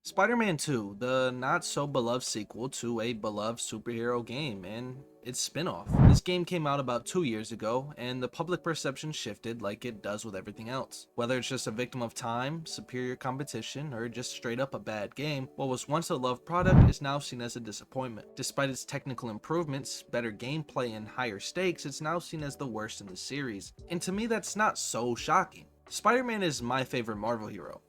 Spider-Man 2, the not so beloved sequel to a beloved superhero game and its spin-off. This game came out about 2 years ago, and the public perception shifted like it does with everything else. Whether it's just a victim of time, superior competition, or just straight up a bad game, what was once a loved product is now seen as a disappointment. Despite its technical improvements, better gameplay, and higher stakes, it's now seen as the worst in the series. And to me, that's not so shocking. Spider-Man is my favorite Marvel hero.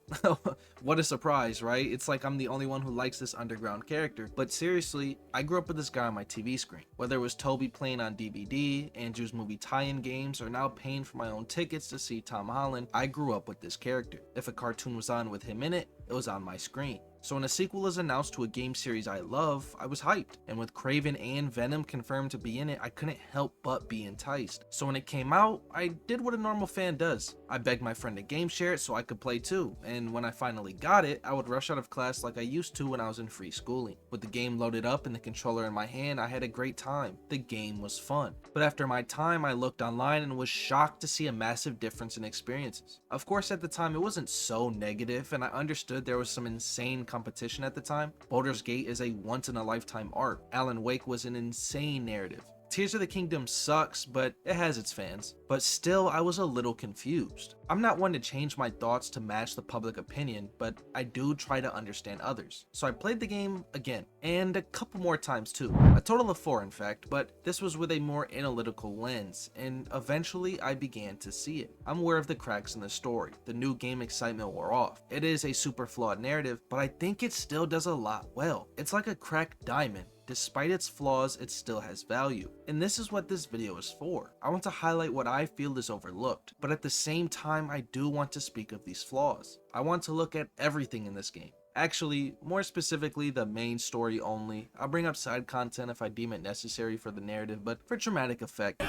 What a surprise, right? It's like I'm the only one who likes this underground character. But seriously, I grew up with this guy on my TV screen. Whether it was Toby playing on DVD, Andrew's movie tie-in games, or now paying for my own tickets to see Tom Holland, I grew up with this character. If a cartoon was on with him in it, it was on my screen. So when a sequel is announced to a game series I love, I was hyped. And with Kraven and Venom confirmed to be in it, I couldn't help but be enticed. So when it came out, I did what a normal fan does. I begged my friend to game share it so I could play too. And when I finally got it, I would rush out of class like I used to when I was in free schooling. With the game loaded up and the controller in my hand, I had a great time. The game was fun. But after my time, I looked online and was shocked to see a massive difference in experiences. Of course, at the time, it wasn't so negative, and I understood there was some insane competition at the time. Baldur's Gate is a once-in-a-lifetime art. Alan Wake was an insane narrative. Tears of the Kingdom sucks, but it has its fans. But still, I was a little confused. I'm not one to change my thoughts to match the public opinion, but I do try to understand others. So I played the game again, and a couple more times too. A total of 4 in fact, but this was with a more analytical lens, and eventually I began to see it. I'm aware of the cracks in the story. The new game excitement wore off. It is a super flawed narrative, but I think it still does a lot well. It's like a cracked diamond. Despite its flaws, it still has value. And this is what this video is for. I want to highlight what I feel is overlooked, but at the same time, I do want to speak of these flaws. I want to look at everything in this game. Actually, more specifically, the main story only. I'll bring up side content if I deem it necessary for the narrative, but for dramatic effect.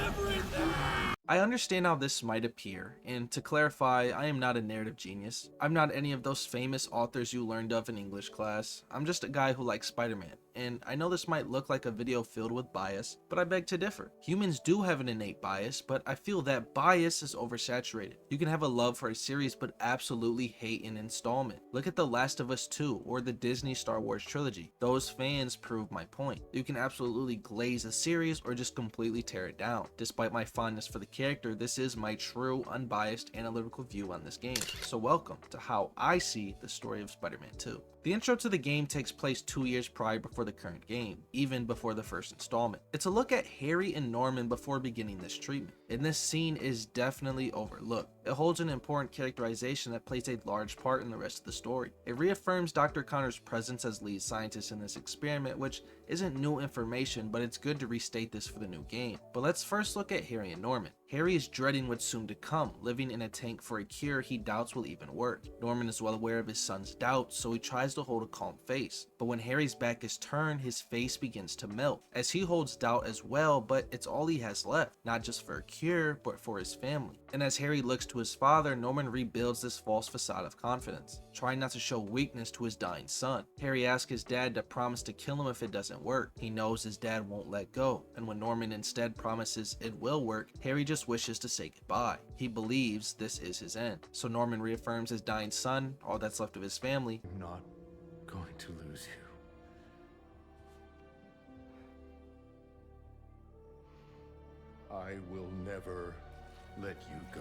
I understand how this might appear, and to clarify, I am not a narrative genius. I'm not any of those famous authors you learned of in English class. I'm just a guy who likes Spider-Man, and I know this might look like a video filled with bias, but I beg to differ. Humans do have an innate bias, but I feel that bias is oversaturated. You can have a love for a series, but absolutely hate an installment. Look at The Last of Us 2 or the Disney Star Wars trilogy. Those fans prove my point. You can absolutely glaze a series or just completely tear it down. Despite my fondness for the character, this is my true, unbiased, analytical view on this game. So welcome to how I see the story of Spider-Man 2. The intro to the game takes place 2 years prior before the current game, even before the first installment. It's a look at Harry and Norman before beginning this treatment, and this scene is definitely overlooked. It holds an important characterization that plays a large part in the rest of the story. It reaffirms Dr. Connor's presence as lead scientist in this experiment, which isn't new information, but it's good to restate this for the new game. But let's first look at Harry and Norman. Harry is dreading what's soon to come, living in a tank for a cure he doubts will even work. Norman is well aware of his son's doubts, so he tries to hold a calm face. But when Harry's back is turned, his face begins to melt, as he holds doubt as well, but it's all he has left, not just for a cure, but for his family. And as Harry looks to his father, Norman rebuilds this false facade of confidence, trying not to show weakness to his dying son. Harry asks his dad to promise to kill him if it doesn't work. He knows his dad won't let go, and when Norman instead promises it will work, Harry just wishes to say goodbye. He believes this is his end. So Norman reaffirms his dying son, all that's left of his family. I'm not going to lose you. I will never let you go.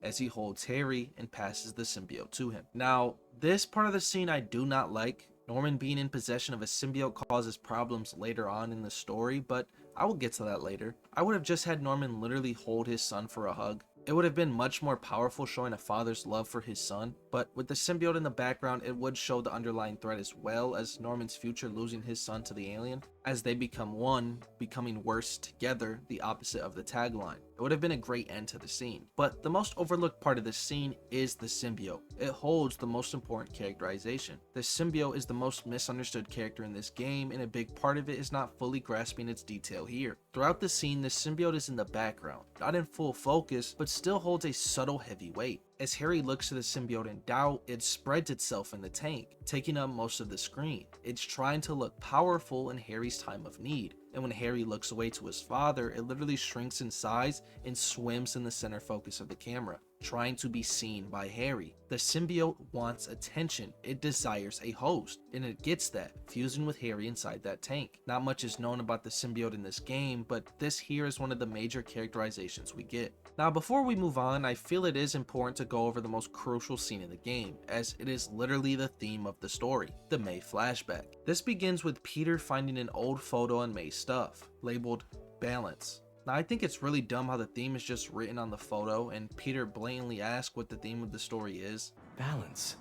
As he holds Harry and passes the symbiote to him. Now, this part of the scene I do not like. Norman being in possession of a symbiote causes problems later on in the story, but I will get to that later. I would have just had Norman literally hold his son for a hug. It would have been much more powerful showing a father's love for his son, but with the symbiote in the background, it would show the underlying threat as well as Norman's future losing his son to the alien, as they become one, becoming worse together, the opposite of the tagline. It would have been a great end to the scene. But the most overlooked part of this scene is the symbiote. It holds the most important characterization. The symbiote is the most misunderstood character in this game, and a big part of it is not fully grasping its detail here. Throughout the scene, the symbiote is in the background, not in full focus, but still holds a subtle heavy weight. As Harry looks to the symbiote in doubt, it spreads itself in the tank, taking up most of the screen. It's trying to look powerful in Harry's time of need, and when Harry looks away to his father, it literally shrinks in size and swims in the center focus of the camera. trying to be seen by Harry. The symbiote wants attention, it desires a host, and it gets that, fusing with Harry inside that tank. Not much is known about the symbiote in this game, but this here is one of the major characterizations we get. Now before we move on, I feel it is important to go over the most crucial scene in the game, as it is literally the theme of the story, the May flashback. This begins with Peter finding an old photo on May's stuff, labeled Balance. Now I think it's really dumb how the theme is just written on the photo and Peter blatantly asks what the theme of the story is. Balance?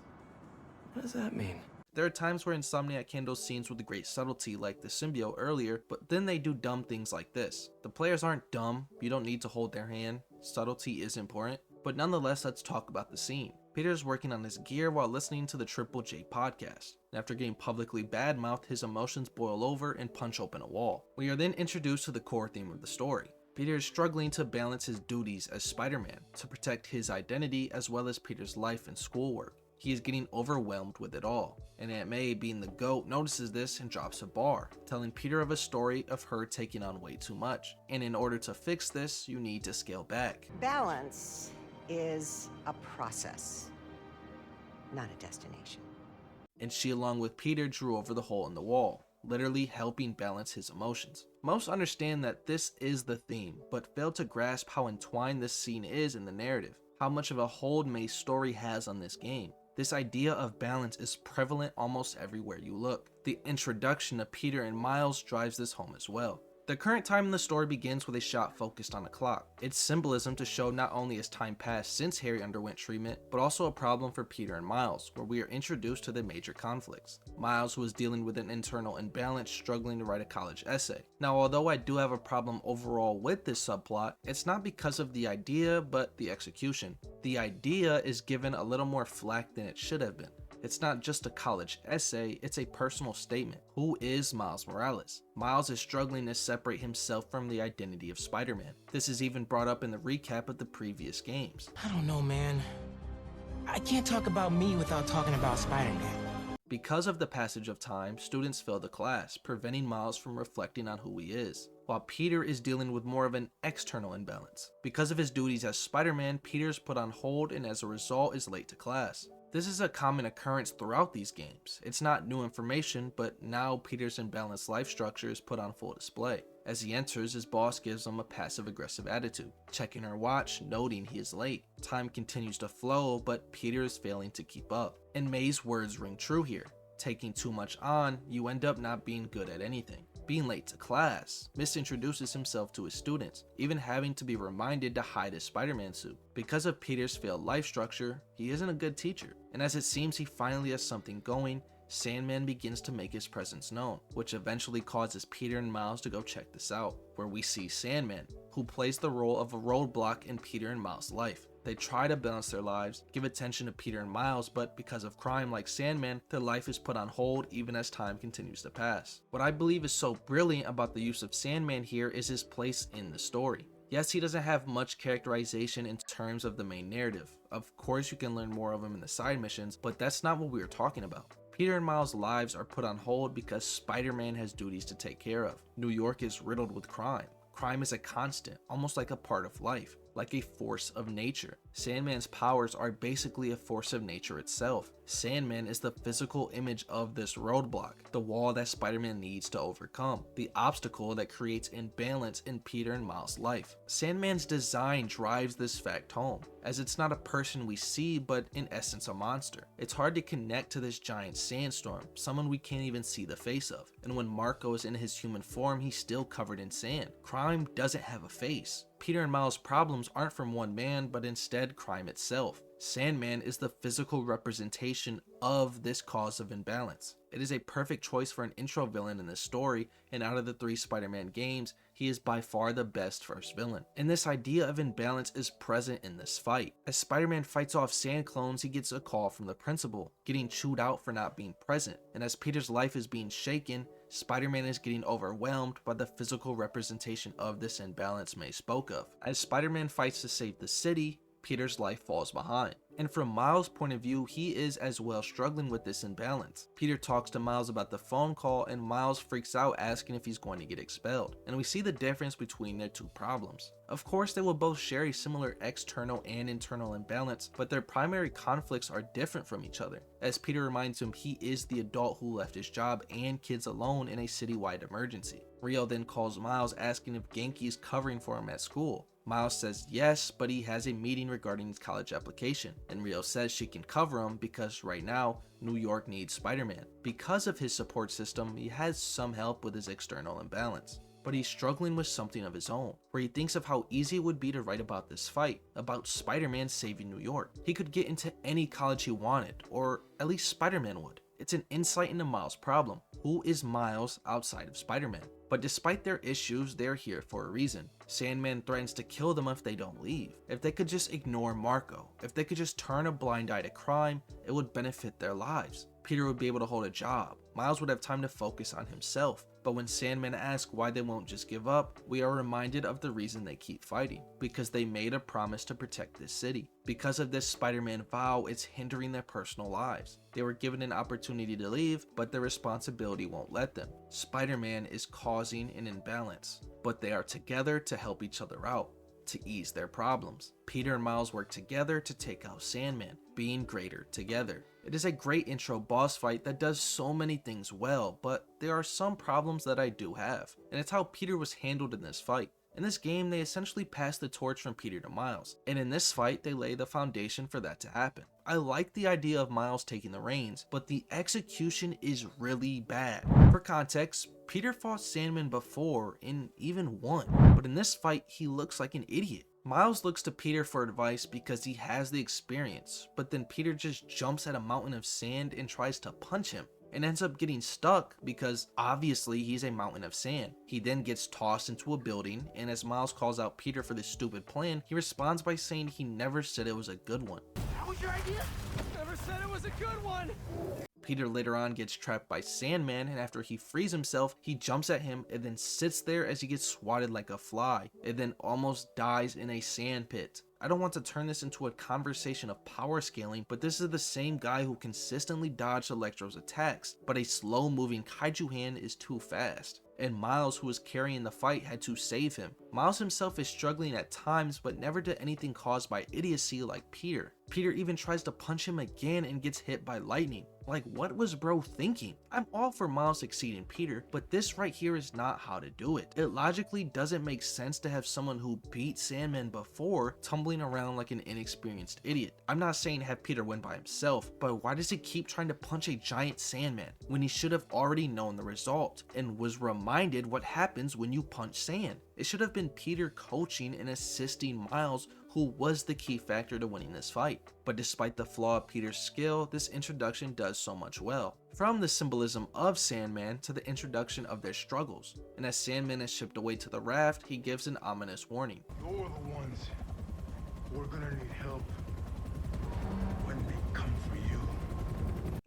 What does that mean? There are times where Insomniac handles scenes with great subtlety like the symbiote earlier, but then they do dumb things like this. The players aren't dumb, you don't need to hold their hand, subtlety is important, but nonetheless let's talk about the scene. Peter is working on his gear while listening to the Triple J podcast. After getting publicly badmouthed, his emotions boil over and punch open a wall. We are then introduced to the core theme of the story. Peter is struggling to balance his duties as Spider-Man to protect his identity as well as Peter's life and schoolwork. He is getting overwhelmed with it all, and Aunt May, being the GOAT, notices this and drops a bar, telling Peter of a story of her taking on way too much. And in order to fix this, you need to scale back. Balance is a process, not a destination. And she, along with Peter, drew over the hole in the wall, literally helping balance his emotions. Most understand that this is the theme, but fail to grasp how entwined this scene is in the narrative, how much of a hold May's story has on this game. This idea of balance is prevalent almost everywhere you look. The introduction of Peter and Miles drives this home as well. The current time in the story begins with a shot focused on a clock. It's symbolism to show not only has time passed since Harry underwent treatment, but also a problem for Peter and Miles, where we are introduced to the major conflicts. Miles, who is dealing with an internal imbalance, struggling to write a college essay. Now, although I do have a problem overall with this subplot, it's not because of the idea, but the execution. The idea is given a little more flack than it should have been. It's not just a college essay, it's a personal statement. Who is Miles Morales? Miles is struggling to separate himself from the identity of Spider-Man. This is even brought up in the recap of the previous games. I don't know, man. I can't talk about me without talking about Spider-Man. Because of the passage of time, students fail the class, preventing Miles from reflecting on who he is, while Peter is dealing with more of an external imbalance. Because of his duties as Spider-Man, Peter is put on hold and as a result is late to class. This is a common occurrence throughout these games. It's not new information, but now Peter's imbalanced life structure is put on full display. As he enters, his boss gives him a passive-aggressive attitude, checking her watch, noting he is late. Time continues to flow, but Peter is failing to keep up. And May's words ring true here. Taking too much on, you end up not being good at anything. Being late to class, misintroduces himself to his students, even having to be reminded to hide his Spider-Man suit. Because of Peter's failed life structure, he isn't a good teacher, and as it seems he finally has something going, Sandman begins to make his presence known, which eventually causes Peter and Miles to go check this out, where we see Sandman, who plays the role of a roadblock in Peter and Miles' life. They try to balance their lives, give attention to Peter and Miles, but because of crime like Sandman, their life is put on hold even as time continues to pass. What I believe is so brilliant about the use of Sandman here is his place in the story. Yes, he doesn't have much characterization in terms of the main narrative. Of course you can learn more of him in the side missions, but that's not what we are talking about. Peter and Miles' lives are put on hold because Spider-Man has duties to take care of. New York is riddled with crime. Crime is a constant, almost like a part of life, like a force of nature. Sandman's powers are basically a force of nature itself. Sandman is the physical image of this roadblock, the wall that Spider-Man needs to overcome, the obstacle that creates imbalance in Peter and Miles' life. Sandman's design drives this fact home, as it's not a person we see, but in essence a monster. It's hard to connect to this giant sandstorm, someone we can't even see the face of. And when Marco is in his human form, he's still covered in sand. Crime doesn't have a face. Peter and Miles' problems aren't from one man, but instead crime itself. Sandman is the physical representation of this cause of imbalance. It is a perfect choice for an intro villain in this story, and out of the 3 Spider-Man games, he is by far the best first villain. And this idea of imbalance is present in this fight. As Spider-Man fights off sand clones, he gets a call from the principal, getting chewed out for not being present. And as Peter's life is being shaken, Spider-Man is getting overwhelmed by the physical representation of this imbalance May spoke of. As Spider-Man fights to save the city, Peter's life falls behind. And from Miles' point of view, he is as well struggling with this imbalance. Peter talks to Miles about the phone call and Miles freaks out asking if he's going to get expelled. And we see the difference between their two problems. Of course, they will both share a similar external and internal imbalance, but their primary conflicts are different from each other. As Peter reminds him, he is the adult who left his job and kids alone in a citywide emergency. Rio then calls Miles asking if Genki is covering for him at school. Miles says yes, but he has a meeting regarding his college application, and Rio says she can cover him because right now, New York needs Spider-Man. Because of his support system, he has some help with his external imbalance. But he's struggling with something of his own, where he thinks of how easy it would be to write about this fight, about Spider-Man saving New York. He could get into any college he wanted, or at least Spider-Man would. It's an insight into Miles' problem. Who is Miles outside of Spider-Man? But despite their issues, they're here for a reason. Sandman threatens to kill them if they don't leave. If they could just ignore Marco, if they could just turn a blind eye to crime, it would benefit their lives. Peter would be able to hold a job. Miles would have time to focus on himself. But when Sandman asks why they won't just give up, we are reminded of the reason they keep fighting. Because they made a promise to protect this city. Because of this Spider-Man vow, it's hindering their personal lives. They were given an opportunity to leave, but their responsibility won't let them. Spider-Man is causing an imbalance, but they are together to help each other out, to ease their problems. Peter and Miles work together to take out Sandman, being greater together. It is a great intro boss fight that does so many things well, but there are some problems that I do have, and it's how Peter was handled in this fight. In this game, they essentially pass the torch from Peter to Miles, and in this fight, they lay the foundation for that to happen. I like the idea of Miles taking the reins, but the execution is really bad. For context, Peter fought Sandman before and even won, but in this fight, he looks like an idiot. Miles looks to Peter for advice because he has the experience, but then Peter just jumps at a mountain of sand and tries to punch him, and ends up getting stuck because obviously he's a mountain of sand. He then gets tossed into a building, and as Miles calls out Peter for this stupid plan, he responds by saying he never said it was a good one. That was your idea? Never said it was a good one. Peter later on gets trapped by Sandman, and after he frees himself, he jumps at him and then sits there as he gets swatted like a fly, and then almost dies in a sand pit. I don't want to turn this into a conversation of power scaling, but this is the same guy who consistently dodged Electro's attacks, but a slow moving kaiju hand is too fast. And Miles, who was carrying the fight, had to save him. Miles himself is struggling at times, but never did anything caused by idiocy like Peter. Peter even tries to punch him again and gets hit by lightning. Like, what was bro thinking? I'm all for Miles succeeding Peter, but this right here is not how to do it. It logically doesn't make sense to have someone who beat Sandman before tumbling around like an inexperienced idiot. I'm not saying have Peter win by himself, but why does he keep trying to punch a giant Sandman when he should have already known the result and was reminded what happens when you punch sand? It should have been Peter coaching and assisting Miles, who was the key factor to winning this fight. But despite the flaw of Peter's skill, this introduction does so much well. From the symbolism of Sandman to the introduction of their struggles. And as Sandman is shipped away to the raft, he gives an ominous warning. You're the ones who are gonna need help when they come for you.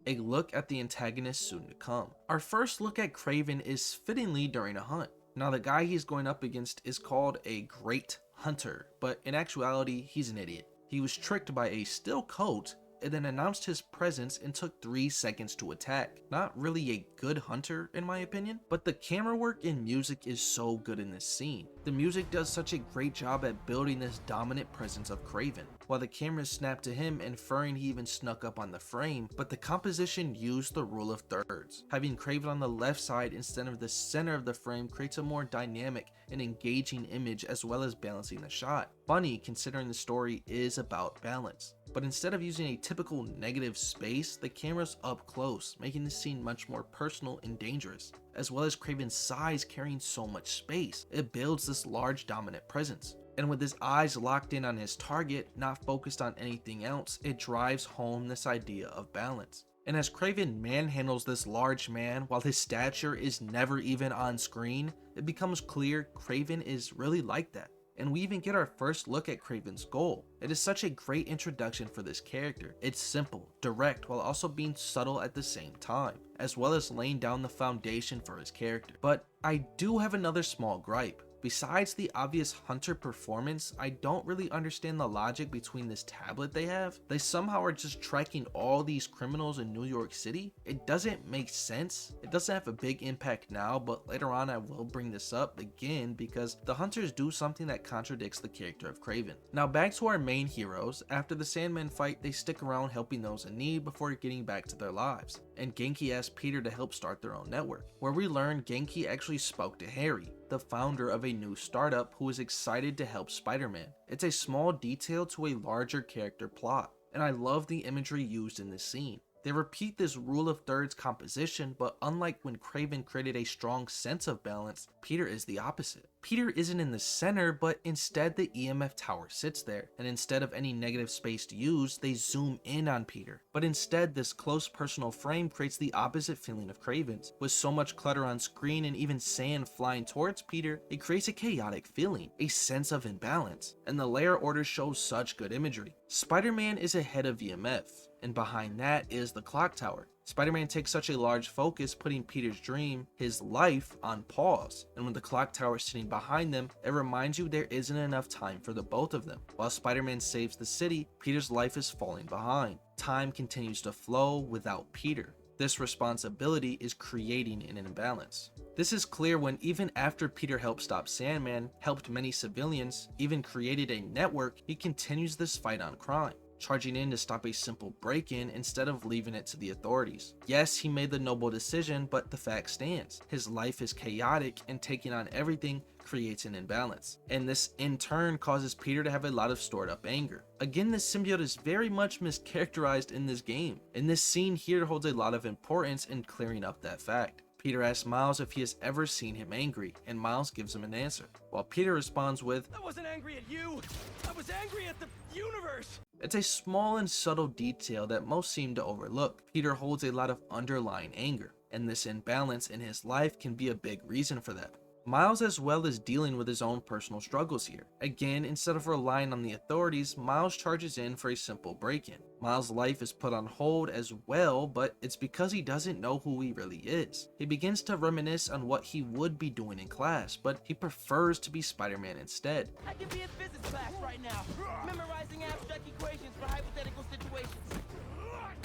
A look at the antagonist soon to come. Our first look at Kraven is fittingly during a hunt. Now the guy he's going up against is called a Great Hunter, but in actuality he's an idiot. He was tricked by a still coat and then announced his presence and took 3 seconds to attack. Not really a good hunter in my opinion, but the camera work and music is so good in this scene. The music does such a great job at building this dominant presence of Kraven. While the cameras snapped to him, inferring he even snuck up on the frame, but the composition used the rule of thirds. Having Kraven on the left side instead of the center of the frame creates a more dynamic and engaging image as well as balancing the shot. Funny considering the story is about balance. But instead of using a typical negative space, the camera's up close, making the scene much more personal and dangerous, as well as Kraven's size carrying so much space. It builds this large dominant presence. And with his eyes locked in on his target, not focused on anything else, it drives home this idea of balance. And as Kraven manhandles this large man while his stature is never even on screen, it becomes clear Kraven is really like that. And we even get our first look at Kraven's goal. It is such a great introduction for this character. It's simple, direct, while also being subtle at the same time, as well as laying down the foundation for his character. But I do have another small gripe. Besides the obvious hunter performance, I don't really understand the logic between this tablet they have. They somehow are just tracking all these criminals in New York City. It doesn't make sense. It doesn't have a big impact now, but later on I will bring this up again because the hunters do something that contradicts the character of Kraven. Now back to our main heroes. After the Sandman fight, they stick around helping those in need before getting back to their lives. And Genki asks Peter to help start their own network, where we learn Genki actually spoke to Harry, the founder of a new startup who is excited to help Spider-Man. It's a small detail to a larger character plot, and I love the imagery used in this scene. They repeat this rule of thirds composition, but unlike when Kraven created a strong sense of balance, Peter is the opposite. Peter isn't in the center, but instead the EMF tower sits there, and instead of any negative space to use, they zoom in on Peter. But instead, this close personal frame creates the opposite feeling of Kraven's. With so much clutter on screen and even sand flying towards Peter, it creates a chaotic feeling, a sense of imbalance, and the layer order shows such good imagery. Spider-Man is ahead of EMF, and behind that is the clock tower. Spider-Man takes such a large focus, putting Peter's dream, his life, on pause, and when the clock tower is sitting behind them, it reminds you there isn't enough time for the both of them. While Spider-Man saves the city, Peter's life is falling behind. Time continues to flow without Peter. This responsibility is creating an imbalance. This is clear when even after Peter helped stop Sandman, helped many civilians, even created a network, he continues this fight on crime, charging in to stop a simple break-in instead of leaving it to the authorities. Yes, he made the noble decision, but the fact stands. His life is chaotic, and taking on everything creates an imbalance. And this in turn causes Peter to have a lot of stored up anger. Again, this symbiote is very much mischaracterized in this game, and this scene here holds a lot of importance in clearing up that fact. Peter asks Miles if he has ever seen him angry, and Miles gives him an answer, while Peter responds with, I wasn't angry at you. I was angry at the universe. It's a small and subtle detail that most seem to overlook. Peter holds a lot of underlying anger, and this imbalance in his life can be a big reason for that. Miles as well is dealing with his own personal struggles here. Again, instead of relying on the authorities, Miles charges in for a simple break-in. Miles' life is put on hold as well, but it's because he doesn't know who he really is. He begins to reminisce on what he would be doing in class, but he prefers to be Spider-Man instead. I could be in physics class right now, memorizing abstract equations for hypothetical situations.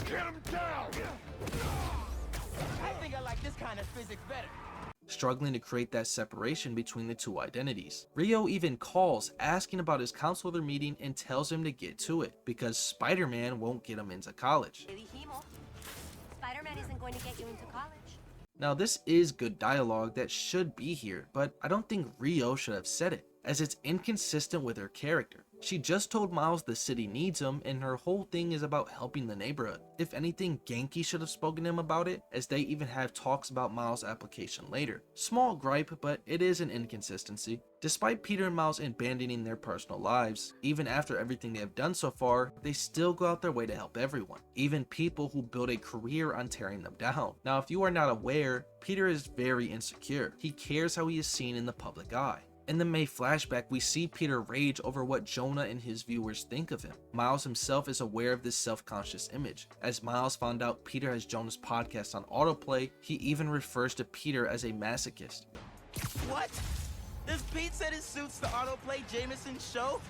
Get him down! I think I like this kind of physics better. Struggling to create that separation between the two identities. Rio even calls, asking about his counselor meeting, and tells him to get to it, because Spider-Man won't get him into college. Spider-Man isn't going to get you into college. Now this is good dialogue that should be here, but I don't think Rio should have said it, as it's inconsistent with her character. She just told Miles the city needs him, and her whole thing is about helping the neighborhood. If anything, Genki should have spoken to him about it, as they even have talks about Miles' application later. Small gripe, but it is an inconsistency. Despite Peter and Miles abandoning their personal lives, even after everything they have done so far, they still go out their way to help everyone, even people who build a career on tearing them down. Now, if you are not aware, Peter is very insecure. He cares how he is seen in the public eye. In the May flashback, we see Peter rage over what Jonah and his viewers think of him. Miles himself is aware of this self-conscious image. As Miles found out Peter has Jonah's podcast on autoplay, he even refers to Peter as a masochist. What? Does Pete said it suits the autoplay Jameson's show?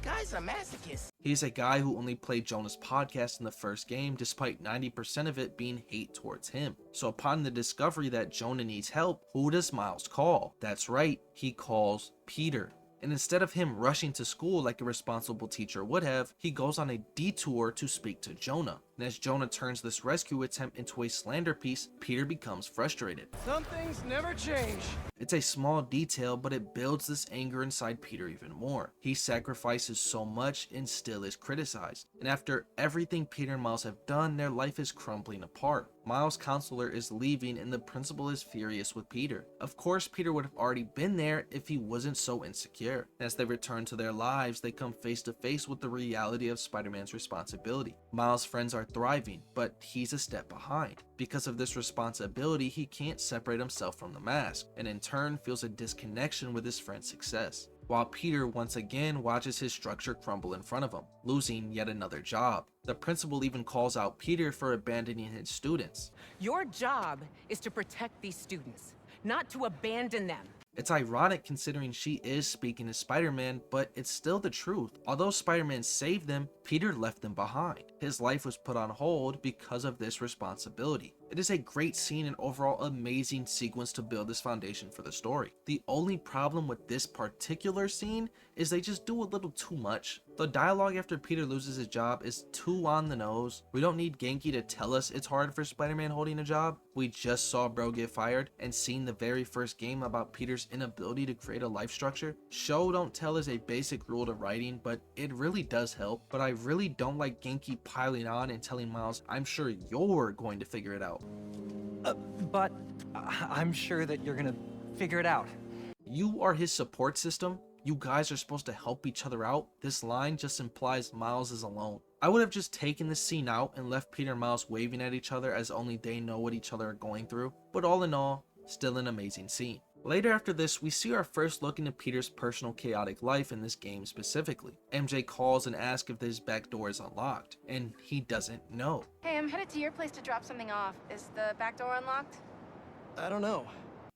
Guy's a masochist. He's a guy who only played Jonah's podcast in the first game, despite 90% of it being hate towards him. So upon the discovery that Jonah needs help, who does Miles call? That's right, he calls Peter. And instead of him rushing to school like a responsible teacher would have, he goes on a detour to speak to Jonah. And as Jonah turns this rescue attempt into a slander piece, Peter becomes frustrated. Some things never change. It's a small detail, but it builds this anger inside Peter even more. He sacrifices so much and still is criticized. And after everything Peter and Miles have done, their life is crumbling apart. Miles' counselor is leaving and the principal is furious with Peter. Of course, Peter would have already been there if he wasn't so insecure. As they return to their lives, they come face to face with the reality of Spider-Man's responsibility. Miles' friends are thriving, but he's a step behind. Because of this responsibility, he can't separate himself from the mask, and in turn feels a disconnection with his friend's success. While Peter once again watches his structure crumble in front of him, losing yet another job. The principal even calls out Peter for abandoning his students. Your job is to protect these students, not to abandon them. It's ironic considering she is speaking to Spider-Man, but it's still the truth. Although Spider-Man saved them, Peter left them behind. His life was put on hold because of this responsibility. It is a great scene and overall amazing sequence to build this foundation for the story. The only problem with this particular scene is they just do a little too much. The dialogue after Peter loses his job is too on the nose. We don't need Genki to tell us it's hard for Spider-Man holding a job. We just saw bro get fired and seen the very first game about Peter's inability to create a life structure. Show don't tell is a basic rule to writing, but it really does help. But I really don't like Genki piling on and telling Miles, I'm sure you're going to figure it out. But I'm sure that you're gonna figure it out. You are his support system. You guys are supposed to help each other out. This line just implies Miles is alone. I would have just taken this scene out and left Peter and Miles waving at each other as only they know what each other are going through. But all in all, still an amazing scene. Later after this, we see our first look into Peter's personal chaotic life in this game specifically. MJ calls and asks if this back door is unlocked, and he doesn't know. Hey, I'm headed to your place to drop something off. Is the back door unlocked? I don't know.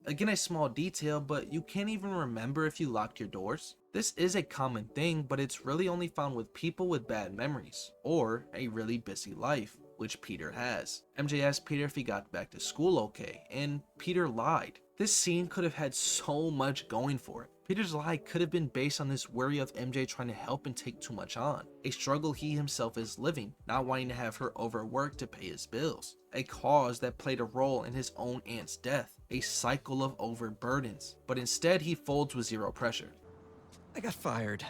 Again, a small detail, but you can't even remember if you locked your doors. This is a common thing, but it's really only found with people with bad memories, or a really busy life, which Peter has. MJ asked Peter if he got back to school okay, and Peter lied. This scene could have had so much going for it. Peter's lie could have been based on this worry of MJ trying to help and take too much on, a struggle he himself is living, not wanting to have her overwork to pay his bills, a cause that played a role in his own aunt's death, a cycle of overburdens, but instead he folds with zero pressure. I got fired.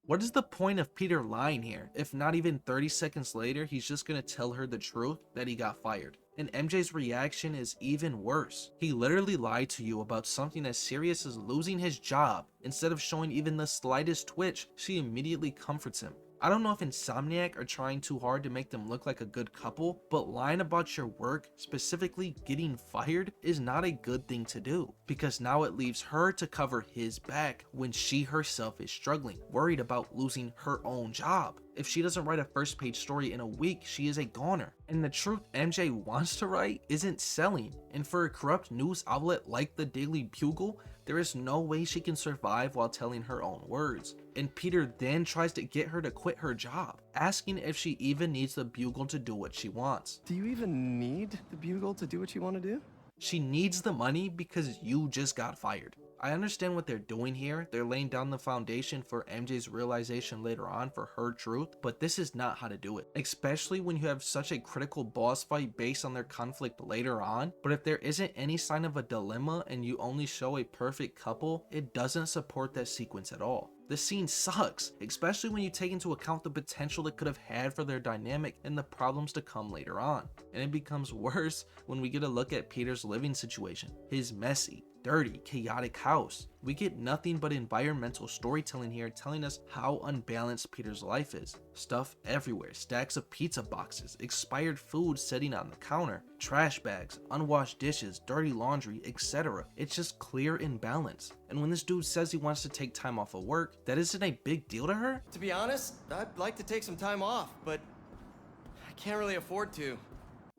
What is the point of Peter lying here, if not even 30 seconds later he's just gonna tell her the truth that he got fired? And MJ's reaction is even worse. He literally lied to you about something as serious as losing his job. Instead of showing even the slightest twitch, she immediately comforts him. I don't know if Insomniac are trying too hard to make them look like a good couple, but lying about your work, specifically getting fired, is not a good thing to do, because now it leaves her to cover his back when she herself is struggling, worried about losing her own job. If she doesn't write a first page story in a week, she is a goner. And the truth MJ wants to write isn't selling, and for a corrupt news outlet like the Daily Bugle, there is no way she can survive while telling her own words. And Peter then tries to get her to quit her job, asking if she even needs the Bugle to do what she wants. Do you even need the Bugle to do what you want to do? She needs the money because you just got fired. I understand what they're doing here. They're laying down the foundation for MJ's realization later on for her truth, but this is not how to do it. Especially when you have such a critical boss fight based on their conflict later on. But if there isn't any sign of a dilemma and you only show a perfect couple, it doesn't support that sequence at all. The scene sucks, especially when you take into account the potential it could have had for their dynamic and the problems to come later on. And it becomes worse when we get a look at Peter's living situation, his messy, dirty, chaotic house. We get nothing but environmental storytelling here telling us how unbalanced Peter's life is. Stuff everywhere, stacks of pizza boxes, expired food sitting on the counter, trash bags, unwashed dishes, dirty laundry, etc. It's just clear imbalance. And when this dude says he wants to take time off of work, that isn't a big deal to her? To be honest, I'd like to take some time off, but I can't really afford to.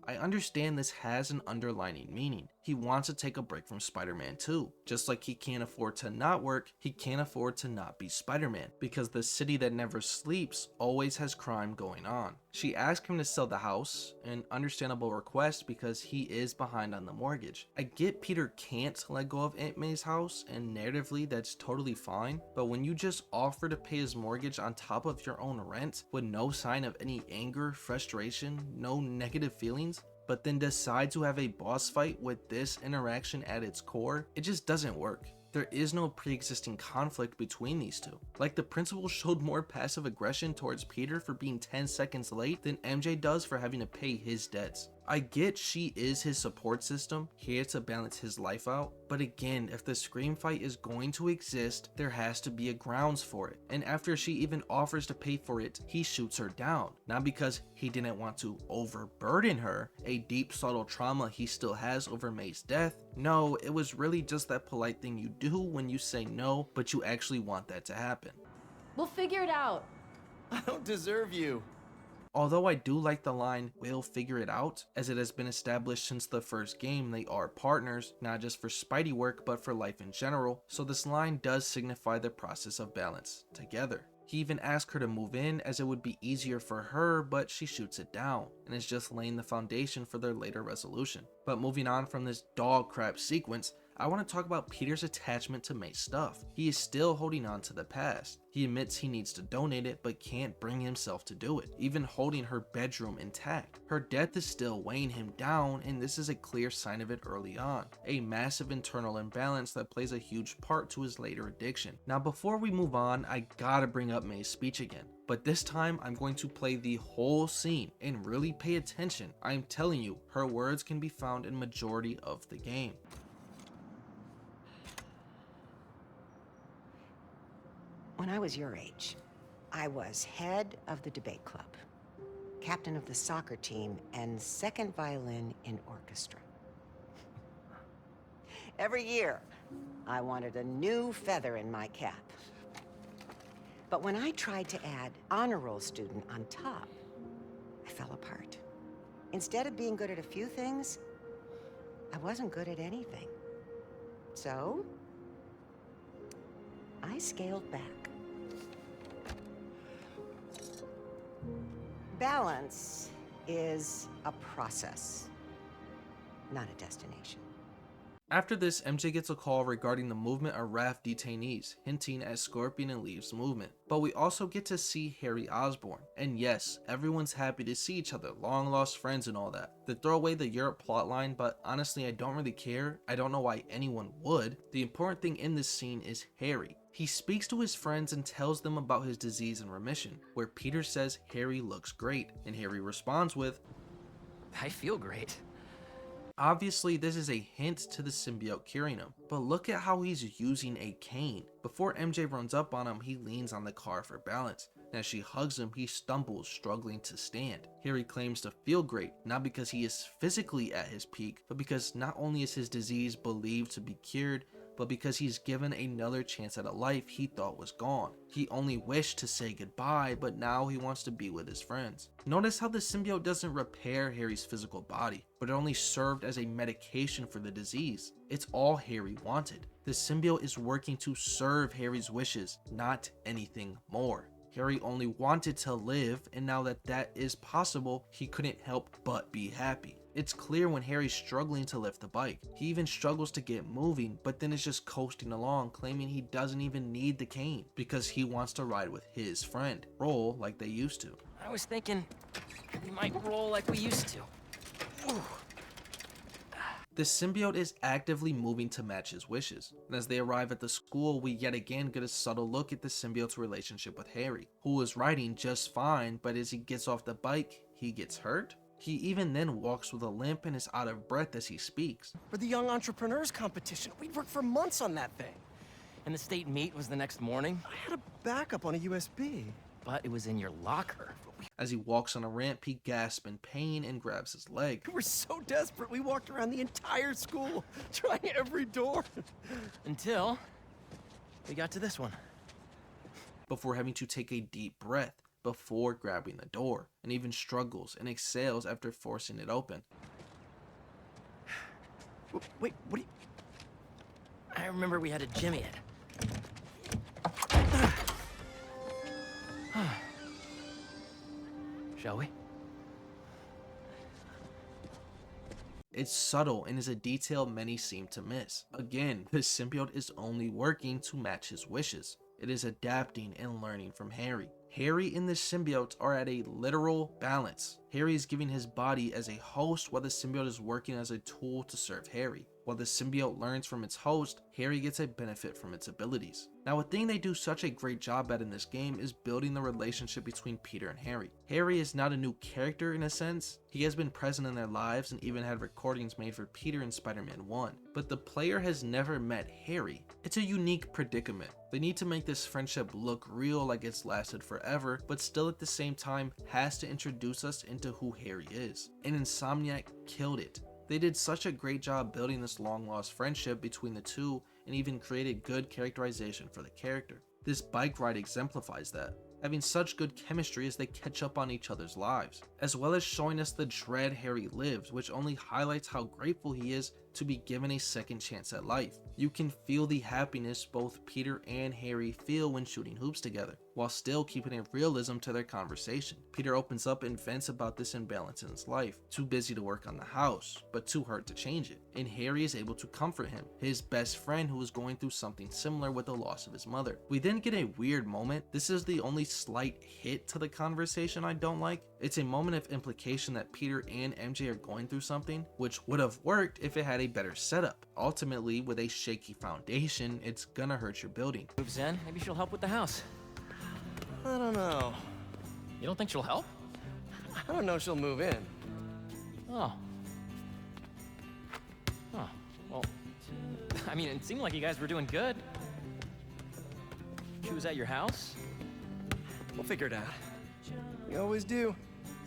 I understand this has an underlining meaning. He wants to take a break from Spider-Man too. Just like he can't afford to not work, he can't afford to not be Spider-Man, because the city that never sleeps always has crime going on. She asked him to sell the house, an understandable request because he is behind on the mortgage. I get Peter can't let go of Aunt May's house, and narratively that's totally fine, but when you just offer to pay his mortgage on top of your own rent with no sign of any anger, frustration, no negative feelings, but then decide to have a boss fight with this interaction at its core, it just doesn't work. There is no pre-existing conflict between these two. Like the principal showed more passive aggression towards Peter for being 10 seconds late than MJ does for having to pay his debts. I get she is his support system, here to balance his life out, but again, if the scream fight is going to exist, there has to be a grounds for it. And after she even offers to pay for it, he shoots her down. Not because he didn't want to overburden her, a deep subtle trauma he still has over May's death. No, it was really just that polite thing you do when you say no, but you actually want that to happen. We'll figure it out. I don't deserve you. Although I do like the line, "we'll figure it out," as it has been established since the first game they are partners, not just for Spidey work but for life in general, so this line does signify the process of balance together. He even asks her to move in as it would be easier for her, but she shoots it down, and is just laying the foundation for their later resolution. But moving on from this dog crap sequence, I want to talk about Peter's attachment to May's stuff. He is still holding on to the past. He admits he needs to donate it, but can't bring himself to do it, even holding her bedroom intact. Her death is still weighing him down, and this is a clear sign of it early on. A massive internal imbalance that plays a huge part to his later addiction. Now before we move on, I gotta bring up May's speech again. But this time, I'm going to play the whole scene and really pay attention. I'm telling you, her words can be found in majority of the game. When I was your age, I was head of the debate club, captain of the soccer team, and second violin in orchestra. Every year, I wanted a new feather in my cap. But when I tried to add honor roll student on top, I fell apart. Instead of being good at a few things, I wasn't good at anything. So, I scaled back. Balance is a process, not a destination. After this, MJ gets a call regarding the movement of raft detainees, hinting at Scorpion and Leaves' movement. But we also get to see Harry Osborn. And yes, everyone's happy to see each other, long lost friends and all that. They throw away the Europe plotline, but honestly I don't really care. I don't know why anyone would. The important thing in this scene is Harry. He speaks to his friends and tells them about his disease and remission, where Peter says Harry looks great, and Harry responds with, I feel great. obviously this is a hint to the symbiote curing him, but look at how he's using a cane. Before MJ runs up on him, he leans on the car for balance. As she hugs him, he stumbles, struggling to stand. Harry claims to feel great, not because he is physically at his peak, but because not only is his disease believed to be cured, but because he's given another chance at a life he thought was gone. He only wished to say goodbye, but now he wants to be with his friends. Notice how the symbiote doesn't repair Harry's physical body, but it only served as a medication for the disease. It's all Harry wanted. The symbiote is working to serve Harry's wishes, not anything more. Harry only wanted to live, and now that that is possible, he couldn't help but be happy. It's clear when Harry's struggling to lift the bike. He even struggles to get moving, but then is just coasting along, claiming he doesn't even need the cane because he wants to ride with his friend, roll like they used to. I was thinking we might roll like we used to. Ooh. The symbiote is actively moving to match his wishes, and as they arrive at the school, we yet again get a subtle look at the symbiote's relationship with Harry, who is riding just fine, but as he gets off the bike, he gets hurt? He even then walks with a limp and is out of breath as he speaks. For the Young Entrepreneurs Competition, we'd worked for months on that thing. And the state meet was the next morning, I had a backup on a USB. but it was in your locker. As he walks on a ramp, he gasps in pain and grabs his leg. We were so desperate, we walked around the entire school, trying every door. Until we got to this one. Before having to take a deep breath before grabbing the door, and even struggles and exhales after forcing it open. Wait, what do you... I remember we had to jimmy it. Shall we? It's subtle and is a detail many seem to miss. Again, the symbiote is only working to match his wishes. It is adapting and learning from Harry. Harry and the symbiote are at a literal balance. Harry is giving his body as a host while the symbiote is working as a tool to serve Harry. While the symbiote learns from its host, Harry gets a benefit from its abilities. Now, a thing they do such a great job at in this game is building the relationship between Peter and Harry. Harry is not a new character in a sense. He has been present in their lives and even had recordings made for Peter in Spider-Man 1. But the player has never met Harry. It's a unique predicament. They need to make this friendship look real, like it's lasted forever, but still at the same time has to introduce us into who Harry is. And Insomniac killed it. They did such a great job building this long-lost friendship between the two and even created good characterization for the character. This bike ride exemplifies that. having such good chemistry as they catch up on each other's lives, as well as showing us the dread Harry lives, which only highlights how grateful he is to be given a second chance at life. You can feel the happiness both Peter and Harry feel when shooting hoops together, while still keeping a realism to their conversation. Peter opens up and vents about this imbalance in his life, too busy to work on the house, but too hurt to change it, and Harry is able to comfort him, his best friend who is going through something similar with the loss of his mother. We then get a weird moment. This is the only slight hit to the conversation I don't like. It's a moment of implication that Peter and MJ are going through something, which would have worked if it had a better setup. Ultimately, with a shaky foundation, it's gonna hurt your building. Moves in. Maybe she'll help with the house. I don't know. You don't think she'll help? I don't know if she'll move in. Oh. Oh. Well, I mean, it seemed like you guys were doing good. She was at your house? We'll figure it out. We always do.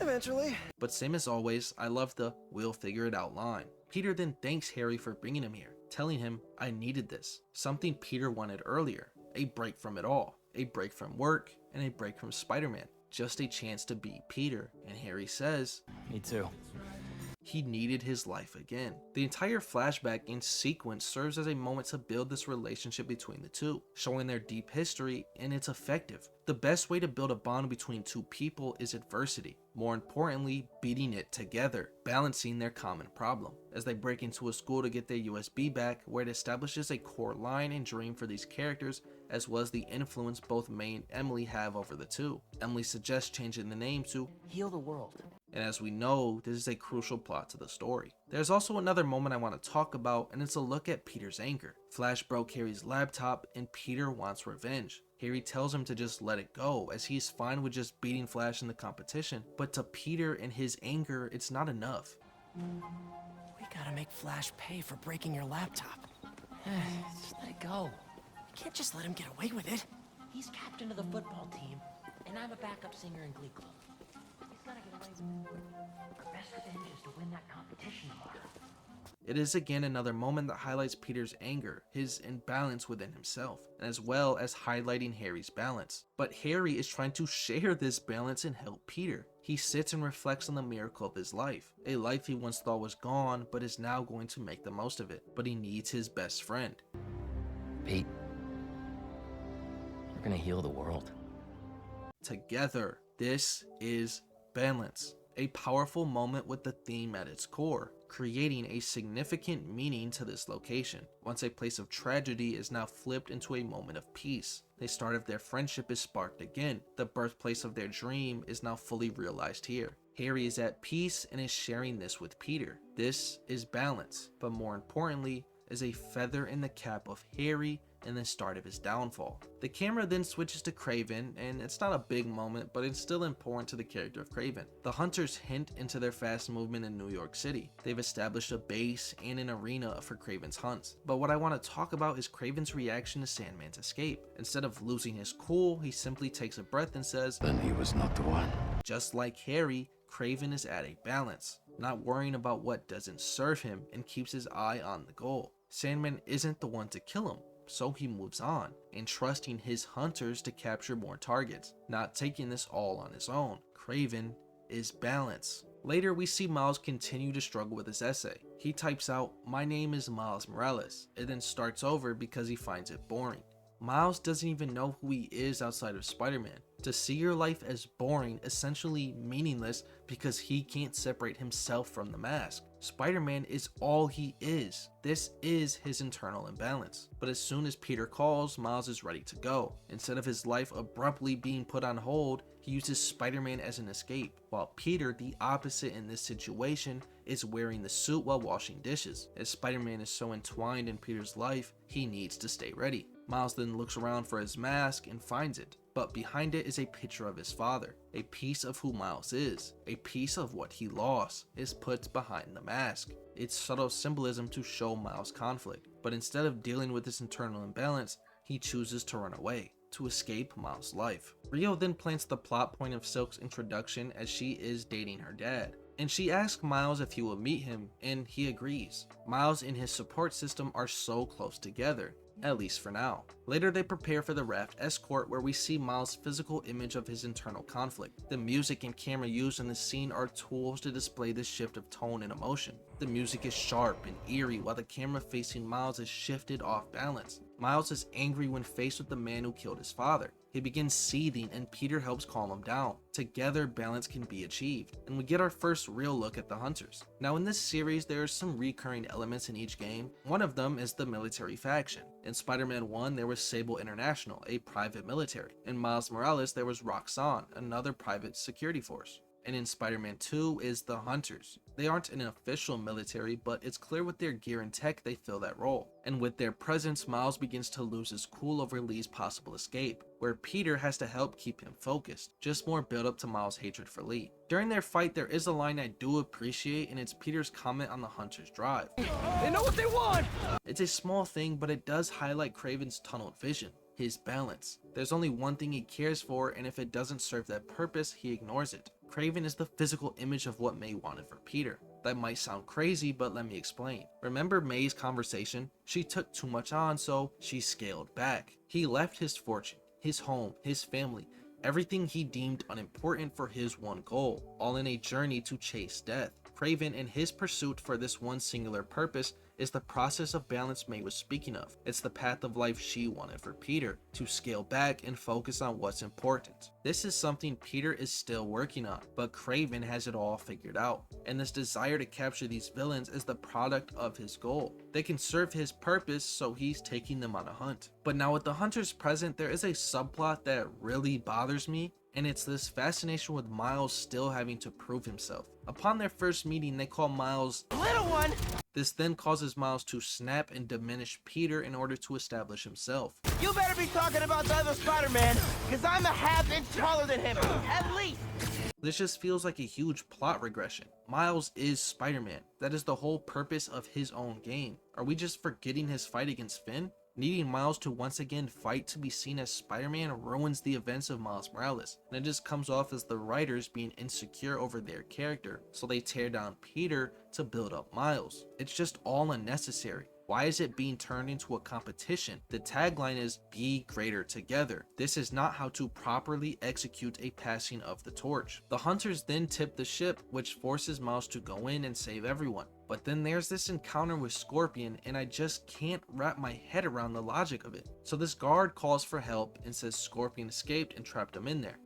Eventually. But same as always, I love the "we'll figure it out" line. Peter then thanks Harry for bringing him here, telling him, "I needed this." Something Peter wanted earlier. A break from it all. A break from work, and a break from Spider-Man. Just a chance to be Peter. And Harry says, Me too. he needed his life again. The entire flashback and sequence serves as a moment to build this relationship between the two, showing their deep history, and it's effective. The best way to build a bond between two people is adversity. More importantly, beating it together, balancing their common problem. As they break into a school to get their USB back, where it establishes a core line and dream for these characters, as well as the influence both May and Emily have over the two. Emily suggests changing the name to Heal the world. and as we know, this is a crucial plot to the story. There's also another moment I want to talk about, and it's a look at Peter's anger. Flash broke Harry's laptop, and Peter wants revenge. Harry tells him to just let it go, as he's fine with just beating Flash in the competition, but to Peter and his anger, it's not enough. We gotta make Flash pay for breaking your laptop. Just let it go. We can't just let him get away with it. He's captain of the football team, and I'm a backup singer in Glee Club. He's gotta get away with it. Our best revenge is to win that competition tomorrow. It is again another moment that highlights Peter's anger, his imbalance within himself, as well as highlighting Harry's balance. But Harry is trying to share this balance and help Peter. He sits and reflects on the miracle of his life, a life he once thought was gone, but is now going to make the most of it. But he needs his best friend. Pete, we're gonna heal the world. Together, this is balance. A powerful moment with the theme at its core, creating a significant meaning to this location. Once a place of tragedy is now flipped into a moment of peace. The start of their friendship is sparked again. The birthplace of their dream is now fully realized here. Harry is at peace and is sharing this with Peter. This is balance, but more importantly, is a feather in the cap of Harry and the start of his downfall. The camera then switches to Kraven, and it's not a big moment, but it's still important to the character of Kraven. The hunters hint into their fast movement in New York City. They've established a base and an arena for Kraven's hunts. But what I want to talk about is Kraven's reaction to Sandman's escape. Instead of losing his cool, he simply takes a breath and says, Then he was not the one. just like Harry, Kraven is at a balance, not worrying about what doesn't serve him and keeps his eye on the goal. Sandman isn't the one to kill him, so he moves on, entrusting his hunters to capture more targets, not taking this all on his own. Kraven is balance. Later, we see Miles continue to struggle with his essay. He types out, "My name is Miles Morales," and then starts over because he finds it boring. Miles doesn't even know who he is outside of Spider-Man. To see your life as boring, essentially meaningless, because he can't separate himself from the mask. Spider-Man is all he is. This is his internal imbalance. But as soon as Peter calls, Miles is ready to go. Instead of his life abruptly being put on hold, he uses Spider-Man as an escape, while Peter, the opposite in this situation, is wearing the suit while washing dishes. As Spider-Man is so entwined in Peter's life, he needs to stay ready. Miles then looks around for his mask and finds it, but behind it is a picture of his father. A piece of who Miles is, a piece of what he lost, is put behind the mask. It's subtle symbolism to show Miles' conflict, but instead of dealing with this internal imbalance, he chooses to run away, to escape Miles' life. Rio then plants the plot point of Silk's introduction as she is dating her dad, and she asks Miles if he will meet him, and he agrees. Miles and his support system are so close together. at least for now. Later they prepare for the raft escort, where we see Miles' physical image of his internal conflict. The music and camera used in the scene are tools to display this shift of tone and emotion. The music is sharp and eerie, while the camera facing Miles is shifted off balance. Miles is angry when faced with the man who killed his father. He begins seething and Peter helps calm him down. Together, balance can be achieved, and we get our first real look at the Hunters. Now in this series, there are some recurring elements in each game. One of them is the military faction. In Spider-Man 1, there was Sable International, a private military. In Miles Morales, there was Roxxon, another private security force. And in Spider-Man 2 is the Hunters. They aren't an official military, but it's clear with their gear and tech they fill that role. And with their presence, Miles begins to lose his cool over Lee's possible escape, where Peter has to help keep him focused. Just more build up to Miles' hatred for Lee. During their fight, there is a line I do appreciate, and it's Peter's comment on the Hunters' drive. They know what they want! It's a small thing, but it does highlight Kraven's tunneled vision. His balance. There's only one thing he cares for, and if it doesn't serve that purpose, he ignores it. Kraven is the physical image of what May wanted for Peter. That might sound crazy, but let me explain. Remember May's conversation? She took too much on, so she scaled back. He left his fortune, his home, his family, everything he deemed unimportant for his one goal, all in a journey to chase death. Kraven and his pursuit for this one singular purpose is the process of balance May was speaking of. It's the path of life she wanted for Peter, to scale back and focus on what's important. This is something Peter is still working on, but Kraven has it all figured out. And this desire to capture these villains is the product of his goal. They can serve his purpose, so he's taking them on a hunt. But now with the Hunters present, there is a subplot that really bothers me, and it's this fascination with Miles still having to prove himself. Upon their first meeting, they call Miles Little one! This then causes Miles to snap and diminish Peter in order to establish himself. You better be talking about the other Spider-Man, because I'm a half-inch taller than him, at least! This just feels like a huge plot regression. Miles is Spider-Man. That is the whole purpose of his own game. Are we just forgetting his fight against Finn? Needing Miles to once again fight to be seen as Spider-Man ruins the events of Miles Morales, and it just comes off as the writers being insecure over their character, so they tear down Peter to build up Miles. It's just all unnecessary. Why is it being turned into a competition? The tagline is "Be greater together." This is not how to properly execute a passing of the torch. The Hunters then tip the ship, which forces Miles to go in and save everyone. But then there's this encounter with Scorpion, and I just can't wrap my head around the logic of it. So this guard calls for help and says Scorpion escaped and trapped him in there.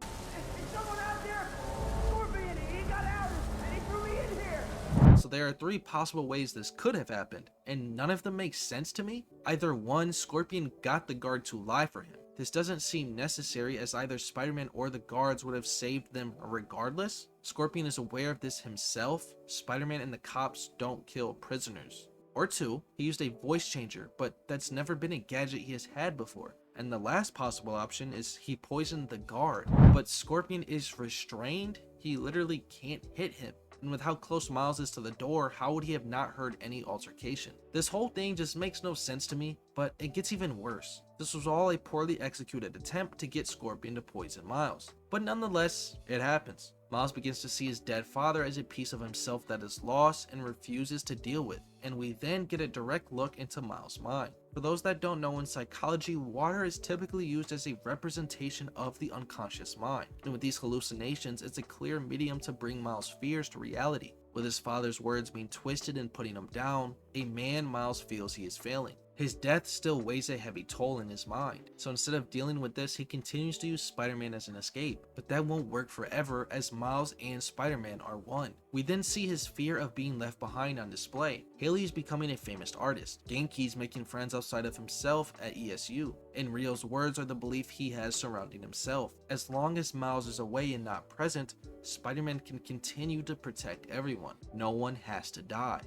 So there are three possible ways this could have happened, and none of them make sense to me. Either one, Scorpion got the guard to lie for him. This doesn't seem necessary, as either Spider-Man or the guards would have saved them regardless. Scorpion is aware of this himself. Spider-Man and the cops don't kill prisoners. Or two, he used a voice changer, but that's never been a gadget he has had before. And the last possible option is he poisoned the guard, but Scorpion is restrained. He literally can't hit him. And with how close Miles is to the door, how would he have not heard any altercation? This whole thing just makes no sense to me, but it gets even worse. This was all a poorly executed attempt to get Scorpion to poison Miles. But nonetheless, it happens. Miles begins to see his dead father as a piece of himself that is lost and refuses to deal with, and we then get a direct look into Miles' mind. For those that don't know, in psychology, water is typically used as a representation of the unconscious mind, and with these hallucinations, it's a clear medium to bring Miles' fears to reality. With his father's words being twisted and putting him down, a man Miles feels he is failing. His death still weighs a heavy toll in his mind, so instead of dealing with this, he continues to use Spider-Man as an escape. But that won't work forever, as Miles and Spider-Man are one. We then see his fear of being left behind on display. Haley is becoming a famous artist. Genki's making friends outside of himself at ESU. And Rio's words are the belief he has surrounding himself. As long as Miles is away and not present, Spider-Man can continue to protect everyone. No one has to die.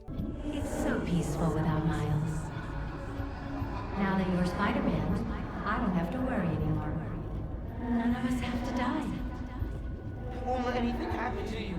It's so peaceful without Miles. Now that you're Spider-Man, I don't have to worry anymore. None of us have to die. Won't let anything happen to you.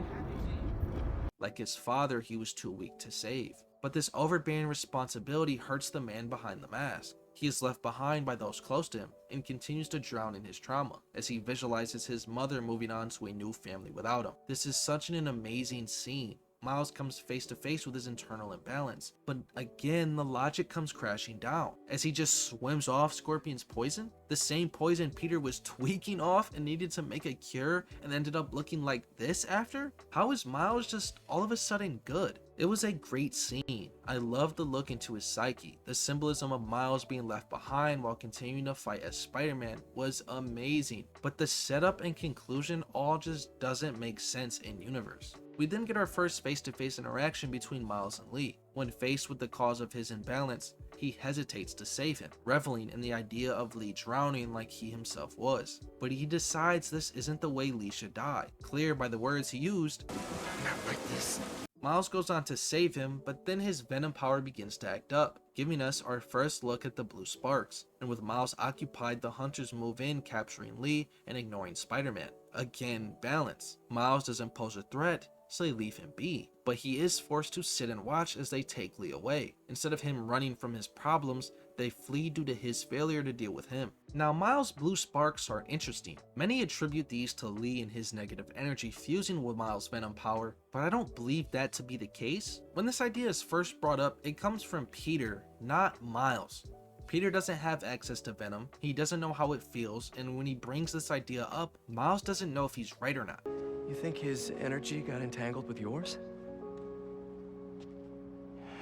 Like his father, he was too weak to save. But this overbearing responsibility hurts the man behind the mask. He is left behind by those close to him and continues to drown in his trauma as he visualizes his mother moving on to a new family without him. This is such an amazing scene. Miles comes face to face with his internal imbalance. But again, the logic comes crashing down as he just swims off Scorpion's poison, the same poison Peter was tweaking off and needed to make a cure and ended up looking like this after? How is Miles just all of a sudden good? It was a great scene. I loved the look into his psyche. The symbolism of Miles being left behind while continuing to fight as Spider-Man was amazing, but the setup and conclusion all just doesn't make sense in universe. We then get our first face-to-face interaction between Miles and Lee. When faced with the cause of his imbalance, he hesitates to save him, reveling in the idea of Lee drowning like he himself was. But he decides this isn't the way Lee should die, clear by the words he used, "Not like this." Miles goes on to save him, but then his venom power begins to act up, giving us our first look at the blue sparks. And with Miles occupied, the hunters move in, capturing Lee and ignoring Spider-Man. Again, balance. Miles doesn't pose a threat, so they leave him be, but he is forced to sit and watch as they take Lee away. Instead of him running from his problems, they flee due to his failure to deal with him. Now, Miles' blue sparks are interesting. Many attribute these to Lee and his negative energy fusing with Miles' venom power, but I don't believe that to be the case. When this idea is first brought up, it comes from Peter, not Miles. Peter doesn't have access to venom, he doesn't know how it feels, and when he brings this idea up, Miles doesn't know if he's right or not. You think his energy got entangled with yours?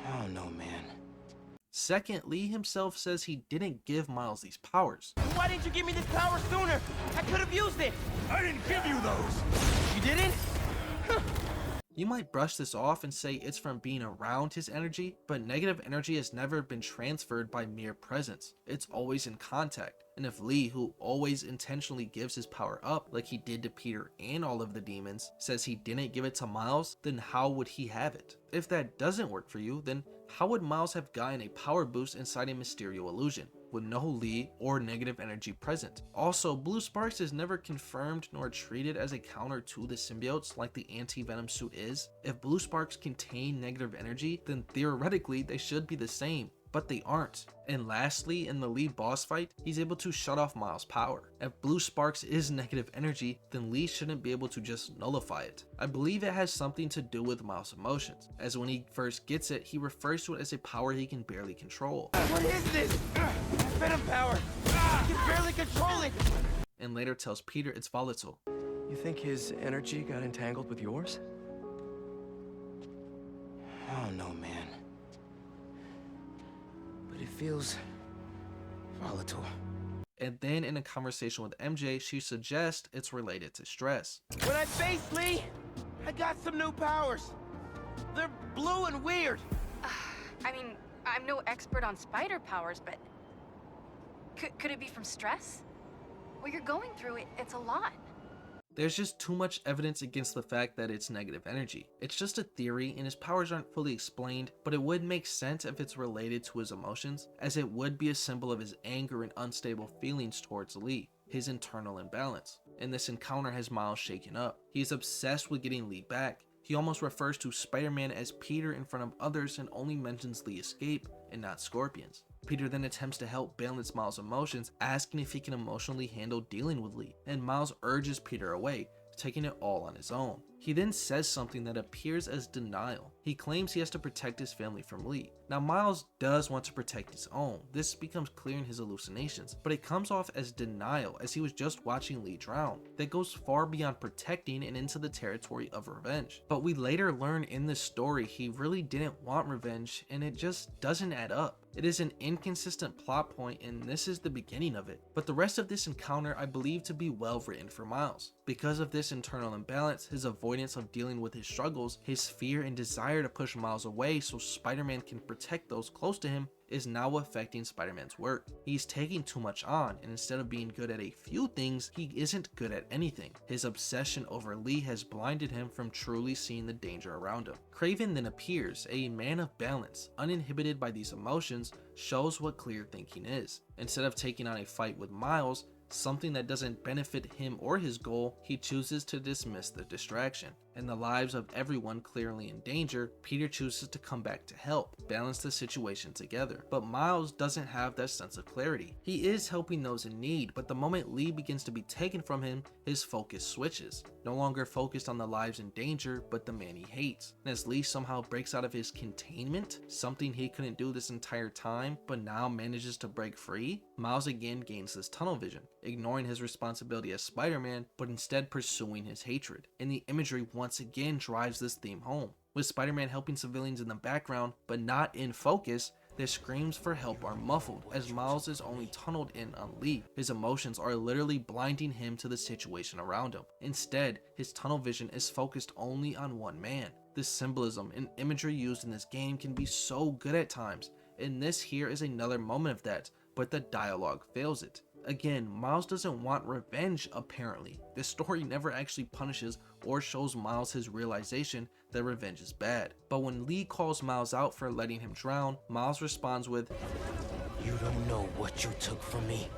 I don't know, man. Second, Lee himself says he didn't give Miles these powers. Why didn't you give me this power sooner? I could have used it. I didn't give you those! You didn't? You might brush this off and say it's from being around his energy, but negative energy has never been transferred by mere presence. It's always in contact. And if Lee, who always intentionally gives his power up, like he did to Peter and all of the demons, says he didn't give it to Miles, then how would he have it? If that doesn't work for you, then how would Miles have gotten a power boost inside a Mysterio illusion, with no Lee or negative energy present? Also, blue sparks is never confirmed nor treated as a counter to the symbiotes like the anti-venom suit is. If blue sparks contain negative energy, then theoretically they should be the same, but they aren't. And lastly, in the Lee boss fight, he's able to shut off Miles' power. If blue sparks is negative energy, then Lee shouldn't be able to just nullify it. I believe it has something to do with Miles' emotions, as when he first gets it, he refers to it as a power he can barely control. What is this? Venom power. I can barely control it. And later tells Peter it's volatile. You think his energy got entangled with yours? I don't know, man. But it feels volatile. And then in a conversation with MJ, she suggests it's related to stress. When I face Lee, I got some new powers. They're blue and weird. I mean, I'm no expert on spider powers, but could it be from stress? What you're going through, it's a lot. There's just too much evidence against the fact that it's negative energy. It's just a theory and his powers aren't fully explained, but it would make sense if it's related to his emotions, as it would be a symbol of his anger and unstable feelings towards Lee, his internal imbalance. And this encounter has Miles shaken up. He's obsessed with getting Lee back. He almost refers to Spider-Man as Peter in front of others and only mentions Lee escape and not Scorpion's. Peter then attempts to help balance Miles' emotions, asking if he can emotionally handle dealing with Lee, and Miles urges Peter away, taking it all on his own. He then says something that appears as denial. He claims he has to protect his family from Lee. Now, Miles does want to protect his own. This becomes clear in his hallucinations, but it comes off as denial as he was just watching Lee drown. That goes far beyond protecting and into the territory of revenge. But we later learn in this story he really didn't want revenge, and it just doesn't add up. It is an inconsistent plot point, and this is the beginning of it. But the rest of this encounter I believe to be well written for Miles. Because of this internal imbalance, his avoidance of dealing with his struggles, his fear and desire to push Miles away so Spider-Man can protect those close to him, is now affecting Spider-Man's work. He's taking too much on, and instead of being good at a few things, he isn't good at anything. His obsession over Lee has blinded him from truly seeing the danger around him. Kraven then appears, a man of balance, uninhibited by these emotions, shows what clear thinking is. Instead of taking on a fight with Miles, something that doesn't benefit him or his goal, he chooses to dismiss the distraction. and the lives of everyone clearly in danger, Peter chooses to come back to help, balance the situation together. But Miles doesn't have that sense of clarity. He is helping those in need, but the moment Lee begins to be taken from him, his focus switches. No longer focused on the lives in danger, but the man he hates. And as Lee somehow breaks out of his containment, something he couldn't do this entire time, but now manages to break free, Miles again gains this tunnel vision, ignoring his responsibility as Spider-Man, but instead pursuing his hatred. And the imagery once again drives this theme home. With Spider-Man helping civilians in the background, but not in focus, their screams for help are muffled, as Miles is only tunneled in on Lee. His emotions are literally blinding him to the situation around him. Instead, his tunnel vision is focused only on one man. This symbolism and imagery used in this game can be so good at times, and this here is another moment of that, but the dialogue fails it. Again, Miles doesn't want revenge apparently. This story never actually punishes or shows Miles his realization that revenge is bad. But when Lee calls Miles out for letting him drown, Miles responds with, You don't know what you took from me.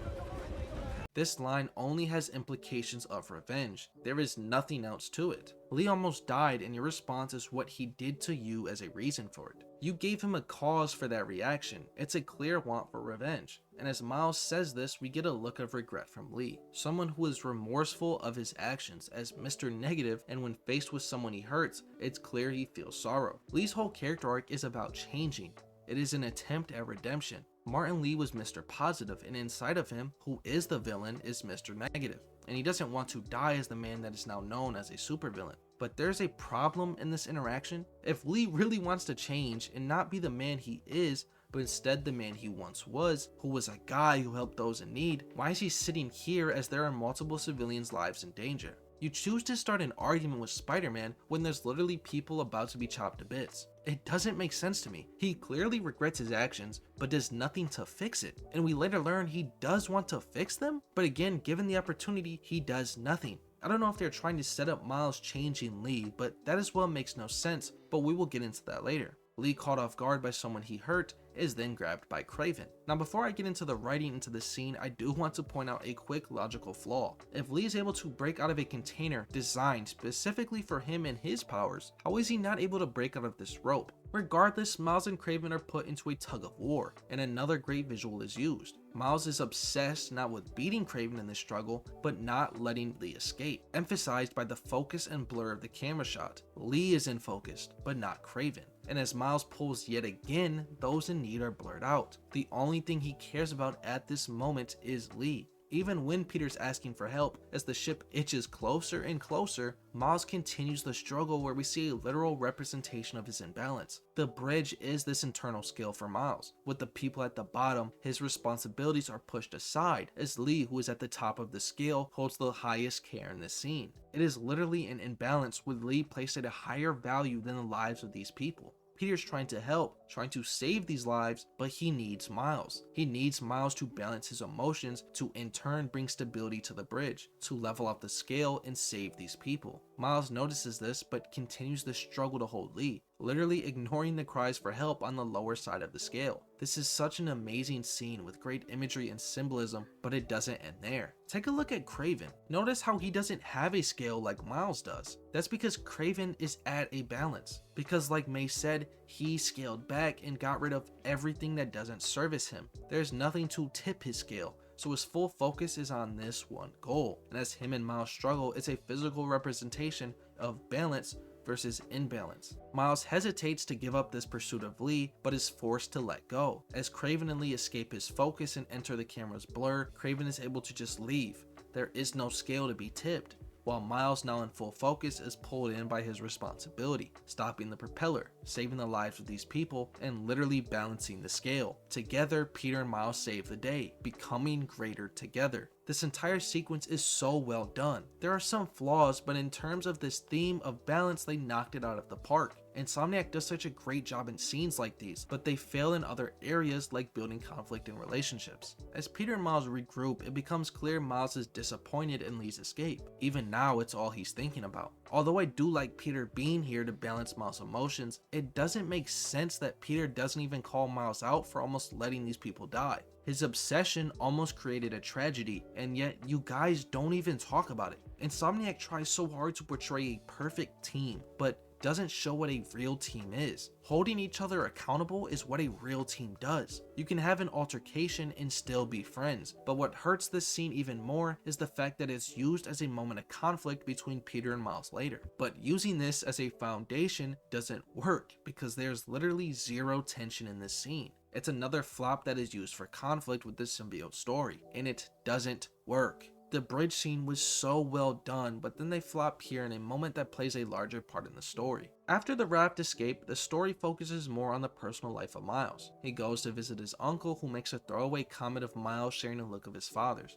This line only has implications of revenge. There is nothing else to it. Lee almost died and your response is what he did to you as a reason for it. You gave him a cause for that reaction. It's a clear want for revenge. And as Miles says this, we get a look of regret from Lee. Someone who is remorseful of his actions as Mr. Negative, and when faced with someone he hurts, it's clear he feels sorrow. Lee's whole character arc is about changing. It is an attempt at redemption. Martin Lee was Mr. Positive, and inside of him, who is the villain, is Mr. Negative. And he doesn't want to die as the man that is now known as a supervillain. But there's a problem in this interaction. If Lee really wants to change and not be the man he is, but instead the man he once was, who was a guy who helped those in need, why is he sitting here as there are multiple civilians' lives in danger? You choose to start an argument with Spider-Man when there's literally people about to be chopped to bits. It doesn't make sense to me. He clearly regrets his actions, but does nothing to fix it. And we later learn he does want to fix them, but again, given the opportunity, he does nothing. I don't know if they're trying to set up Miles changing Lee, but that as well makes no sense, but we will get into that later. Lee, caught off guard by someone he hurt, is then grabbed by Kraven. Now before I get into the writing into this scene, I do want to point out a quick logical flaw. If Lee is able to break out of a container designed specifically for him and his powers, how is he not able to break out of this rope? Regardless, Miles and Kraven are put into a tug of war, and another great visual is used. Miles is obsessed not with beating Kraven in this struggle, but not letting Lee escape, emphasized by the focus and blur of the camera shot. Lee is in focus, but not Kraven. And as Miles pulls yet again, those in need are blurred out. The only thing he cares about at this moment is Lee. Even when Peter's asking for help, as the ship inches closer and closer, Miles continues the struggle where we see a literal representation of his imbalance. The bridge is this internal scale for Miles. With the people at the bottom, his responsibilities are pushed aside, as Lee, who is at the top of the scale, holds the highest care in this scene. It is literally an imbalance, with Lee placed at a higher value than the lives of these people. Peter's trying to help, trying to save these lives, but he needs Miles. He needs Miles to balance his emotions, to in turn bring stability to the bridge, to level out the scale and save these people. Miles notices this, but continues the struggle to hold Lee, literally ignoring the cries for help on the lower side of the scale. This is such an amazing scene with great imagery and symbolism, but it doesn't end there. Take a look at Kraven. Notice how he doesn't have a scale like Miles does. That's because Kraven is at a balance. Because like May said, he scaled back and got rid of everything that doesn't service him. There's nothing to tip his scale, so his full focus is on this one goal. And as him and Miles struggle, it's a physical representation of balance versus imbalance. Miles hesitates to give up this pursuit of Lee, but is forced to let go. As Kraven and Lee escape his focus and enter the camera's blur, Kraven is able to just leave. There is no scale to be tipped, while Miles, now in full focus, is pulled in by his responsibility, stopping the propeller, saving the lives of these people, and literally balancing the scale. Together, Peter and Miles save the day, becoming greater together. This entire sequence is so well done. There are some flaws, but in terms of this theme of balance, they knocked it out of the park. Insomniac does such a great job in scenes like these, but they fail in other areas like building conflict in relationships. As Peter and Miles regroup, it becomes clear Miles is disappointed in Lee's escape. Even now, it's all he's thinking about. Although I do like Peter being here to balance Miles' emotions, it doesn't make sense that Peter doesn't even call Miles out for almost letting these people die. His obsession almost created a tragedy, and yet you guys don't even talk about it. Insomniac tries so hard to portray a perfect team, but doesn't show what a real team is. Holding each other accountable is what a real team does. You can have an altercation and still be friends, but what hurts this scene even more is the fact that it's used as a moment of conflict between Peter and Miles later. But using this as a foundation doesn't work because there's literally zero tension in this scene. It's another flop that is used for conflict with the symbiote story, and it doesn't work. The bridge scene was so well done, but then they flop here in a moment that plays a larger part in the story. After the raft escape, the story focuses more on the personal life of Miles. He goes to visit his uncle, who makes a throwaway comment of Miles sharing a look of his father's.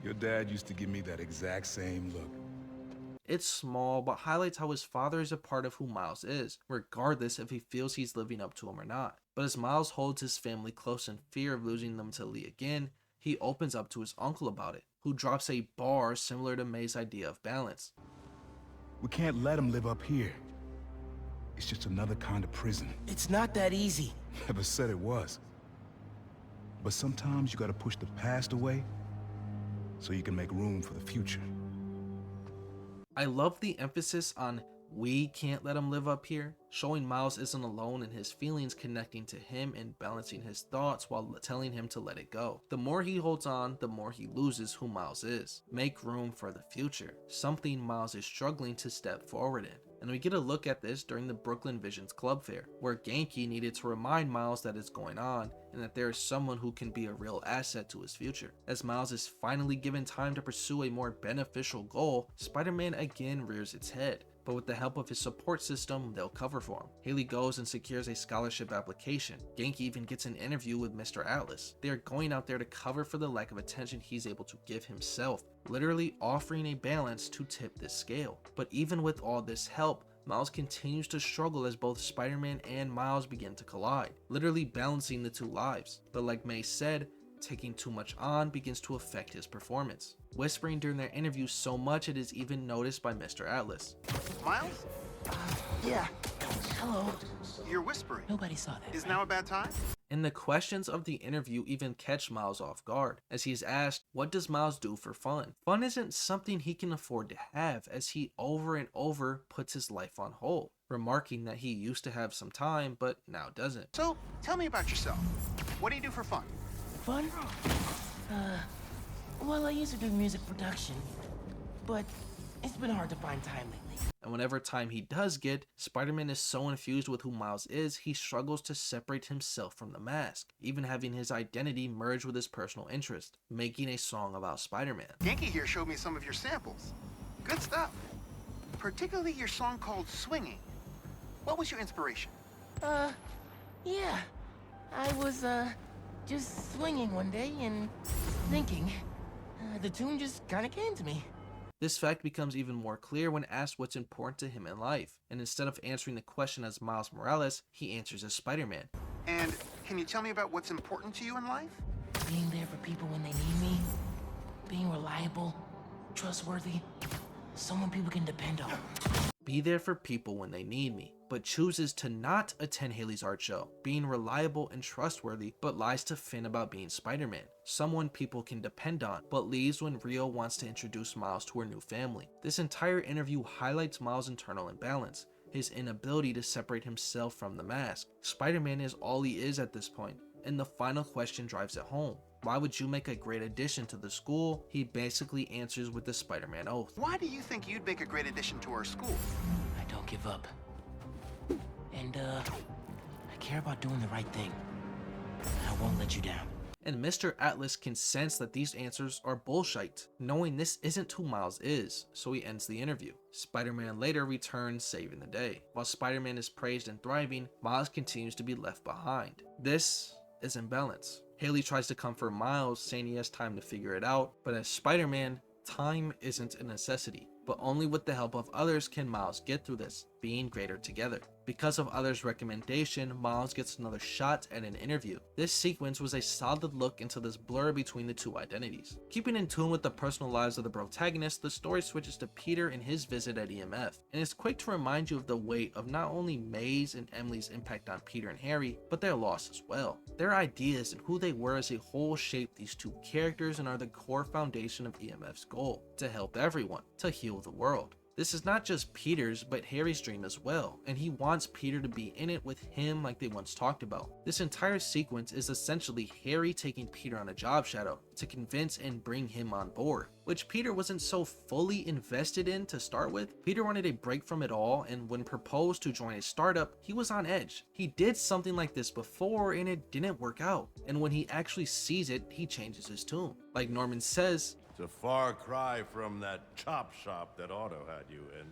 Your dad used to give me that exact same look. It's small, but highlights how his father is a part of who Miles is, regardless if he feels he's living up to him or not. But as Miles holds his family close in fear of losing them to Lee again, he opens up to his uncle about it, who drops a bar similar to May's idea of balance. We can't let him live up here. It's just another kind of prison. It's not that easy. Never said it was. But sometimes you gotta push the past away so you can make room for the future. I love the emphasis on "we can't let him live up here," showing Miles isn't alone in his feelings, connecting to him and balancing his thoughts while telling him to let it go. The more he holds on, the more he loses who Miles is. Make room for the future, something Miles is struggling to step forward in. And we get a look at this during the Brooklyn Visions Club Fair, where Genki needed to remind Miles that it's going on and that there is someone who can be a real asset to his future. As Miles is finally given time to pursue a more beneficial goal, Spider-Man again rears its head. But with the help of his support system, they'll cover for him. Haley goes and secures a scholarship application. Genki even gets an interview with Mr. Atlas. They are going out there to cover for the lack of attention he's able to give himself, literally offering a balance to tip this scale. But even with all this help, Miles continues to struggle as both Spider-Man and Miles begin to collide, literally balancing the two lives. But like May said, taking too much on begins to affect his performance, whispering during their interview so much it is even noticed by Mr. Atlas. Miles? Yeah. Hello. You're whispering. Nobody saw that. Is now a bad time? And the questions of the interview even catch Miles off guard, as he is asked, what does Miles do for fun? Fun isn't something he can afford to have, as he over and over puts his life on hold, remarking that he used to have some time, but now doesn't. So, tell me about yourself. What do you do for fun? Fun? Well, I used to do music production, but it's been hard to find time lately. And whenever time he does get, Spider-Man is so infused with who Miles is, he struggles to separate himself from the mask, even having his identity merge with his personal interest, making a song about Spider-Man. Genki here showed me some of your samples. Good stuff. Particularly your song called Swinging. What was your inspiration? Yeah. I was, just swinging one day and thinking. The tune just kinda came to me. This fact becomes even more clear when asked what's important to him in life, and instead of answering the question as Miles Morales, he answers as Spider-Man. And can you tell me about what's important to you in life? Being there for people when they need me. Being reliable, trustworthy, someone people can depend on. Be there for people when they need me, but chooses to not attend Haley's art show, being reliable and trustworthy, but lies to Finn about being Spider-Man, someone people can depend on, but leaves when Rio wants to introduce Miles to her new family. This entire interview highlights Miles' internal imbalance, his inability to separate himself from the mask. Spider-Man is all he is at this point, and the final question drives it home. Why would you make a great addition to the school? He basically answers with the Spider-Man oath. Why do you think you'd make a great addition to our school? I don't give up. And, I care about doing the right thing. I won't let you down. And Mr. Atlas can sense that these answers are bullshit, knowing this isn't who Miles is, so he ends the interview. Spider-Man later returns, saving the day. While Spider-Man is praised and thriving, Miles continues to be left behind. This is imbalance. Haley tries to comfort Miles, saying he has time to figure it out, but as Spider-Man, time isn't a necessity, but only with the help of others can Miles get through this, being greater together. Because of others' recommendation, Miles gets another shot at an interview. This sequence was a solid look into this blur between the two identities. Keeping in tune with the personal lives of the protagonists, the story switches to Peter and his visit at EMF, and is quick to remind you of the weight of not only May's and Emily's impact on Peter and Harry, but their loss as well. Their ideas and who they were as a whole shape these two characters and are the core foundation of EMF's goal: to help everyone, to heal the world. This is not just Peter's, but Harry's dream as well, and he wants Peter to be in it with him like they once talked about. This entire sequence is essentially Harry taking Peter on a job shadow to convince and bring him on board, which Peter wasn't so fully invested in to start with. Peter wanted a break from it all, and when proposed to join a startup, he was on edge. He did something like this before and it didn't work out, and when he actually sees it, he changes his tune. Like Norman says, It's a far cry from that chop shop that Otto had you in.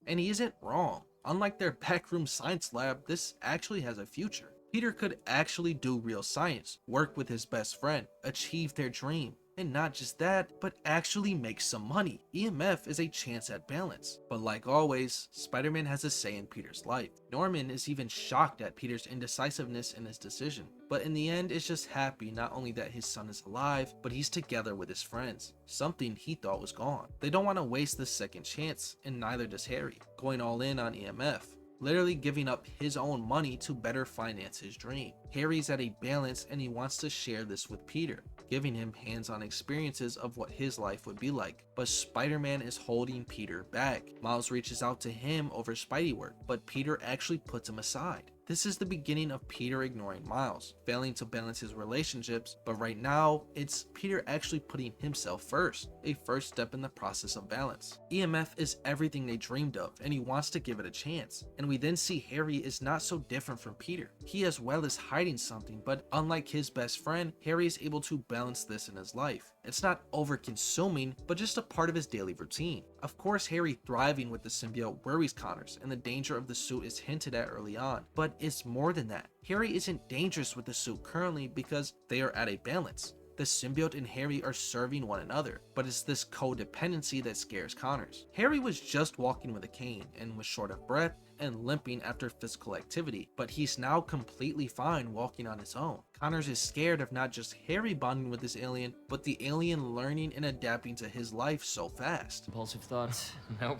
and he isn't wrong. Unlike their backroom science lab, this actually has a future. Peter could actually do real science, work with his best friend, achieve their dream, and not just that, but actually make some money. EMF is a chance at balance. But like always, Spider-Man has a say in Peter's life. Norman is even shocked at Peter's indecisiveness in his decision, but in the end is just happy not only that his son is alive, but he's together with his friends, something he thought was gone. They don't want to waste this second chance, and neither does Harry, going all in on EMF, literally giving up his own money to better finance his dream. Harry's at a balance and he wants to share this with Peter, giving him hands-on experiences of what his life would be like. But Spider-Man is holding Peter back. Miles reaches out to him over Spidey work, but Peter actually puts him aside. This is the beginning of Peter ignoring Miles, failing to balance his relationships, but right now, it's Peter actually putting himself first, a first step in the process of balance. EMF is everything they dreamed of, and he wants to give it a chance. And we then see Harry is not so different from Peter. He as well is hiding something, but unlike his best friend, Harry is able to balance this in his life. It's not over-consuming, but just a part of his daily routine. Of course, Harry thriving with the symbiote worries Connors, and the danger of the suit is hinted at early on, but it's more than that. Harry isn't dangerous with the suit currently because they are at a balance. The symbiote and Harry are serving one another, but it's this codependency that scares Connors. Harry was just walking with a cane and was short of breath and limping after physical activity, but he's now completely fine walking on his own. Connors is scared of not just Harry bonding with this alien, but the alien learning and adapting to his life so fast. Impulsive thoughts? Nope.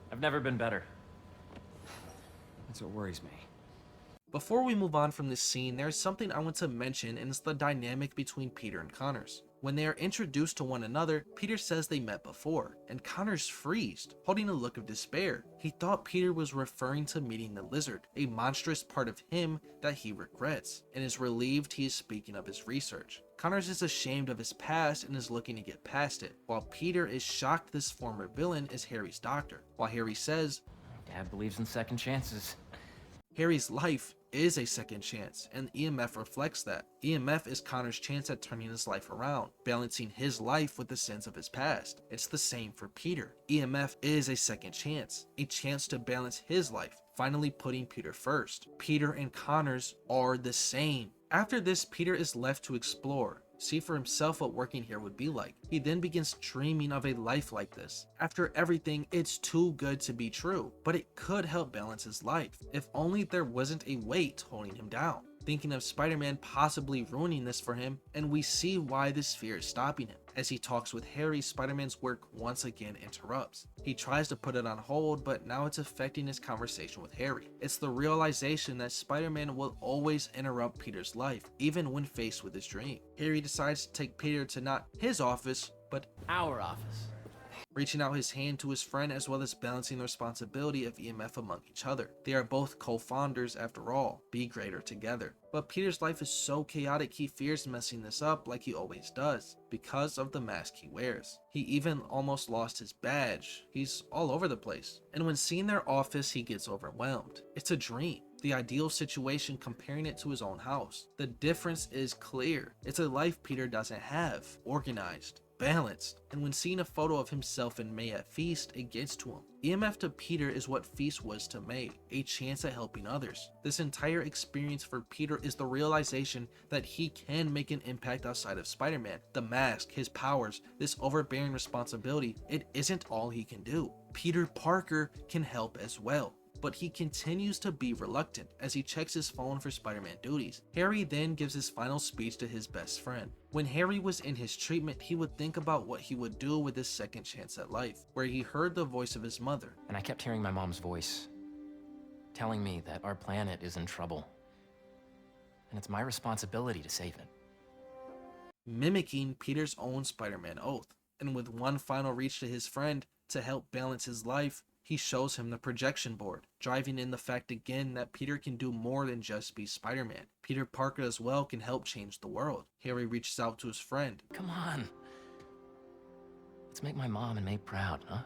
I've never been better. That's what worries me. Before we move on from this scene, there's something I want to mention, and it's the dynamic between Peter and Connors. When they are introduced to one another, Peter says they met before, and Connors freezed, holding a look of despair. He thought Peter was referring to meeting the lizard, a monstrous part of him that he regrets, and is relieved he is speaking of his research. Connors is ashamed of his past and is looking to get past it, while Peter is shocked this former villain is Harry's doctor. While Harry says, Dad believes in second chances. Harry's life is a second chance, and EMF reflects that. EMF is Connor's chance at turning his life around, balancing his life with the sins of his past. It's the same for Peter. EMF is a second chance, a chance to balance his life, finally putting Peter first. Peter and Connors are the same. After this, Peter is left to explore, see for himself what working here would be like. He then begins dreaming of a life like this. After everything, it's too good to be true, but it could help balance his life, if only there wasn't a weight holding him down. Thinking of Spider-Man possibly ruining this for him, and we see why this fear is stopping him. As he talks with Harry, Spider-Man's work once again interrupts. He tries to put it on hold, but now it's affecting his conversation with Harry. It's the realization that Spider-Man will always interrupt Peter's life, even when faced with his dream. Harry decides to take Peter to not his office, but our office. Reaching out his hand to his friend as well as balancing the responsibility of EMF among each other. They are both co-founders after all, be greater together. But Peter's life is so chaotic he fears messing this up like he always does, because of the mask he wears. He even almost lost his badge. He's all over the place. And when seeing their office, he gets overwhelmed. It's a dream. The ideal situation, comparing it to his own house. The difference is clear. It's a life Peter doesn't have. Organized, balanced, and when seeing a photo of himself and May at Feast, it gets to him. EMF to Peter is what Feast was to May, a chance at helping others. This entire experience for Peter is the realization that he can make an impact outside of Spider-Man. The mask, his powers, this overbearing responsibility, it isn't all he can do. Peter Parker can help as well. but he continues to be reluctant as he checks his phone for Spider-Man duties. Harry then gives his final speech to his best friend. When Harry was in his treatment, he would think about what he would do with his second chance at life, where he heard the voice of his mother. And I kept hearing my mom's voice, telling me that our planet is in trouble, and it's my responsibility to save it. Mimicking Peter's own Spider-Man oath, and with one final reach to his friend to help balance his life, he shows him the projection board, driving in the fact again that Peter can do more than just be Spider-Man. Peter Parker as well can help change the world. Harry reaches out to his friend. Come on. Let's make my mom and May proud, huh?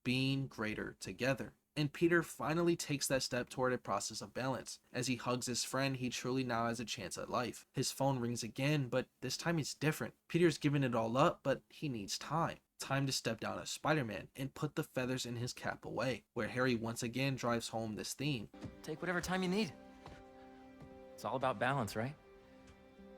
Being greater together. And Peter finally takes that step toward a process of balance. As he hugs his friend, he truly now has a chance at life. His phone rings again, but this time it's different. Peter's given it all up, but he needs time. Time to step down as Spider-Man and put the feathers in his cap away, where Harry once again drives home this theme. Take whatever time you need. It's all about balance, right?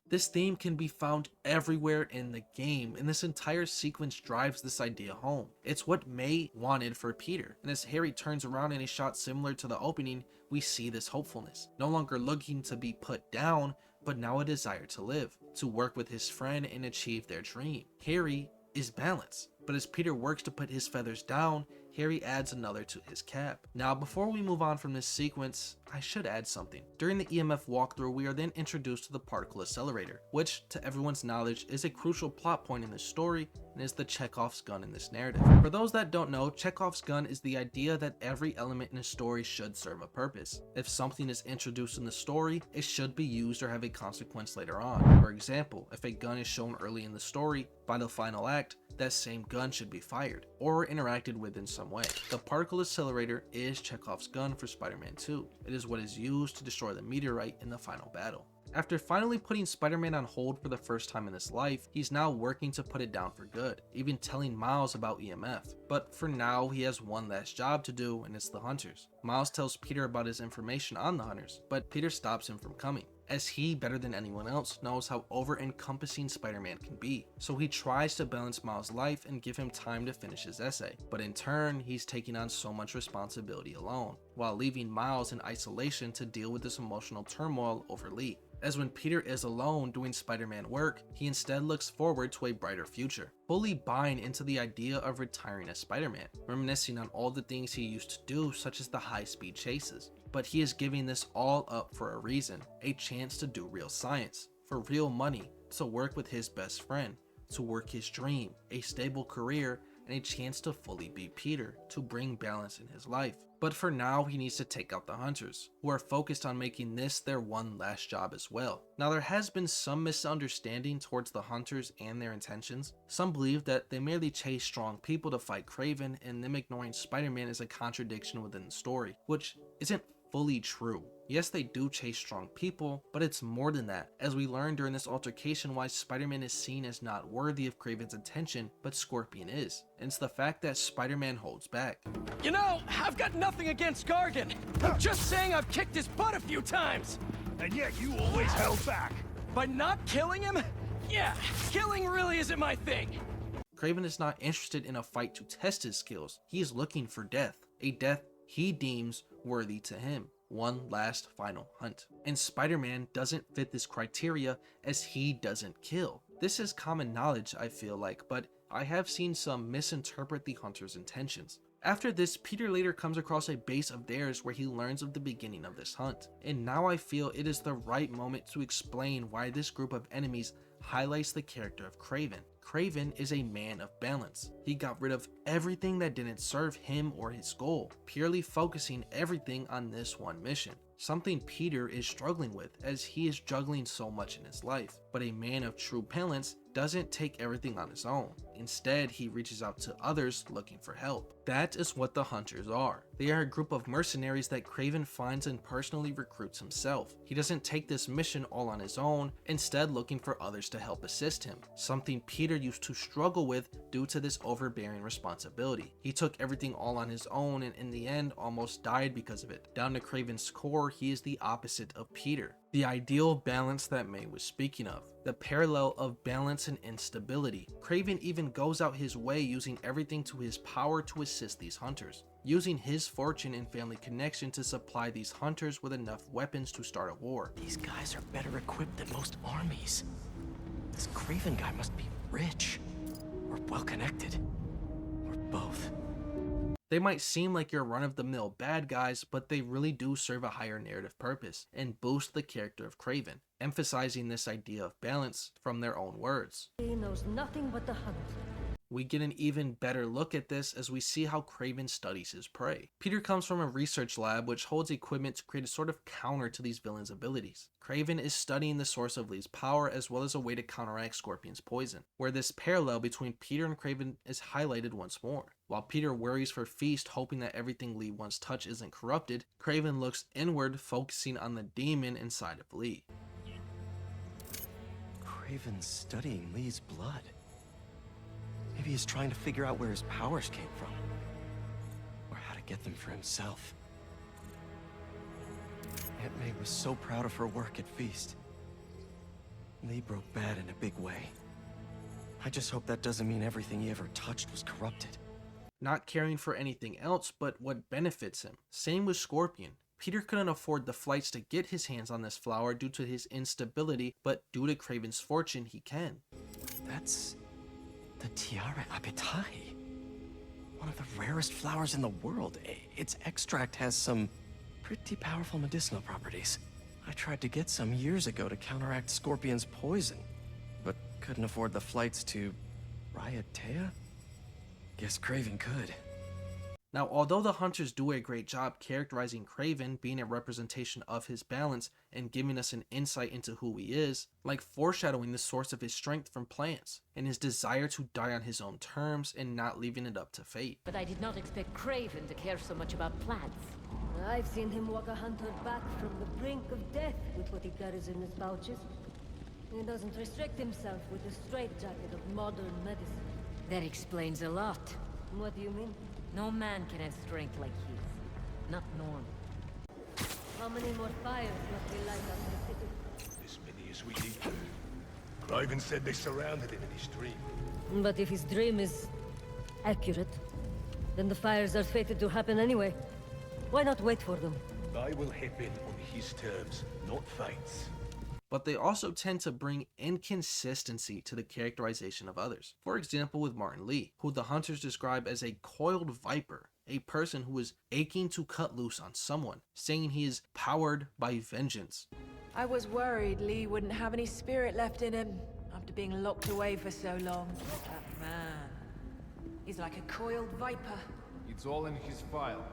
This theme can be found everywhere in the game, and this entire sequence drives this idea home. It's what May wanted for Peter, and as Harry turns around in a shot similar to the opening, we see this hopefulness. No longer looking to be put down, but now a desire to live, to work with his friend and achieve their dream. Harry is balance, but as Peter works to put his feathers down, Harry adds another to his cap. Now, before we move on from this sequence, I should add something. During the EMF walkthrough, we are then introduced to the particle accelerator, which, to everyone's knowledge, is a crucial plot point in this story and is the Chekhov's gun in this narrative. For those that don't know, Chekhov's gun is the idea that every element in a story should serve a purpose. If something is introduced in the story, it should be used or have a consequence later on. For example, if a gun is shown early in the story, by the final act, that same gun should be fired or interacted with in some way. The particle accelerator is Chekhov's gun for Spider-Man 2. It is what is used to destroy the meteorite in the final battle. After finally putting Spider-Man on hold for the first time in his life, he's now working to put it down for good, even telling Miles about EMF. But for now, he has one last job to do, and it's the Hunters. Miles tells Peter about his information on the Hunters, but Peter stops him from coming, as he, better than anyone else, knows how over-encompassing Spider-Man can be. So he tries to balance Miles' life and give him time to finish his essay, but in turn, he's taking on so much responsibility alone, while leaving Miles in isolation to deal with this emotional turmoil over Lee. As when Peter is alone doing Spider-Man work, he instead looks forward to a brighter future, fully buying into the idea of retiring as Spider-Man, reminiscing on all the things he used to do, such as the high-speed chases. But he is giving this all up for a reason, a chance to do real science, for real money, to work with his best friend, to work his dream, a stable career, and a chance to fully be Peter, to bring balance in his life. But for now, he needs to take out the Hunters, who are focused on making this their one last job as well. Now, there has been some misunderstanding towards the Hunters and their intentions. Some believe that they merely chase strong people to fight Kraven, and them ignoring Spider-Man is a contradiction within the story, which isn't fully true. Yes, they do chase strong people, but it's more than that, as we learn during this altercation why Spider-Man is seen as not worthy of Kraven's attention, but Scorpion is. And it's the fact that Spider-Man holds back. You know, I've got nothing against Gargan. I'm just saying I've kicked his butt a few times. And yet you always held back. By not killing him? Yeah, killing really isn't my thing. Kraven is not interested in a fight to test his skills. He is looking for death, a death he deems worthy to him. One last final hunt. And Spider-Man doesn't fit this criteria as he doesn't kill. This is common knowledge, I feel like, but I have seen some misinterpret the Hunter's intentions. After this, Peter later comes across a base of theirs where he learns of the beginning of this hunt. And now I feel it is the right moment to explain why this group of enemies highlights the character of Kraven. Kraven is a man of balance. He got rid of everything that didn't serve him or his goal, purely focusing everything on this one mission. Something Peter is struggling with as he is juggling so much in his life. But a man of true balance doesn't take everything on his own. Instead, he reaches out to others looking for help. That is what the Hunters are. They are a group of mercenaries that Kraven finds and personally recruits himself. He doesn't take this mission all on his own, instead looking for others to help assist him, something Peter used to struggle with due to this overbearing responsibility. He took everything all on his own and in the end almost died because of it. Down to Kraven's core, he is the opposite of Peter. The ideal balance that May was speaking of, the parallel of balance and instability. Kraven even goes out his way using everything to his power to assist these hunters, using his fortune and family connection to supply these hunters with enough weapons to start a war. These guys are better equipped than most armies. This Kraven guy must be rich, or well-connected, or both. They might seem like your run-of-the-mill bad guys, but they really do serve a higher narrative purpose and boost the character of Kraven, emphasizing this idea of balance from their own words. He knows nothing but the hunt. We get an even better look at this as we see how Kraven studies his prey. Peter comes from a research lab which holds equipment to create a sort of counter to these villains' abilities. Kraven is studying the source of Lee's power as well as a way to counteract Scorpion's poison, where this parallel between Peter and Kraven is highlighted once more. While Peter worries for Feast, hoping that everything Lee once touched isn't corrupted, Kraven looks inward, focusing on the demon inside of Lee. Kraven's studying Lee's blood. Maybe he's trying to figure out where his powers came from, or how to get them for himself. Aunt May was so proud of her work at Feast. Lee broke bad in a big way. I just hope that doesn't mean everything he ever touched was corrupted. Not caring for anything else but what benefits him. Same with Scorpion. Peter couldn't afford the flights to get his hands on this flower due to his instability, but due to Kraven's fortune, he can. That's the Tiara Apetai. One of the rarest flowers in the world. Its extract has some pretty powerful medicinal properties. I tried to get some years ago to counteract Scorpion's poison, but couldn't afford the flights to Raiatea? Guess Kraven could. Now, although the hunters do a great job characterizing Kraven, being a representation of his balance and giving us an insight into who he is, like foreshadowing the source of his strength from plants, and his desire to die on his own terms and not leaving it up to fate. But I did not expect Kraven to care so much about plants. I've seen him walk a hunter back from the brink of death with what he carries in his pouches. He doesn't restrict himself with the straitjacket of modern medicine. That explains a lot. What do you mean? No man can have strength like his. Not normal. How many more fires must we light up in the city? As many as we need to. Kraven said they surrounded him in his dream. But if his dream is accurate, then the fires are fated to happen anyway. Why not wait for them? I will hip in on his terms, not fate's. But they also tend to bring inconsistency to the characterization of others. For example, with Martin Lee, who the hunters describe as a coiled viper, a person who is aching to cut loose on someone, saying he is powered by vengeance. I was worried Lee wouldn't have any spirit left in him after being locked away for so long. That man, he's like a coiled viper. It's all in his file.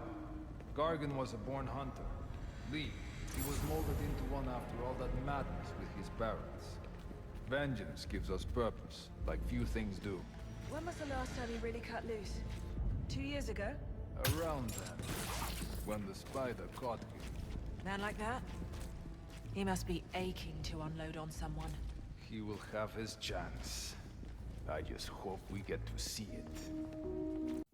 Gargan was a born hunter. Lee, he was molded into one after all that madness with his barons. Vengeance gives us purpose, like few things do. When was the last time he really cut loose? 2 years ago? Around then, when the spider caught him. Man like that? He must be aching to unload on someone. He will have his chance. I just hope we get to see it.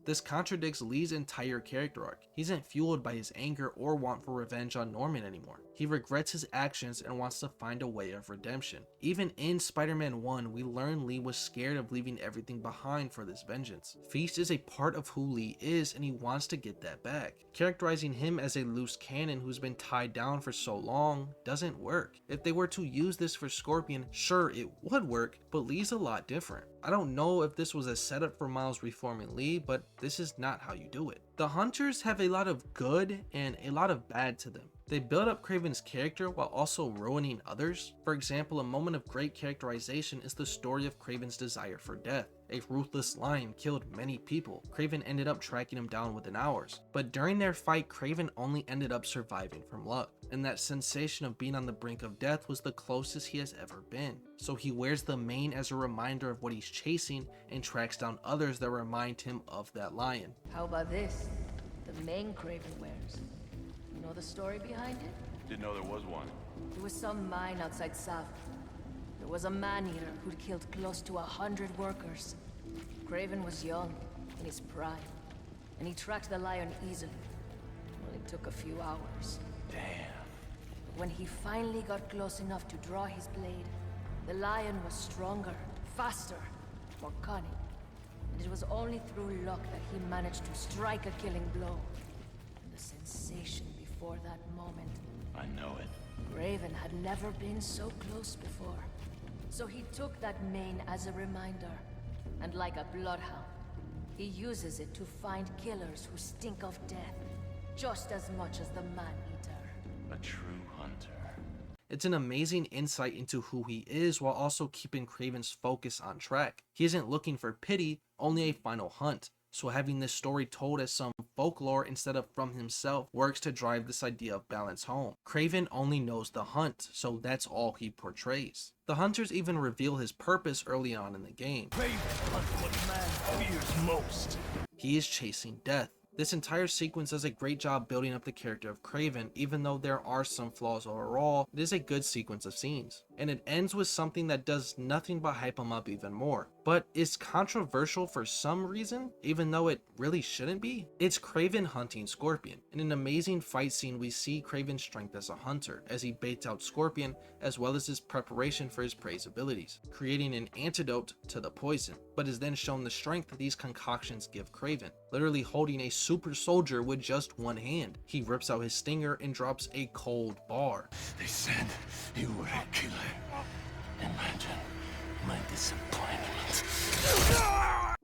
This contradicts Lee's entire character arc. He isn't fueled by his anger or want for revenge on Norman anymore. He regrets his actions and wants to find a way of redemption. Even in Spider-Man 1, we learn Lee was scared of leaving everything behind for this vengeance. Feast is a part of who Lee is and he wants to get that back. Characterizing him as a loose cannon who's been tied down for so long doesn't work. If they were to use this for Scorpion, sure it would work, but Lee's a lot different. I don't know if this was a setup for Miles reforming Lee, but this is not how you do it. The hunters have a lot of good and a lot of bad to them. They build up Kraven's character while also ruining others. For example, a moment of great characterization is the story of Kraven's desire for death. A ruthless lion killed many people. Kraven ended up tracking him down within hours. But during their fight, Kraven only ended up surviving from luck. And that sensation of being on the brink of death was the closest he has ever been. So he wears the mane as a reminder of what he's chasing and tracks down others that remind him of that lion. How about this? The mane Kraven wears. You know the story behind it? Didn't know there was one. There was some mine outside South. There was a man-eater who'd killed close to 100 workers. Kraven was young, in his prime, and he tracked the lion easily. Well, it took a few hours. Damn. When he finally got close enough to draw his blade, the lion was stronger, faster, more cunning. And it was only through luck that he managed to strike a killing blow. And the sensation before that moment. I know it. Raven had never been so close before. So he took that mane as a reminder. And like a bloodhound, he uses it to find killers who stink of death, just as much as the man-eater. A true hunter. It's an amazing insight into who he is while also keeping Kraven's focus on track. He isn't looking for pity, only a final hunt. So having this story told as some folklore instead of from himself works to drive this idea of balance home. Kraven only knows the hunt, so that's all he portrays. The hunters even reveal his purpose early on in the game. Kraven hunts what man fears most. He is chasing death. This entire sequence does a great job building up the character of Kraven. Even though there are some flaws overall, it is a good sequence of scenes. And it ends with something that does nothing but hype him up even more. But is controversial for some reason, even though it really shouldn't be. It's Kraven hunting Scorpion. In an amazing fight scene, we see Kraven's strength as a hunter, as he baits out Scorpion, as well as his preparation for his prey's abilities, creating an antidote to the poison, but is then shown the strength that these concoctions give Kraven, literally holding a super soldier with just one hand. He rips out his stinger and drops a cold bar. They said you were a killer. Imagine my disappointment.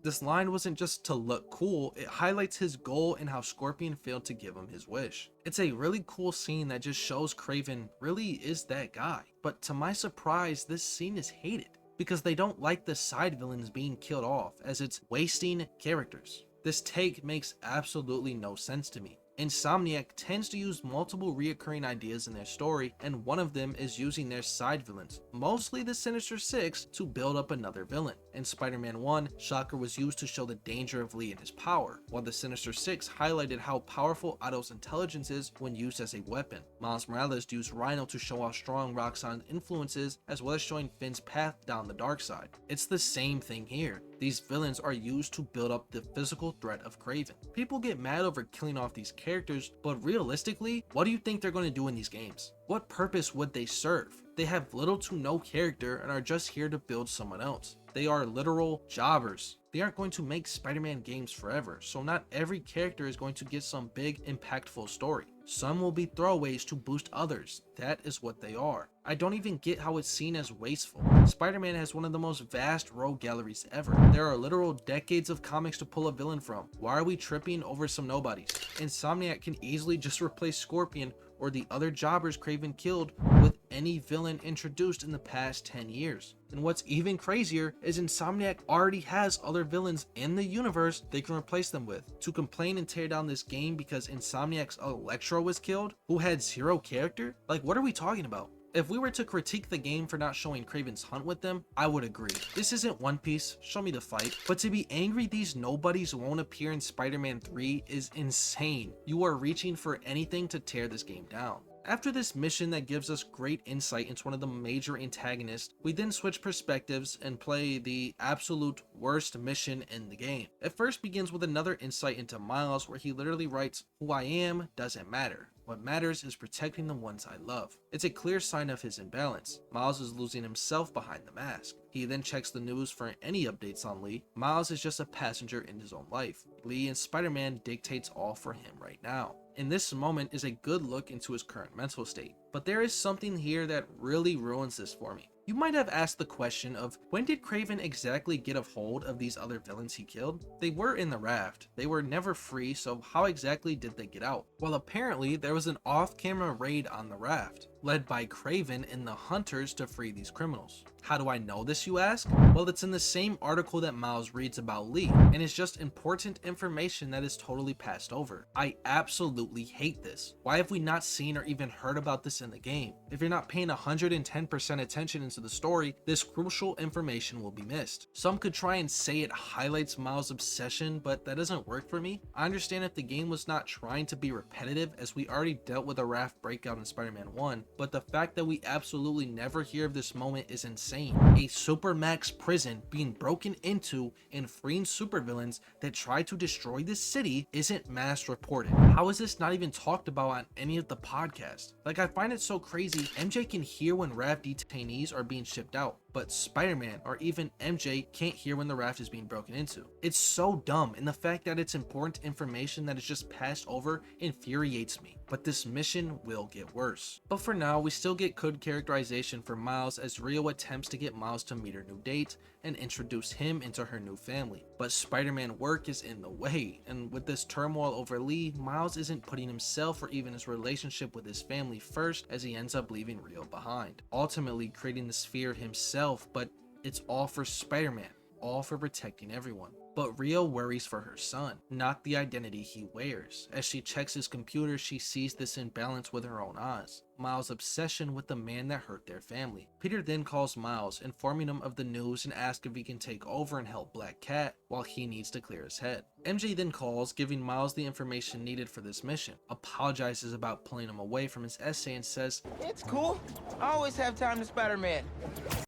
This line wasn't just to look cool, it highlights his goal and how Scorpion failed to give him his wish. It's a really cool scene that just shows Kraven really is that guy. But to my surprise, this scene is hated because they don't like the side villains being killed off, as it's wasting characters. This take makes absolutely no sense to me. Insomniac tends to use multiple reoccurring ideas in their story, and one of them is using their side villains, mostly the Sinister Six, to build up another villain. In Spider-Man 1, Shocker was used to show the danger of Lee and his power, while the Sinister Six highlighted how powerful Otto's intelligence is when used as a weapon. Miles Morales used Rhino to show how strong Roxxon's influence is, as well as showing Finn's path down the dark side. It's the same thing here. These villains are used to build up the physical threat of Kraven. People get mad over killing off these characters, but realistically, what do you think they're going to do in these games? What purpose would they serve? They have little to no character and are just here to build someone else. They are literal jobbers. They aren't going to make Spider-Man games forever, so not every character is going to get some big, impactful story. Some will be throwaways to boost others. That is what they are. I don't even get how it's seen as wasteful. Spider-Man has one of the most vast rogue galleries ever. There are literal decades of comics to pull a villain from. Why are we tripping over some nobodies? Insomniac can easily just replace Scorpion or the other jobbers Kraven killed with any villain introduced in the past 10 years. And what's even crazier is Insomniac already has other villains in the universe they can replace them with. To complain and tear down this game because Insomniac's Electro was killed, who had zero character? Like, what are we talking about? If we were to critique the game for not showing Kraven's hunt with them, I would agree. This isn't One Piece, show me the fight. But to be angry these nobodies won't appear in Spider-Man 3 is insane. You are reaching for anything to tear this game down. After this mission that gives us great insight into one of the major antagonists, we then switch perspectives and play the absolute worst mission in the game. It first begins with another insight into Miles, where he literally writes, "Who I am doesn't matter. What matters is protecting the ones I love." It's a clear sign of his imbalance. Miles is losing himself behind the mask. He then checks the news for any updates on Lee. Miles is just a passenger in his own life. Lee and Spider-Man dictates all for him right now. And this moment is a good look into his current mental state. But there is something here that really ruins this for me. You might have asked the question of, when did Kraven exactly get a hold of these other villains he killed? They were in the raft. They were never free, so how exactly did they get out? Well, apparently there was an off-camera raid on the raft, led by Kraven and the hunters to free these criminals. How do I know this, you ask? Well, it's in the same article that Miles reads about Lee, and it's just important information that is totally passed over. I absolutely hate this. Why have we not seen or even heard about this in the game? If you're not paying 110% attention into the story, this crucial information will be missed. Some could try and say it highlights Miles' obsession, but that doesn't work for me. I understand if the game was not trying to be repetitive, as we already dealt with a raft breakout in Spider-Man 1, but the fact that we absolutely never hear of this moment is insane. A supermax prison being broken into and freeing supervillains that try to destroy this city isn't mass reported. How is this not even talked about on any of the podcasts? Like, I find it so crazy. MJ can hear when raft detainees are being shipped out, but Spider-Man or even MJ can't hear when the raft is being broken into. It's so dumb, and the fact that it's important information that is just passed over infuriates me. But this mission will get worse. But for now, we still get good characterization for Miles as Rio attempts to get Miles to meet her new date and introduce him into her new family. But Spider-Man work is in the way, and with this turmoil over Lee, Miles isn't putting himself or even his relationship with his family first as he ends up leaving Rio behind, ultimately creating this fear himself. But it's all for Spider-Man, all for protecting everyone. But Rio worries for her son, not the identity he wears. As she checks his computer, she sees this imbalance with her own eyes. Miles' obsession with the man that hurt their family. Peter then calls Miles, informing him of the news and asks if he can take over and help Black Cat while he needs to clear his head. MJ then calls, giving Miles the information needed for this mission, apologizes about pulling him away from his essay and says, "It's cool. I always have time to Spider-Man."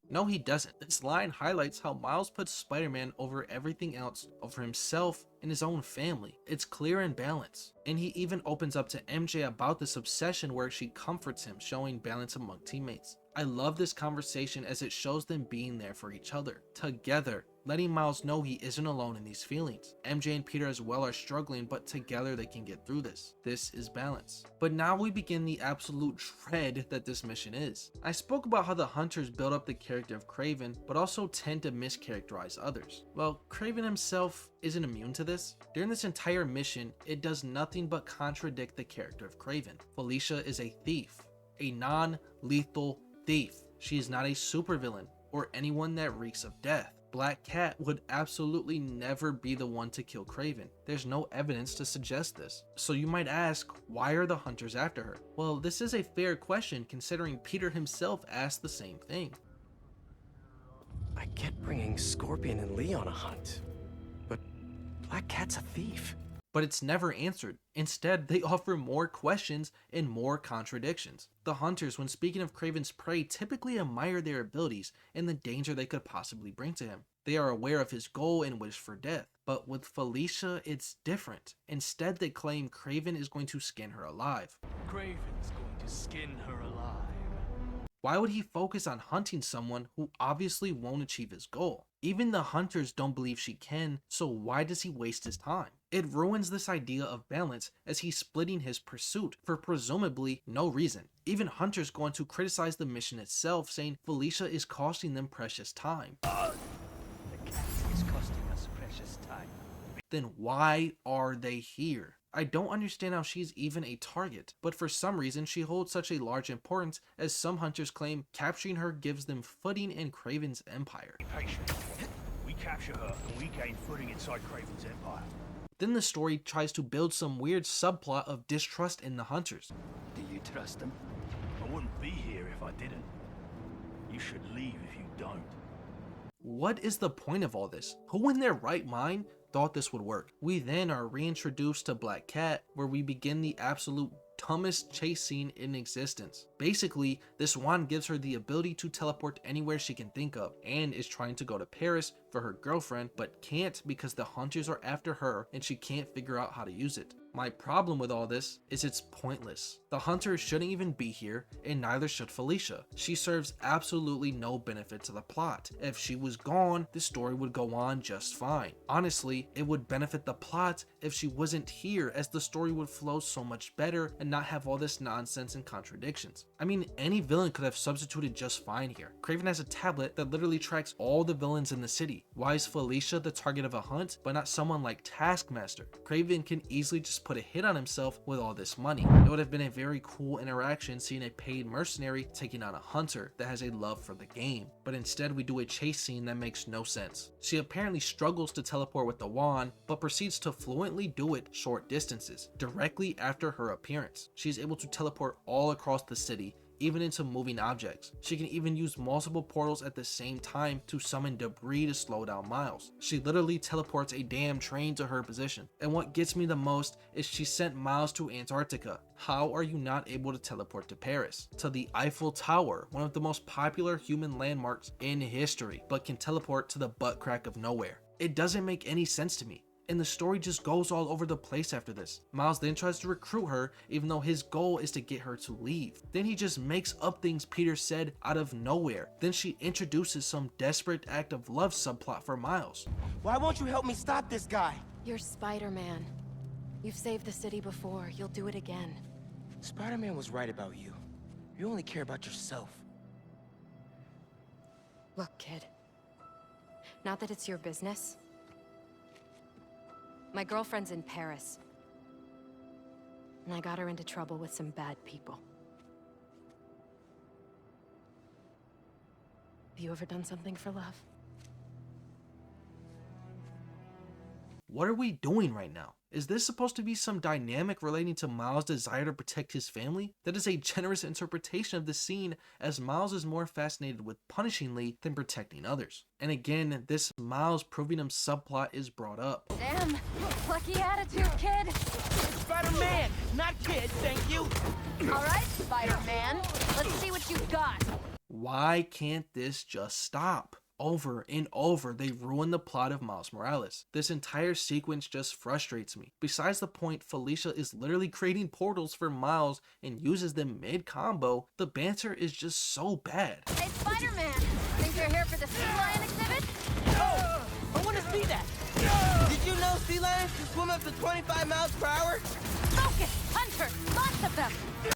No, he doesn't. This line highlights how Miles puts Spider-Man over everything else, over himself and his own family. It's clear and balanced. And he even opens up to MJ about this obsession where she comforts him, showing balance among teammates. I love this conversation as it shows them being there for each other, together, letting Miles know he isn't alone in these feelings. MJ and Peter as well are struggling, but together they can get through this. This is balance. But now we begin the absolute dread that this mission is. I spoke about how the hunters build up the character of Kraven, but also tend to mischaracterize others. Well, Kraven himself isn't immune to this. During this entire mission, it does nothing but contradict the character of Kraven. Felicia is a thief, a non-lethal thief. She is not a supervillain or anyone that reeks of death. Black Cat would absolutely never be the one to kill Kraven. There's no evidence to suggest this. So you might ask, why are the hunters after her? Well, this is a fair question considering Peter himself asked the same thing. I get bringing Scorpion and Lee on a hunt, but Black Cat's a thief. But it's never answered. Instead, they offer more questions and more contradictions. The hunters, when speaking of Kraven's prey, typically admire their abilities and the danger they could possibly bring to him. They are aware of his goal and wish for death. But with Felicia, it's different. Instead, they claim Kraven is going to skin her alive. Kraven's going to skin her alive. Why would he focus on hunting someone who obviously won't achieve his goal? Even the hunters don't believe she can, so why does he waste his time? It ruins this idea of balance as he's splitting his pursuit for presumably no reason. Even hunters go on to criticize the mission itself, saying Felicia is costing them precious time. The cat is costing us precious time. Then why are they here? I don't understand how she's even a target, but for some reason she holds such a large importance, as some hunters claim capturing her gives them footing in Kraven's empire. Be patient. We capture her and we gain footing inside Kraven's empire. Then the story tries to build some weird subplot of distrust in the hunters. Do you trust them? I wouldn't be here if I didn't. You should leave if you don't. What is the point of all this? Who in their right mind thought this would work? We then are reintroduced to Black Cat, where we begin the absolute dumbest chase scene in existence. Basically, this wand gives her the ability to teleport anywhere she can think of, and is trying to go to Paris for her girlfriend, but can't because the hunters are after her and she can't figure out how to use it. My problem with all this is it's pointless. The hunter shouldn't even be here, and neither should Felicia. She serves absolutely no benefit to the plot. If she was gone, the story would go on just fine. Honestly, it would benefit the plot if she wasn't here, as the story would flow so much better and not have all this nonsense and contradictions. I mean, any villain could have substituted just fine here. Kraven has a tablet that literally tracks all the villains in the city. Why is Felicia the target of a hunt, but not someone like Taskmaster? Kraven can easily just put a hit on himself with all this money. It would have been a very cool interaction seeing a paid mercenary taking on a hunter that has a love for the game, but instead we do a chase scene that makes no sense. She apparently struggles to teleport with the wand, but proceeds to fluently do it short distances. Directly after her appearance, she is able to teleport all across the city, even into moving objects. She can even use multiple portals at the same time to summon debris to slow down Miles. She literally teleports a damn train to her position. And what gets me the most is she sent Miles to Antarctica. How are you not able to teleport to Paris? To the Eiffel Tower, one of the most popular human landmarks in history, but can teleport to the butt crack of nowhere. It doesn't make any sense to me. And the story just goes all over the place after this. Miles then tries to recruit her, even though his goal is to get her to leave. Then he just makes up things Peter said out of nowhere. Then she introduces some desperate act of love subplot for Miles. Why won't you help me stop this guy? You're Spider-Man. You've saved the city before. You'll do it again. Spider-Man was right about you. You only care about yourself. Look, kid. Not that it's your business. My girlfriend's in Paris. And I got her into trouble with some bad people. Have you ever done something for love? What are we doing right now? Is this supposed to be some dynamic relating to Miles' desire to protect his family? That is a generous interpretation of the scene, as Miles is more fascinated with punishing Lee than protecting others. And again, this Miles proving him subplot is brought up. Damn, lucky attitude, kid. Spider-Man, not kid, thank you. All right, Spider-Man, let's see what you've got. Why can't this just stop? Over and over, they ruin the plot of Miles Morales. This entire sequence just frustrates me. Besides the point, Felicia is literally creating portals for Miles and uses them mid-combo. The banter is just so bad. Hey, Spider-Man, think you're here for the sea lion exhibit? Oh, I want to see that. Did you know sea lions can swim up to 25 miles per hour? Focus, Hunter, lots of them.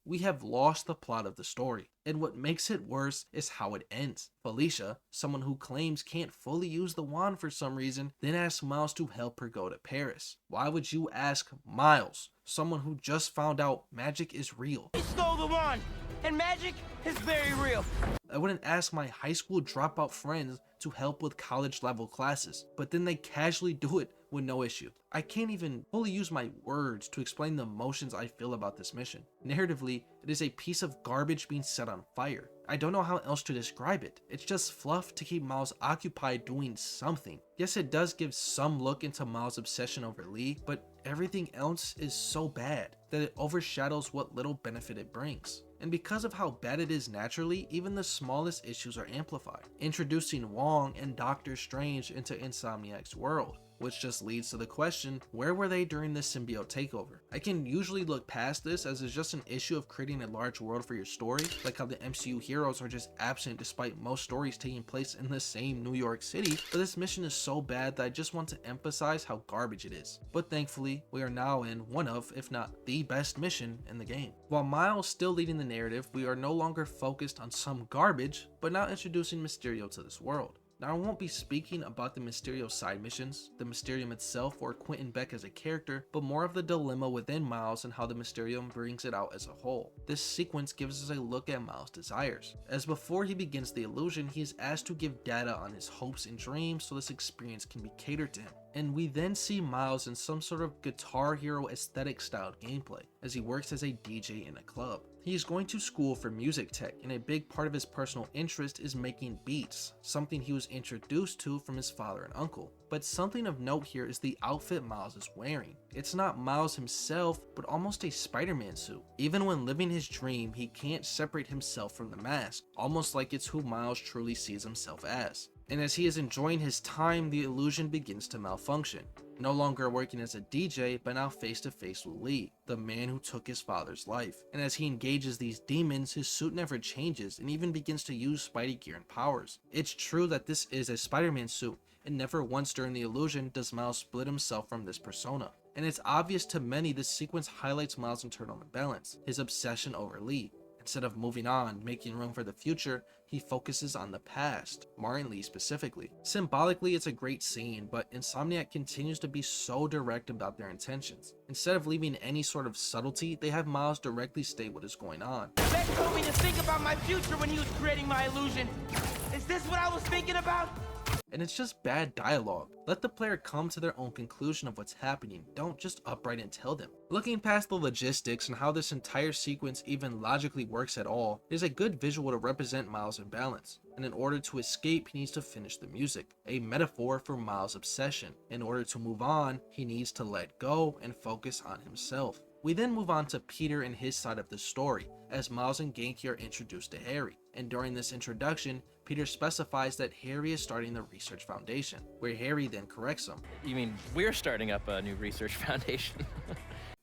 We have lost the plot of the story, and what makes it worse is how it ends. Felicia, someone who claims can't fully use the wand for some reason, then asks Miles to help her go to Paris. Why would you ask Miles, someone who just found out magic is real? He stole the wand, and magic is very real. I wouldn't ask my high school dropout friends to help with college level classes, but then they casually do it with no issue. I can't even fully use my words to explain the emotions I feel about this mission. Narratively, it is a piece of garbage being set on fire. I don't know how else to describe it. It's just fluff to keep Miles occupied doing something. Yes, it does give some look into Miles' obsession over Lee, but everything else is so bad that it overshadows what little benefit it brings. And because of how bad it is naturally, even the smallest issues are amplified. Introducing Wong and Doctor Strange into Insomniac's world, which just leads to the question, where were they during this symbiote takeover? I can usually look past this as it's just an issue of creating a large world for your story, like how the MCU heroes are just absent despite most stories taking place in the same New York City, but this mission is so bad that I just want to emphasize how garbage it is. But thankfully, we are now in one of, if not the best mission in the game. While Miles still leading the narrative, we are no longer focused on some garbage, but now introducing Mysterio to this world. Now, I won't be speaking about the Mysterio side missions, the Mysterium itself, or Quentin Beck as a character, but more of the dilemma within Miles and how the Mysterium brings it out as a whole. This sequence gives us a look at Miles' desires, as before he begins the illusion, he is asked to give data on his hopes and dreams so this experience can be catered to him. And we then see Miles in some sort of Guitar Hero aesthetic styled gameplay, as he works as a DJ in a club. He is going to school for music tech, and a big part of his personal interest is making beats, something he was introduced to from his father and uncle. But something of note here is the outfit Miles is wearing. It's not Miles himself, but almost a Spider-Man suit. Even when living his dream, he can't separate himself from the mask, almost like it's who Miles truly sees himself as. And as he is enjoying his time, the illusion begins to malfunction. No longer working as a DJ, but now face to face with Lee, the man who took his father's life. And as he engages these demons, his suit never changes and even begins to use Spidey gear and powers. It's true that this is a Spider-Man suit, and never once during the illusion does Miles split himself from this persona. And it's obvious to many this sequence highlights Miles' internal imbalance, his obsession over Lee. Instead of moving on, making room for the future, he focuses on the past, Martin Lee specifically. Symbolically, it's a great scene, but Insomniac continues to be so direct about their intentions. Instead of leaving any sort of subtlety, they have Miles directly state what is going on. Beck told me to think about my future when he was creating my illusion. Is this what I was thinking about? and it's just bad dialogue. Let the player come to their own conclusion of what's happening, don't just upright and tell them. Looking past the logistics and how this entire sequence even logically works at all, there's a good visual to represent Miles' imbalance, and in order to escape he needs to finish the music, a metaphor for Miles' obsession. In order to move on, he needs to let go and focus on himself. We then move on to Peter and his side of the story, as Miles and Genki are introduced to Harry, and during this introduction, Peter specifies that Harry is starting the research foundation, where Harry then corrects him. You mean we're starting up a new research foundation?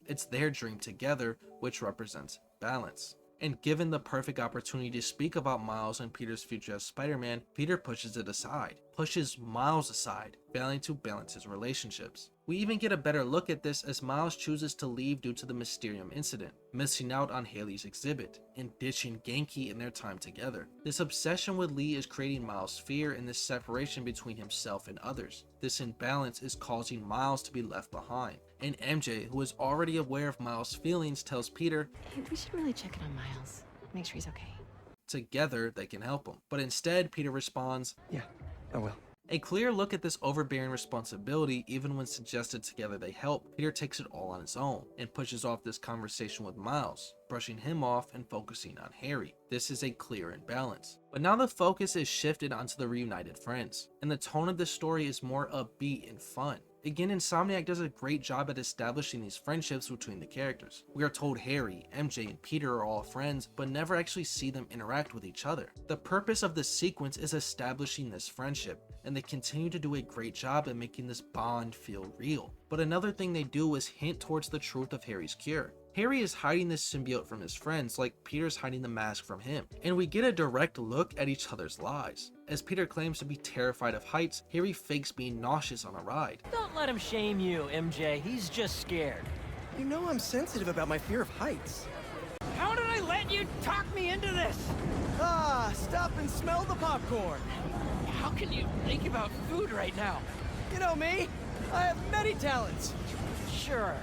It's their dream together, which represents balance. And given the perfect opportunity to speak about Miles and Peter's future as Spider-Man, Peter pushes it aside, pushes Miles aside, failing to balance his relationships. We even get a better look at this as Miles chooses to leave due to the Mysterium incident, missing out on Haley's exhibit, and ditching Genki in their time together. This obsession with Lee is creating Miles' fear and this separation between himself and others. This imbalance is causing Miles to be left behind. And MJ, who is already aware of Miles' feelings, tells Peter, "Hey, we should really check in on Miles. Make sure he's okay." Together, they can help him. But instead, Peter responds, "Yeah, I will." A clear look at this overbearing responsibility, even when suggested together they help, Peter takes it all on his own and pushes off this conversation with Miles, brushing him off and focusing on Harry. This is a clear imbalance. But now the focus is shifted onto the reunited friends, and the tone of the story is more upbeat and fun. Again, Insomniac does a great job at establishing these friendships between the characters. We are told Harry, MJ, and Peter are all friends, but never actually see them interact with each other. The purpose of this sequence is establishing this friendship, and they continue to do a great job at making this bond feel real. But another thing they do is hint towards the truth of Harry's cure. Harry is hiding this symbiote from his friends like Peter's hiding the mask from him, and we get a direct look at each other's lies. As Peter claims to be terrified of heights, Harry fakes being nauseous on a ride. Don't let him shame you, MJ. He's just scared. You know I'm sensitive about my fear of heights. How did I let you talk me into this? Ah, stop and smell the popcorn. How can you think about food right now? You know me, I have many talents. Sure.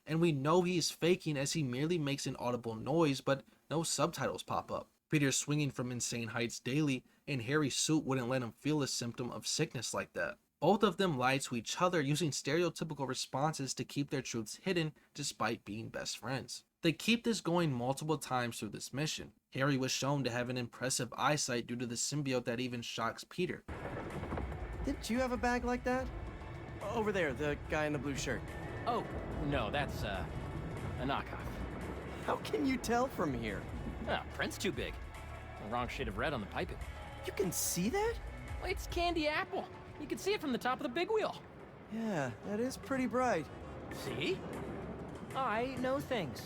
And we know he is faking as he merely makes an audible noise, but no subtitles pop up. Peter's swinging from insane heights daily, and Harry's suit wouldn't let him feel a symptom of sickness like that. Both of them lie to each other using stereotypical responses to keep their truths hidden despite being best friends. They keep this going multiple times through this mission. Harry was shown to have an impressive eyesight due to the symbiote that even shocks Peter. Didn't you have a bag like that? Over there, the guy in the blue shirt. Oh, no, that's, a knockoff. How can you tell from here? Ah, print's too big. The wrong shade of red on the piping. You can see that? Well, it's candy apple. You can see it from the top of the big wheel. Yeah, that is pretty bright. See? I know things.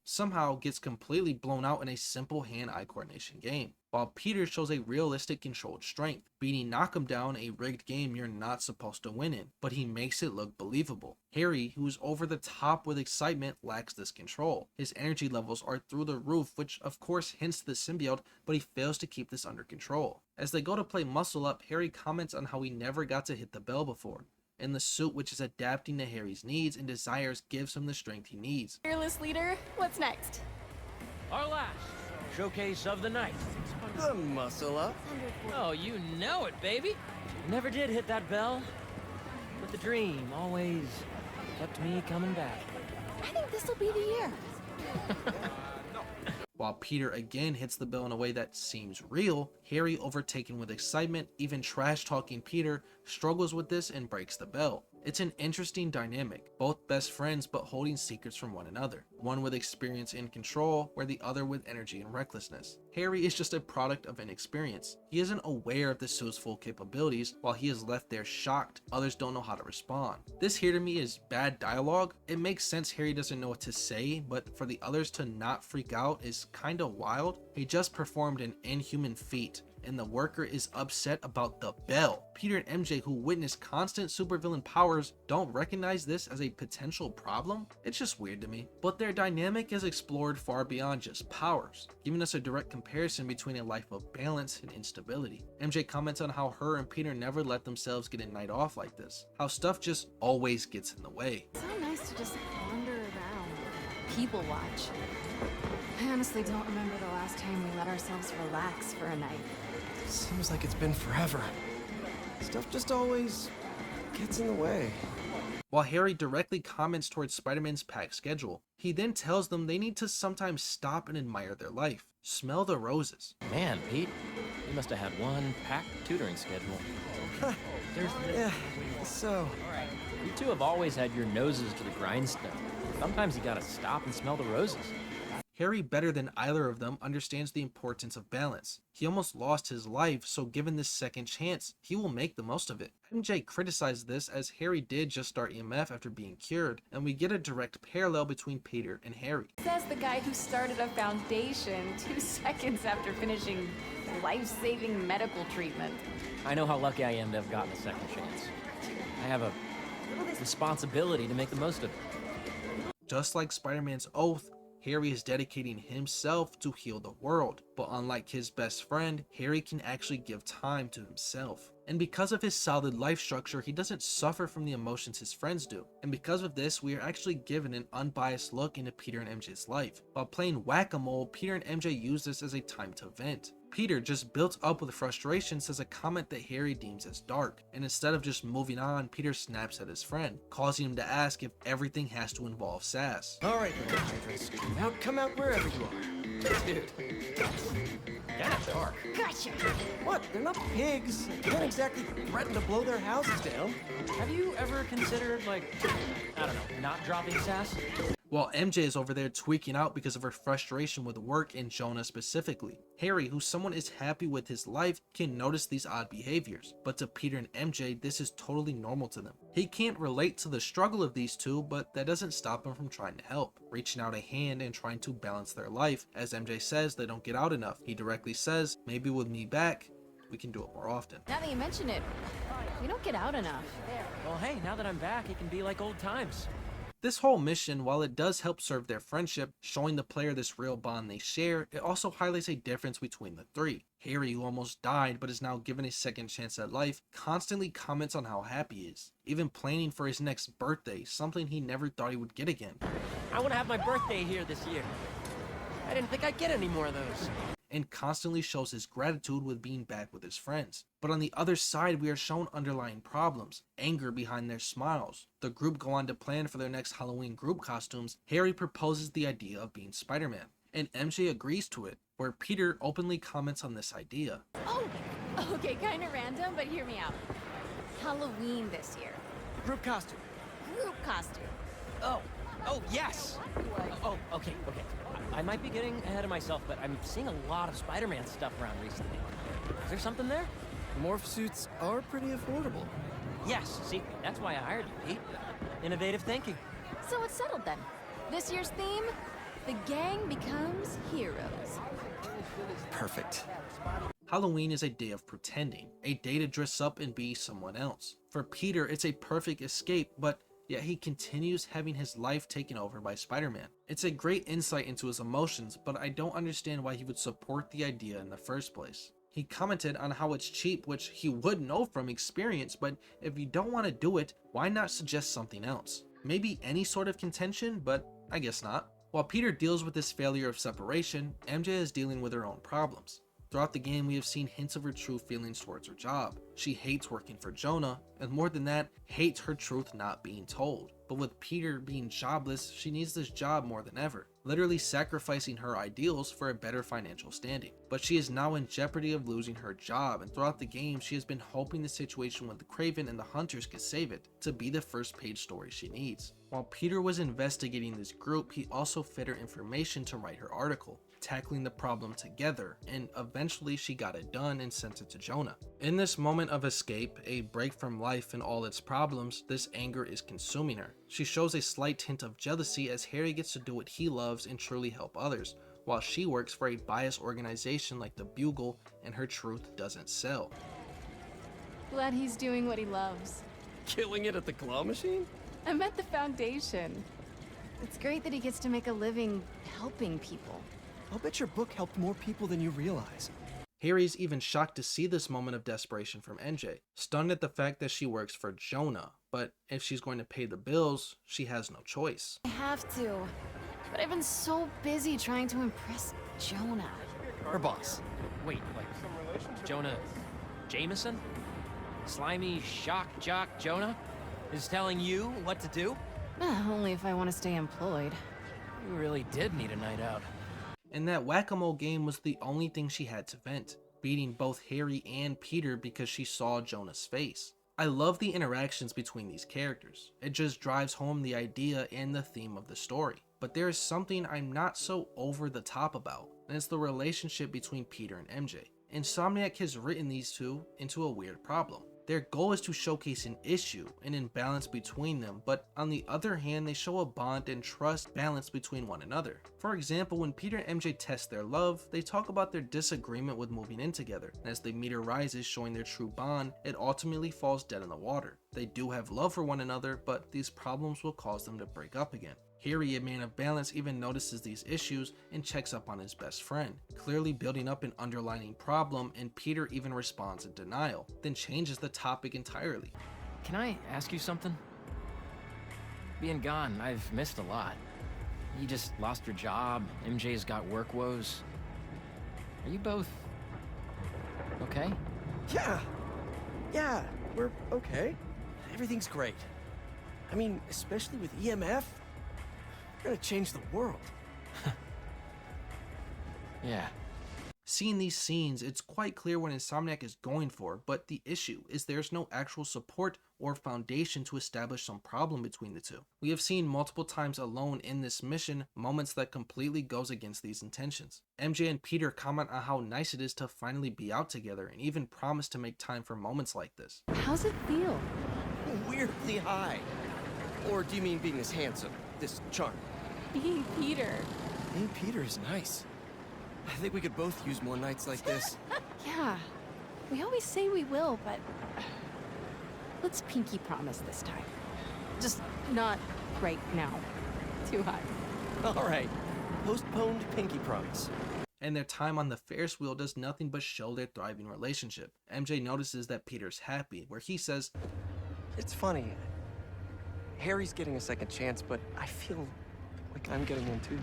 Somehow gets completely blown out in a simple hand-eye coordination game, while Peter shows a realistic controlled strength, beating Knock 'Em Down, a rigged game you're not supposed to win in, but he makes it look believable. Harry, who's over the top with excitement, lacks this control. His energy levels are through the roof, which of course hints to the symbiote, but he fails to keep this under control. As they go to play Muscle Up, Harry comments on how he never got to hit the bell before, and the suit, which is adapting to Harry's needs and desires, gives him the strength he needs. Fearless leader, what's next? Our last showcase of the night. The Muscle Up. Oh, you know it, baby. Never did hit that bell, but the dream always kept me coming back. I think this'll be the year. While Peter again hits the bell in a way that seems real, Harry, overtaken with excitement, even trash-talking Peter, struggles with this and breaks the bell. It's an interesting dynamic, both best friends but holding secrets from one another. One with experience and control, where the other with energy and recklessness. Harry is just a product of inexperience. He isn't aware of the suit's full capabilities, while he is left there shocked. Others don't know how to respond. This here to me is bad dialogue. It makes sense Harry doesn't know what to say, but for the others to not freak out is kinda wild. He just performed an inhuman feat, and the worker is upset about the bell. Peter and MJ, who witness constant supervillain powers, don't recognize this as a potential problem? It's just weird to me. But their dynamic is explored far beyond just powers, giving us a direct comparison between a life of balance and instability. MJ comments on how her and Peter never let themselves get a night off like this, how stuff just always gets in the way. So nice to just wander around, people watch. I honestly don't remember the last time we let ourselves relax for a night. Seems like it's been forever. Stuff just always gets in the way. While Harry directly comments towards Spider-Man's packed schedule, he then tells them they need to sometimes stop and admire their life. Smell the roses. Man, Pete, you must have had one packed tutoring schedule. Yeah, so... You two have always had your noses to the grindstone. Sometimes you gotta stop and smell the roses. Harry, better than either of them, understands the importance of balance. He almost lost his life, so given this second chance, he will make the most of it. MJ criticized this as Harry did just start EMF after being cured, and we get a direct parallel between Peter and Harry. Says the guy who started a foundation 2 seconds after finishing life-saving medical treatment. I know how lucky I am to have gotten a second chance. I have a responsibility to make the most of it. Just like Spider-Man's oath, Harry is dedicating himself to heal the world, but unlike his best friend, Harry can actually give time to himself. And because of his solid life structure, he doesn't suffer from the emotions his friends do. And because of this, we are actually given an unbiased look into Peter and MJ's life. While playing whack-a-mole, Peter and MJ use this as a time to vent. Peter, just built up with frustration, says a comment that Harry deems as dark, and instead of just moving on, Peter snaps at his friend, causing him to ask if everything has to involve sass. Alright, now come out wherever you are. Dude. Yeah, dark. Gotcha! What? They're not pigs. They don't exactly threaten to blow their houses down. Have you ever considered, like, I don't know, not dropping sass? While MJ is over there tweaking out because of her frustration with work and Jonah specifically. Harry, who someone is happy with his life, can notice these odd behaviors, but to Peter and MJ, this is totally normal to them. He can't relate to the struggle of these two, but that doesn't stop him from trying to help, reaching out a hand and trying to balance their life. As MJ says, they don't get out enough. He directly says, maybe with me back, we can do it more often. Now that you mention it, we don't get out enough. Well, hey, now that I'm back, it can be like old times. This whole mission, while it does help serve their friendship, showing the player this real bond they share, it also highlights a difference between the three. Harry, who almost died but is now given a second chance at life, constantly comments on how happy he is, even planning for his next birthday, something he never thought he would get again. I want to have my birthday here this year. I didn't think I'd get any more of those. And constantly shows his gratitude with being back with his friends. But on the other side, we are shown underlying problems, anger behind their smiles. The group go on to plan for their next Halloween group costumes. Harry proposes the idea of being Spider-Man, and MJ agrees to it, where Peter openly comments on this idea. Oh, okay, kind of random, but hear me out. Halloween this year. Group costume. Group costume. Oh, yes! Oh, okay. I might be getting ahead of myself, but I'm seeing a lot of Spider-Man stuff around recently. Is there something there? Morph suits are pretty affordable. Yes, see, that's why I hired you, Pete. Innovative thinking. So it's settled then. This year's theme, the gang becomes heroes. Perfect. Halloween is a day of pretending, a day to dress up and be someone else. For Peter, it's a perfect escape, but yet he continues having his life taken over by Spider-Man. It's a great insight into his emotions, but I don't understand why he would support the idea in the first place. He commented on how it's cheap, which he would know from experience, but if you don't want to do it, why not suggest something else? Maybe any sort of contention, but I guess not. While Peter deals with this failure of separation, MJ is dealing with her own problems. Throughout the game, we have seen hints of her true feelings towards her job. She hates working for Jonah, and more than that, hates her truth not being told. But with Peter being jobless, she needs this job more than ever, literally sacrificing her ideals for a better financial standing. But she is now in jeopardy of losing her job, and throughout the game, she has been hoping the situation with the Kraven and the Hunters could save it, to be the first page story she needs. While Peter was investigating this group, he also fed her information to write her article, tackling the problem together, and eventually she got it done and sent it to Jonah. In this moment of escape, a break from life and all its problems, this anger is consuming her. She shows a slight hint of jealousy as Harry gets to do what he loves and truly help others, while she works for a biased organization like the Bugle and her truth doesn't sell. Glad he's doing what he loves. Killing it at the claw machine? I meant the foundation. It's great that he gets to make a living helping people. I'll bet your book helped more people than you realize. Harry's even shocked to see this moment of desperation from MJ, stunned at the fact that she works for Jonah, but if she's going to pay the bills, she has no choice. I have to, but I've been so busy trying to impress Jonah. Our boss. Wait, like, Jonah Jameson? Slimy shock jock Jonah is telling you what to do? Only if I want to stay employed. You really did need a night out. And that whack-a-mole game was the only thing she had to vent, beating both Harry and Peter because she saw Jonah's face. I love the interactions between these characters. It just drives home the idea and the theme of the story. But there is something I'm not so over the top about, and it's the relationship between Peter and MJ. Insomniac has written these two into a weird problem. Their goal is to showcase an issue, an imbalance between them, but on the other hand, they show a bond and trust balance between one another. For example, when Peter and MJ test their love, they talk about their disagreement with moving in together, and as the meter rises showing their true bond, it ultimately falls dead in the water. They do have love for one another, but these problems will cause them to break up again. Harry, a man of balance, even notices these issues and checks up on his best friend, clearly building up an underlying problem, and Peter even responds in denial, then changes the topic entirely. Can I ask you something? Being gone, I've missed a lot. You just lost your job, MJ's got work woes. Are you both okay? Yeah, we're okay. Everything's great. I mean, especially with EMF. We're gonna change the world. Yeah. Seeing these scenes, it's quite clear what Insomniac is going for, but the issue is there's no actual support or foundation to establish some problem between the two. We have seen multiple times alone in this mission moments that completely goes against these intentions. MJ and Peter comment on how nice it is to finally be out together and even promise to make time for moments like this. How's it feel? Weirdly high. Or do you mean being this handsome, this charming? Being Peter. Being Peter is nice. I think we could both use more nights like this. Yeah. We always say we will, but let's pinky promise this time. Just not right now. Too high. All right. Postponed pinky promise. And their time on the Ferris wheel does nothing but show their thriving relationship. MJ notices that Peter's happy, where he says, "It's funny. Harry's getting a second chance, but I feel like I'm getting one too."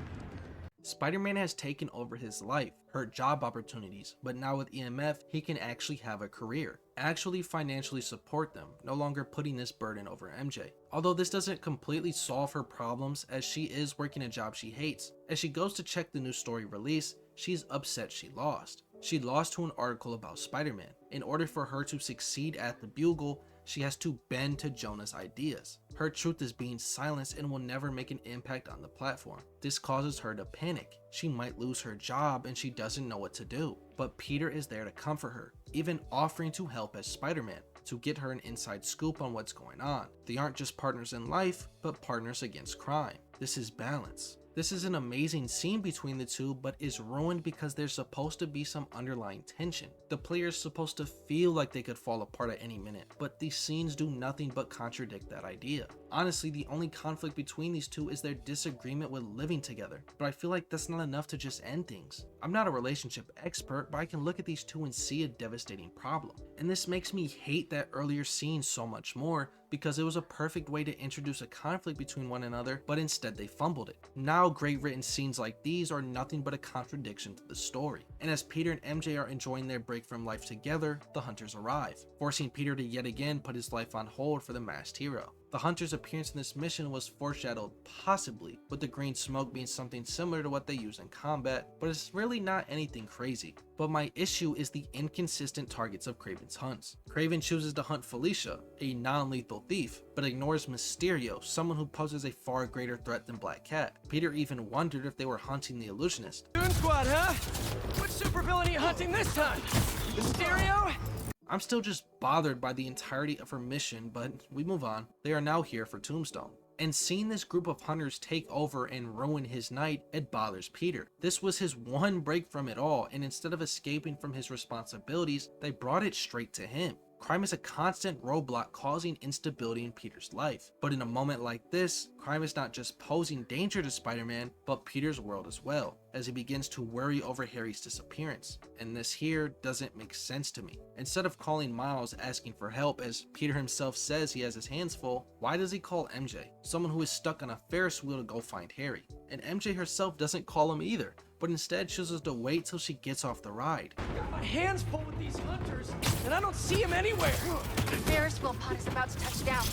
Spider-Man has taken over his life, hurt job opportunities, but now with EMF, he can actually have a career, actually financially support them, no longer putting this burden over MJ. Although this doesn't completely solve her problems, as she is working a job she hates. As she goes to check the new story release, she's upset she lost. She lost to an article about Spider-Man. In order for her to succeed at the Bugle, she has to bend to Jonah's ideas. Her truth is being silenced and will never make an impact on the platform. This causes her to panic. She might lose her job and she doesn't know what to do. But Peter is there to comfort her, even offering to help as Spider-Man, to get her an inside scoop on what's going on. They aren't just partners in life, but partners against crime. This is balance. This is an amazing scene between the two, but is ruined because there's supposed to be some underlying tension. The player is supposed to feel like they could fall apart at any minute, but these scenes do nothing but contradict that idea. Honestly, the only conflict between these two is their disagreement with living together, but I feel like that's not enough to just end things. I'm not a relationship expert, but I can look at these two and see a devastating problem. And this makes me hate that earlier scene so much more, because it was a perfect way to introduce a conflict between one another, but instead they fumbled it. Now great written scenes like these are nothing but a contradiction to the story. And as Peter and MJ are enjoying their break from life together, the hunters arrive, forcing Peter to yet again put his life on hold for the masked hero. The hunter's appearance in this mission was foreshadowed possibly with the green smoke being something similar to what they use in combat, but it's really not anything crazy. But my issue is the inconsistent targets of Kraven's hunts. Kraven chooses to hunt Felicia, a non-lethal thief, but ignores Mysterio, someone who poses a far greater threat than Black Cat. Peter even wondered if they were hunting the illusionist. Goon Squad, huh? Which supervillain are you hunting this time? Mysterio? I'm still just bothered by the entirety of her mission, but we move on. They are now here for Tombstone. And seeing this group of hunters take over and ruin his night, it bothers Peter. This was his one break from it all, and instead of escaping from his responsibilities, they brought it straight to him. Crime is a constant roadblock causing instability in Peter's life. But in a moment like this, crime is not just posing danger to Spider-Man, but Peter's world as well, as he begins to worry over Harry's disappearance. And this here doesn't make sense to me. Instead of calling Miles asking for help, as Peter himself says he has his hands full, why does he call MJ, someone who is stuck on a Ferris wheel, to go find Harry? And MJ herself doesn't call him either. but instead chooses to wait till she gets off the ride. Got my hands full with these hunters, and I don't see him anywhere. Ferris wheel pod is about to touch down.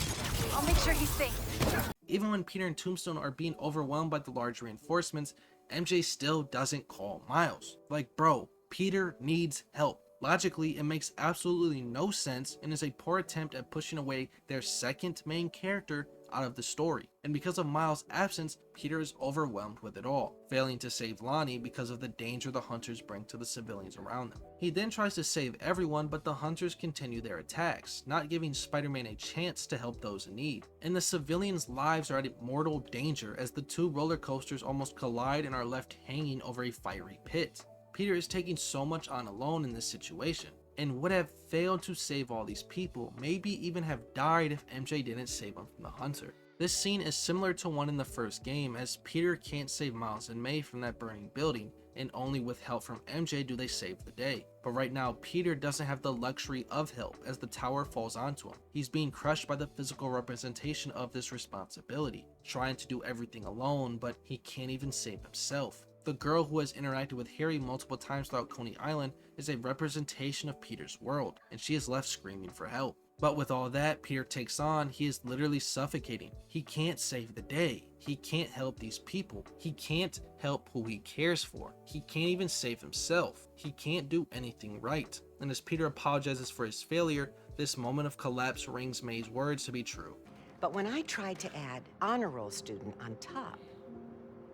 I'll make sure he's safe. Even when Peter and Tombstone are being overwhelmed by the large reinforcements, MJ still doesn't call Miles. Like, bro, Peter needs help. Logically, it makes absolutely no sense and is a poor attempt at pushing away their second main character out of the story. And because of Miles' absence, Peter is overwhelmed with it all, failing to save Lonnie because of the danger the hunters bring to the civilians around them. He then tries to save everyone, but the hunters continue their attacks, not giving Spider-Man a chance to help those in need. And the civilians' lives are at mortal danger as the two roller coasters almost collide and are left hanging over a fiery pit. Peter is taking so much on alone in this situation, and would have failed to save all these people, maybe even have died if MJ didn't save him from the hunter. This scene is similar to one in the first game, as Peter can't save Miles and May from that burning building, and only with help from MJ do they save the day. But right now, Peter doesn't have the luxury of help as the tower falls onto him. He's being crushed by the physical representation of this responsibility, trying to do everything alone, but he can't even save himself. The girl who has interacted with Harry multiple times throughout Coney Island is a representation of Peter's world, and she is left screaming for help. But with all that Peter takes on, he is literally suffocating. He can't save the day. He can't help these people. He can't help who he cares for. He can't even save himself. He can't do anything right. And as Peter apologizes for his failure, this moment of collapse rings May's words to be true. But when I tried to add honor roll student on top,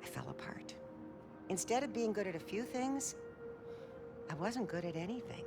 I fell apart. Instead of being good at a few things, I wasn't good at anything.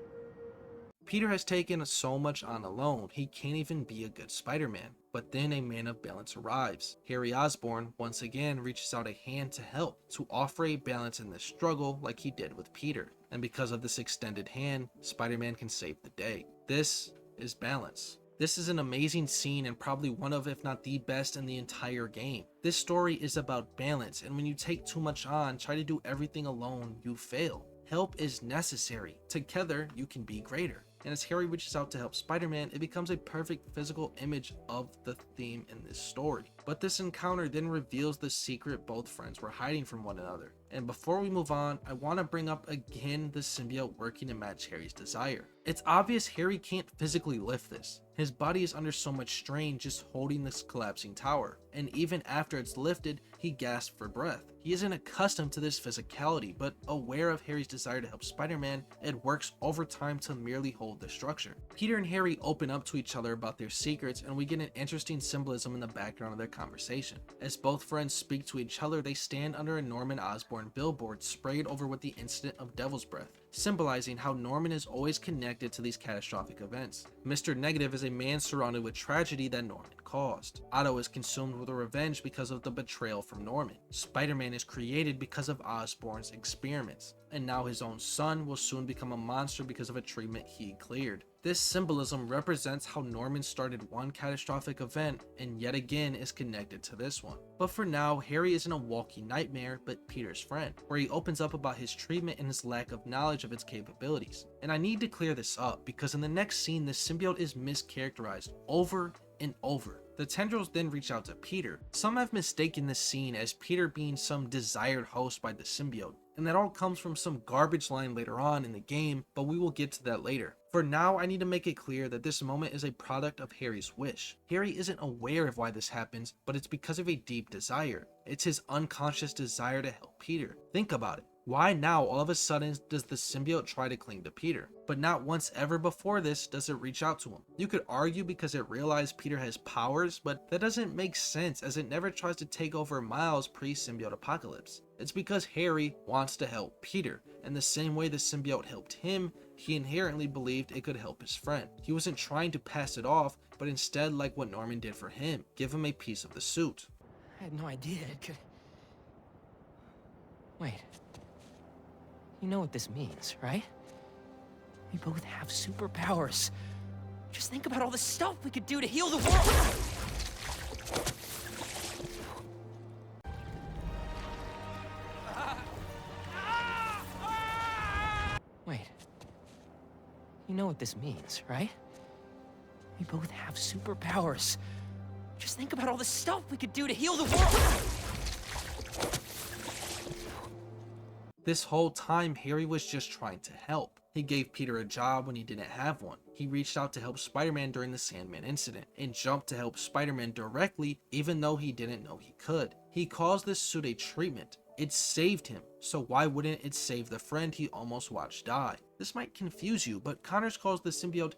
Peter has taken so much on alone, he can't even be a good Spider-Man. But then a man of balance arrives. Harry Osborn once again reaches out a hand to help, to offer a balance in this struggle like he did with Peter. And because of this extended hand, Spider-Man can save the day. This is balance. This is an amazing scene and probably one of, if not the best in the entire game. This story is about balance, and when you take too much on, try to do everything alone, you fail. Help is necessary. Together, you can be greater. And as Harry reaches out to help Spider-Man, it becomes a perfect physical image of the theme in this story. But this encounter then reveals the secret both friends were hiding from one another. And before we move on, I want to bring up again the symbiote working to match Harry's desire. It's obvious Harry can't physically lift this. His body is under so much strain just holding this collapsing tower, and even after it's lifted, he gasps for breath. He isn't accustomed to this physicality, but aware of Harry's desire to help Spider-Man, it works overtime to merely hold the structure. Peter and Harry open up to each other about their secrets, and we get an interesting symbolism in the background of their conversation. As both friends speak to each other, they stand under a Norman Osborn billboard sprayed over with the incident of Devil's Breath, symbolizing how Norman is always connected to these catastrophic events. Mr. Negative is a man surrounded with tragedy that Norman caused. Otto is consumed with a revenge because of the betrayal from Norman. Spider-Man is created because of Osborn's experiments, and now his own son will soon become a monster because of a treatment he cleared. This symbolism represents how Norman started one catastrophic event and yet again is connected to this one. But for now, Harry isn't a walking nightmare, but Peter's friend, where he opens up about his treatment and his lack of knowledge of its capabilities. And I need to clear this up because in the next scene, the symbiote is mischaracterized over and over. The tendrils then reach out to Peter. Some have mistaken this scene as Peter being some desired host by the symbiote, and that all comes from some garbage line later on in the game, but we will get to that later. For now, I need to make it clear that this moment is a product of Harry's wish. Harry isn't aware of why this happens, but it's because of a deep desire. It's his unconscious desire to help Peter. Think about it. Why now all of a sudden does the symbiote try to cling to Peter? But not once ever before this does it reach out to him. You could argue because it realized Peter has powers, but that doesn't make sense as it never tries to take over Miles pre-symbiote apocalypse. It's because Harry wants to help Peter, and the same way the symbiote helped him, he inherently believed it could help his friend. He wasn't trying to pass it off, but instead like what Norman did for him, give him a piece of the suit. I had no idea it could... Wait. You know what this means, right? We both have superpowers. Just think about all the stuff we could do to heal the world! Wait. You know what this means, right? We both have superpowers. Just think about all the stuff we could do to heal the world! This whole time, Harry was just trying to help. He gave Peter a job when he didn't have one. He reached out to help Spider-Man during the Sandman incident, and jumped to help Spider-Man directly even though he didn't know he could. He calls this suit a treatment. It saved him, so why wouldn't it save the friend he almost watched die? This might confuse you, but Connors calls the symbiote...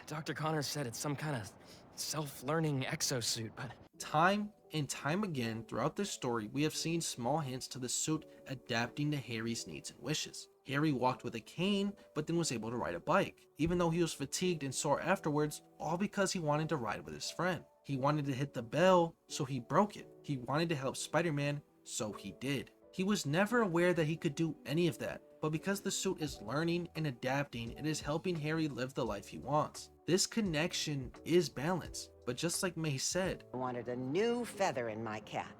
Dr. Connors said it's some kind of self-learning exosuit, but... Time and time again throughout this story, we have seen small hints to the suit adapting to Harry's needs and wishes. Harry walked with a cane, but then was able to ride a bike, even though he was fatigued and sore afterwards, all because he wanted to ride with his friend. He wanted to hit the bell, so he broke it. He wanted to help Spider-Man, so he did. He was never aware that he could do any of that, but because the suit is learning and adapting, it is helping Harry live the life he wants. This connection is balance, but just like May said, I wanted a new feather in my cap.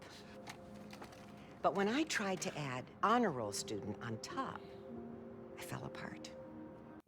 But when I tried to add honor roll student on top, I fell apart.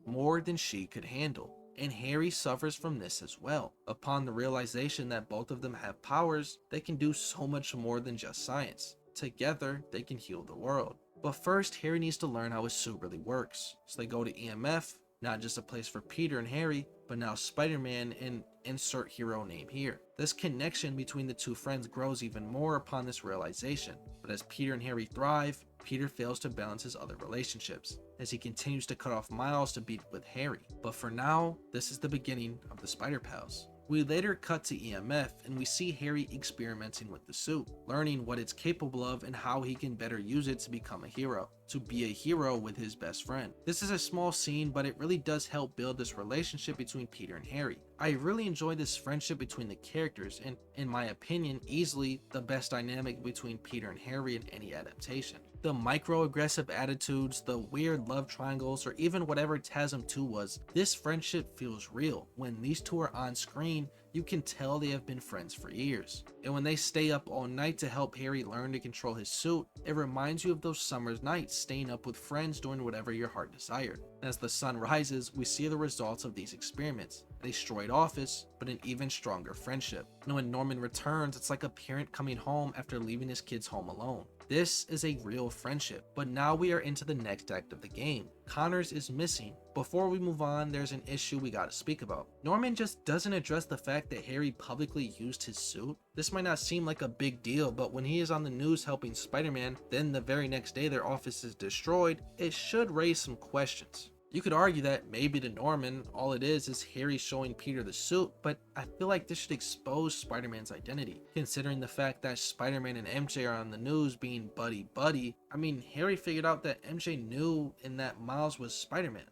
more than she could handle. And Harry suffers from this as well. Upon the realization that both of them have powers, they can do so much more than just science. Together, they can heal the world. But first, Harry needs to learn how his suit really works. So they go to EMF, not just a place for Peter and Harry, but now Spider-Man and insert hero name here. This connection between the two friends grows even more upon this realization. But as Peter and Harry thrive, Peter fails to balance his other relationships, as he continues to cut off Miles to beat with Harry. But for now, this is the beginning of the Spider Pals. We later cut to EMF and we see Harry experimenting with the suit, learning what it's capable of and how he can better use it to become a hero, to be a hero with his best friend. This is a small scene, but it really does help build this relationship between Peter and Harry. I really enjoy this friendship between the characters and, in my opinion, easily the best dynamic between Peter and Harry in any adaptation. The microaggressive attitudes, the weird love triangles, or even whatever TASM 2 was, this friendship feels real. When these two are on screen, you can tell they have been friends for years. And when they stay up all night to help Harry learn to control his suit, it reminds you of those summer's nights staying up with friends doing whatever your heart desired. As the sun rises, we see the results of these experiments. A destroyed office, but an even stronger friendship. And when Norman returns, it's like a parent coming home after leaving his kids home alone. This is a real friendship, but now we are into the next act of the game. Connors is missing. Before we move on, there's an issue we gotta speak about. Norman just doesn't address the fact that Harry publicly used his suit. This might not seem like a big deal, but when he is on the news helping Spider-Man, then the very next day their office is destroyed, it should raise some questions. You could argue that maybe to Norman, all it is Harry showing Peter the suit, but I feel like this should expose Spider-Man's identity. Considering the fact that Spider-Man and MJ are on the news being buddy-buddy, I mean, Harry figured out that MJ knew and that Miles was Spider-Man.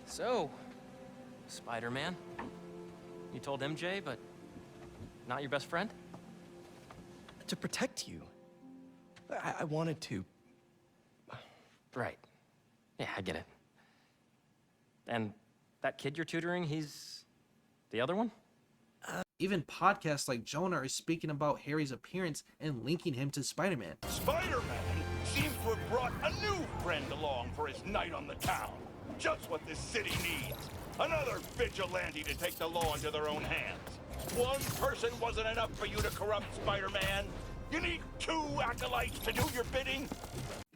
So, Spider-Man, you told MJ, but not your best friend? To protect you. I wanted to. Right. Yeah, I get it. And that kid you're tutoring, he's the other one? Even podcasts like Jonah are speaking about Harry's appearance and linking him to Spider-Man. Spider-Man seems to have brought a new friend along for his night on the town. Just what this city needs. Another vigilante to take the law into their own hands. One person wasn't enough for you to corrupt Spider-Man. You need two acolytes to do your bidding.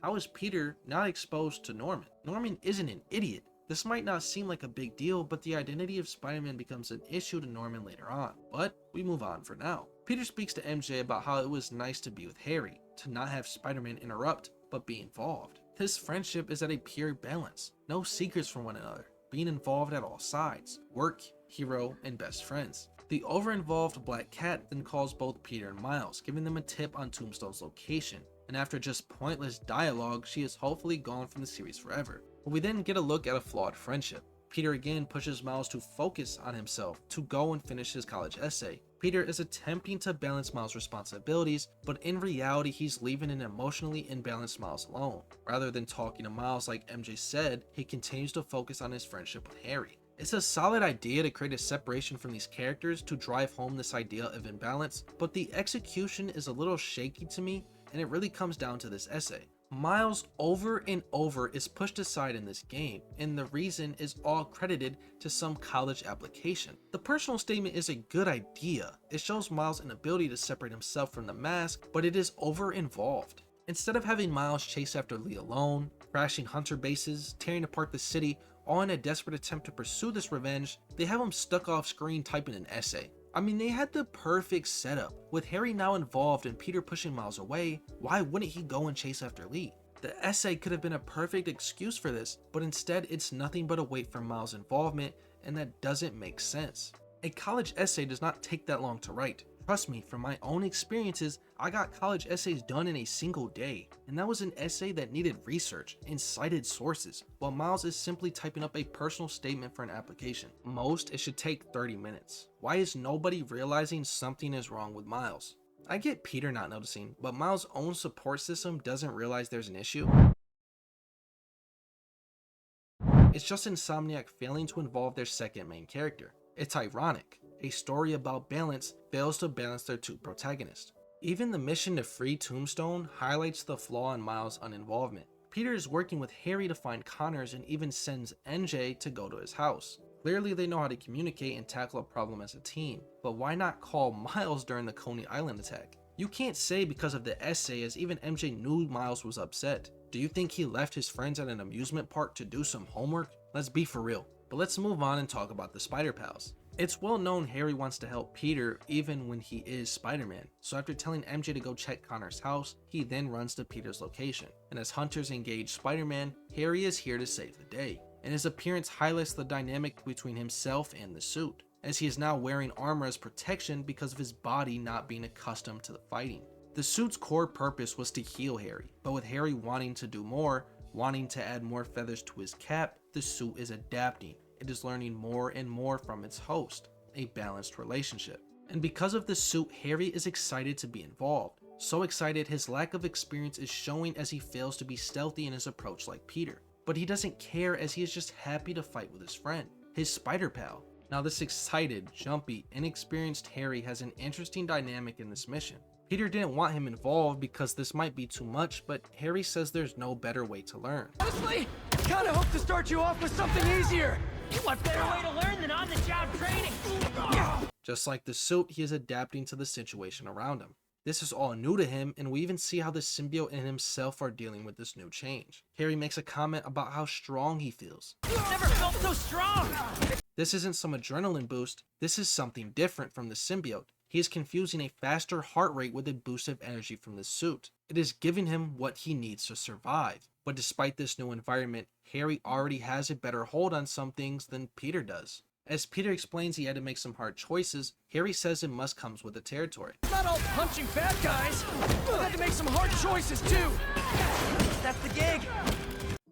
How is Peter not exposed to Norman? Norman isn't an idiot. This might not seem like a big deal, but the identity of Spider-Man becomes an issue to Norman later on. But we move on for now. Peter speaks to MJ about how it was nice to be with Harry, to not have Spider-Man interrupt, but be involved. This friendship is at a pure balance. No secrets from one another. Being involved at all sides. Work, hero, and best friends. The over-involved Black Cat then calls both Peter and Miles, giving them a tip on Tombstone's location. And after just pointless dialogue, she is hopefully gone from the series forever. We then get a look at a flawed friendship. Peter again pushes Miles to focus on himself, to go and finish his college essay. Peter is attempting to balance Miles' responsibilities, but in reality he's leaving an emotionally imbalanced Miles alone. Rather than talking to Miles like MJ said, he continues to focus on his friendship with Harry. It's a solid idea to create a separation from these characters to drive home this idea of imbalance, but the execution is a little shaky to me, and it really comes down to this essay. Miles over and over is pushed aside in this game, and the reason is all credited to some college application. The personal statement is a good idea. It shows Miles an ability to separate himself from the mask, but it is over involved. Instead of having Miles chase after Lee alone, crashing Hunter bases, tearing apart the city, all in a desperate attempt to pursue this revenge, they have him stuck off screen typing an essay. I mean, they had the perfect setup. With Harry now involved and Peter pushing Miles away, why wouldn't he go and chase after Lee? The essay could have been a perfect excuse for this, but instead it's nothing but a wait for Miles' involvement, and that doesn't make sense. A college essay does not take that long to write. Trust me, from my own experiences, I got college essays done in a single day, and that was an essay that needed research and cited sources, while Miles is simply typing up a personal statement for an application. Most, it should take 30 minutes. Why is nobody realizing something is wrong with Miles? I get Peter not noticing, but Miles' own support system doesn't realize there's an issue. It's just Insomniac failing to involve their second main character. It's ironic. A story about balance fails to balance their two protagonists. Even the mission to free Tombstone highlights the flaw in Miles' uninvolvement. Peter is working with Harry to find Connors and even sends MJ to go to his house. Clearly they know how to communicate and tackle a problem as a team, but why not call Miles during the Coney Island attack? You can't say because of the essay, as even MJ knew Miles was upset. Do you think he left his friends at an amusement park to do some homework? Let's be for real. But let's move on and talk about the Spider Pals. It's well known Harry wants to help Peter even when he is Spider-Man, so after telling MJ to go check Connor's house, he then runs to Peter's location. And as hunters engage Spider-Man, Harry is here to save the day, and his appearance highlights the dynamic between himself and the suit, as he is now wearing armor as protection because of his body not being accustomed to the fighting. The suit's core purpose was to heal Harry, but with Harry wanting to do more, wanting to add more feathers to his cap, the suit is adapting. It is learning more and more from its host, a balanced relationship. And because of the suit, Harry is excited to be involved. So excited his lack of experience is showing as he fails to be stealthy in his approach like Peter. But he doesn't care as he is just happy to fight with his friend, his spider pal. Now this excited, jumpy, inexperienced Harry has an interesting dynamic in this mission. Peter didn't want him involved because this might be too much, but Harry says there's no better way to learn. Honestly, I kinda hope to start you off with something easier. What better way to learn than on-the-job training? Just like the suit, he is adapting to the situation around him. This is all new to him, and we even see how the symbiote and himself are dealing with this new change. Harry makes a comment about how strong he feels. Never felt so strong! This isn't some adrenaline boost, this is something different from the symbiote. He is confusing a faster heart rate with a boost of energy from the suit. It is giving him what he needs to survive. But despite this new environment, Harry already has a better hold on some things than Peter does. As Peter explains he had to make some hard choices, Harry says it must comes with the territory. Not all punching bad guys. I had to make some hard choices too. That's the gig.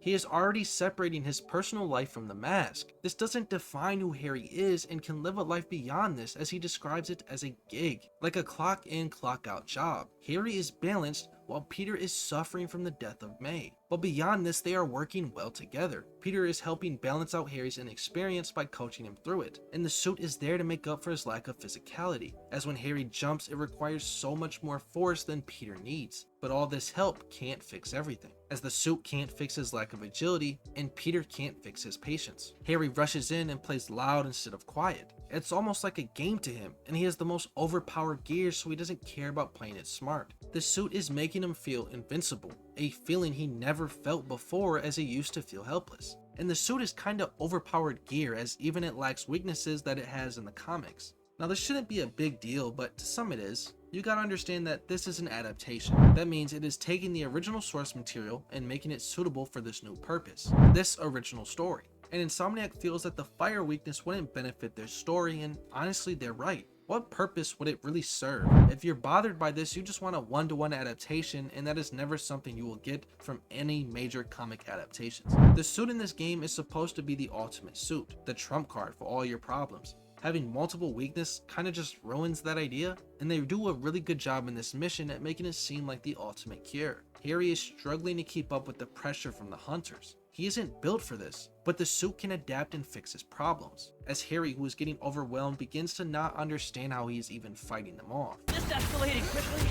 He is already separating his personal life from the mask. This doesn't define who Harry is and can live a life beyond this, as he describes it as a gig, like a clock in, clock out job. Harry is balanced while Peter is suffering from the death of May. But beyond this, they are working well together. Peter is helping balance out Harry's inexperience by coaching him through it, and the suit is there to make up for his lack of physicality, as when Harry jumps, it requires so much more force than Peter needs. But all this help can't fix everything, as the suit can't fix his lack of agility, and Peter can't fix his patience. Harry rushes in and plays loud instead of quiet. It's almost like a game to him, and he has the most overpowered gear, so he doesn't care about playing it smart. The suit is making him feel invincible, a feeling he never felt before, as he used to feel helpless. And the suit is kinda overpowered gear, as even it lacks weaknesses that it has in the comics. Now this shouldn't be a big deal, but to some it is. You gotta understand that this is an adaptation. That means it is taking the original source material and making it suitable for this new purpose, this original story. And Insomniac feels that the fire weakness wouldn't benefit their story, and honestly they're right. What purpose would it really serve? If you're bothered by this, you just want a one-to-one adaptation, and that is never something you will get from any major comic adaptations. The suit in this game is supposed to be the ultimate suit, the trump card for all your problems. Having multiple weakness kinda just ruins that idea, and they do a really good job in this mission at making it seem like the ultimate cure. Harry is struggling to keep up with the pressure from the hunters. He isn't built for this, but the suit can adapt and fix his problems, as Harry, who is getting overwhelmed, begins to not understand how he is even fighting them off. This escalated quickly.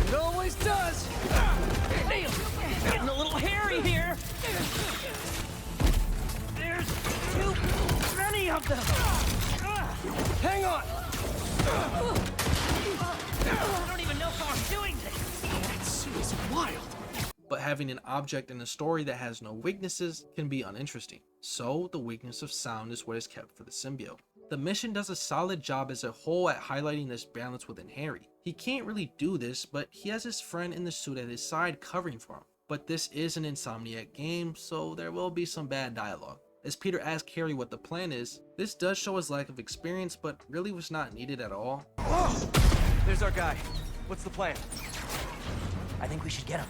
It always does. Damn, getting a little hairy here. There's too many of them. Hang on. I don't even know how I'm doing this. That suit is wild. but having an object in a story that has no weaknesses can be uninteresting. So the weakness of sound is what is kept for the symbiote. The mission does a solid job as a whole at highlighting this balance within Harry. He can't really do this, but he has his friend in the suit at his side covering for him. But this is an Insomniac game, so there will be some bad dialogue. As Peter asks Harry what the plan is, this does show his lack of experience, but really was not needed at all. Whoa! There's our guy. What's the plan? I think we should get him.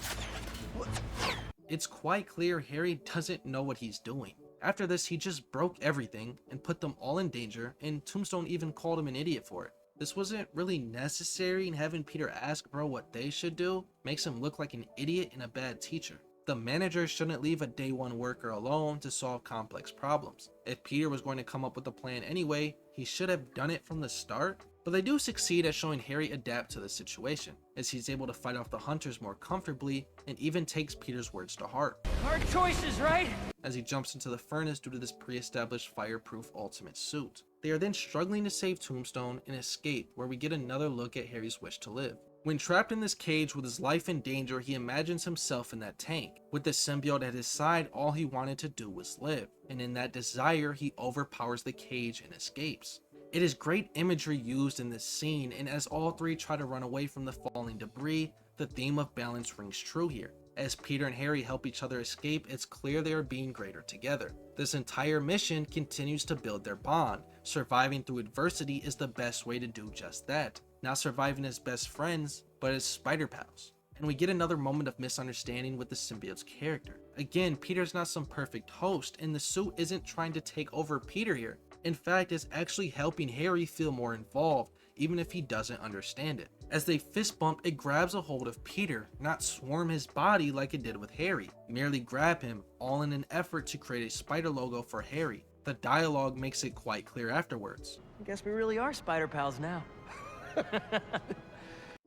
It's quite clear Harry doesn't know what he's doing. After this, he just broke everything and put them all in danger, and Tombstone even called him an idiot for it. This wasn't really necessary, and having Peter ask Bro what they should do makes him look like an idiot and a bad teacher. The manager shouldn't leave a day one worker alone to solve complex problems. If Peter was going to come up with a plan anyway, he should have done it from the start. But they do succeed at showing Harry adapt to the situation, as he's able to fight off the hunters more comfortably and even takes Peter's words to heart. Hard choices, right? As he jumps into the furnace due to this pre-established fireproof ultimate suit. They are then struggling to save Tombstone and escape, where we get another look at Harry's wish to live. When trapped in this cage with his life in danger, he imagines himself in that tank. With the symbiote at his side, all he wanted to do was live, and in that desire, he overpowers the cage and escapes. It is great imagery used in this scene, and as all three try to run away from the falling debris, the theme of balance rings true here. As Peter and Harry help each other escape, it's clear they are being greater together. This entire mission continues to build their bond. Surviving through adversity is the best way to do just that. Not surviving as best friends, but as spider pals. And we get another moment of misunderstanding with the symbiote's character. Again, Peter's not some perfect host, and the suit isn't trying to take over Peter here. In fact, it's actually helping Harry feel more involved, even if he doesn't understand it. As they fist bump, it grabs a hold of Peter, not swarm his body like it did with Harry. Merely grab him, all in an effort to create a spider logo for Harry. The dialogue makes it quite clear afterwards. I guess we really are spider pals now.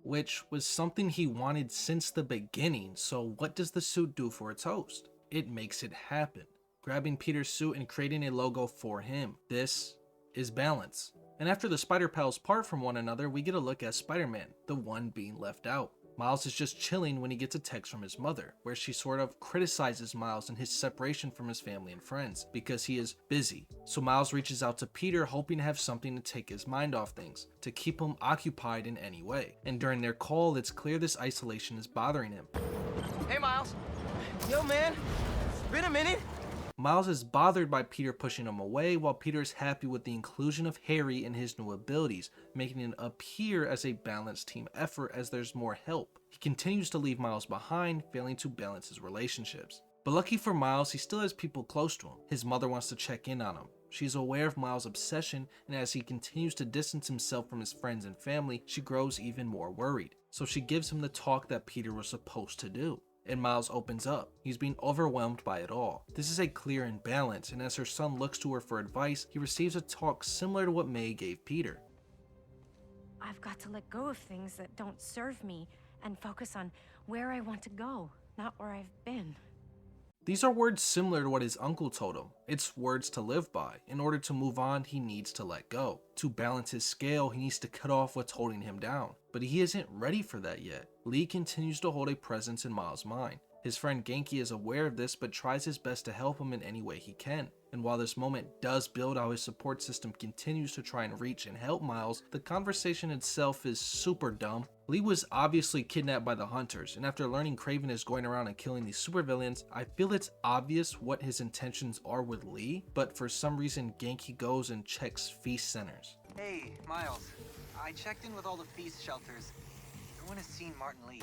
Which was something he wanted since the beginning, so what does the suit do for its host? It makes it happen, grabbing Peter's suit and creating a logo for him. This is balance. And after the spider pals part from one another, we get a look at Spider-Man, the one being left out. Miles is just chilling when he gets a text from his mother, where she sort of criticizes Miles and his separation from his family and friends, because he is busy. So Miles reaches out to Peter, hoping to have something to take his mind off things, to keep him occupied in any way. And during their call, it's clear this isolation is bothering him. Hey, Miles. Yo, man. It's been a minute. Miles is bothered by Peter pushing him away, while Peter is happy with the inclusion of Harry and his new abilities, making it appear as a balanced team effort as there's more help. He continues to leave Miles behind, failing to balance his relationships. But lucky for Miles, he still has people close to him. His mother wants to check in on him. She's aware of Miles' obsession, and as he continues to distance himself from his friends and family, she grows even more worried. So she gives him the talk that Peter was supposed to do. And Miles opens up. He's being overwhelmed by it all. This is a clear imbalance, and as her son looks to her for advice, he receives a talk similar to what May gave Peter. I've got to let go of things that don't serve me and focus on where I want to go, not where I've been. These are words similar to what his uncle told him. It's words to live by. In order to move on, he needs to let go. To balance his scale, he needs to cut off what's holding him down. But he isn't ready for that yet. Lee continues to hold a presence in Miles' mind. His friend Genki is aware of this, but tries his best to help him in any way he can. And while this moment does build how his support system continues to try and reach and help Miles, the conversation itself is super dumb. Lee was obviously kidnapped by the hunters, and after learning Kraven is going around and killing these supervillains, I feel it's obvious what his intentions are with Lee, but for some reason Genki goes and checks feast centers. Hey, Miles. I checked in with all the feast shelters. No one has seen Martin Lee.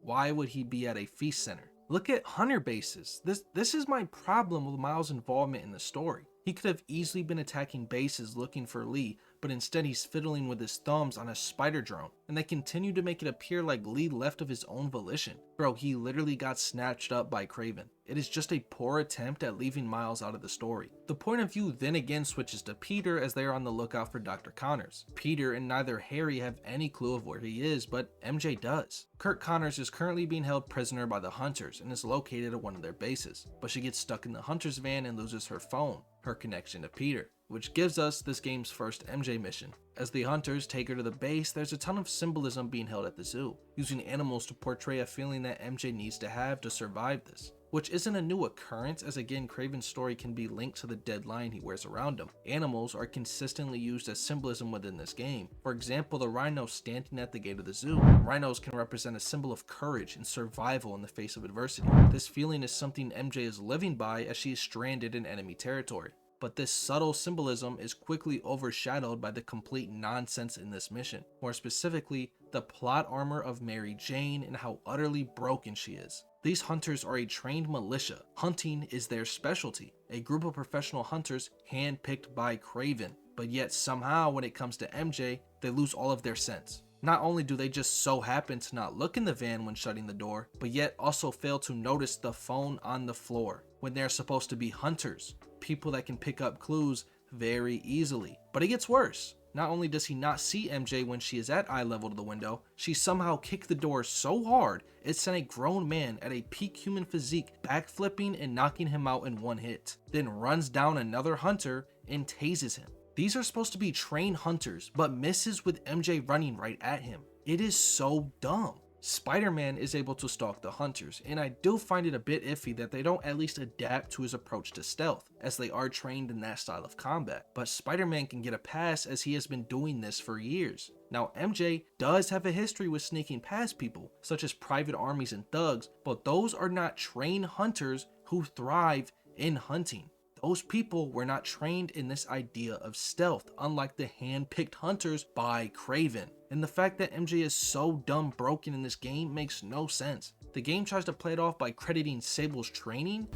Why would he be at a feast center? Look at hunter bases. This is my problem with Miles' involvement in the story. He could have easily been attacking bases looking for Lee, but instead he's fiddling with his thumbs on a spider drone, and they continue to make it appear like Lee left of his own volition. Bro, he literally got snatched up by Kraven. It is just a poor attempt at leaving Miles out of the story. The point of view then again switches to Peter as they are on the lookout for Dr. Connors. Peter and neither Harry have any clue of where he is, but MJ does. Kurt Connors is currently being held prisoner by the hunters and is located at one of their bases, but she gets stuck in the hunter's van and loses her phone, her connection to Peter. which gives us this game's first MJ mission. As the hunters take her to the base, there's a ton of symbolism being held at the zoo, using animals to portray a feeling that MJ needs to have to survive this. Which isn't a new occurrence, as again Kraven's story can be linked to the dead lion he wears around him. Animals are consistently used as symbolism within this game. For example, the rhino standing at the gate of the zoo. Rhinos can represent a symbol of courage and survival in the face of adversity. This feeling is something MJ is living by as she is stranded in enemy territory. But this subtle symbolism is quickly overshadowed by the complete nonsense in this mission. More specifically, the plot armor of Mary Jane and how utterly broken she is. These hunters are a trained militia. Hunting is their specialty. A group of professional hunters handpicked by Kraven. But yet somehow when it comes to MJ, they lose all of their sense. Not only do they just so happen to not look in the van when shutting the door, but yet also fail to notice the phone on the floor when they're supposed to be hunters, people that can pick up clues very easily. But it gets worse. Not only does he not see MJ when she is at eye level to the window, she somehow kicked the door so hard it sent a grown man at a peak human physique backflipping and knocking him out in one hit, then runs down another hunter and tases him. These are supposed to be trained hunters, but misses with MJ running right at him. It is so dumb. Spider-Man is able to stalk the hunters, and I do find it a bit iffy that they don't at least adapt to his approach to stealth, as they are trained in that style of combat. But Spider-Man can get a pass as he has been doing this for years. Now MJ does have a history with sneaking past people, such as private armies and thugs, but those are not trained hunters who thrive in hunting. Those people were not trained in this idea of stealth, unlike the hand-picked hunters by Kraven. And the fact that MJ is so dumb broken in this game makes no sense. The game tries to play it off by crediting Sable's training.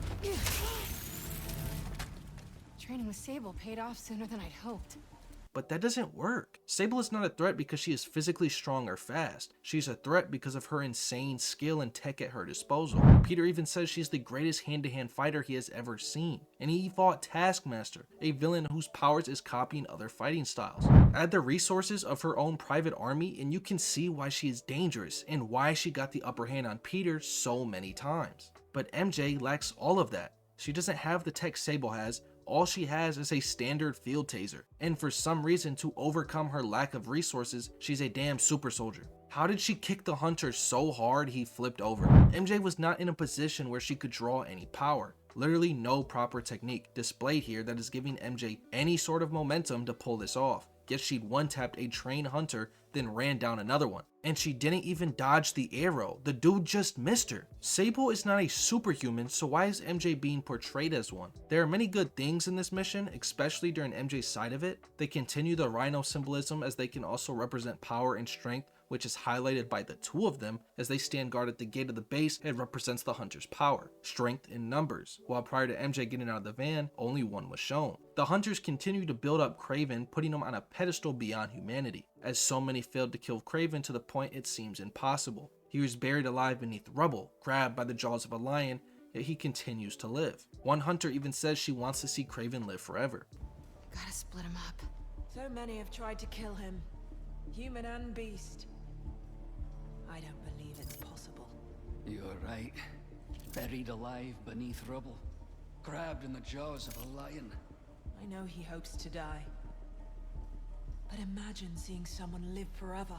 Training with Sable paid off sooner than I'd hoped. But that doesn't work. Sable is not a threat because she is physically strong or fast. She's a threat because of her insane skill and tech at her disposal. Peter even says she's the greatest hand-to-hand fighter he has ever seen. And he fought Taskmaster, a villain whose powers is copying other fighting styles. Add the resources of her own private army and you can see why she is dangerous and why she got the upper hand on Peter so many times. But MJ lacks all of that. She doesn't have the tech Sable has. All she has is a standard field taser, and for some reason to overcome her lack of resources, she's a damn super soldier. How did she kick the hunter so hard he flipped over? MJ was not in a position where she could draw any power. Literally no proper technique displayed here that is giving MJ any sort of momentum to pull this off. Yet she'd one-tapped a trained hunter, then ran down another one. And she didn't even dodge the arrow. The dude just missed her. Sable is not a superhuman, so why is MJ being portrayed as one? There are many good things in this mission, especially during MJ's side of it. They continue the rhino symbolism as they can also represent power and strength, which is highlighted by the two of them. As they stand guard at the gate of the base, it represents the hunter's power, strength, and numbers, while prior to MJ getting out of the van, only one was shown. The hunters continue to build up Kraven, putting him on a pedestal beyond humanity, as so many failed to kill Kraven to the point it seems impossible. He was buried alive beneath rubble, grabbed by the jaws of a lion, yet he continues to live. One hunter even says she wants to see Kraven live forever. Gotta split him up. So many have tried to kill him, human and beast. I don't believe it's possible. You're right. Buried alive beneath rubble. Grabbed in the jaws of a lion. I know he hopes to die. But imagine seeing someone live forever.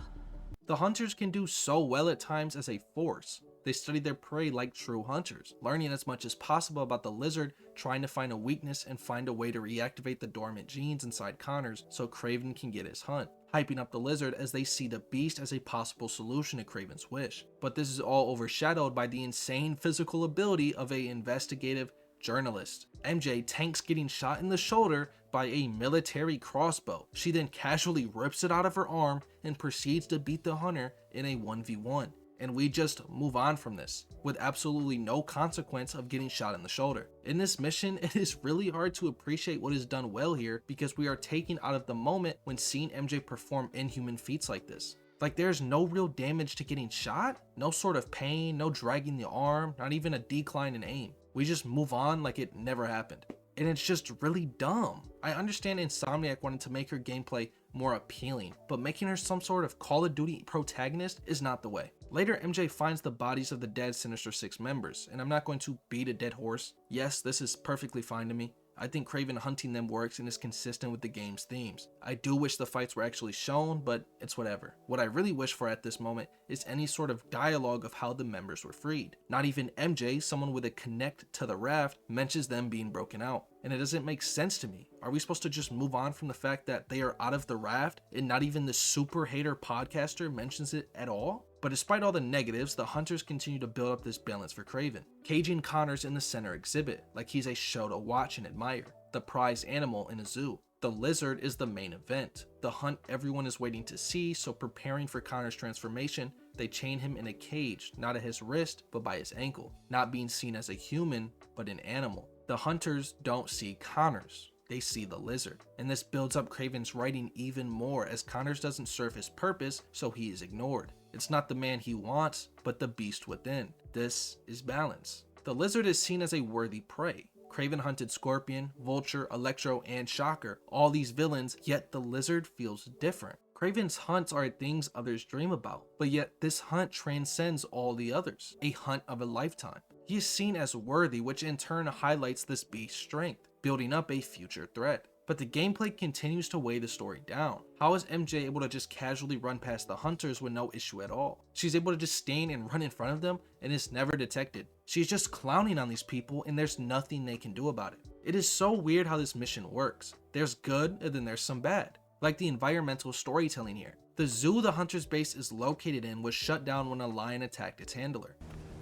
The hunters can do so well at times as a force. They study their prey like true hunters, learning as much as possible about the lizard, trying to find a weakness and find a way to reactivate the dormant genes inside Connors so Kraven can get his hunt, hyping up the lizard as they see the beast as a possible solution to Kraven's wish. But this is all overshadowed by the insane physical ability of an investigative journalist. MJ tanks getting shot in the shoulder by a military crossbow. She then casually rips it out of her arm and proceeds to beat the hunter in a 1v1. And we just move on from this, with absolutely no consequence of getting shot in the shoulder. In this mission, it is really hard to appreciate what is done well here because we are taken out of the moment when seeing MJ perform inhuman feats like this. Like, there's no real damage to getting shot, no sort of pain, no dragging the arm, not even a decline in aim. We just move on like it never happened. And it's just really dumb. I understand Insomniac wanted to make her gameplay more appealing, but making her some sort of Call of Duty protagonist is not the way. Later, MJ finds the bodies of the dead Sinister Six members, and I'm not going to beat a dead horse. Yes, this is perfectly fine to me. I think Kraven hunting them works and is consistent with the game's themes. I do wish the fights were actually shown, but it's whatever. What I really wish for at this moment is any sort of dialogue of how the members were freed. Not even MJ, someone with a connect to the raft, mentions them being broken out. And it doesn't make sense to me. Are we supposed to just move on from the fact that they are out of the raft and not even the super hater podcaster mentions it at all? But despite all the negatives, the hunters continue to build up this balance for Kraven, caging Connor's in the center exhibit, like he's a show to watch and admire, the prize animal in a zoo. The lizard is the main event, the hunt everyone is waiting to see, so preparing for Connor's transformation, they chain him in a cage, not at his wrist, but by his ankle, not being seen as a human, but an animal. The hunters don't see Connors, they see the lizard, and this builds up Kraven's writing even more as Connors doesn't serve his purpose, so he is ignored. It's not the man he wants, but the beast within. This is balance. The lizard is seen as a worthy prey. Kraven hunted Scorpion, Vulture, Electro, and Shocker, all these villains, yet the lizard feels different. Kraven's hunts are things others dream about, but yet this hunt transcends all the others, a hunt of a lifetime. He is seen as worthy, which in turn highlights this beast's strength, building up a future threat. But the gameplay continues to weigh the story down. How is MJ able to just casually run past the hunters with no issue at all? She's able to just stand and run in front of them and is never detected. She's just clowning on these people and there's nothing they can do about it. It is so weird how this mission works. There's good and then there's some bad. Like the environmental storytelling here. The zoo the hunter's base is located in was shut down when a lion attacked its handler.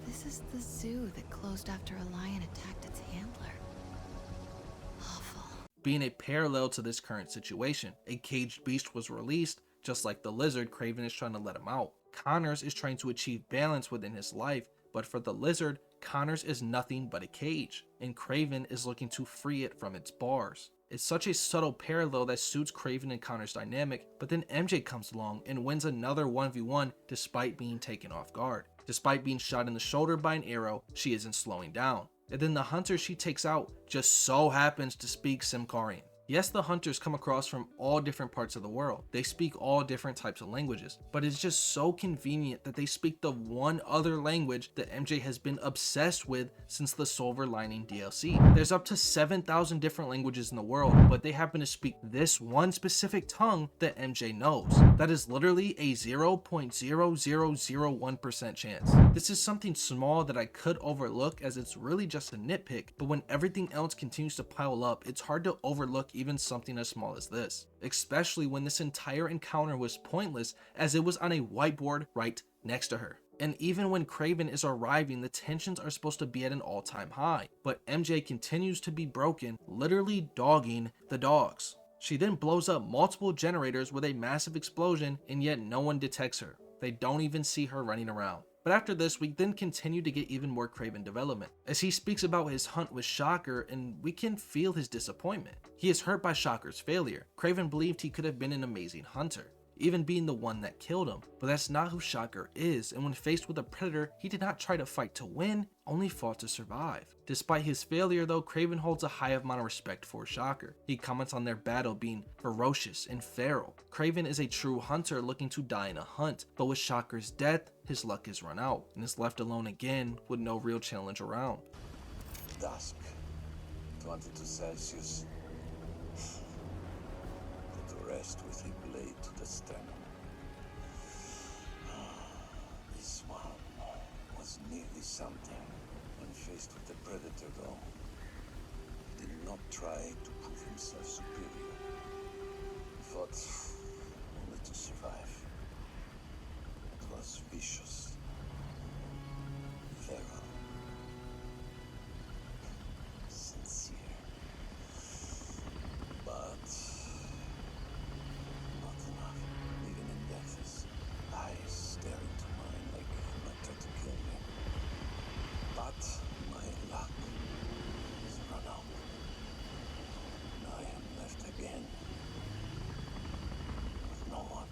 This is the zoo that closed after a lion attacked its handler. Awful. Being a parallel to this current situation, a caged beast was released, just like the lizard, Kraven is trying to let him out. Connors is trying to achieve balance within his life, but for the lizard, Connors is nothing but a cage, and Kraven is looking to free it from its bars. It's such a subtle parallel that suits Kraven and Connor's dynamic, but then MJ comes along and wins another 1v1 despite being taken off guard. Despite being shot in the shoulder by an arrow, she isn't slowing down. And then the hunter she takes out just so happens to speak Simkarian. Yes, the hunters come across from all different parts of the world. They speak all different types of languages, but it's just so convenient that they speak the one other language that MJ has been obsessed with since the Silver Lining DLC. There's up to 7,000 different languages in the world, but they happen to speak this one specific tongue that MJ knows. That is literally a 0.0001% chance. This is something small that I could overlook as it's really just a nitpick, but when everything else continues to pile up, it's hard to overlook even something as small as this, especially when this entire encounter was pointless as it was on a whiteboard right next to her. And even when Kraven is arriving, the tensions are supposed to be at an all-time high, but MJ continues to be broken, literally dogging the dogs. She then blows up multiple generators with a massive explosion, and yet no one detects her. They don't even see her running around. But after this, we then continue to get even more Kraven development, as he speaks about his hunt with Shocker, and we can feel his disappointment. He is hurt by Shocker's failure. Kraven believed he could have been an amazing hunter, even being the one that killed him, but that's not who Shocker is, and when faced with a predator, he did not try to fight to win, only fought to survive. Despite his failure though, Kraven holds a high amount of respect for Shocker. He comments on their battle being ferocious and feral. Kraven is a true hunter looking to die in a hunt, but with Shocker's death, his luck is run out, and is left alone again with no real challenge around. Dusk, 22 Celsius. Put to rest with a blade to the sternum. This one was nearly something when faced with the predator, though. He did not try to prove himself superior. He fought only to survive. It was vicious, feral, sincere, but not enough. Even in death, his eyes stare into mine like he might try to kill me. But my luck has run out, and I am left again with no one.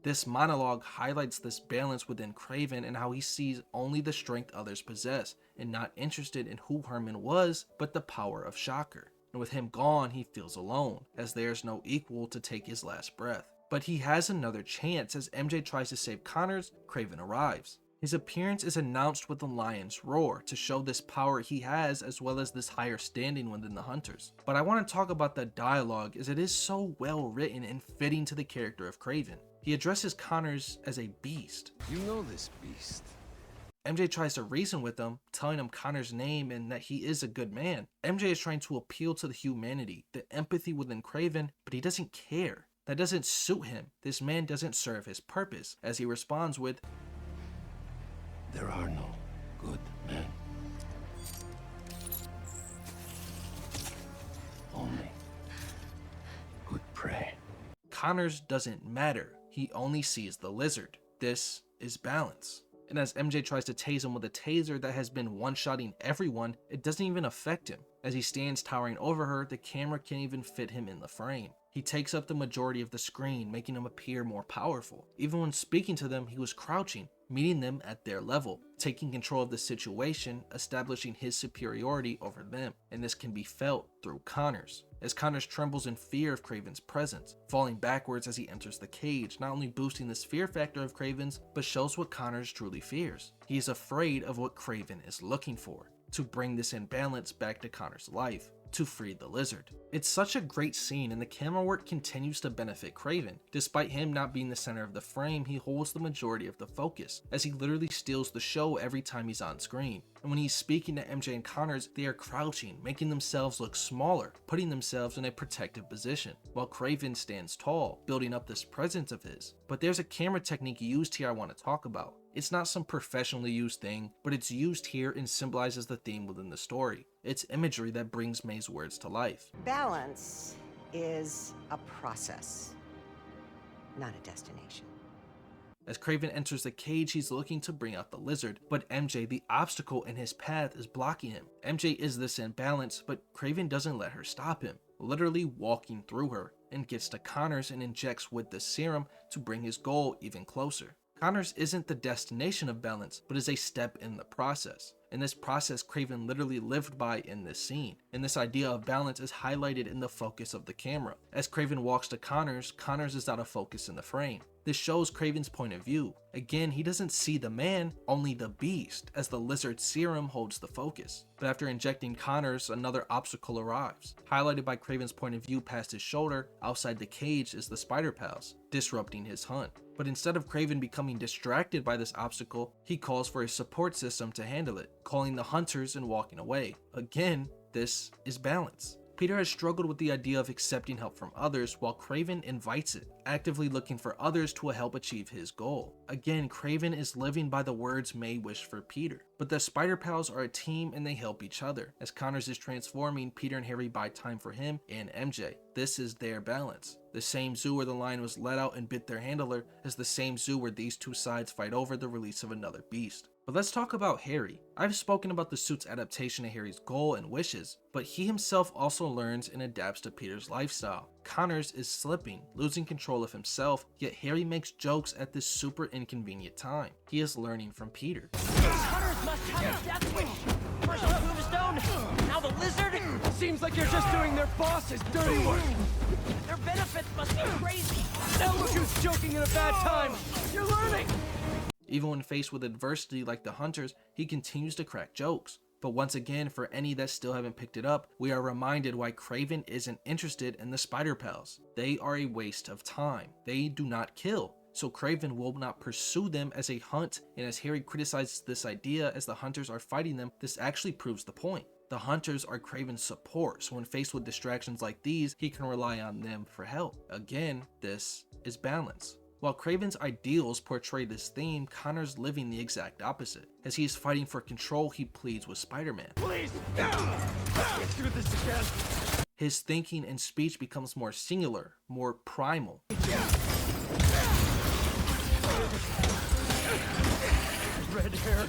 This monologue highlights this balance within Kraven and how he sees only the strength others possess, and not interested in who Herman was, but the power of Shocker. And with him gone, he feels alone, as there's no equal to take his last breath. But he has another chance. As MJ tries to save Connors, Kraven arrives. His appearance is announced with a lion's roar to show this power he has as well as this higher standing within the Hunters. But I want to talk about the dialogue as it is so well written and fitting to the character of Kraven. He addresses Connors as a beast. You know this beast. MJ tries to reason with him, telling him Connor's name and that he is a good man. MJ is trying to appeal to the humanity, the empathy within Kraven, but he doesn't care. That doesn't suit him. This man doesn't serve his purpose, as he responds with, There are no good men. Only good prey. Connors doesn't matter. He only sees the lizard. This is balance. And as MJ tries to tase him with a taser that has been one-shotting everyone, it doesn't even affect him. As he stands towering over her, the camera can't even fit him in the frame. He takes up the majority of the screen, making him appear more powerful. Even when speaking to them, he was crouching, meeting them at their level, taking control of the situation, establishing his superiority over them. And this can be felt through Connors, as Connors trembles in fear of Kraven's presence, falling backwards as he enters the cage, not only boosting this fear factor of Kraven's, but shows what Connors truly fears. He is afraid of what Kraven is looking for, to bring this imbalance back to Connor's life, to free the lizard. It's such a great scene, and the camera work continues to benefit Kraven. Despite him not being the center of the frame, he holds the majority of the focus, as he literally steals the show every time he's on screen. And when he's speaking to MJ and Connors, they are crouching, making themselves look smaller, putting themselves in a protective position, while Kraven stands tall, building up this presence of his. But there's a camera technique used here I want to talk about. It's not some professionally used thing, but it's used here and symbolizes the theme within the story. It's imagery that brings May's words to life. Balance is a process, not a destination. As Kraven enters the cage, he's looking to bring out the lizard, but MJ, the obstacle in his path, is blocking him. MJ is this imbalance, but Kraven doesn't let her stop him, literally walking through her, and gets to Connors and injects with the serum to bring his goal even closer. Connors isn't the destination of balance, but is a step in the process. And this process Kraven literally lived by in this scene. And this idea of balance is highlighted in the focus of the camera. As Kraven walks to Connors, Connors is out of focus in the frame. This shows Kraven's point of view. Again, he doesn't see the man, only the beast, as the lizard serum holds the focus. But after injecting Connors, another obstacle arrives. Highlighted by Kraven's point of view past his shoulder, outside the cage is the Spider Pals, disrupting his hunt. But instead of Kraven becoming distracted by this obstacle, he calls for a support system to handle it, calling the Hunters and walking away. Again, this is balance. Peter has struggled with the idea of accepting help from others, while Kraven invites it, actively looking for others to help achieve his goal. Again, Kraven is living by the words May wished for Peter. But the Spider Pals are a team and they help each other. As Connors is transforming, Peter and Harry buy time for him and MJ. This is their balance. The same zoo where the lion was let out and bit their handler is the same zoo where these two sides fight over the release of another beast. But let's talk about Harry. I've spoken about the suit's adaptation to Harry's goal and wishes, but he himself also learns and adapts to Peter's lifestyle. Connors is slipping, losing control of himself, yet Harry makes jokes at this super inconvenient time. He is learning from Peter. Connors must have a death wish! First the tombstone, now the lizard! Seems like you're just doing their boss's dirty work. Their benefits must be crazy! Now look who's joking at a bad time! You're learning! Even when faced with adversity like the Hunters, he continues to crack jokes. But once again, for any that still haven't picked it up, we are reminded why Kraven isn't interested in the Spider Pals. They are a waste of time. They do not kill. So Kraven will not pursue them as a hunt, and as Harry criticizes this idea as the Hunters are fighting them, this actually proves the point. The Hunters are Kraven's support, so when faced with distractions like these, he can rely on them for help. Again, this is balance. While Kraven's ideals portray this theme, Connor's living the exact opposite. As he is fighting for control, he pleads with Spider-Man. Please! Let's do this again! His thinking and speech becomes more singular, more primal. Red hair.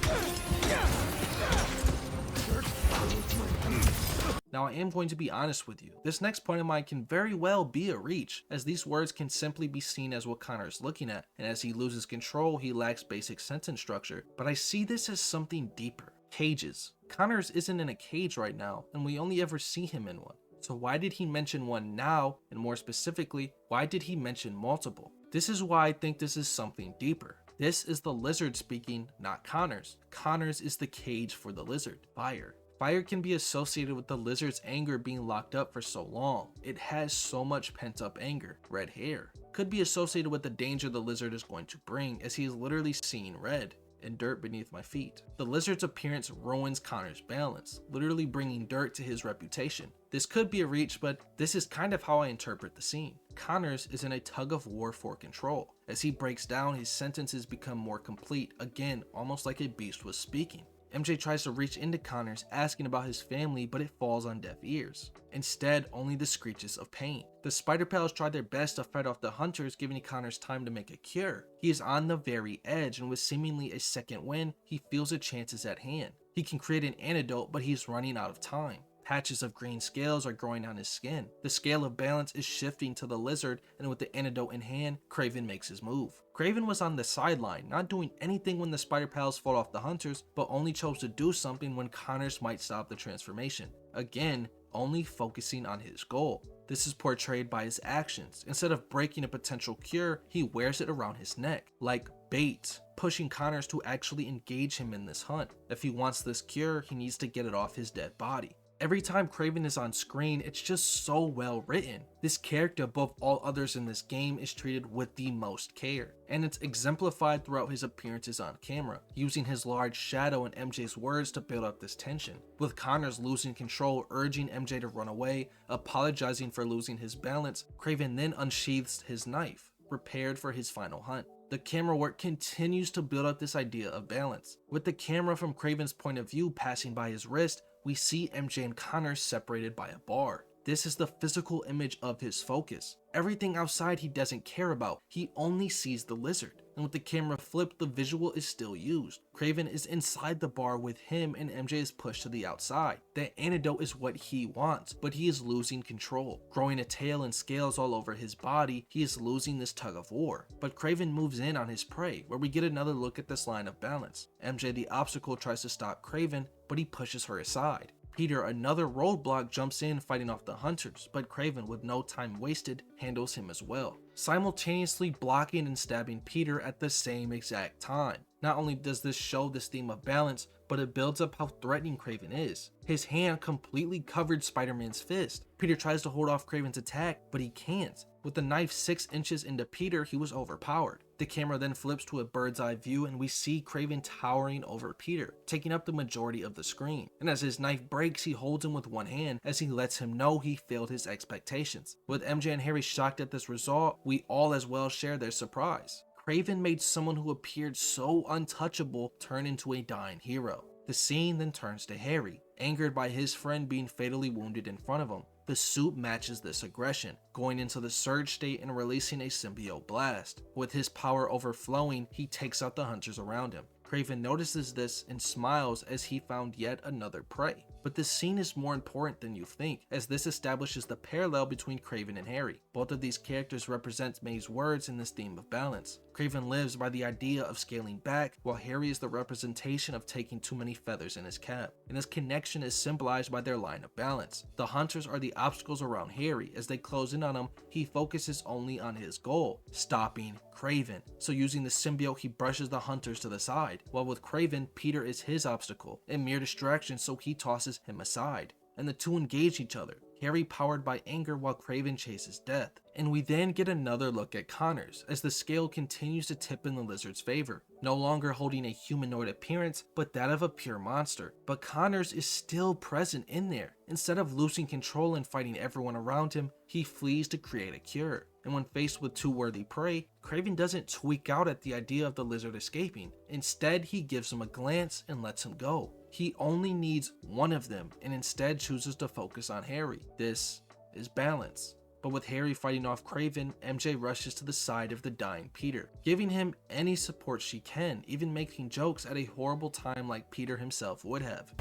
Now I am going to be honest with you. This next point of mine can very well be a reach, as these words can simply be seen as what Connor is looking at, and as he loses control, he lacks basic sentence structure. But I see this as something deeper. Cages. Connors isn't in a cage right now, and we only ever see him in one. So why did he mention one now, and more specifically, why did he mention multiple? This is why I think this is something deeper. This is the lizard speaking, not Connors. Connors is the cage for the lizard, fire. Fire can be associated with the lizard's anger being locked up for so long. It has so much pent up anger. Red hair could be associated with the danger the lizard is going to bring, as he is literally seeing red and dirt beneath my feet. The lizard's appearance ruins Connor's balance, literally bringing dirt to his reputation. This could be a reach, but this is kind of how I interpret the scene. Connors is in a tug of war for control. As he breaks down, his sentences become more complete, again, almost like a beast was speaking. MJ tries to reach into Connors, asking about his family, but it falls on deaf ears. Instead, only the screeches of pain. The Spider Pals try their best to fight off the hunters, giving Connors time to make a cure. He is on the very edge, and with seemingly a second wind, he feels a chance is at hand. He can create an antidote, but he's running out of time. Patches of green scales are growing on his skin. The scale of balance is shifting to the lizard, and with the antidote in hand, Kraven makes his move. Kraven was on the sideline, not doing anything when the Spider Pals fought off the hunters, but only chose to do something when Connors might stop the transformation. Again, only focusing on his goal. This is portrayed by his actions. Instead of breaking a potential cure, he wears it around his neck, like bait, pushing Connors to actually engage him in this hunt. If he wants this cure, he needs to get it off his dead body. Every time Kraven is on screen, it's just so well written. This character, above all others in this game, is treated with the most care, and it's exemplified throughout his appearances on camera, using his large shadow and MJ's words to build up this tension. With Connors losing control, urging MJ to run away, apologizing for losing his balance, Kraven then unsheathes his knife, prepared for his final hunt. The camera work continues to build up this idea of balance. With the camera from Kraven's point of view passing by his wrist, we see MJ and Connors separated by a bar. This is the physical image of his focus. Everything outside he doesn't care about. He only sees the lizard. And with the camera flipped, the visual is still used. Kraven is inside the bar with him, and MJ is pushed to the outside. That antidote is what he wants, but he is losing control. Growing a tail and scales all over his body, he is losing this tug of war. But Kraven moves in on his prey, where we get another look at this line of balance. MJ the obstacle tries to stop Kraven, but he pushes her aside. Peter, another roadblock, jumps in fighting off the hunters, but Kraven, with no time wasted, handles him as well, simultaneously blocking and stabbing Peter at the same exact time. Not only does this show this theme of balance, but it builds up how threatening Kraven is. His hand completely covered Spider-Man's fist. Peter tries to hold off Kraven's attack, but he can't. With the knife 6 inches into Peter, he was overpowered. The camera then flips to a bird's eye view, and we see Kraven towering over Peter, taking up the majority of the screen. And as his knife breaks, he holds him with one hand as he lets him know he failed his expectations. With MJ and Harry shocked at this result, we all as well share their surprise. Kraven made someone who appeared so untouchable turn into a dying hero. The scene then turns to Harry, angered by his friend being fatally wounded in front of him. The suit matches this aggression, going into the surge state and releasing a symbiote blast. With his power overflowing, he takes out the hunters around him. Kraven notices this and smiles as he found yet another prey. But this scene is more important than you think, as this establishes the parallel between Kraven and Harry. Both of these characters represent May's words in this theme of balance. Kraven lives by the idea of scaling back, while Harry is the representation of taking too many feathers in his cap. And his connection is symbolized by their line of balance. The hunters are the obstacles around Harry. As they close in on him, he focuses only on his goal, stopping Kraven. So using the symbiote, he brushes the hunters to the side, while with Kraven, Peter is his obstacle, a mere distraction, so he tosses him aside, and the two engage each other, Harry powered by anger while Kraven chases death. And we then get another look at Connors, as the scale continues to tip in the lizard's favor, no longer holding a humanoid appearance, but that of a pure monster. But Connors is still present in there. Instead of losing control and fighting everyone around him, he flees to create a cure. And when faced with two worthy prey, Kraven doesn't tweak out at the idea of the lizard escaping. Instead, he gives him a glance and lets him go. He only needs one of them, and instead chooses to focus on Harry. This is balance. But with Harry fighting off Kraven, MJ rushes to the side of the dying Peter, giving him any support she can, even making jokes at a horrible time like Peter himself would have.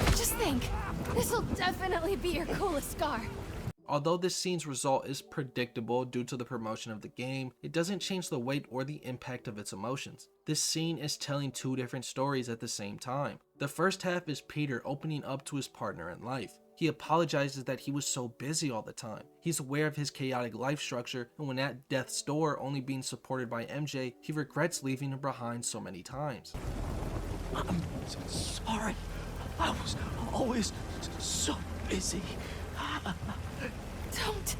Just think, this'll definitely be your coolest scar. Although this scene's result is predictable due to the promotion of the game, it doesn't change the weight or the impact of its emotions. This scene is telling two different stories at the same time. The first half is Peter opening up to his partner in life. He apologizes that he was so busy all the time. He's aware of his chaotic life structure, and when at death's door only being supported by MJ, he regrets leaving her behind so many times. I'm sorry. I was always so busy. Don't.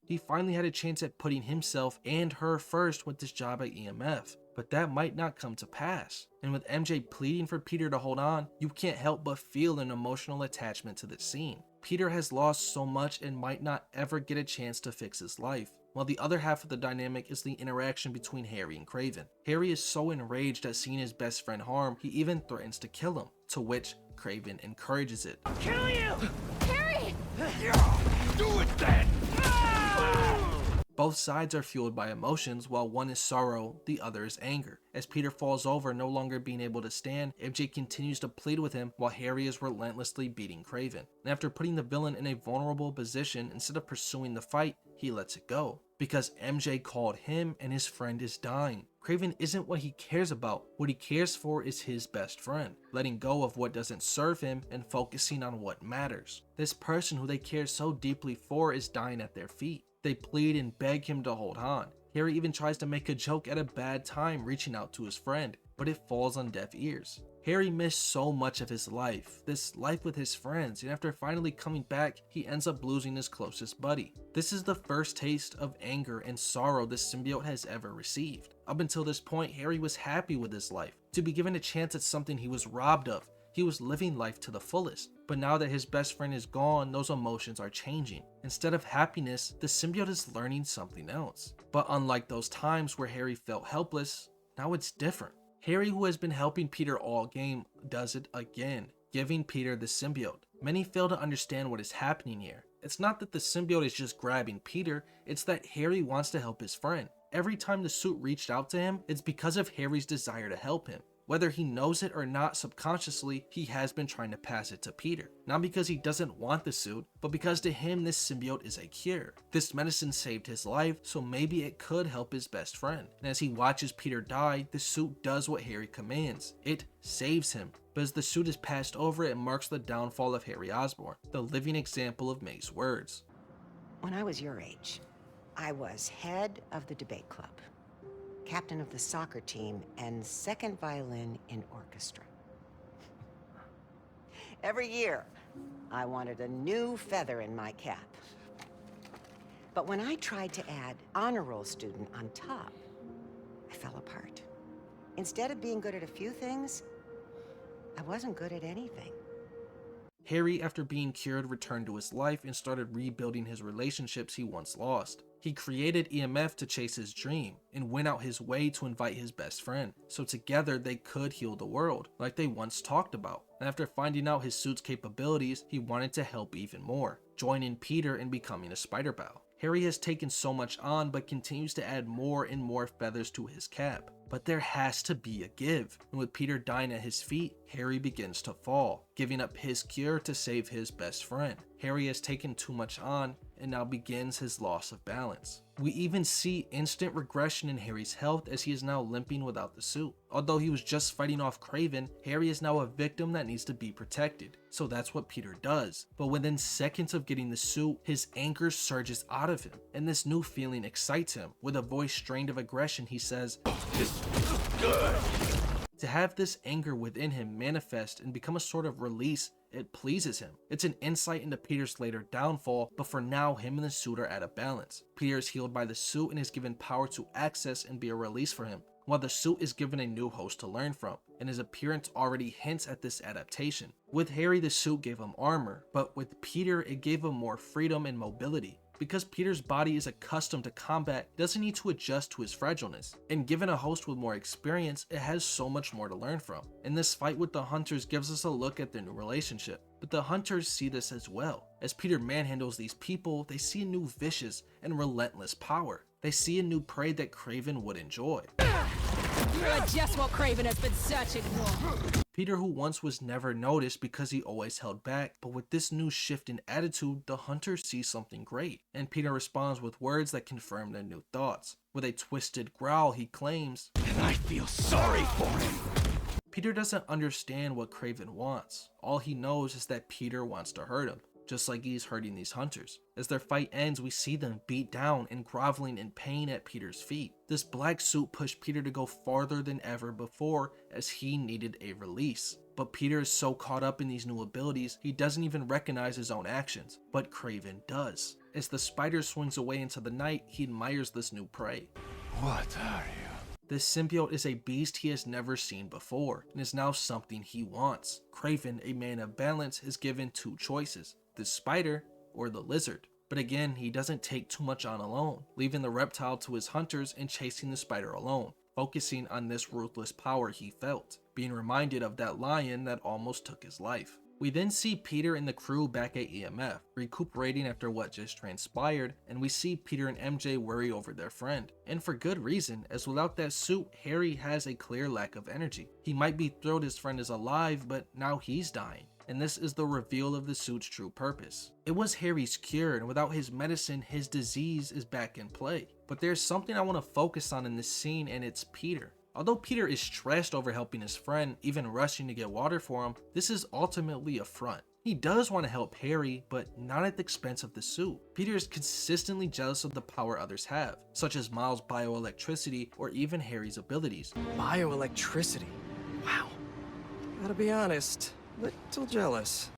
He finally had a chance at putting himself and her first with this job at EMF, but that might not come to pass. And with MJ pleading for Peter to hold on, you can't help but feel an emotional attachment to this scene. Peter has lost so much and might not ever get a chance to fix his life, while the other half of the dynamic is the interaction between Harry and Craven. Harry is so enraged at seeing his best friend harmed, he even threatens to kill him, to which Craven encourages it. Kill you! Harry! Do it then! Both sides are fueled by emotions, while one is sorrow, the other is anger. As Peter falls over, no longer being able to stand, MJ continues to plead with him while Harry is relentlessly beating Craven. And after putting the villain in a vulnerable position, instead of pursuing the fight, he lets it go. Because MJ called him and his friend is dying. Craven isn't what he cares about. What he cares for is his best friend, letting go of what doesn't serve him and focusing on what matters. This person who they care so deeply for is dying at their feet. They plead and beg him to hold on. Harry even tries to make a joke at a bad time, reaching out to his friend, but it falls on deaf ears. Harry missed so much of his life, this life with his friends, and after finally coming back, he ends up losing his closest buddy. This is the first taste of anger and sorrow this symbiote has ever received. Up until this point, Harry was happy with his life. To be given a chance at something he was robbed of, he was living life to the fullest. But now that his best friend is gone, those emotions are changing. Instead of happiness, the symbiote is learning something else. But unlike those times where Harry felt helpless, now it's different. Harry, who has been helping Peter all game, does it again, giving Peter the symbiote. Many fail to understand what is happening here. It's not that the symbiote is just grabbing Peter, it's that Harry wants to help his friend. Every time the suit reached out to him, it's because of Harry's desire to help him. Whether he knows it or not subconsciously, he has been trying to pass it to Peter. Not because he doesn't want the suit, but because to him this symbiote is a cure. This medicine saved his life, so maybe it could help his best friend. And as he watches Peter die, the suit does what Harry commands. It saves him. But as the suit is passed over, it marks the downfall of Harry Osborn, the living example of May's words. When I was your age, I was head of the debate club, captain of the soccer team, and second violin in orchestra. Every year, I wanted a new feather in my cap. But when I tried to add honor roll student on top, I fell apart. Instead of being good at a few things, I wasn't good at anything. Harry, after being cured, returned to his life and started rebuilding his relationships he once lost. He created EMF to chase his dream and went out his way to invite his best friend, so together they could heal the world, like they once talked about. And after finding out his suit's capabilities, he wanted to help even more, joining Peter and becoming a Spider-Pal. Harry has taken so much on, but continues to add more and more feathers to his cap. But there has to be a give, and with Peter dying at his feet, Harry begins to fall, giving up his cure to save his best friend. Harry has taken too much on, and now begins his loss of balance. We even see instant regression in Harry's health as he is now limping without the suit. Although he was just fighting off Craven, Harry is now a victim that needs to be protected. So that's what Peter does. But within seconds of getting the suit, his anger surges out of him, and this new feeling excites him. With a voice strained of aggression, he says, "This is good." To have this anger within him manifest and become a sort of release, it pleases him. It's an insight into Peter's later downfall, but for now, him and the suit are at a balance. Peter is healed by the suit and is given power to access and be a release for him, while the suit is given a new host to learn from, and his appearance already hints at this adaptation. With Harry, the suit gave him armor, but with Peter, it gave him more freedom and mobility. Because Peter's body is accustomed to combat, it doesn't need to adjust to his fragileness. And given a host with more experience, it has so much more to learn from. And this fight with the Hunters gives us a look at their new relationship. But the Hunters see this as well. As Peter manhandles these people, they see a new vicious and relentless power. They see a new prey that Craven would enjoy. You're just what Craven has been searching for. Peter, who once was never noticed because he always held back, but with this new shift in attitude, the Hunters see something great, and Peter responds with words that confirm their new thoughts. With a twisted growl, he claims, "And I feel sorry for him." Peter doesn't understand what Kraven wants. All he knows is that Peter wants to hurt him, just like he's hurting these hunters. As their fight ends, we see them beat down and groveling in pain at Peter's feet. This black suit pushed Peter to go farther than ever before, as he needed a release. But Peter is so caught up in these new abilities, he doesn't even recognize his own actions. But Kraven does. As the spider swings away into the night, he admires this new prey. What are you? This symbiote is a beast he has never seen before, and is now something he wants. Kraven, a man of balance, is given two choices: the spider or the lizard. But again, he doesn't take too much on alone, leaving the reptile to his hunters and chasing the spider alone, focusing on this ruthless power he felt, being reminded of that lion that almost took his life. We then see Peter and the crew back at EMF, recuperating after what just transpired, and we see Peter and MJ worry over their friend. And for good reason, as without that suit, Harry has a clear lack of energy. He might be thrilled his friend is alive, but now he's dying. And this is the reveal of the suit's true purpose. It was Harry's cure, and without his medicine, his disease is back in play. But there's something I want to focus on in this scene, and it's Peter. Although Peter is stressed over helping his friend, even rushing to get water for him, this is ultimately a front. He does want to help Harry, but not at the expense of the suit. Peter is consistently jealous of the power others have, such as Miles' bioelectricity or even Harry's abilities. Bioelectricity? Wow. Gotta be honest, little jealous.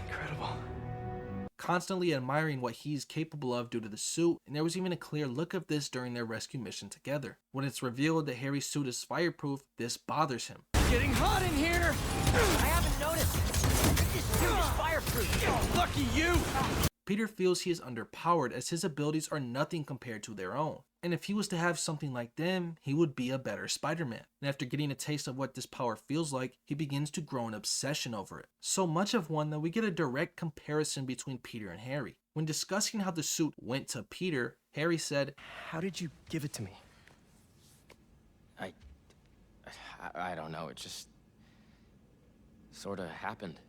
Incredible. Constantly admiring what he's capable of due to the suit, and there was even a clear look of this during their rescue mission together. When it's revealed that Harry's suit is fireproof, this bothers him. Getting hot in here! I haven't noticed. This suit is fireproof. Lucky you! Peter feels he is underpowered as his abilities are nothing compared to their own. And if he was to have something like them, he would be a better Spider-Man. And after getting a taste of what this power feels like, he begins to grow an obsession over it. So much of one that we get a direct comparison between Peter and Harry. When discussing how the suit went to Peter, Harry said, "How did you give it to me?" I don't know, it just sorta happened.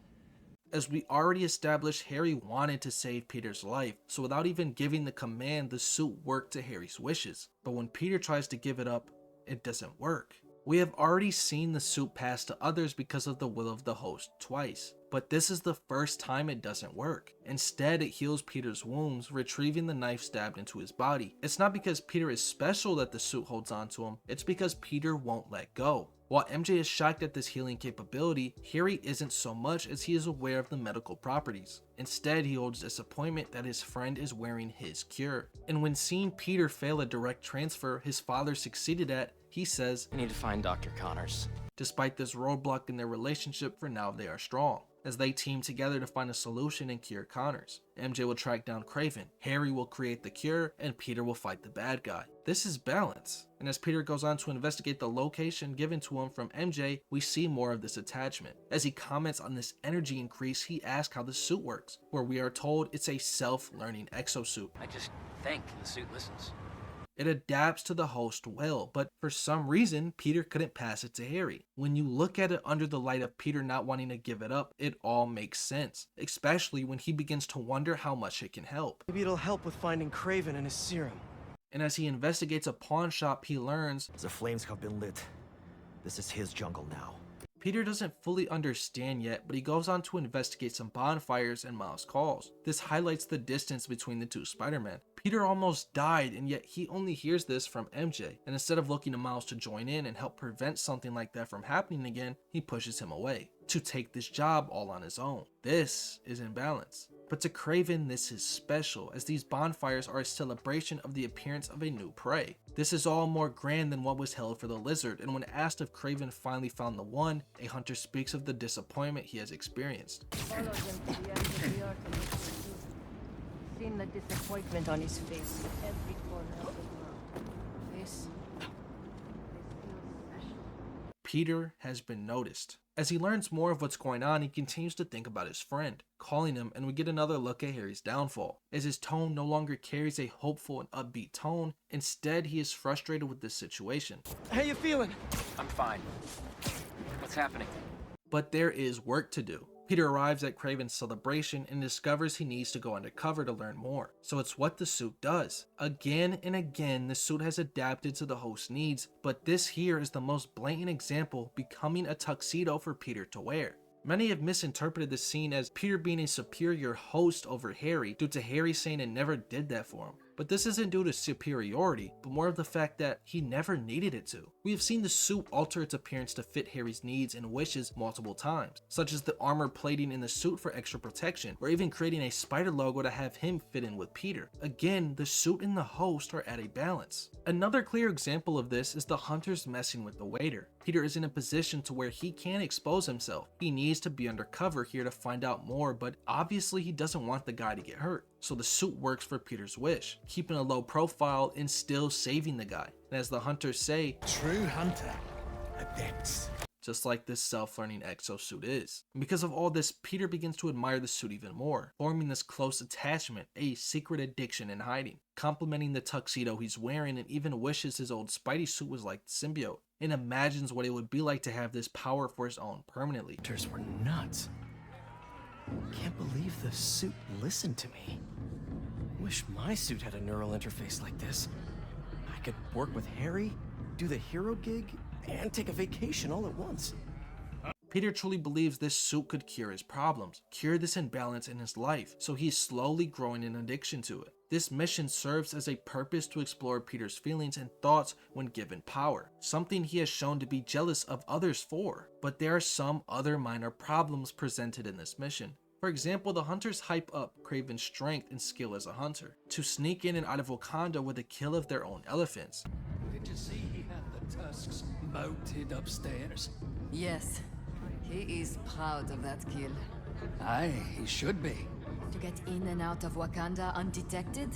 As we already established, Harry wanted to save Peter's life, so without even giving the command, the suit worked to Harry's wishes. But when Peter tries to give it up, it doesn't work. We have already seen the suit pass to others because of the will of the host twice, but this is the first time it doesn't work. Instead, it heals Peter's wounds, retrieving the knife stabbed into his body. It's not because Peter is special that the suit holds on to him, it's because Peter won't let go. While MJ is shocked at this healing capability, Harry isn't so much, as he is aware of the medical properties. Instead, he holds disappointment that his friend is wearing his cure. And when seeing Peter fail a direct transfer his father succeeded at, he says, "I need to find Dr. Connors." Despite this roadblock in their relationship, for now they are strong, as they team together to find a solution and cure Connors. MJ will track down Kraven, Harry will create the cure, and Peter will fight the bad guy. This is balance. And as Peter goes on to investigate the location given to him from MJ, we see more of this attachment. As he comments on this energy increase, he asks how the suit works, where we are told it's a self-learning exosuit. I just think the suit listens. It adapts to the host well, but for some reason, Peter couldn't pass it to Harry. When you look at it under the light of Peter not wanting to give it up, it all makes sense, especially when he begins to wonder how much it can help. Maybe it'll help with finding Kraven and his serum. And as he investigates a pawn shop, he learns the flames have been lit. This is his jungle now. Peter doesn't fully understand yet, but he goes on to investigate some bonfires and Miles' calls. This highlights the distance between the two Spider-Men. Peter almost died, and yet he only hears this from MJ, and instead of looking to Miles to join in and help prevent something like that from happening again, he pushes him away to take this job all on his own. This is imbalance. But to Kraven, this is special, as these bonfires are a celebration of the appearance of a new prey. This is all more grand than what was held for the lizard, and when asked if Kraven finally found the one, a hunter speaks of the disappointment he has experienced. Follow them to the end of the arc and look for Susan. Seen the disappointment on his face in every corner of the world. This feels special. Peter has been noticed. As he learns more of what's going on, he continues to think about his friend, calling him, and we get another look at Harry's downfall, as his tone no longer carries a hopeful and upbeat tone. Instead, he is frustrated with this situation. How you feeling? I'm fine. What's happening? But there is work to do. Peter arrives at Kraven's celebration and discovers he needs to go undercover to learn more. So it's what the suit does. Again and again, the suit has adapted to the host's needs, but this here is the most blatant example, becoming a tuxedo for Peter to wear. Many have misinterpreted this scene as Peter being a superior host over Harry due to Harry saying it never did that for him. But this isn't due to superiority, but more of the fact that he never needed it to. We have seen the suit alter its appearance to fit Harry's needs and wishes multiple times, such as the armor plating in the suit for extra protection, or even creating a spider logo to have him fit in with Peter. Again, the suit and the host are at a balance. Another clear example of this is the hunters messing with the waiter. Peter is in a position to where he can't expose himself. He needs to be undercover here to find out more, but obviously he doesn't want the guy to get hurt. So the suit works for Peter's wish, keeping a low profile and still saving the guy. And as the hunters say, true hunter, adepts. Just like this self-learning exosuit is. And because of all this, Peter begins to admire the suit even more, forming this close attachment, a secret addiction in hiding, complimenting the tuxedo he's wearing, and even wishes his old Spidey suit was like the symbiote, and imagines what it would be like to have this power for his own permanently. Hunters were nuts. Can't believe the suit listened to me. Wish my suit had a neural interface like this. I could work with Harry, do the hero gig, and take a vacation all at once. Peter truly believes this suit could cure his problems, cure this imbalance in his life, so he's slowly growing an addiction to it. This mission serves as a purpose to explore Peter's feelings and thoughts when given power, something he has shown to be jealous of others for. But there are some other minor problems presented in this mission. For example, the hunters hype up Kraven's strength and skill as a hunter, to sneak in and out of Wakanda with the kill of their own elephants. Did you see he had the tusks mounted upstairs? Yes, he is proud of that kill. Aye, he should be. To get in and out of Wakanda undetected?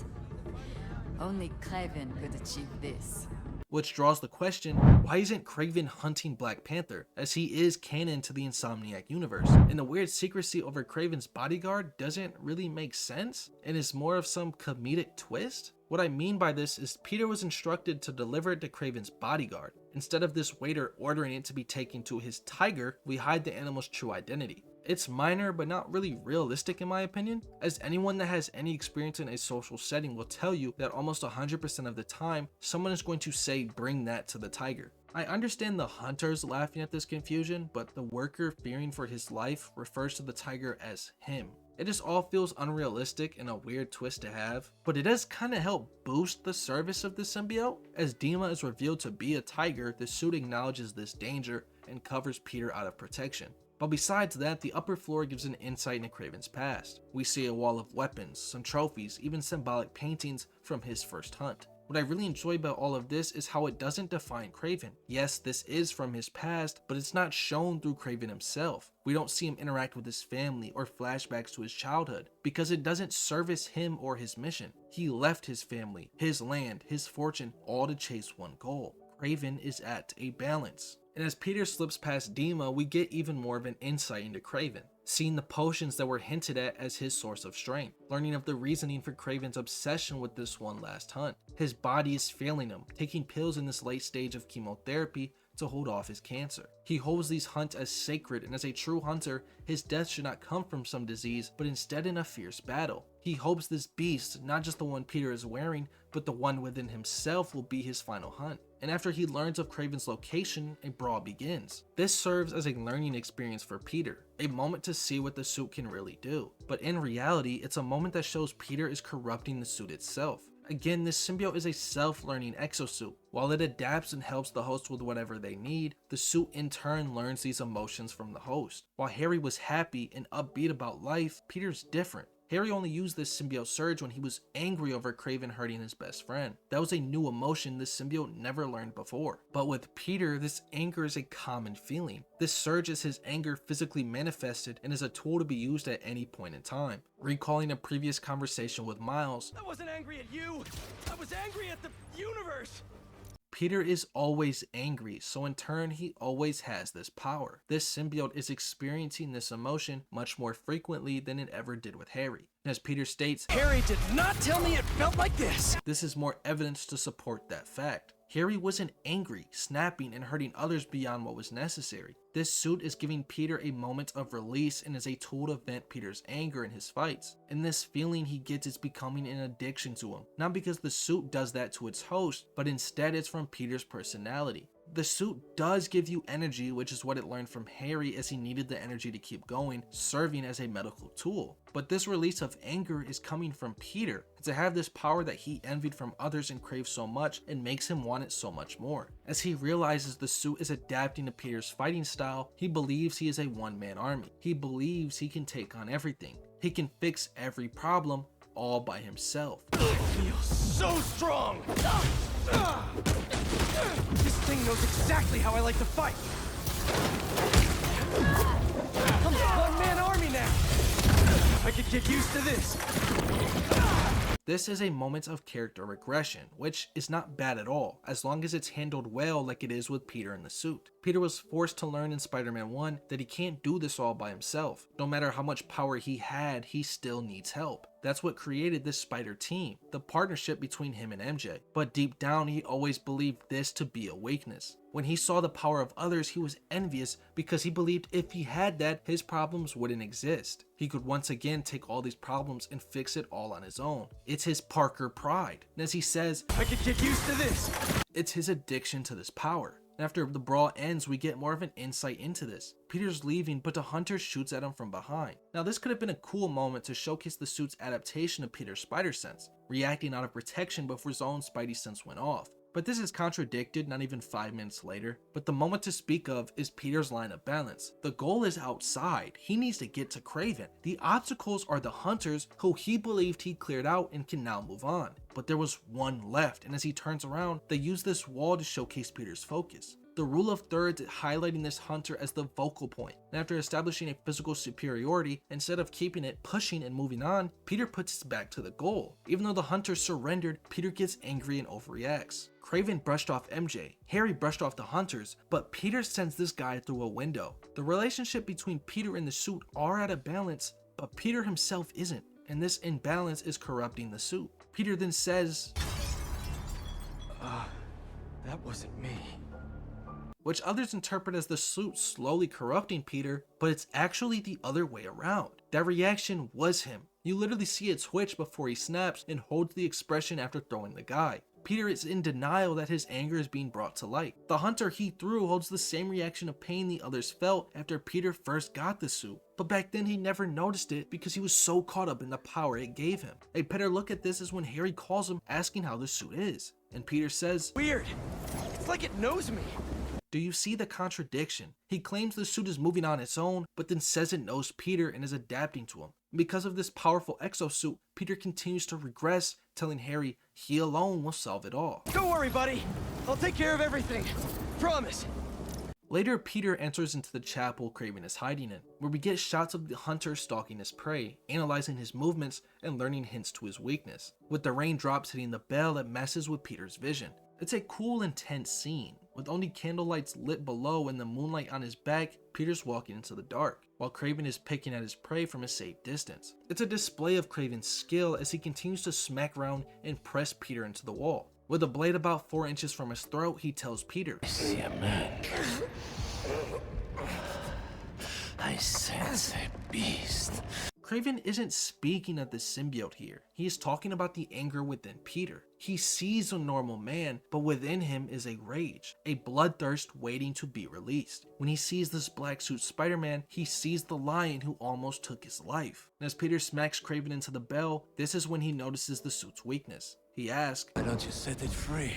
Only Kraven could achieve this. Which draws the question, why isn't Kraven hunting Black Panther, as he is canon to the Insomniac universe? And the weird secrecy over Kraven's bodyguard doesn't really make sense, and is more of some comedic twist? What I mean by this is Peter was instructed to deliver it to Kraven's bodyguard. Instead of this waiter ordering it to be taken to his tiger, we hide the animal's true identity. It's minor, but not really realistic in my opinion, as anyone that has any experience in a social setting will tell you that almost 100% of the time, someone is going to say, bring that to the tiger. I understand the hunters laughing at this confusion, but the worker fearing for his life refers to the tiger as him. It just all feels unrealistic and a weird twist to have, but it does kind of help boost the service of the symbiote. As Dima is revealed to be a tiger, the suit acknowledges this danger and covers Peter out of protection. But besides that, the upper floor gives an insight into Kraven's past. We see a wall of weapons, some trophies, even symbolic paintings from his first hunt. What I really enjoy about all of this is how it doesn't define Kraven. Yes, this is from his past, but it's not shown through Kraven himself. We don't see him interact with his family or flashbacks to his childhood, because it doesn't service him or his mission. He left his family, his land, his fortune, all to chase one goal. Kraven is at a balance. And as Peter slips past Dima, we get even more of an insight into Kraven, seeing the potions that were hinted at as his source of strength, learning of the reasoning for Kraven's obsession with this one last hunt. His body is failing him, taking pills in this late stage of chemotherapy to hold off his cancer. He holds these hunts as sacred, and as a true hunter, his death should not come from some disease, but instead in a fierce battle. He hopes this beast, not just the one Peter is wearing, but the one within himself, will be his final hunt. And after he learns of Kraven's location, a brawl begins. This serves as a learning experience for Peter, a moment to see what the suit can really do. But in reality, it's a moment that shows Peter is corrupting the suit itself. Again, this symbiote is a self-learning exosuit. While it adapts and helps the host with whatever they need, the suit in turn learns these emotions from the host. While Harry was happy and upbeat about life, Peter's different. Harry only used this symbiote surge when he was angry over Kraven hurting his best friend. That was a new emotion this symbiote never learned before. But with Peter, this anger is a common feeling. This surge is his anger physically manifested and is a tool to be used at any point in time. Recalling a previous conversation with Miles, I wasn't angry at you! I was angry at the universe! Peter is always angry, so in turn he always has this power. This symbiote is experiencing this emotion much more frequently than it ever did with Harry. And as Peter states, Harry did not tell me it felt like this! This is more evidence to support that fact. Harry wasn't angry, snapping, and hurting others beyond what was necessary. This suit is giving Peter a moment of release and is a tool to vent Peter's anger in his fights. And this feeling he gets is becoming an addiction to him, not because the suit does that to its host, but instead it's from Peter's personality. The suit does give you energy, which is what it learned from Harry as he needed the energy to keep going, serving as a medical tool. But this release of anger is coming from Peter, and to have this power that he envied from others and craved so much, it makes him want it so much more. As he realizes the suit is adapting to Peter's fighting style, he believes he is a one-man army. He believes he can take on everything. He can fix every problem all by himself. I feel so strong! This thing knows exactly how I like to fight! I'm a one-man army now! I could get used to this! This is a moment of character regression, which is not bad at all, as long as it's handled well like it is with Peter in the suit. Peter was forced to learn in Spider-Man 1 that he can't do this all by himself. No matter how much power he had, he still needs help. That's what created this Spider team, the partnership between him and MJ. But deep down, he always believed this to be a weakness. When he saw the power of others, he was envious because he believed if he had that, his problems wouldn't exist. He could once again take all these problems and fix it all on his own. It's his Parker pride. And as he says, I could get used to this! It's his addiction to this power. After the brawl ends, we get more of an insight into this. Peter's leaving, but the hunter shoots at him from behind. Now this could have been a cool moment to showcase the suit's adaptation of Peter's spider sense, reacting out of protection before his own spidey sense went off. But this is contradicted not even 5 minutes later. But the moment to speak of is Peter's line of balance. The goal is outside. He needs to get to Kraven. The obstacles are the hunters who he believed he cleared out and can now move on. But there was one left, and as he turns around, they use this wall to showcase Peter's focus. The rule of thirds is highlighting this hunter as the focal point. And after establishing a physical superiority, instead of keeping it, pushing, and moving on, Peter puts his back to the goal. Even though the hunter surrendered, Peter gets angry and overreacts. Kraven brushed off MJ, Harry brushed off the hunters, but Peter sends this guy through a window. The relationship between Peter and the suit are at a balance, but Peter himself isn't, and this imbalance is corrupting the suit. Peter then says, that wasn't me. Which others interpret as the suit slowly corrupting Peter, but it's actually the other way around. That reaction was him. You literally see it twitch before he snaps and holds the expression after throwing the guy. Peter is in denial that his anger is being brought to light. The hunter he threw holds the same reaction of pain the others felt after Peter first got the suit. But back then he never noticed it because he was so caught up in the power it gave him. A better look at this is when Harry calls him asking how the suit is. And Peter says, "Weird. It's like it knows me." Do you see the contradiction? He claims the suit is moving on its own, but then says it knows Peter and is adapting to him. Because of this powerful exosuit, Peter continues to regress, telling Harry he alone will solve it all. Don't worry, buddy. I'll take care of everything. Promise. Later, Peter enters into the chapel Kraven is hiding in, where we get shots of the hunter stalking his prey, analyzing his movements, and learning hints to his weakness. With the raindrops hitting the bell, it messes with Peter's vision. It's a cool, intense scene. With only candlelights lit below and the moonlight on his back, Peter's walking into the dark, while Kraven is picking at his prey from a safe distance. It's a display of Kraven's skill as he continues to smack around and press Peter into the wall. With a blade about 4 inches from his throat, he tells Peter, I see a man. I sense a beast. Kraven isn't speaking of the symbiote here. He is talking about the anger within Peter. He sees a normal man, but within him is a rage, a bloodthirst waiting to be released. When he sees this black suit Spider-Man, he sees the lion who almost took his life. And as Peter smacks Kraven into the bell, this is when he notices the suit's weakness. He asks, "Why don't you set it free?"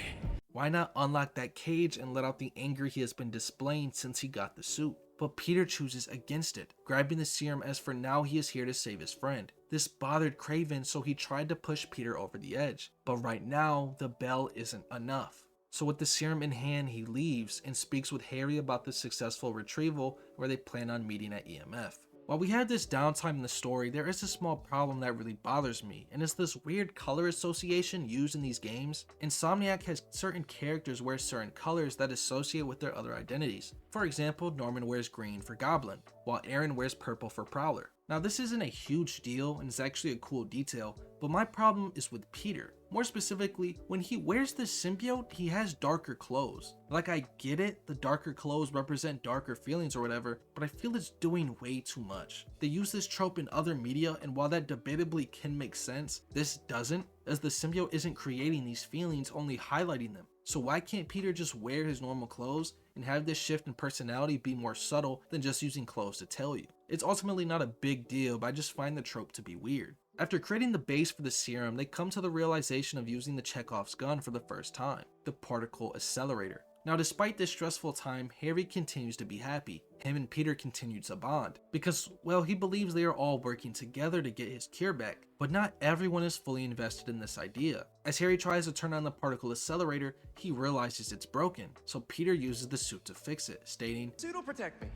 Why not unlock that cage and let out the anger he has been displaying since he got the suit? But Peter chooses against it, grabbing the serum as for now he is here to save his friend. This bothered Kraven, so he tried to push Peter over the edge. But right now, the bell isn't enough. So with the serum in hand, he leaves and speaks with Harry about the successful retrieval where they plan on meeting at EMF. While we have this downtime in the story, there is a small problem that really bothers me, and it's this weird color association used in these games. Insomniac has certain characters wear certain colors that associate with their other identities. For example, Norman wears green for Goblin, while Aaron wears purple for Prowler. Now this isn't a huge deal and it's actually a cool detail, but my problem is with Peter. More specifically, when he wears this symbiote, he has darker clothes. Like, I get it, the darker clothes represent darker feelings or whatever, but I feel it's doing way too much. They use this trope in other media, and while that debatably can make sense, this doesn't, as the symbiote isn't creating these feelings, only highlighting them. So why can't Peter just wear his normal clothes and have this shift in personality be more subtle than just using clothes to tell you? It's ultimately not a big deal, but I just find the trope to be weird. After creating the base for the serum, they come to the realization of using the Chekhov's gun for the first time, the particle accelerator. Now despite this stressful time, Harry continues to be happy. Him and Peter continue to bond, because, well, he believes they are all working together to get his cure back. But not everyone is fully invested in this idea. As Harry tries to turn on the particle accelerator, he realizes it's broken, so Peter uses the suit to fix it, stating, "Suit will protect me,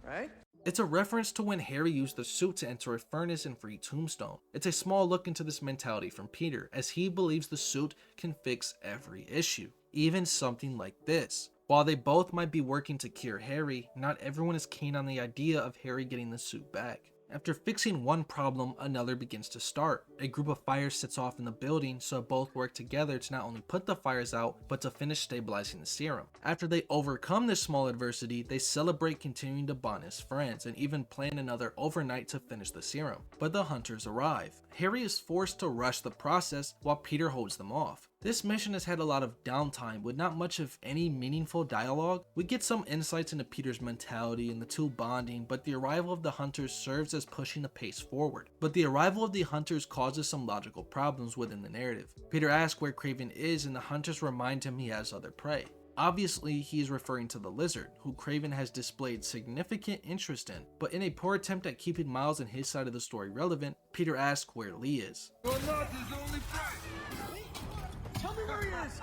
right?" It's a reference to when Harry used the suit to enter a furnace and free Tombstone. It's a small look into this mentality from Peter, as he believes the suit can fix every issue, even something like this. While they both might be working to cure Harry, not everyone is keen on the idea of Harry getting the suit back. After fixing one problem, another begins to start. A group of fires sets off in the building, so both work together to not only put the fires out, but to finish stabilizing the serum. After they overcome this small adversity, they celebrate continuing to bond as friends, and even plan another overnight to finish the serum. But the hunters arrive. Harry is forced to rush the process while Peter holds them off. This mission has had a lot of downtime with not much of any meaningful dialogue. We get some insights into Peter's mentality and the two bonding, but the arrival of the hunters serves as pushing the pace forward. But the arrival of the hunters causes some logical problems within the narrative. Peter asks where Kraven is, and the hunters remind him he has other prey. Obviously, he is referring to the lizard, who Kraven has displayed significant interest in, but in a poor attempt at keeping Miles and his side of the story relevant, Peter asks where Lee is. You're not his only prey. Tell me where he is!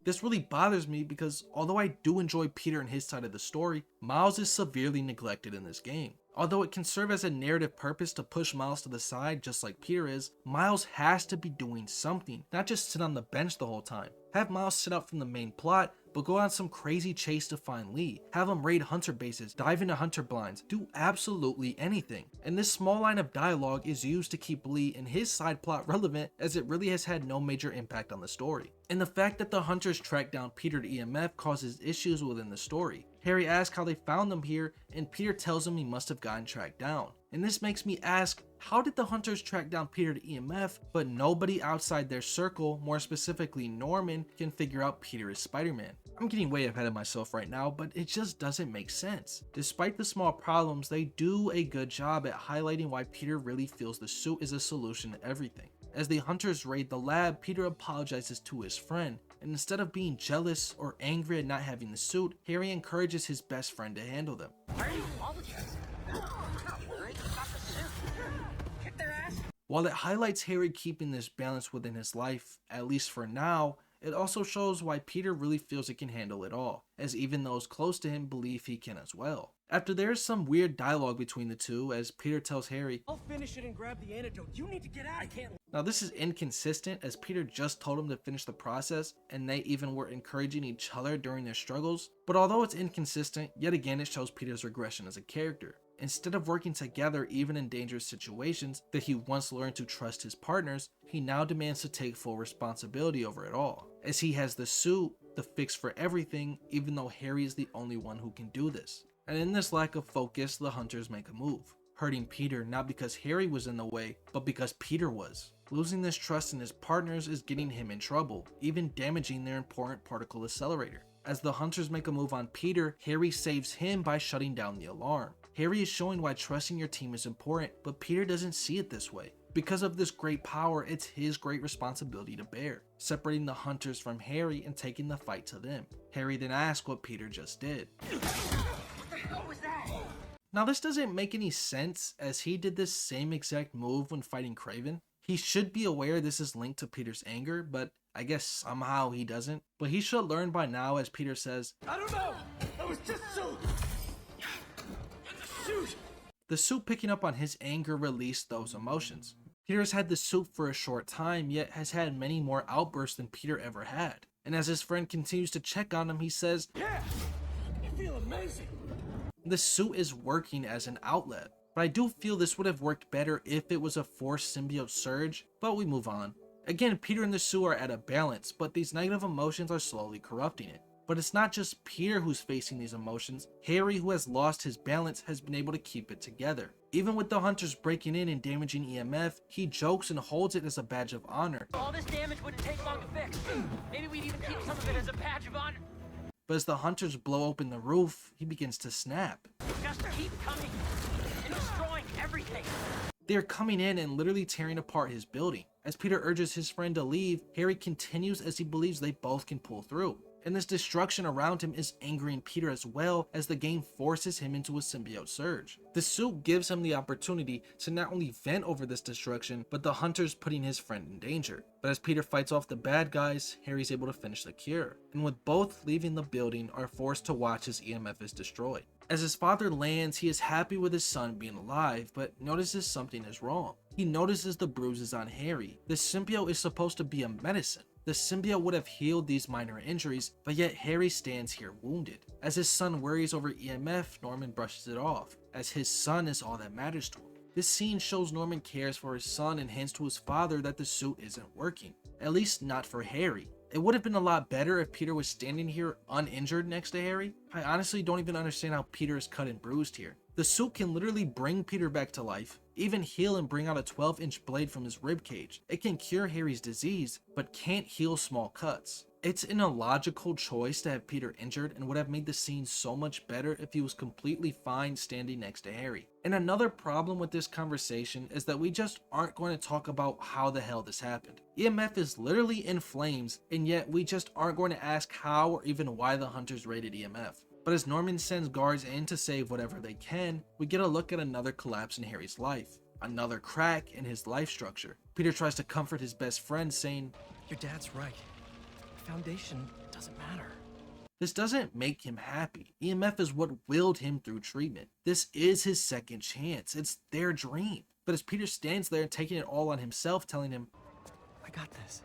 This really bothers me because although I do enjoy Peter and his side of the story, Miles is severely neglected in this game. Although it can serve as a narrative purpose to push Miles to the side just like Peter is, Miles has to be doing something, not just sit on the bench the whole time. Have Miles sit out from the main plot, but go on some crazy chase to find Lee. Have him raid hunter bases, dive into hunter blinds, do absolutely anything. And this small line of dialogue is used to keep Lee and his side plot relevant, as it really has had no major impact on the story. And the fact that the hunters track down Peter to EMF causes issues within the story. Harry asks how they found them here, and Peter tells him he must have gotten tracked down. And this makes me ask, how did the hunters track down Peter to EMF, but nobody outside their circle, more specifically Norman, can figure out Peter is Spider-Man? I'm getting way ahead of myself right now, but it just doesn't make sense. Despite the small problems, they do a good job at highlighting why Peter really feels the suit is a solution to everything. As the hunters raid the lab, Peter apologizes to his friend, and instead of being jealous or angry at not having the suit, Harry encourages his best friend to handle them. Why are you apologizing? I'm not worried about the suit. Kick their ass. While it highlights Harry keeping this balance within his life, at least for now, it also shows why Peter really feels he can handle it all, as even those close to him believe he can as well. After there is some weird dialogue between the two, as Peter tells Harry, I'll finish it and grab the antidote. You need to get out. I can't. Now this is inconsistent, as Peter just told him to finish the process, and they even were encouraging each other during their struggles. But although it's inconsistent, yet again it shows Peter's regression as a character. Instead of working together even in dangerous situations that he once learned to trust his partners, he now demands to take full responsibility over it all, as he has the suit, the fix for everything, even though Harry is the only one who can do this. And in this lack of focus, the hunters make a move, hurting Peter not because Harry was in the way, but because Peter was. Losing this trust in his partners is getting him in trouble, even damaging their important particle accelerator. As the hunters make a move on Peter, Harry saves him by shutting down the alarm. Harry is showing why trusting your team is important, but Peter doesn't see it this way. Because of this great power, it's his great responsibility to bear, separating the hunters from Harry and taking the fight to them. Harry then asks what Peter just did. What the hell was that? Now this doesn't make any sense, as he did this same exact move when fighting Kraven. He should be aware this is linked to Peter's anger, but I guess somehow he doesn't. But he should learn by now, as Peter says, I don't know. That was just so. Shoot. The suit picking up on his anger released those emotions. Peter has had the suit for a short time, yet has had many more outbursts than Peter ever had. And as his friend continues to check on him, he says, Yeah, I feel amazing. the suit is working as an outlet. but I do feel this would have worked better if it was a forced symbiote surge, but we move on. Again, Peter and the Sioux are at a balance, but these negative emotions are slowly corrupting it. But it's not just Peter who's facing these emotions. Harry, who has lost his balance, has been able to keep it together. Even with the hunters breaking in and damaging EMF, he jokes and holds it as a badge of honor. All this damage wouldn't take long to fix. Maybe we'd even keep some of it as a badge of honor. But as the hunters blow open the roof, he begins to snap. Just keep coming and destroying everything. They're coming in and literally tearing apart his building. As Peter urges his friend to leave, Harry continues as he believes they both can pull through. And this destruction around him is angering Peter as well, as the game forces him into a symbiote surge. The suit gives him the opportunity to not only vent over this destruction, but the hunters putting his friend in danger. But as Peter fights off the bad guys, Harry's able to finish the cure. And with both leaving the building, are forced to watch as EMF is destroyed. As his father lands, he is happy with his son being alive, but notices something is wrong. He notices the bruises on Harry. The symbiote is supposed to be a medicine. The symbiote would have healed these minor injuries, but yet Harry stands here wounded. As his son worries over EMF, Norman brushes it off, as his son is all that matters to him. This scene shows Norman cares for his son and hints to his father that the suit isn't working, at least not for Harry. It would have been a lot better if Peter was standing here uninjured next to Harry. I honestly don't even understand how Peter is cut and bruised here. The suit can literally bring Peter back to life, even heal and bring out a 12-inch blade from his ribcage. It can cure Harry's disease, but can't heal small cuts. It's an illogical choice to have Peter injured and would have made the scene so much better if he was completely fine standing next to Harry. And another problem with this conversation is that we just aren't going to talk about how the hell this happened. EMF is literally in flames, and yet we just aren't going to ask how or even why the hunters raided EMF. But as Norman sends guards in to save whatever they can, we get a look at another collapse in Harry's life. Another crack in his life structure. Peter tries to comfort his best friend, saying, "Your dad's right. Foundation doesn't matter." This doesn't make him happy. EMF is what willed him through treatment. This is his second chance. It's their dream. But as Peter stands there taking it all on himself, telling him, "I got this,"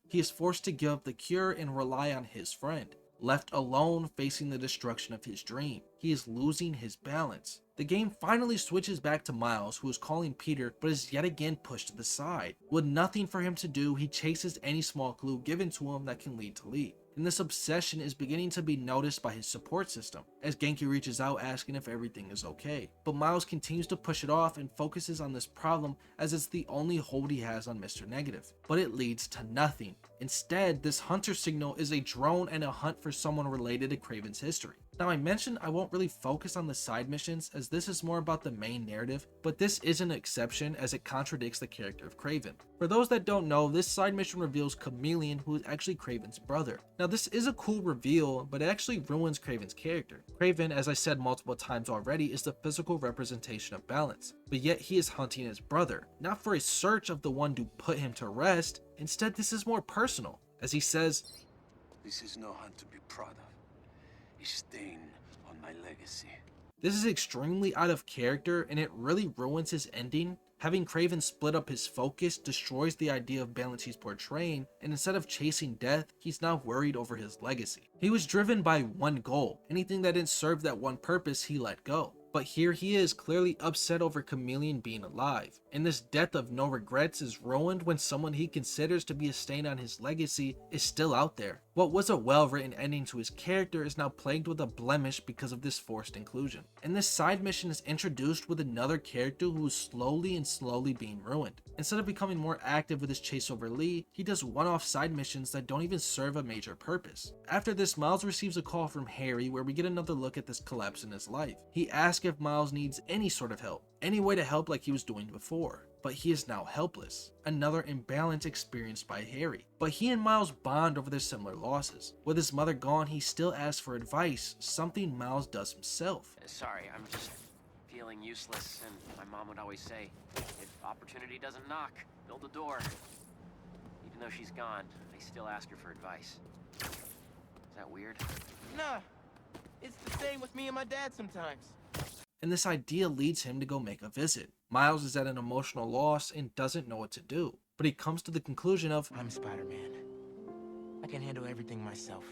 he is forced to give up the cure and rely on his friend. Left alone facing the destruction of his dream, he is losing his balance. The game finally switches back to Miles, who is calling Peter, but is yet again pushed to the side. With nothing for him to do, he chases any small clue given to him that can lead to Lee. And this obsession is beginning to be noticed by his support system, as Genki reaches out asking if everything is okay. But Miles continues to push it off and focuses on this problem as it's the only hold he has on Mr. Negative. But it leads to nothing. Instead, this hunter signal is a drone and a hunt for someone related to Kraven's history. Now, I mentioned I won't really focus on the side missions as this is more about the main narrative, but this is an exception as it contradicts the character of Kraven. For those that don't know, this side mission reveals Chameleon, who is actually Kraven's brother. Now, this is a cool reveal, but it actually ruins Kraven's character. Kraven, as I said multiple times already, is the physical representation of balance, but yet he is hunting his brother, not for a search of the one to put him to rest. Instead, this is more personal, as he says, "This is no hunt to be proud of. A stain on my legacy." This is extremely out of character and it really ruins his ending. Having Kraven split up his focus destroys the idea of balance he's portraying, and instead of chasing death, he's now worried over his legacy. He was driven by one goal. Anything that didn't serve that one purpose, he let go. But here he is clearly upset over Chameleon being alive, and this death of no regrets is ruined when someone he considers to be a stain on his legacy is still out there. What was a well-written ending to his character is now plagued with a blemish because of this forced inclusion. And this side mission is introduced with another character who is slowly being ruined. Instead of becoming more active with his chase over Lee, he does one-off side missions that don't even serve a major purpose. After this, Miles receives a call from Harry where we get another look at this collapse in his life. He asks if Miles needs any sort of help, any way to help like he was doing before. But he is now helpless. Another imbalance experienced by Harry. But he and Miles bond over their similar losses. With his mother gone, he still asks for advice, something Miles does himself. Sorry, I'm just feeling useless, and my mom would always say, if opportunity doesn't knock, build a door. Even though she's gone, I still ask her for advice. Is that weird? Nah, it's the same with me and my dad sometimes. And this idea leads him to go make a visit. Miles is at an emotional loss and doesn't know what to do, but he comes to the conclusion of, "I'm Spider-Man. I can handle everything myself."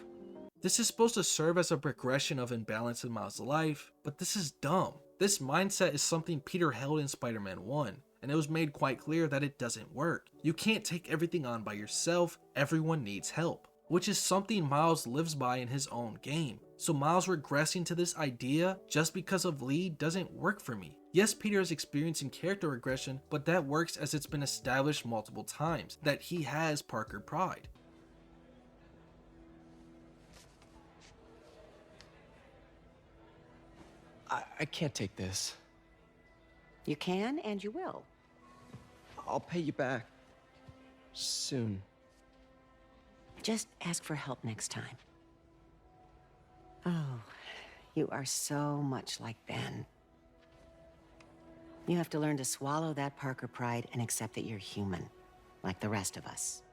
This is supposed to serve as a progression of imbalance in Miles' life, but this is dumb. This mindset is something Peter held in Spider-Man 1, and it was made quite clear that it doesn't work. You can't take everything on by yourself, everyone needs help, which is something Miles lives by in his own game. So Miles regressing to this idea just because of Lee doesn't work for me. Yes, Peter is experiencing character regression, but that works as it's been established multiple times that he has Parker pride. I can't take this. You can and you will. I'll pay you back. Soon. Just ask for help next time. Oh, you are so much like Ben. You have to learn to swallow that Parker pride and accept that you're human, like the rest of us.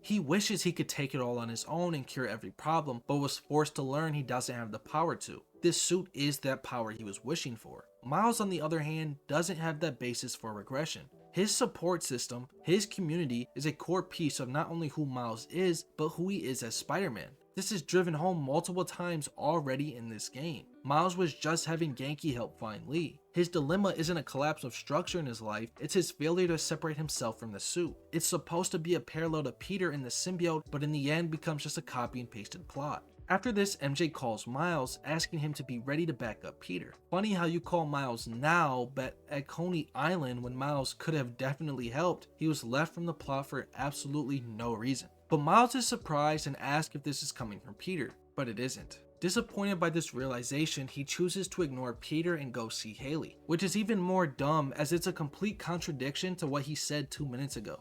He wishes he could take it all on his own and cure every problem, but was forced to learn he doesn't have the power to. This suit is that power he was wishing for. Miles, on the other hand, doesn't have that basis for regression. His support system, his community, is a core piece of not only who Miles is, but who he is as Spider-Man. This is driven home multiple times already in this game. Miles was just having Genki help find Lee. His dilemma isn't a collapse of structure in his life, it's his failure to separate himself from the suit. It's supposed to be a parallel to Peter in the symbiote, but in the end becomes just a copy and pasted plot. After this, MJ calls Miles, asking him to be ready to back up Peter. Funny how you call Miles now, but at Coney Island, when Miles could have definitely helped, he was left from the plot for absolutely no reason. But Miles is surprised and asks if this is coming from Peter, but it isn't. Disappointed by this realization, he chooses to ignore Peter and go see Haley, which is even more dumb as it's a complete contradiction to what he said 2 minutes ago.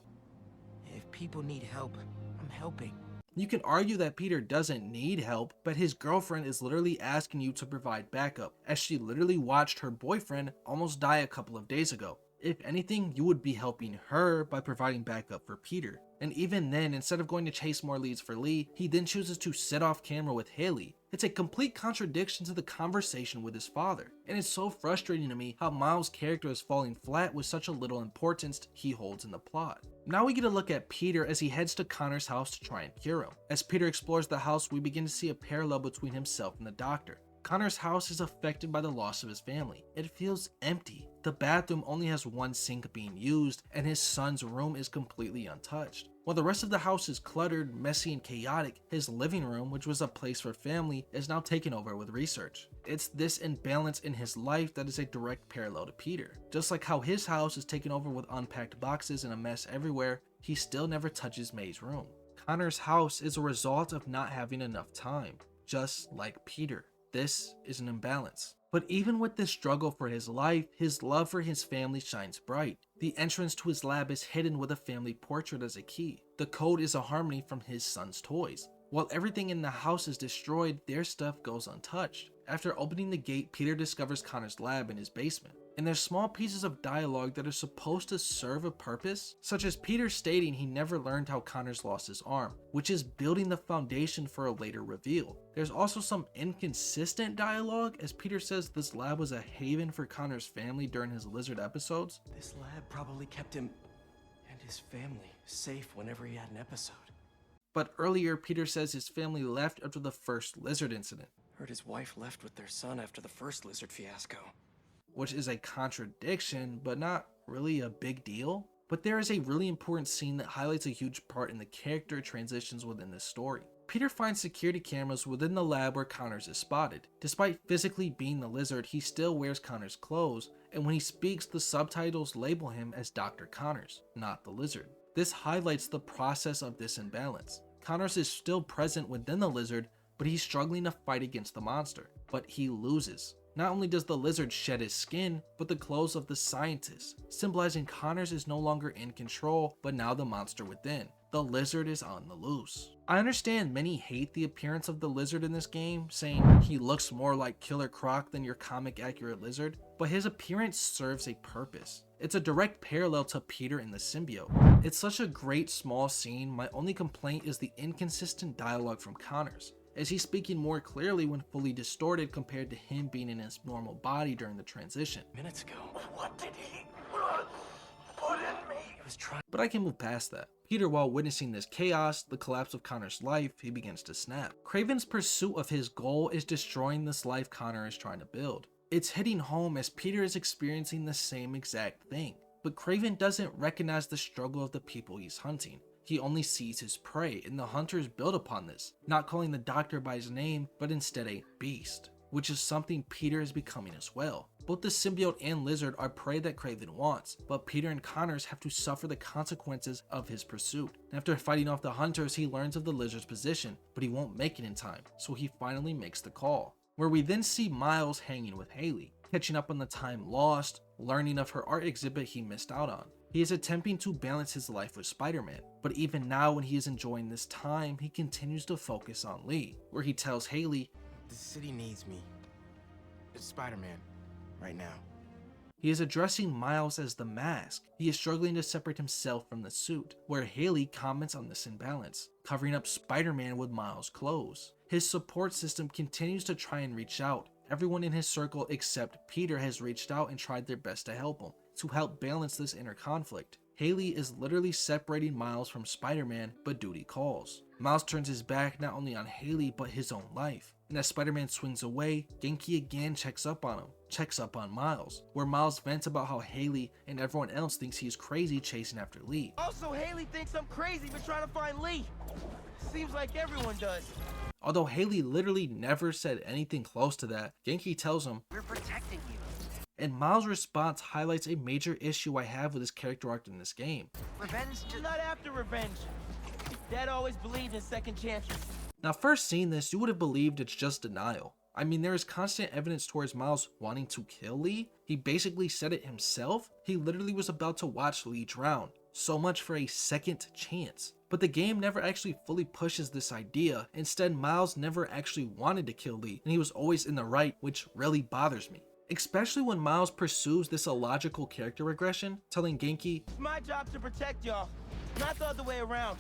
If people need help, I'm helping. You can argue that Peter doesn't need help, but his girlfriend is literally asking you to provide backup, as she literally watched her boyfriend almost die a couple of days ago. If anything, you would be helping her by providing backup for Peter. And even then, instead of going to chase more leads for Lee, he then chooses to sit off camera with Haley. It's a complete contradiction to the conversation with his father. And it's so frustrating to me how Miles' character is falling flat with such a little importance he holds in the plot. Now we get a look at Peter as he heads to Connor's house to try and cure him. As Peter explores the house, we begin to see a parallel between himself and the doctor. Connor's house is affected by the loss of his family. It feels empty. The bathroom only has one sink being used, and his son's room is completely untouched. While the rest of the house is cluttered, messy, and chaotic, his living room, which was a place for family, is now taken over with research. It's this imbalance in his life that is a direct parallel to Peter. Just like how his house is taken over with unpacked boxes and a mess everywhere, he still never touches May's room. Connor's house is a result of not having enough time, just like Peter. This is an imbalance. But even with this struggle for his life, his love for his family shines bright. The entrance to his lab is hidden with a family portrait as a key. The code is a harmony from his son's toys. While everything in the house is destroyed, their stuff goes untouched. After opening the gate, Peter discovers Connor's lab in his basement. And there's small pieces of dialogue that are supposed to serve a purpose, such as Peter stating he never learned how Connors lost his arm, which is building the foundation for a later reveal. There's also some inconsistent dialogue as Peter says this lab was a haven for Connor's family during his lizard episodes. This lab probably kept him and his family safe whenever he had an episode. But earlier, Peter says his family left after the first lizard incident. Heard his wife left with their son after the first lizard fiasco. Which is a contradiction, but not really a big deal. But there is a really important scene that highlights a huge part in the character transitions within this story. Peter finds security cameras within the lab where Connors is spotted. Despite physically being the lizard, he still wears Connors' clothes, and when he speaks, the subtitles label him as Dr. Connors, not the lizard. This highlights the process of this imbalance. Connors is still present within the lizard, but he's struggling to fight against the monster, but he loses. Not only does the lizard shed his skin, but the clothes of the scientist, symbolizing Connors is no longer in control, but now the monster within. The lizard is on the loose. I understand many hate the appearance of the lizard in this game, saying he looks more like Killer Croc than your comic accurate lizard, but his appearance serves a purpose. It's a direct parallel to Peter in the symbiote. It's such a great small scene. My only complaint is the inconsistent dialogue from Connors. Is he speaking more clearly when fully distorted compared to him being in his normal body during the transition? Minutes ago. What did he put in me? He was trying. But I can move past that. Peter, while witnessing this chaos, the collapse of Connor's life, he begins to snap. Craven's pursuit of his goal is destroying this life Connor is trying to build. It's hitting home as Peter is experiencing the same exact thing, but Kraven doesn't recognize the struggle of the people he's hunting. He only sees his prey, and the hunters build upon this, not calling the doctor by his name, but instead a beast, which is something Peter is becoming as well. Both the symbiote and lizard are prey that Kraven wants, but Peter and Connors have to suffer the consequences of his pursuit. After fighting off the hunters, he learns of the lizard's position, but he won't make it in time, so he finally makes the call, where we then see Miles hanging with Haley, catching up on the time lost, learning of her art exhibit he missed out on. He is attempting to balance his life with Spider-Man, but even now when he is enjoying this time, he continues to focus on Lee, where he tells Haley, "The city needs me. It's Spider-Man, right now." He is addressing Miles as the mask. He is struggling to separate himself from the suit, where Haley comments on this imbalance, covering up Spider-Man with Miles' clothes. His support system continues to try and reach out. Everyone in his circle except Peter has reached out and tried their best to help balance this inner conflict. Haley is literally separating Miles from Spider-Man, but duty calls. Miles turns his back not only on Haley, but his own life. And as Spider-Man swings away, Genki again checks up on him, checks up on Miles, where Miles vents about how Haley and everyone else thinks he's crazy chasing after Lee. Also, Haley thinks I'm crazy for trying to find Lee. Seems like everyone does. Although Haley literally never said anything close to that, Genki tells him, "We're protecting you." And Miles' response highlights a major issue I have with his character arc in this game. Revenge? Not after revenge. Dad always believed in second chances. Now, first seeing this, you would have believed it's just denial. I mean, there is constant evidence towards Miles wanting to kill Lee. He basically said it himself. He literally was about to watch Lee drown. So much for a second chance. But the game never actually fully pushes this idea. Instead, Miles never actually wanted to kill Lee, and he was always in the right, which really bothers me. Especially when Miles pursues this illogical character regression, telling Genki, "It's my job to protect y'all, not the other way around."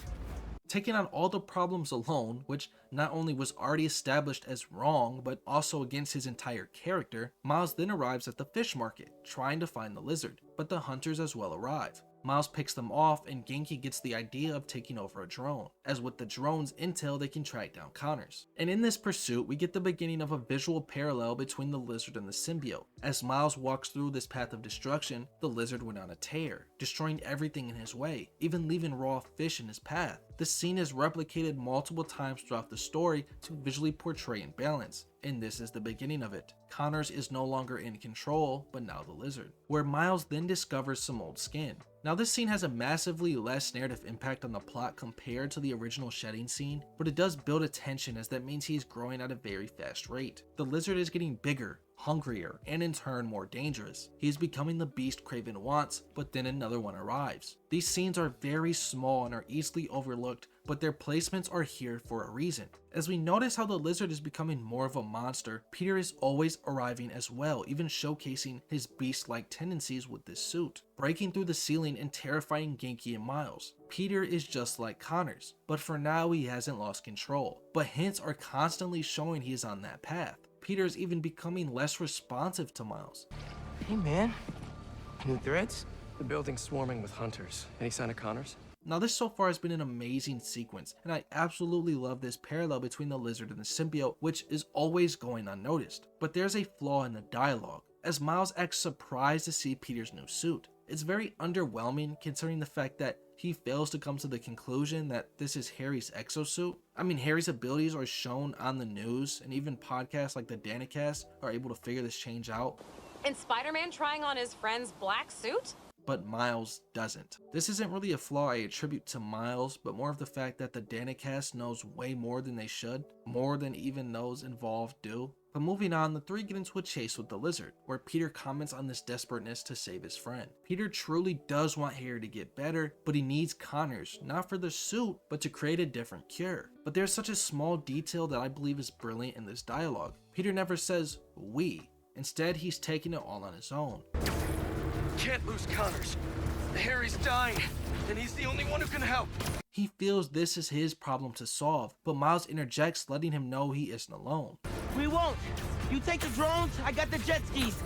Taking on all the problems alone, which not only was already established as wrong, but also against his entire character, Miles then arrives at the fish market, trying to find the lizard, but the hunters as well arrive. Miles picks them off, and Genki gets the idea of taking over a drone, as with the drone's intel they can track down Connors. And in this pursuit, we get the beginning of a visual parallel between the lizard and the symbiote. As Miles walks through this path of destruction, the lizard went on a tear, destroying everything in his way, even leaving raw fish in his path. This scene is replicated multiple times throughout the story to visually portray imbalance, and this is the beginning of it. Connors is no longer in control, but now the lizard, where Miles then discovers some old skin. Now this scene has a massively less narrative impact on the plot compared to the original shedding scene, but it does build a tension as that means he's growing at a very fast rate. The lizard is getting bigger, hungrier, and in turn more dangerous. He is becoming the beast Kraven wants, but then another one arrives. These scenes are very small and are easily overlooked, but their placements are here for a reason. As we notice how the lizard is becoming more of a monster, Peter is always arriving as well, even showcasing his beast-like tendencies with this suit, breaking through the ceiling and terrifying Genki and Miles. Peter is just like Connors, but for now he hasn't lost control, but hints are constantly showing he is on that path. Peter is even becoming less responsive to Miles. Hey man, new threads? The building's swarming with hunters. Any sign of Connors? Now this so far has been an amazing sequence, and I absolutely love this parallel between the lizard and the symbiote, which is always going unnoticed. But there's a flaw in the dialogue, as Miles acts surprised to see Peter's new suit. It's very underwhelming considering the fact that he fails to come to the conclusion that this is Harry's exosuit. I mean, Harry's abilities are shown on the news, and even podcasts like the Danicast are able to figure this change out. And Spider-Man trying on his friend's black suit? But Miles doesn't. This isn't really a flaw I attribute to Miles, but more of the fact that the Danicast knows way more than they should, more than even those involved do. But moving on, the three get into a chase with the lizard, where Peter comments on this desperateness to save his friend. Peter truly does want Harry to get better, but he needs Connors, not for the suit, but to create a different cure. But there's such a small detail that I believe is brilliant in this dialogue. Peter never says we. Instead, he's taking it all on his own. Can't lose Connors. Harry's dying, and he's the only one who can help. He feels this is his problem to solve, but Miles interjects, letting him know he isn't alone. We won't. You take the drones, I got the jet skis.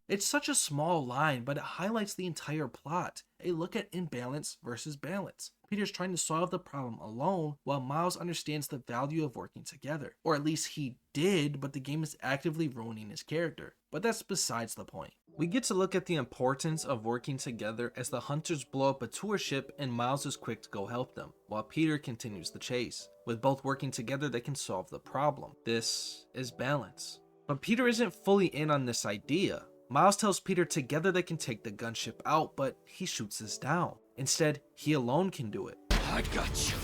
It's such a small line, but it highlights the entire plot. A look at imbalance versus balance. Peter's trying to solve the problem alone, while Miles understands the value of working together. Or at least he did, but the game is actively ruining his character. but that's besides the point. We get to look at the importance of working together as the hunters blow up a tour ship and Miles is quick to go help them, while Peter continues the chase. With both working together, they can solve the problem. This is balance. But Peter isn't fully in on this idea. Miles tells Peter together they can take the gunship out, but he shoots this down. Instead, he alone can do it. I got you.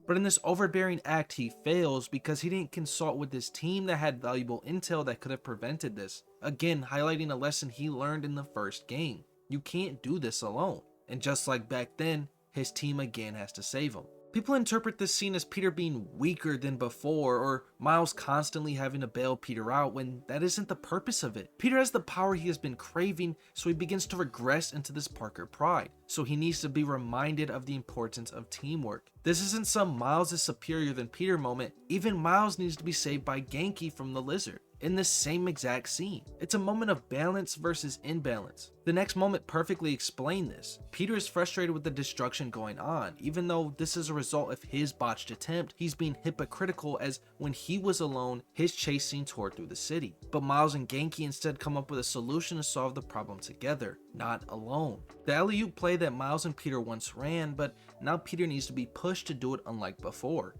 But in this overbearing act, he fails because he didn't consult with his team that had valuable intel that could have prevented this. Again, highlighting a lesson he learned in the first game. You can't do this alone. And just like back then, his team again has to save him. People interpret this scene as Peter being weaker than before, or Miles constantly having to bail Peter out when that isn't the purpose of it. Peter has the power he has been craving, so he begins to regress into this Parker pride. So he needs to be reminded of the importance of teamwork. This isn't some Miles is superior than Peter moment. Even Miles needs to be saved by Genki from the lizard in this same exact scene. It's a moment of balance versus imbalance. The next moment perfectly explained this. Peter is frustrated with the destruction going on. Even though this is a result of his botched attempt, he's being hypocritical as when he was alone, his chase scene tore through the city. But Miles and Genki instead come up with a solution to solve the problem together, not alone. The alley-oop play that Miles and Peter once ran, but now Peter needs to be pushed to do it unlike before.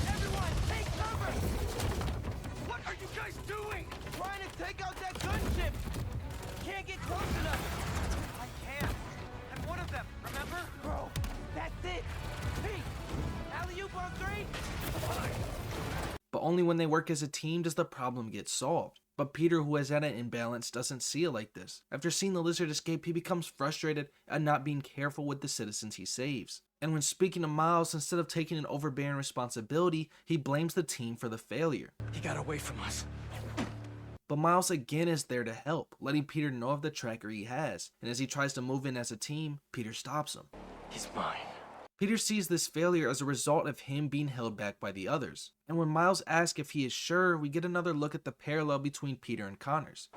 Everyone, take cover! What are you guys doing? Trying to take out that gunship! Can't get close enough! I can't. I'm one of them, remember? Bro, that's it! Pete! Alley-oop on 3? But only when they work as a team does the problem get solved. But Peter, who has had an imbalance, doesn't see it like this. After seeing the lizard escape, he becomes frustrated at not being careful with the citizens he saves. And when speaking to Miles, instead of taking an overbearing responsibility, he blames the team for the failure. He got away from us. But Miles again is there to help, letting Peter know of the tracker he has. And as he tries to move in as a team, Peter stops him. He's mine. Peter sees this failure as a result of him being held back by the others. And when Miles asks if he is sure, we get another look at the parallel between Peter and Connors.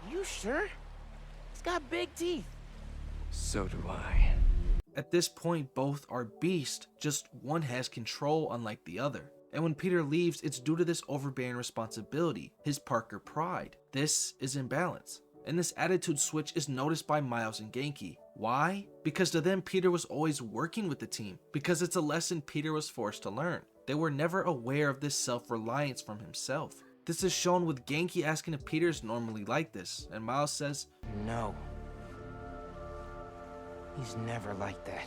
You sure? He's got big teeth. So do I. At this point, both are beasts, just one has control unlike the other. And when Peter leaves, it's due to this overbearing responsibility, his Parker pride. This is imbalance. And this attitude switch is noticed by Miles and Genki. Why? Because to them, Peter was always working with the team, because it's a lesson Peter was forced to learn. They were never aware of this self-reliance from himself. This is shown with Genki asking if Peter is normally like this, and Miles says, No. He's never like that.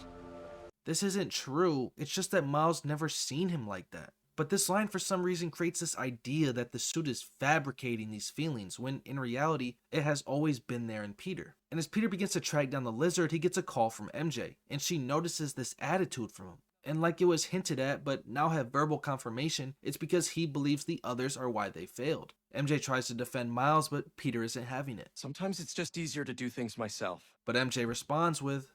This isn't true, it's just that Miles never seen him like that. But this line for some reason creates this idea that the suit is fabricating these feelings, when in reality, it has always been there in Peter. And as Peter begins to track down the lizard, he gets a call from MJ, and she notices this attitude from him. And like it was hinted at, but now have verbal confirmation, it's because he believes the others are why they failed. MJ tries to defend Miles, but Peter isn't having it. Sometimes it's just easier to do things myself. But MJ responds with,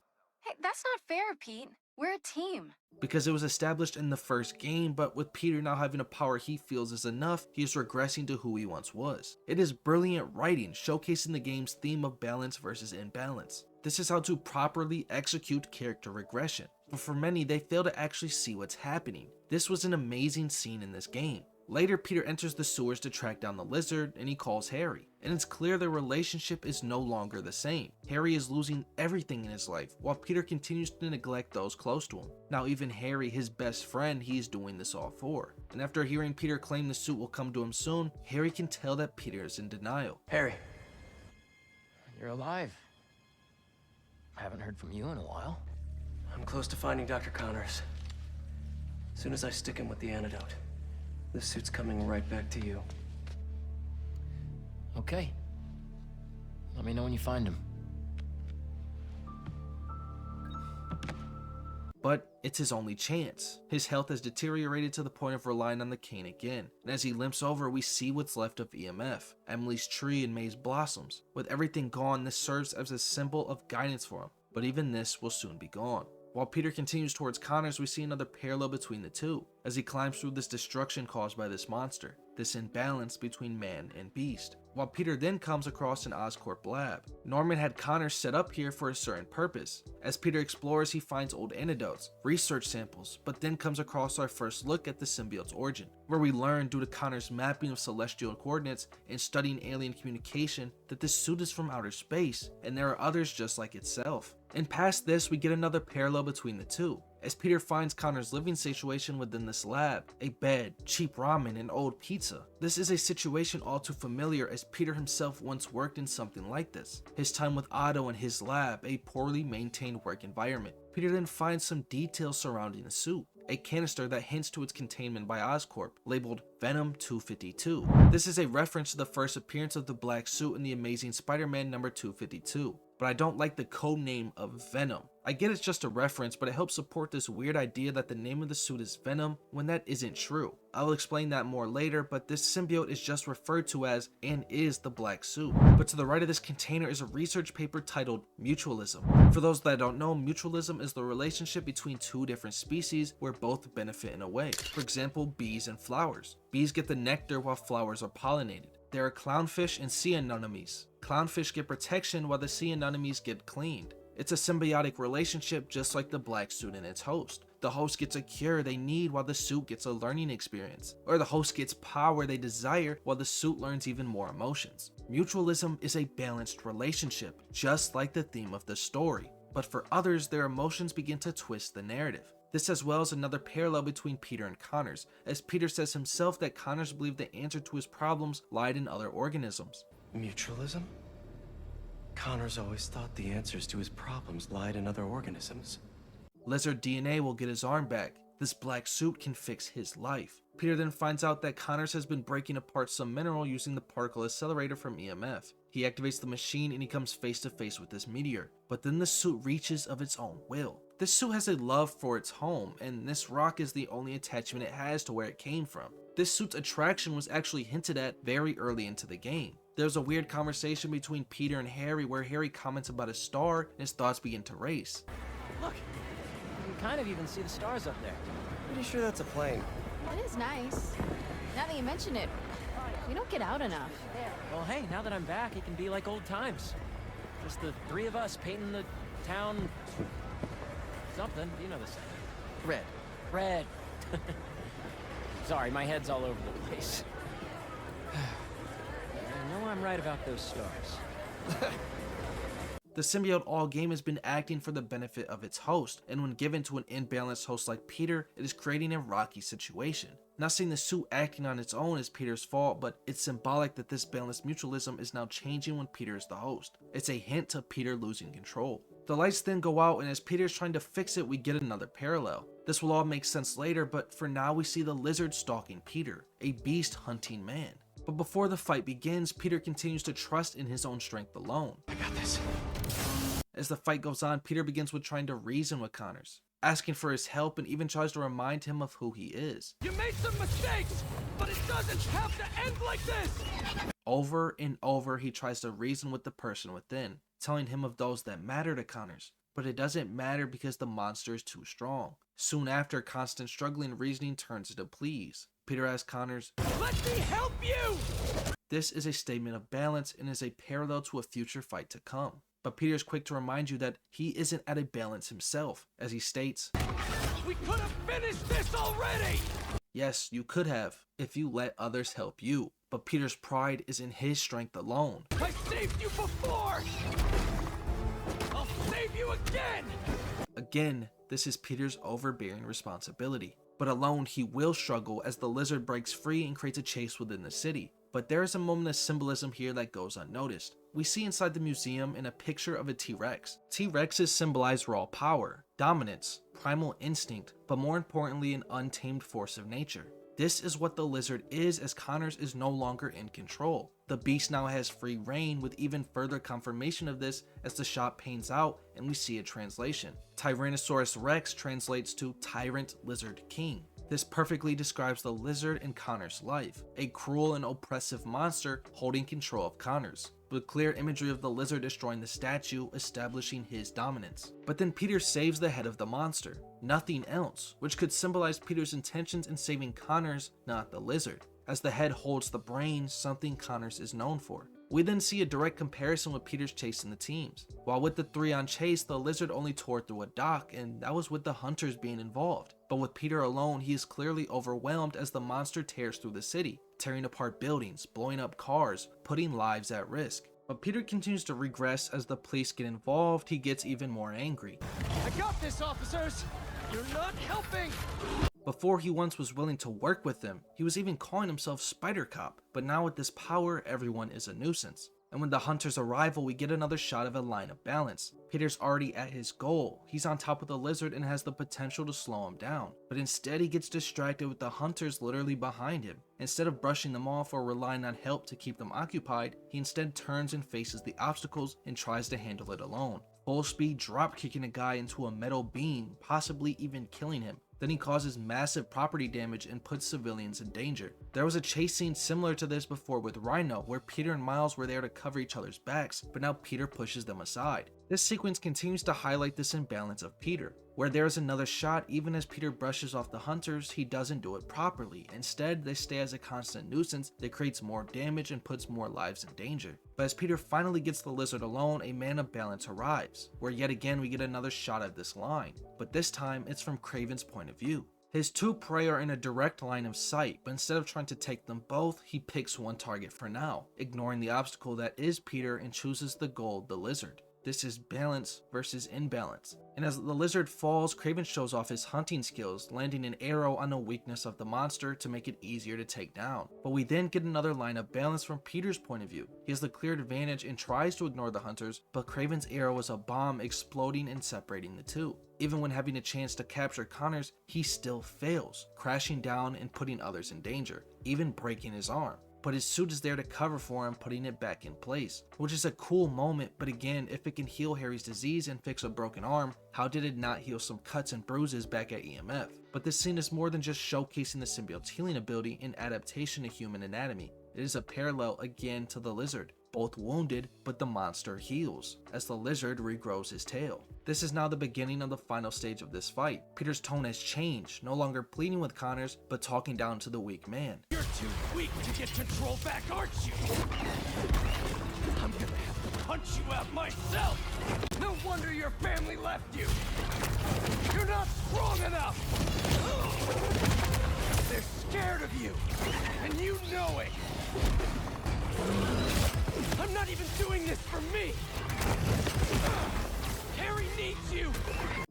Hey, that's not fair, Pete. We're a team. Because it was established in the first game, but with Peter now having a power he feels is enough, he is regressing to who he once was. It is brilliant writing, showcasing the game's theme of balance versus imbalance. This is how to properly execute character regression. But for many, they fail to actually see what's happening. This was an amazing scene in this game. Later, Peter enters the sewers to track down the lizard, and he calls Harry. And it's clear their relationship is no longer the same. Harry is losing everything in his life, while Peter continues to neglect those close to him. Now even Harry, his best friend, he is doing this all for. And after hearing Peter claim the suit will come to him soon, Harry can tell that Peter is in denial. Harry, you're alive. I haven't heard from you in a while. I'm close to finding Dr. Connors. As soon as I stick him with the antidote, this suit's coming right back to you. Okay. Let me know when you find him. But it's his only chance. His health has deteriorated to the point of relying on the cane again. And as he limps over, we see what's left of EMF, Emily's tree and May's blossoms. With everything gone, this serves as a symbol of guidance for him. But even this will soon be gone. While Peter continues towards Connors, we see another parallel between the two, as he climbs through this destruction caused by this monster, this imbalance between man and beast. While Peter then comes across an Oscorp lab. Norman had Connors set up here for a certain purpose. As Peter explores, he finds old antidotes, research samples, but then comes across our first look at the symbiote's origin, where we learn, due to Connors' mapping of celestial coordinates and studying alien communication, that this suit is from outer space, and there are others just like itself. And past this, we get another parallel between the two, as Peter finds Connor's living situation within this lab, a bed, cheap ramen, and old pizza. This is a situation all too familiar, as Peter himself once worked in something like this. His time with Otto and his lab, a poorly maintained work environment. Peter then finds some details surrounding the suit, a canister that hints to its containment by Oscorp, labeled Venom 252. This is a reference to the first appearance of the black suit in the Amazing Spider-Man number 252. But I don't like the code name of Venom. I get it's just a reference, but it helps support this weird idea that the name of the suit is Venom when that isn't true. I'll explain that more later, but this symbiote is just referred to as and is the black suit. But to the right of this container is a research paper titled Mutualism. For those that don't know, mutualism is the relationship between two different species where both benefit in a way. For example, bees and flowers. Bees get the nectar while flowers are pollinated. There are clownfish and sea anemones. Clownfish get protection while the sea anemones get cleaned. It's a symbiotic relationship, just like the black suit and its host. The host gets a cure they need while the suit gets a learning experience. Or the host gets power they desire while the suit learns even more emotions. Mutualism is a balanced relationship, just like the theme of the story. But for others, their emotions begin to twist the narrative. This as well as another parallel between Peter and Connors, as Peter says himself that Connors believed the answer to his problems lied in other organisms. Mutualism? Connors always thought the answers to his problems lied in other organisms. Lizard DNA will get his arm back. This black suit can fix his life. Peter then finds out that Connors has been breaking apart some mineral using the particle accelerator from EMF. He activates the machine and he comes face to face with this meteor, but then the suit reaches of its own will. This suit has a love for its home, and this rock is the only attachment it has to where it came from. This suit's attraction was actually hinted at very early into the game. There's a weird conversation between Peter and Harry where Harry comments about a star and his thoughts begin to race. Look, you can kind of even see the stars up there. Pretty sure that's a plane. It is nice. Now that you mention it, we don't get out enough. Well, hey, now that I'm back, it can be like old times. Just the three of us painting the town... something, you know the saying. Red. Red. Sorry, my head's all over the place. I know I'm right about those stars. The symbiote all game has been acting for the benefit of its host, and when given to an imbalanced host like Peter, it is creating a rocky situation. Not saying the suit acting on its own is Peter's fault, but it's symbolic that this balanced mutualism is now changing when Peter is the host. It's a hint to Peter losing control. The lights then go out, and as Peter is trying to fix it, we get another parallel. This will all make sense later, but for now we see the lizard stalking Peter, a beast hunting man. But before the fight begins, Peter continues to trust in his own strength alone. I got this. As the fight goes on, Peter begins with trying to reason with Connors, asking for his help and even tries to remind him of who he is. You made some mistakes, but it doesn't have to end like this! Over and over, he tries to reason with the person within, telling him of those that matter to Connors. But it doesn't matter because the monster is too strong. Soon after, constant struggling and reasoning turns into pleas. Peter asks Connors, "Let me help you!" This is a statement of balance and is a parallel to a future fight to come. But Peter is quick to remind you that he isn't at a balance himself, as he states, "We could have finished this already!" Yes, you could have, if you let others help you. But Peter's pride is in his strength alone. I saved you before! I'll save you again! Again, this is Peter's overbearing responsibility. But alone, he will struggle as the lizard breaks free and creates a chase within the city. But there is a moment of symbolism here that goes unnoticed. We see inside the museum in a picture of a T-Rex. T-Rexes symbolize raw power, dominance, primal instinct, but more importantly, an untamed force of nature. This is what the lizard is, as Connors is no longer in control. The beast now has free reign, with even further confirmation of this as the shot pans out and we see a translation. Tyrannosaurus Rex translates to Tyrant Lizard King. This perfectly describes the lizard in Connor's life, a cruel and oppressive monster holding control of Connors, with clear imagery of the lizard destroying the statue, establishing his dominance. But then Peter saves the head of the monster, nothing else, which could symbolize Peter's intentions in saving Connors, not the lizard, as the head holds the brain, something Connors is known for. We then see a direct comparison with Peter's chasing the teams. While with the 3-on chase, the lizard only tore through a dock, and that was with the hunters being involved. But with Peter alone, he is clearly overwhelmed as the monster tears through the city, tearing apart buildings, blowing up cars, putting lives at risk. But Peter continues to regress as the police get involved. He gets even more angry. I got this, officers! You're not helping! Before, he once was willing to work with them. He was even calling himself Spider Cop, but now with this power, everyone is a nuisance. And when the hunters arrival, we get another shot of a line of balance. Peter's already at his goal. He's on top of the lizard and has the potential to slow him down. But instead, he gets distracted with the hunters literally behind him. Instead of brushing them off or relying on help to keep them occupied, he instead turns and faces the obstacles and tries to handle it alone. Full speed drop kicking a guy into a metal beam, possibly even killing him. Then he causes massive property damage and puts civilians in danger. There was a chase scene similar to this before with Rhino, where Peter and Miles were there to cover each other's backs, but now Peter pushes them aside. This sequence continues to highlight this imbalance of Peter, where there is another shot. Even as Peter brushes off the hunters, he doesn't do it properly. Instead, they stay as a constant nuisance that creates more damage and puts more lives in danger. But as Peter finally gets the lizard alone, a man of balance arrives, where yet again we get another shot of this line, but this time it's from Kraven's point of view. His two prey are in a direct line of sight, but instead of trying to take them both, he picks one target for now, ignoring the obstacle that is Peter and chooses the goal, the lizard. This is balance versus imbalance. And as the lizard falls, Kraven shows off his hunting skills, landing an arrow on the weakness of the monster to make it easier to take down. But we then get another line of balance from Peter's point of view. He has the clear advantage and tries to ignore the hunters, but Kraven's arrow is a bomb, exploding and separating the two. Even when having a chance to capture Connors, he still fails, crashing down and putting others in danger, even breaking his arm. But his suit is there to cover for him, putting it back in place, which is a cool moment. But again, if it can heal Harry's disease and fix a broken arm, how did it not heal some cuts and bruises back at EMF? But this scene is more than just showcasing the symbiote's healing ability and adaptation to human anatomy. It is a parallel again to the lizard, both wounded, but the monster heals as the lizard regrows his tail. This is now the beginning of the final stage of this fight. Peter's tone has changed, no longer pleading with Connors, but talking down to the weak man. You're too weak to get control back, aren't you? I'm gonna have to punch you out myself! No wonder your family left you! You're not strong enough! They're scared of you, and you know it! I'm not even doing this for me! Harry needs you!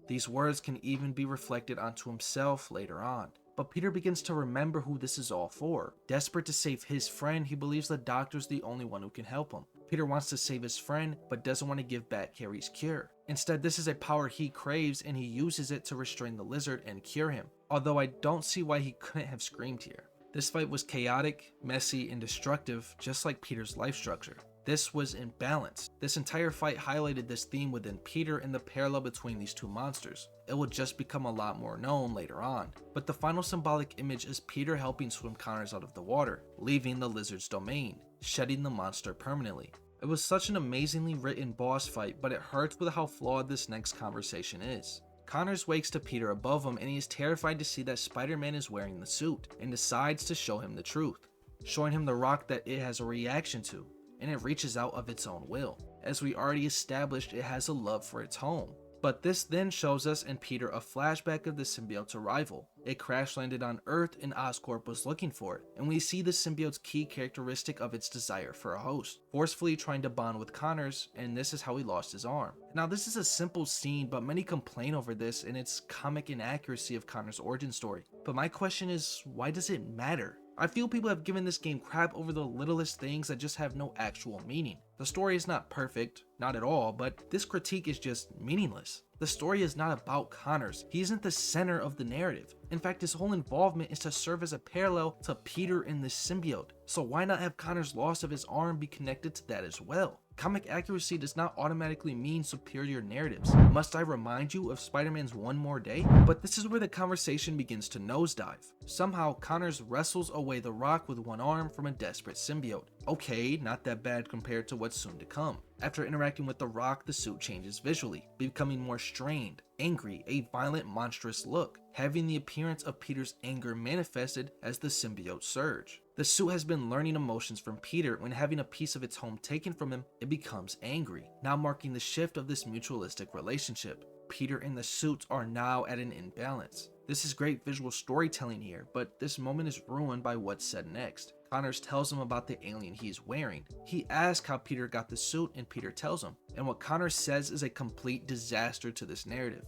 These words can even be reflected onto himself later on. But Peter begins to remember who this is all for. Desperate to save his friend, he believes the doctor's the only one who can help him. Peter wants to save his friend, but doesn't want to give back Harry's cure. Instead, this is a power he craves, and he uses it to restrain the lizard and cure him. Although I don't see why he couldn't have screamed here. This fight was chaotic, messy, and destructive, just like Peter's life structure. This was imbalanced. This entire fight highlighted this theme within Peter and the parallel between these two monsters. It will just become a lot more known later on. But the final symbolic image is Peter helping swim Connors out of the water, leaving the lizard's domain, shedding the monster permanently. It was such an amazingly written boss fight, but it hurts with how flawed this next conversation is. Connors wakes to Peter above him, and he is terrified to see that Spider-Man is wearing the suit, and decides to show him the truth, showing him the rock that it has a reaction to, and it reaches out of its own will. As we already established, it has a love for its home. But this then shows us and Peter a flashback of the symbiote's arrival. It crash landed on Earth and Oscorp was looking for it, and we see the symbiote's key characteristic of its desire for a host, forcefully trying to bond with Connors, and this is how he lost his arm. Now this is a simple scene, but many complain over this and its comic inaccuracy of Connors' origin story. But my question is, why does it matter? I feel people have given this game crap over the littlest things that just have no actual meaning. The story is not perfect, not at all, but this critique is just meaningless. The story is not about Connors. He isn't the center of the narrative. In fact, his whole involvement is to serve as a parallel to Peter and the symbiote. So why not have Connors' loss of his arm be connected to that as well? Comic accuracy does not automatically mean superior narratives. Must I remind you of Spider-Man's One More Day? But this is where the conversation begins to nosedive. Somehow, Connors wrestles away the Rock with one arm from a desperate symbiote. Okay, not that bad compared to what's soon to come. After interacting with the Rock, the suit changes visually, becoming more strained, angry, a violent, monstrous look, having the appearance of Peter's anger manifested as the symbiote surge. The suit has been learning emotions from Peter. When having a piece of its home taken from him, it becomes angry, now marking the shift of this mutualistic relationship. Peter and the suit are now at an imbalance. This is great visual storytelling here, but this moment is ruined by what's said next. Connors tells him about the alien he's wearing. He asks how Peter got the suit, and Peter tells him. And what Connors says is a complete disaster to this narrative.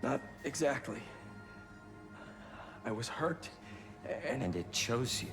Not exactly. I was hurt, and it chose you.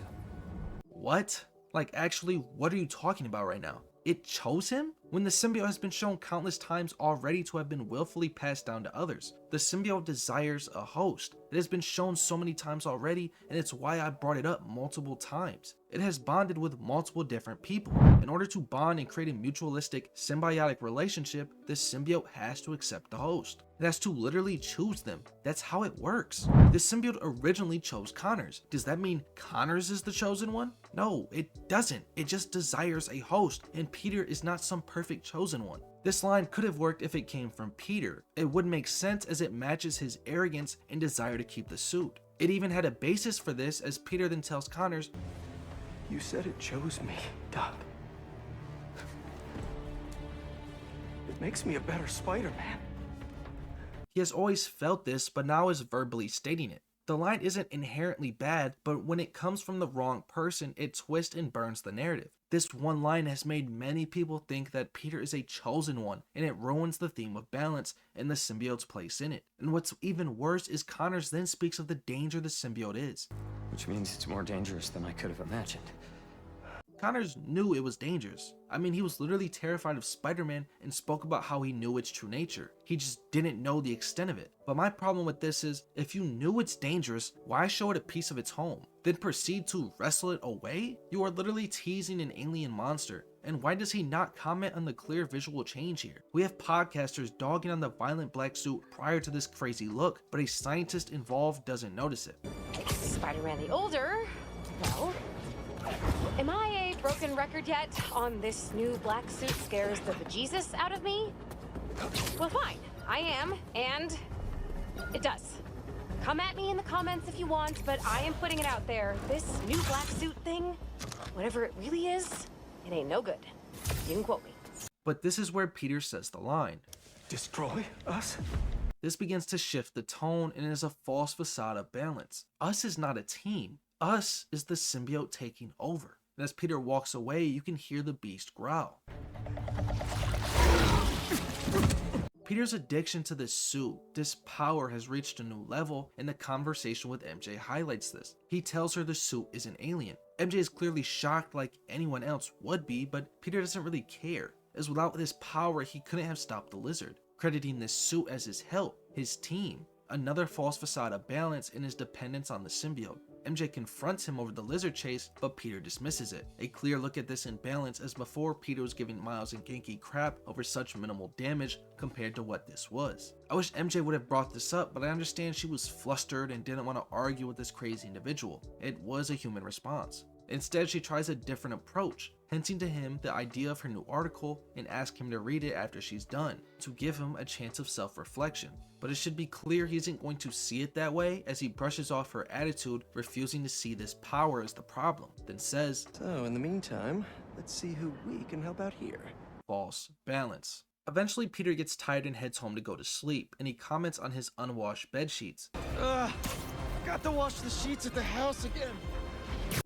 What? Like, actually, what are you talking about right now? It chose him? When the symbiote has been shown countless times already to have been willfully passed down to others. The symbiote desires a host. It has been shown so many times already, and it's why I brought it up multiple times. It has bonded with multiple different people. In order to bond and create a mutualistic, symbiotic relationship, this symbiote has to accept the host. It has to literally choose them. That's how it works. The symbiote originally chose Connors. Does that mean Connors is the chosen one? No, it doesn't. It just desires a host, and Peter is not some perfect chosen one. This line could have worked if it came from Peter. It would make sense as it matches his arrogance and desire to keep the suit. It even had a basis for this, as Peter then tells Connors, "You said it chose me, Doc. It makes me a better Spider-Man." He has always felt this, but now is verbally stating it. The line isn't inherently bad, but when it comes from the wrong person, it twists and burns the narrative. This one line has made many people think that Peter is a chosen one, and it ruins the theme of balance and the symbiote's place in it. And what's even worse is Connors then speaks of the danger the symbiote is. Which means it's more dangerous than I could have imagined. Connors knew it was dangerous. I mean, he was literally terrified of Spider-Man and spoke about how he knew its true nature. He just didn't know the extent of it. But my problem with this is, if you knew it's dangerous, why show it a piece of its home? Then proceed to wrestle it away? You are literally teasing an alien monster. And why does he not comment on the clear visual change here? We have podcasters dogging on the violent black suit prior to this crazy look, but a scientist involved doesn't notice it. Spider-Man the older, well, am I a broken record yet on this new black suit scares the bejesus out of me? Well, fine, I am, and it does. Come at me in the comments if you want, but I am putting it out there. This new black suit thing, whatever it really is, it ain't no good. You can quote me. But this is where Peter says the line. Destroy us? This begins to shift the tone and is a false facade of balance. Us is not a team. Us is the symbiote taking over. And as Peter walks away, you can hear the beast growl. Peter's addiction to this suit, this power, has reached a new level, and the conversation with MJ highlights this. He tells her the suit is an alien. MJ is clearly shocked like anyone else would be, but Peter doesn't really care, as without this power he couldn't have stopped the lizard, crediting this suit as his help, his team. Another false facade of balance in his dependence on the symbiote. MJ confronts him over the lizard chase, but Peter dismisses it. A clear look at this imbalance, as before Peter was giving Miles and Genki crap over such minimal damage compared to what this was. I wish MJ would have brought this up, but I understand she was flustered and didn't want to argue with this crazy individual. It was a human response. Instead, she tries a different approach, hinting to him the idea of her new article and asks him to read it after she's done, to give him a chance of self-reflection. But it should be clear he isn't going to see it that way, as he brushes off her attitude, refusing to see this power as the problem, then says, "So, in the meantime, let's see who we can help out here." False balance. Eventually, Peter gets tired and heads home to go to sleep, and he comments on his unwashed bed sheets. Got to wash the sheets at the house again.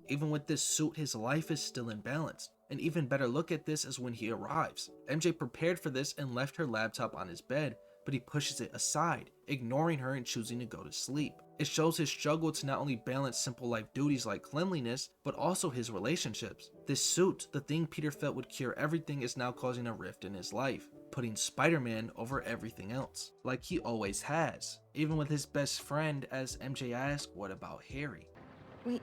Even with this suit, his life is still imbalanced. An even better look at this is when he arrives. MJ prepared for this and left her laptop on his bed, but he pushes it aside, ignoring her and choosing to go to sleep. It shows his struggle to not only balance simple life duties like cleanliness, but also his relationships. This suit, the thing Peter felt would cure everything, is now causing a rift in his life, putting Spider-Man over everything else, like he always has, even with his best friend, as MJ asks, what about Harry? Wait,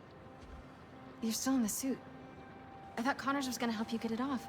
you're still in the suit. I thought Connors was gonna help you get it off.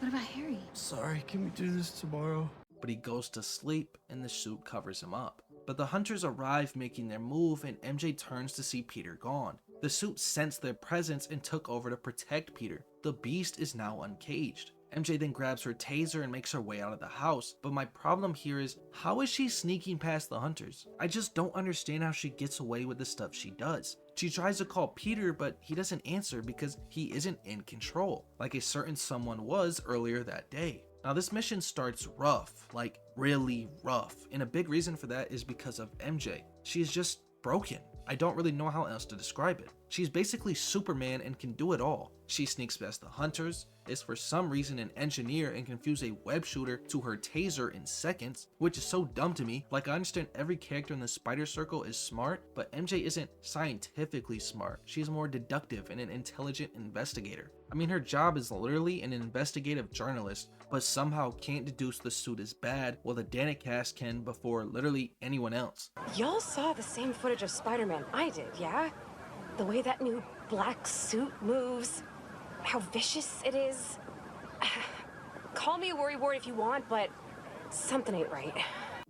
What about Harry? Sorry, can we do this tomorrow? But he goes to sleep and the suit covers him up. But the hunters arrive making their move and MJ turns to see Peter gone. The suit sensed their presence and took over to protect Peter. The beast is now uncaged. MJ then grabs her taser and makes her way out of the house, but my problem here is, how is she sneaking past the hunters? I just don't understand how she gets away with the stuff she does. She tries to call Peter, but he doesn't answer because he isn't in control, like a certain someone was earlier that day. Now this mission starts rough, like really rough, and a big reason for that is because of MJ. She is just broken. I don't really know how else to describe it. She's basically Superman and can do it all. She sneaks past the hunters, is for some reason an engineer and can fuse a web shooter to her taser in seconds, which is so dumb to me. Like, I understand every character in the Spider Circle is smart, but MJ isn't scientifically smart. She's more deductive and an intelligent investigator. I mean, her job is literally an investigative journalist, but somehow can't deduce the suit is bad while the Danicast can before literally anyone else. Y'all saw the same footage of Spider-Man I did, yeah? The way that new black suit moves, how vicious it is. Call me a worrywart if you want, but something ain't right.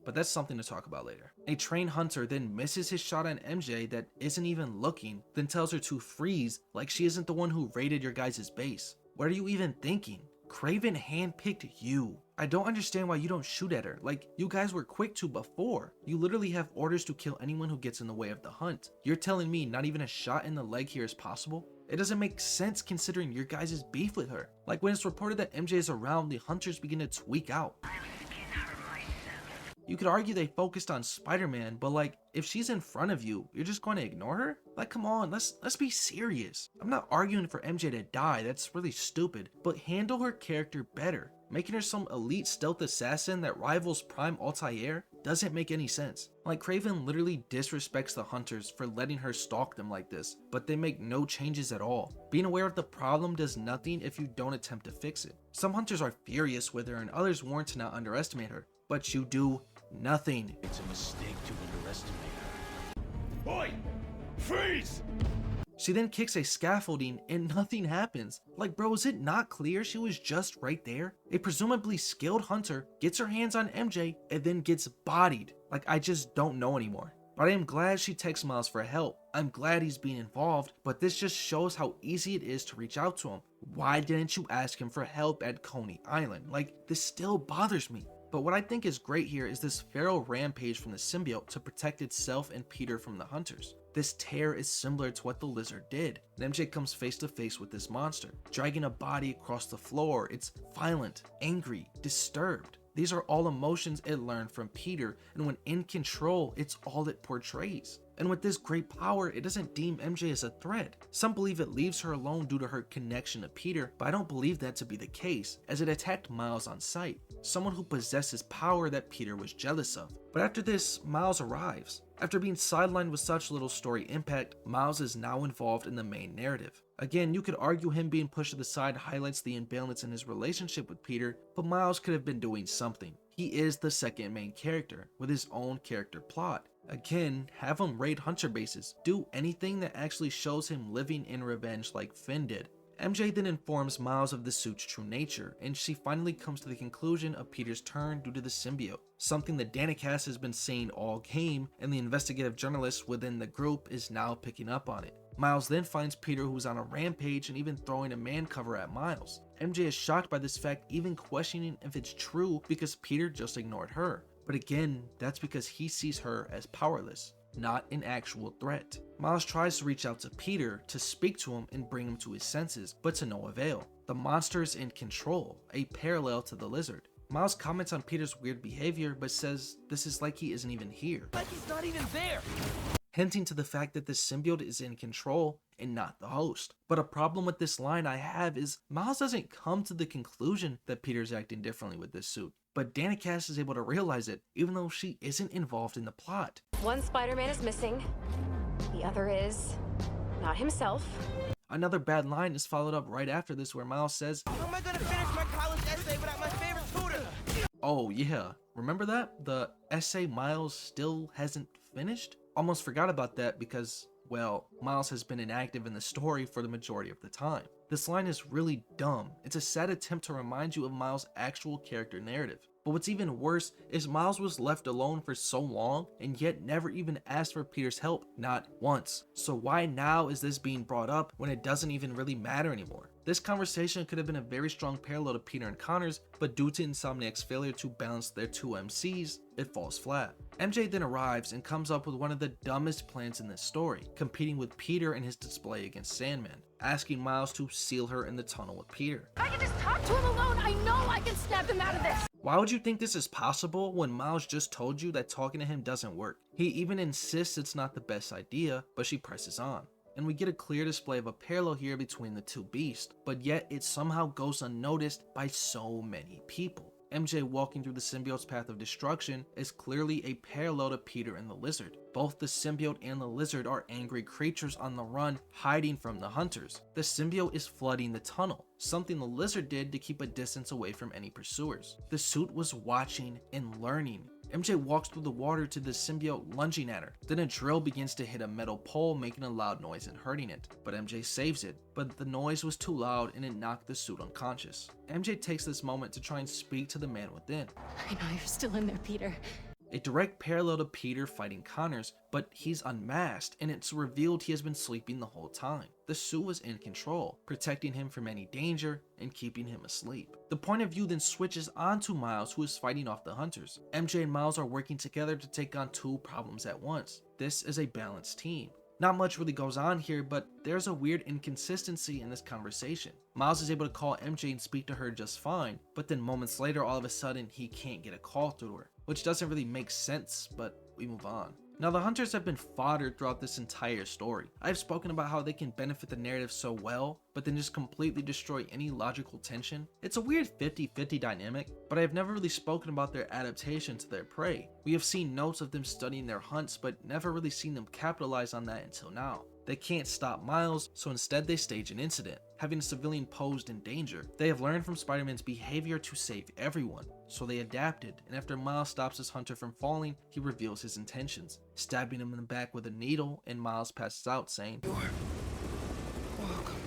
But that's something to talk about later. A trained hunter then misses his shot on MJ that isn't even looking, then tells her to freeze like she isn't the one who raided your guys' base. What are you even thinking? Kraven handpicked you. I don't understand why you don't shoot at her. Like, you guys were quick to before. You literally have orders to kill anyone who gets in the way of the hunt. You're telling me not even a shot in the leg here is possible? It doesn't make sense considering your guys' beef with her. Like, when it's reported that MJ is around, the hunters begin to tweak out. You could argue they focused on Spider-Man, but like, if she's in front of you, you're just going to ignore her? Like, come on, let's be serious. I'm not arguing for MJ to die, that's really stupid, but handle her character better. Making her some elite stealth assassin that rivals Prime Altair doesn't make any sense. Like, Kraven literally disrespects the hunters for letting her stalk them like this, but they make no changes at all. Being aware of the problem does nothing if you don't attempt to fix it. Some hunters are furious with her and others warn to not underestimate her, but you do nothing. It's a mistake to underestimate her. Boy, freeze! She then kicks a scaffolding and nothing happens. Like, bro, is it not clear she was just right there? A presumably skilled hunter gets her hands on MJ and then gets bodied. Like, I just don't know anymore. But I am glad she texts Miles for help. I'm glad he's being involved, but this just shows how easy it is to reach out to him. Why didn't you ask him for help at Coney Island? Like, this still bothers me. But what I think is great here is this feral rampage from the symbiote to protect itself and Peter from the hunters. This tear is similar to what the lizard did. And MJ comes face to face with this monster, dragging a body across the floor. It's violent, angry, disturbed. These are all emotions it learned from Peter, and when in control, it's all it portrays. And with this great power, it doesn't deem MJ as a threat. Some believe it leaves her alone due to her connection to Peter, but I don't believe that to be the case, as it attacked Miles on sight, someone who possesses power that Peter was jealous of. But after this, Miles arrives. After being sidelined with such little story impact, Miles is now involved in the main narrative. Again, you could argue him being pushed to the side highlights the imbalance in his relationship with Peter, but Miles could have been doing something. He is the second main character, with his own character plot. Again, have him raid hunter bases, do anything that actually shows him living in revenge like Finn did. MJ then informs Miles of the suit's true nature, and she finally comes to the conclusion of Peter's turn due to the symbiote, something that Danicast has been saying all game, and the investigative journalist within the group is now picking up on it. Miles then finds Peter, who's on a rampage and even throwing a man cover at Miles. MJ is shocked by this fact, even questioning if it's true because Peter just ignored her. But again, that's because he sees her as powerless, not an actual threat. Miles tries to reach out to Peter to speak to him and bring him to his senses, but to no avail. The monster is in control, a parallel to the lizard. Miles comments on Peter's weird behavior, but says this is like he isn't even here. Like he's not even there! Hinting to the fact that the symbiote is in control and not the host. But a problem with this line I have is Miles doesn't come to the conclusion that Peter's acting differently with this suit, but Danicast is able to realize it even though she isn't involved in the plot. One Spider-Man is missing. The other is not himself. Another bad line is followed up right after this where Miles says, How am I gonna finish my college essay without my favorite tutor? oh yeah, remember that? The essay Miles still hasn't finished? Almost forgot about that because, well, Miles has been inactive in the story for the majority of the time. This line is really dumb. It's a sad attempt to remind you of Miles' actual character narrative. But what's even worse is Miles was left alone for so long and yet never even asked for Peter's help, not once. So why now is this being brought up when it doesn't even really matter anymore? This conversation could have been a very strong parallel to Peter and Connor's, but due to Insomniac's failure to balance their two MCs, it falls flat. MJ then arrives and comes up with one of the dumbest plans in this story, competing with Peter in his display against Sandman, asking Miles to seal her in the tunnel with Peter. I can just talk to him alone. I know I can snap him out of this. Why would you think this is possible when Miles just told you that talking to him doesn't work? He even insists it's not the best idea, but she presses on. And we get a clear display of a parallel here between the two beasts, but yet it somehow goes unnoticed by so many people. MJ walking through the symbiote's path of destruction is clearly a parallel to Peter and the Lizard. Both the symbiote and the lizard are angry creatures on the run, hiding from the hunters. The symbiote is flooding the tunnel, something the lizard did to keep a distance away from any pursuers. The suit was watching and learning. MJ walks through the water to the symbiote lunging at her. Then a drill begins to hit a metal pole, making a loud noise and hurting it. But MJ saves it, but the noise was too loud and it knocked the suit unconscious. MJ takes this moment to try and speak to the man within. I know you're still in there, Peter. A direct parallel to Peter fighting Connors, but he's unmasked and it's revealed he has been sleeping the whole time. The suit was in control, protecting him from any danger and keeping him asleep. The point of view then switches onto Miles, who is fighting off the hunters. MJ and Miles are working together to take on two problems at once. This is a balanced team. Not much really goes on here, but there's a weird inconsistency in this conversation. Miles is able to call MJ and speak to her just fine, but then moments later, all of a sudden, he can't get a call through to her, which doesn't really make sense, but we move on. Now, the hunters have been fodder throughout this entire story. I've spoken about how they can benefit the narrative so well, but then just completely destroy any logical tension. It's a weird 50-50 dynamic, but I've never really spoken about their adaptation to their prey. We have seen notes of them studying their hunts, but never really seen them capitalize on that until now. They can't stop Miles, so instead they stage an incident, having a civilian posed in danger. They have learned from Spider-Man's behavior to save everyone, so they adapted, and after Miles stops his hunter from falling, he reveals his intentions, stabbing him in the back with a needle, and Miles passes out saying, "You're welcome,"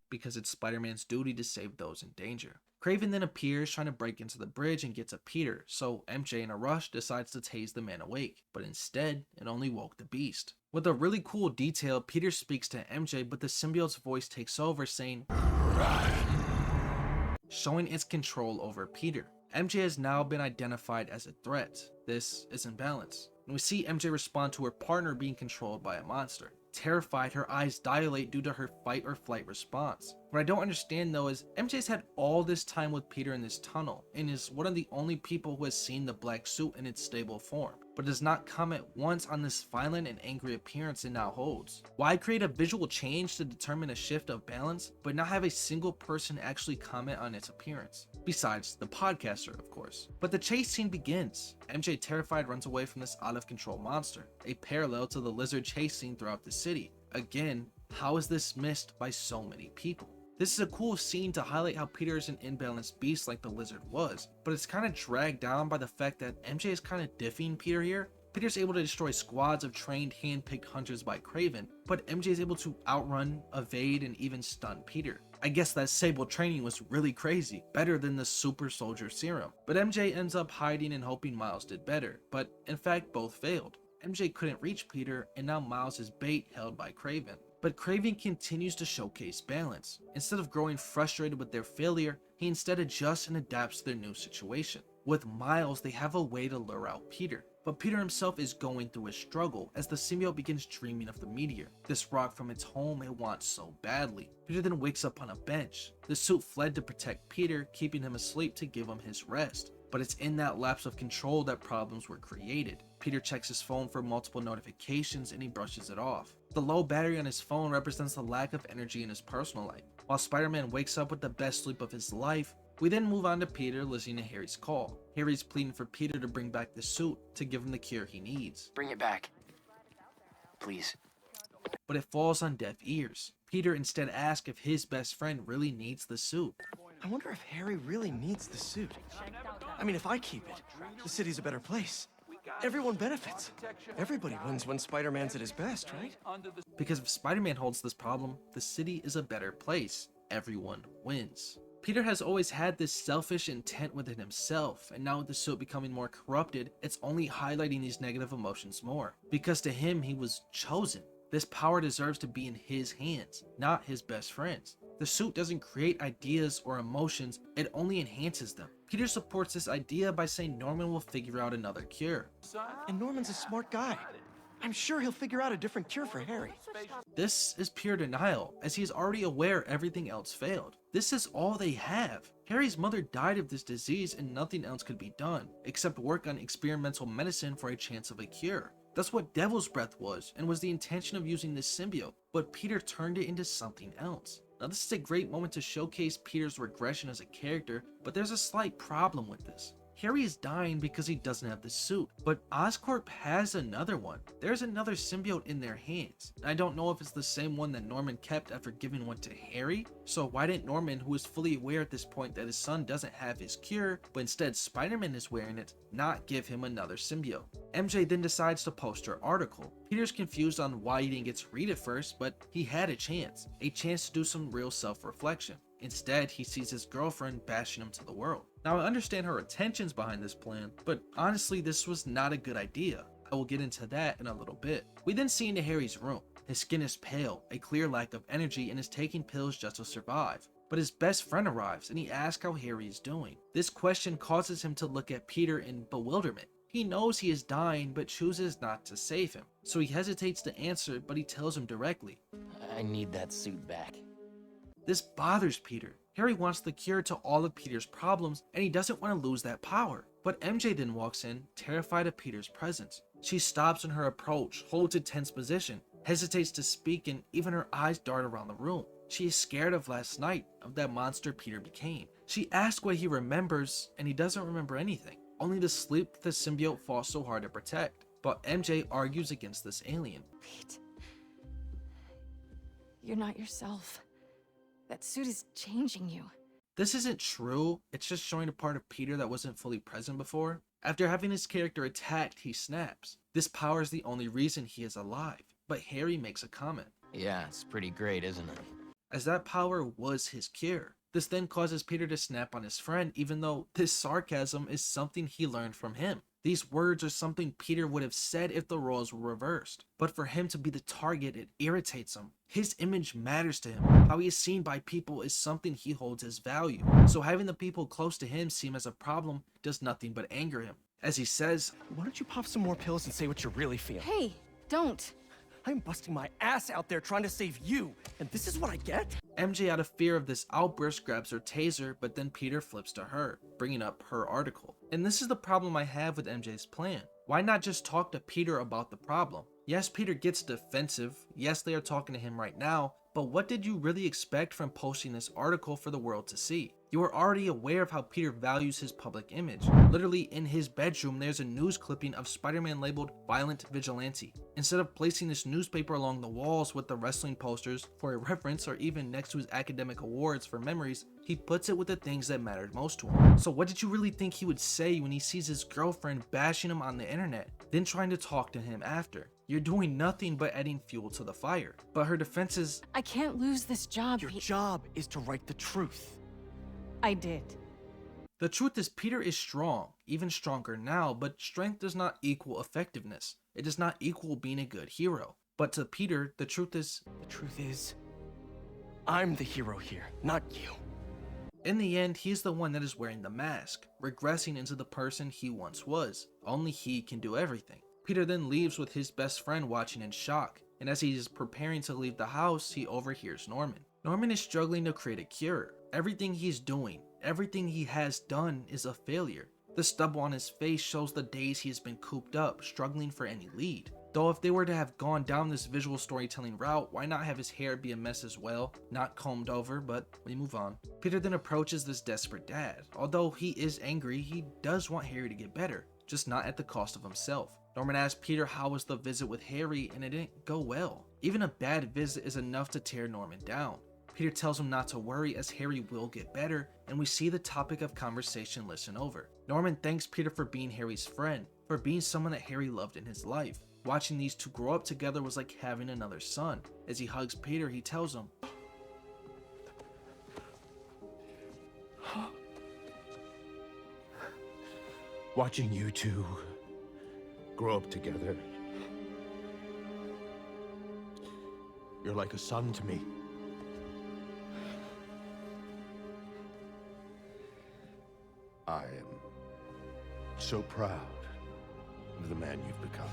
because it's Spider-Man's duty to save those in danger. Kraven then appears trying to break into the bridge and gets a Peter, so MJ in a rush decides to tase the man awake, but instead it only woke the beast. With a really cool detail, Peter speaks to MJ, but the symbiote's voice takes over saying, "Run," showing its control over Peter. MJ has now been identified as a threat. This is imbalance. And we see MJ respond to her partner being controlled by a monster. Terrified, her eyes dilate due to her fight or flight response. What I don't understand though is MJ's had all this time with Peter in this tunnel and is one of the only people who has seen the black suit in its stable form, but does not comment once on this violent and angry appearance it now holds. Why create a visual change to determine a shift of balance, but not have a single person actually comment on its appearance? Besides the podcaster, of course. But the chase scene begins. MJ, terrified, runs away from this out of control monster, a parallel to the lizard chase scene throughout the city. Again, how is this missed by so many people? This is a cool scene to highlight how Peter is an imbalanced beast like the lizard was, but it's kind of dragged down by the fact that MJ is kind of diffing Peter here. Peter's able to destroy squads of trained, hand-picked hunters by Kraven, but MJ is able to outrun, evade, and even stun Peter. I guess that Sable training was really crazy, better than the super soldier serum. But MJ ends up hiding and hoping Miles did better, but in fact both failed. MJ couldn't reach Peter, and now Miles is bait held by Kraven. But Kraven continues to showcase balance. Instead of growing frustrated with their failure, he instead adjusts and adapts to their new situation. With Miles, they have a way to lure out Peter. But Peter himself is going through a struggle as the symbiote begins dreaming of the meteor, this rock from its home it wants so badly. Peter then wakes up on a bench. The suit fled to protect Peter, keeping him asleep to give him his rest. But it's in that lapse of control that problems were created. Peter checks his phone for multiple notifications and he brushes it off. The low battery on his phone represents the lack of energy in his personal life. While Spider-Man wakes up with the best sleep of his life, we then move on to Peter listening to Harry's call. Harry's pleading for Peter to bring back the suit to give him the cure he needs. Bring it back. Please. But it falls on deaf ears. Peter instead asks if his best friend really needs the suit. I wonder if Harry really needs the suit. I mean, if I keep it, the city's a better place. everyone benefits. Everybody wins when Spider-Man's at his best, right? Because if Spider-Man holds this problem, the city is a better place. Everyone wins. Peter has always had this selfish intent within himself, and now with the suit becoming more corrupted, it's only highlighting these negative emotions more. Because to him, he was chosen. This power deserves to be in his hands, not his best friend's. The suit doesn't create ideas or emotions, it only enhances them. Peter supports this idea by saying Norman will figure out another cure. And Norman's a smart guy. I'm sure he'll figure out a different cure for Harry. This is pure denial, as he is already aware everything else failed. This is all they have. Harry's mother died of this disease and nothing else could be done, except work on experimental medicine for a chance of a cure. That's what Devil's Breath was, and was the intention of using this symbiote, but Peter turned it into something else. Now this is a great moment to showcase Peter's regression as a character, but there's a slight problem with this. Harry is dying because he doesn't have the suit, but Oscorp has another one. There's another symbiote in their hands. I don't know if it's the same one that Norman kept after giving one to Harry, so why didn't Norman, who is fully aware at this point that his son doesn't have his cure, but instead Spider-Man is wearing it, not give him another symbiote? MJ then decides to post her article. Peter's confused on why he didn't get to read it first, but he had a chance to do some real self-reflection. Instead, he sees his girlfriend bashing him to the world. Now, I understand her intentions behind this plan, but honestly, this was not a good idea. I will get into that in a little bit. We then see into Harry's room. His skin is pale, a clear lack of energy, and is taking pills just to survive. But his best friend arrives, and he asks how Harry is doing. This question causes him to look at Peter in bewilderment. He knows he is dying, but chooses not to save him. So he hesitates to answer, but he tells him directly, I need that suit back. This bothers Peter. Harry wants the cure to all of Peter's problems, and he doesn't want to lose that power. But MJ then walks in, terrified of Peter's presence. She stops in her approach, holds a tense position, hesitates to speak, and even her eyes dart around the room. She is scared of last night, of that monster Peter became. She asks what he remembers, and he doesn't remember anything. Only the sleep that the symbiote fought so hard to protect. But MJ argues against this alien. Pete, you're not yourself. That suit is changing you. This isn't true, it's just showing a part of Peter that wasn't fully present before. After having his character attacked, he snaps. This power is the only reason he is alive. But Harry makes a comment. Yeah, it's pretty great, isn't it? As that power was his cure. This then causes Peter to snap on his friend, even though this sarcasm is something he learned from him. These words are something Peter would have said if the roles were reversed. But for him to be the target, it irritates him. His image matters to him. How he is seen by people is something he holds as value. So having the people close to him seem as a problem does nothing but anger him. As he says, why don't you pop some more pills and say what you're really feeling? Hey, don't. I'm busting my ass out there trying to save you, and this is what I get? MJ, out of fear of this outburst, grabs her taser, but then Peter flips to her, bringing up her article. And this is the problem I have with MJ's plan. Why not just talk to Peter about the problem? Yes, Peter gets defensive. Yes, they are talking to him right now, but what did you really expect from posting this article for the world to see? You are already aware of how Peter values his public image. Literally in his bedroom, there's a news clipping of Spider-Man labeled Violent Vigilante. Instead of placing this newspaper along the walls with the wrestling posters for a reference or even next to his academic awards for memories, he puts it with the things that mattered most to him. So what did you really think he would say when he sees his girlfriend bashing him on the internet, then trying to talk to him after? You're doing nothing but adding fuel to the fire. But her defense is, I can't lose this job. Your job is to write the truth. I did. The truth is Peter is strong, even stronger now, but strength does not equal effectiveness. It does not equal being a good hero. But to Peter, the truth is, I'm the hero here, not you. In the end, he's the one that is wearing the mask, regressing into the person he once was. Only he can do everything. Peter then leaves with his best friend watching in shock, and as he is preparing to leave the house, he overhears Norman. Norman is struggling to create a cure. Everything he's doing, everything he has done is a failure. The stubble on his face shows the days he has been cooped up, struggling for any lead. Though if they were to have gone down this visual storytelling route, why not have his hair be a mess as well? Not combed over, but we move on. Peter then approaches this desperate dad. Although he is angry, he does want Harry to get better, just not at the cost of himself. Norman asks Peter how was the visit with Harry, and it didn't go well. Even a bad visit is enough to tear Norman down. Peter tells him not to worry as Harry will get better, and we see the topic of conversation listen over. Norman thanks Peter for being Harry's friend, for being someone that Harry loved in his life. Watching these two grow up together was like having another son. As he hugs Peter, he tells him, Watching you two grow up together, you're like a son to me. I am so proud of the man you've become.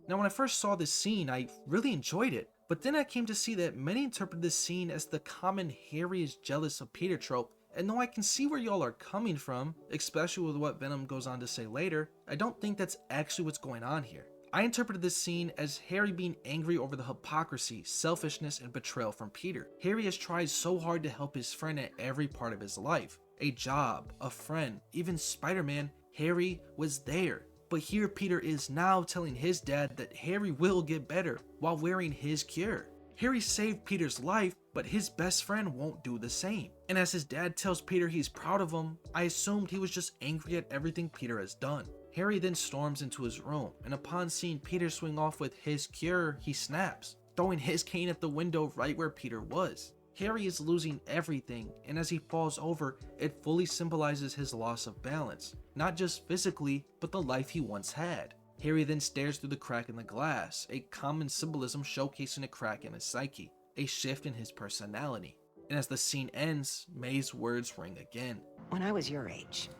Now when I first saw this scene, I really enjoyed it, but then I came to see that many interpret this scene as the common Harry is jealous of Peter trope, and though I can see where y'all are coming from, especially with what Venom goes on to say later, I don't think that's actually what's going on here. I interpreted this scene as Harry being angry over the hypocrisy, selfishness, and betrayal from Peter. Harry has tried so hard to help his friend at every part of his life. A job, a friend, even Spider-Man, Harry was there. But here Peter is now telling his dad that Harry will get better while wearing his cure. Harry saved Peter's life, but his best friend won't do the same. And as his dad tells Peter he's proud of him, I assumed he was just angry at everything Peter has done. Harry then storms into his room, and upon seeing Peter swing off with his cure, he snaps, throwing his cane at the window right where Peter was. Harry is losing everything, and as he falls over, it fully symbolizes his loss of balance, not just physically, but the life he once had. Harry then stares through the crack in the glass, a common symbolism showcasing a crack in his psyche, a shift in his personality. And as the scene ends, May's words ring again. When I was your age,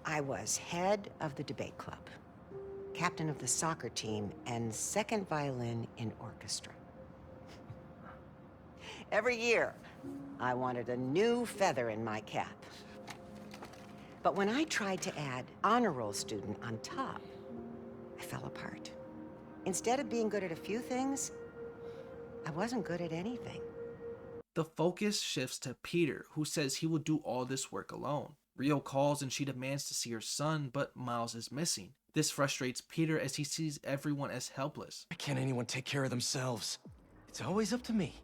I was head of the debate club, captain of the soccer team, and second violin in orchestra. Every year, I wanted a new feather in my cap. But when I tried to add honor roll student on top, I fell apart. Instead of being good at a few things, I wasn't good at anything. The focus shifts to Peter, who says he will do all this work alone. Rio calls and she demands to see her son, but Miles is missing. This frustrates Peter as he sees everyone as helpless. Why can't anyone take care of themselves? It's always up to me.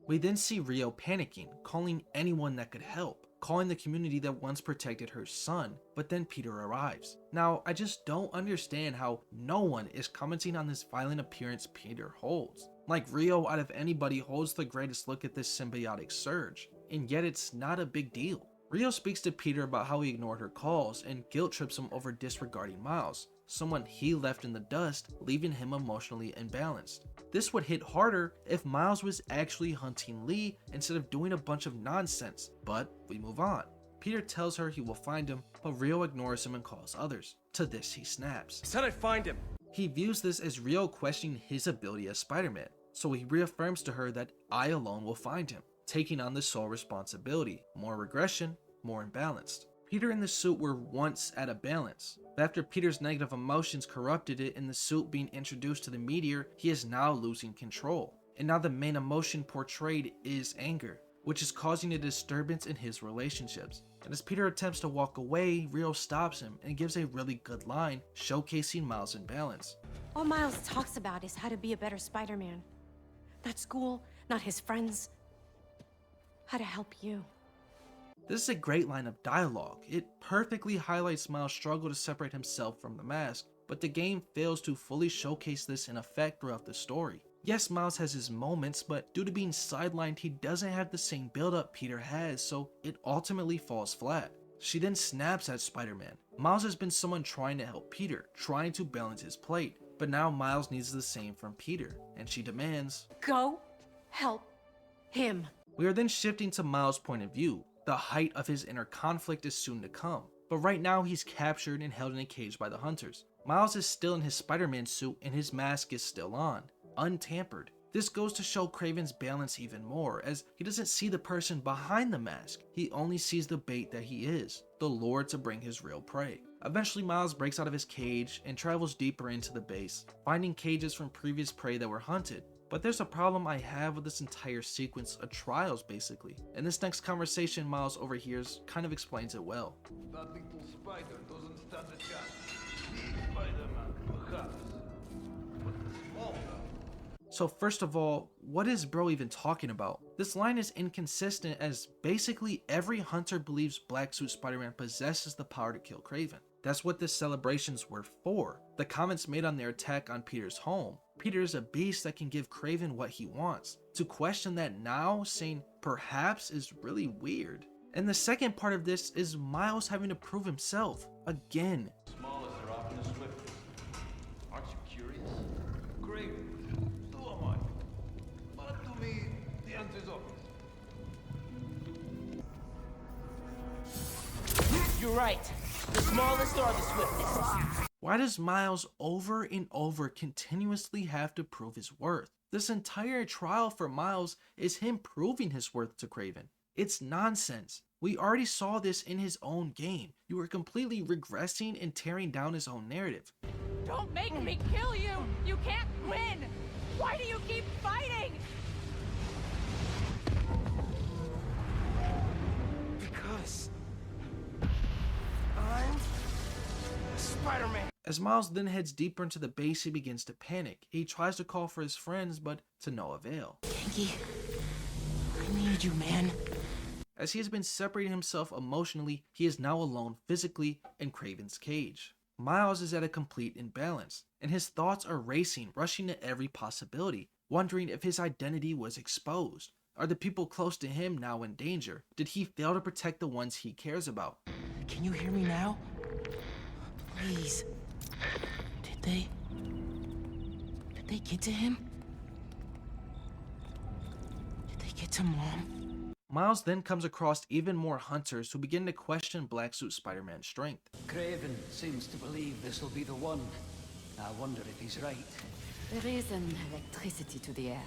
We then see Rio panicking, calling anyone that could help, calling the community that once protected her son, but then Peter arrives. Now, I just don't understand how no one is commenting on this violent appearance Peter holds. Like Rio out of anybody holds the greatest look at this symbiotic surge, and yet it's not a big deal. Rio speaks to Peter about how he ignored her calls and guilt trips him over disregarding Miles, someone he left in the dust, leaving him emotionally imbalanced. This would hit harder if Miles was actually hunting Lee instead of doing a bunch of nonsense, but we move on. Peter tells her he will find him, but Rio ignores him and calls others. To this he snaps. I said I'd find him! He views this as Rio questioning his ability as Spider-Man, so he reaffirms to her that I alone will find him, taking on the sole responsibility. More regression, more imbalanced. Peter and the suit were once at a balance, but after Peter's negative emotions corrupted it and the suit being introduced to the meteor, he is now losing control. And now the main emotion portrayed is anger, which is causing a disturbance in his relationships. And as Peter attempts to walk away, Rio stops him and gives a really good line, showcasing Miles' imbalance. All Miles talks about is how to be a better Spider-Man. Not school, not his friends. How to help you. This is a great line of dialogue. It perfectly highlights Miles' struggle to separate himself from the mask, but the game fails to fully showcase this in effect throughout the story. Yes, Miles has his moments, but due to being sidelined, he doesn't have the same build-up Peter has, so it ultimately falls flat. She then snaps at Spider-Man. Miles has been someone trying to help Peter, trying to balance his plate, but now Miles needs the same from Peter, and she demands, Go help him. We are then shifting to Miles' point of view. The height of his inner conflict is soon to come, but right now he's captured and held in a cage by the hunters. Miles is still in his Spider-Man suit and his mask is still on, untampered. This goes to show Kraven's balance even more, as he doesn't see the person behind the mask, he only sees the bait that he is, the lure to bring his real prey. Eventually Miles breaks out of his cage and travels deeper into the base, finding cages from previous prey that were hunted. But there's a problem I have with this entire sequence of trials basically, and this next conversation Miles overhears kind of explains it well. That little spider doesn't stand a chance. Big Spider-Man, perhaps. But the small guy... So first of all, what is bro even talking about? This line is inconsistent as basically every hunter believes Black Suit Spider-Man possesses the power to kill Kraven. That's what the celebrations were for. The comments made on their attack on Peter's home. Peter is a beast that can give Kraven what he wants. To question that now, saying perhaps, is really weird. And the second part of this is Miles having to prove himself again. Smallest are often the swiftest. Aren't you curious? Great. So am I. But to me, the answer's obvious. You're right. The smallest are the swiftest. Why does Miles over and over continuously have to prove his worth? This entire trial for Miles is him proving his worth to Kraven. It's nonsense. We already saw this in his own game. You were completely regressing and tearing down his own narrative. Don't make me kill you! You can't win! Why do you keep fighting? Because I'm Spider-Man. As Miles then heads deeper into the base, he begins to panic. He tries to call for his friends, but to no avail. Pinky, I need you, man. As he has been separating himself emotionally, he is now alone physically in Kraven's cage. Miles is at a complete imbalance, and his thoughts are racing, rushing to every possibility, wondering if his identity was exposed. Are the people close to him now in danger? Did he fail to protect the ones he cares about? Can you hear me now? Please. Did they get to him? Did they get to Mom? Miles then comes across even more hunters who begin to question Black Suit Spider-Man's strength. Kraven seems to believe this will be the one. I wonder if he's right. There is an electricity to the air,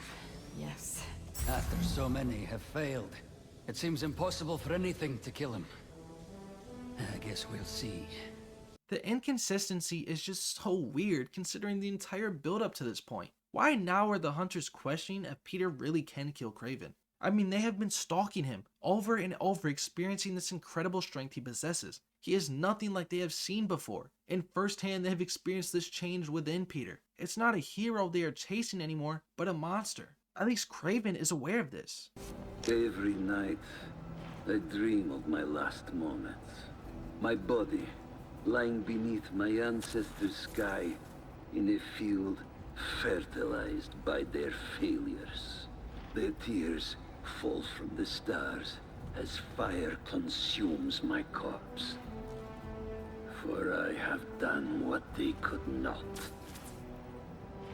yes. After so many have failed, it seems impossible for anything to kill him. I guess we'll see. The inconsistency is just so weird considering the entire build-up to this point. Why now are the hunters questioning if Peter really can kill Kraven? I mean, they have been stalking him over and over, experiencing this incredible strength he possesses. He is nothing like they have seen before. And firsthand, they have experienced this change within Peter. It's not a hero they are chasing anymore, but a monster. At least Kraven is aware of this. Every night, I dream of my last moments. My body lying beneath my ancestors' sky in a field fertilized by their failures. Their tears fall from the stars as fire consumes my corpse. For I have done what they could not.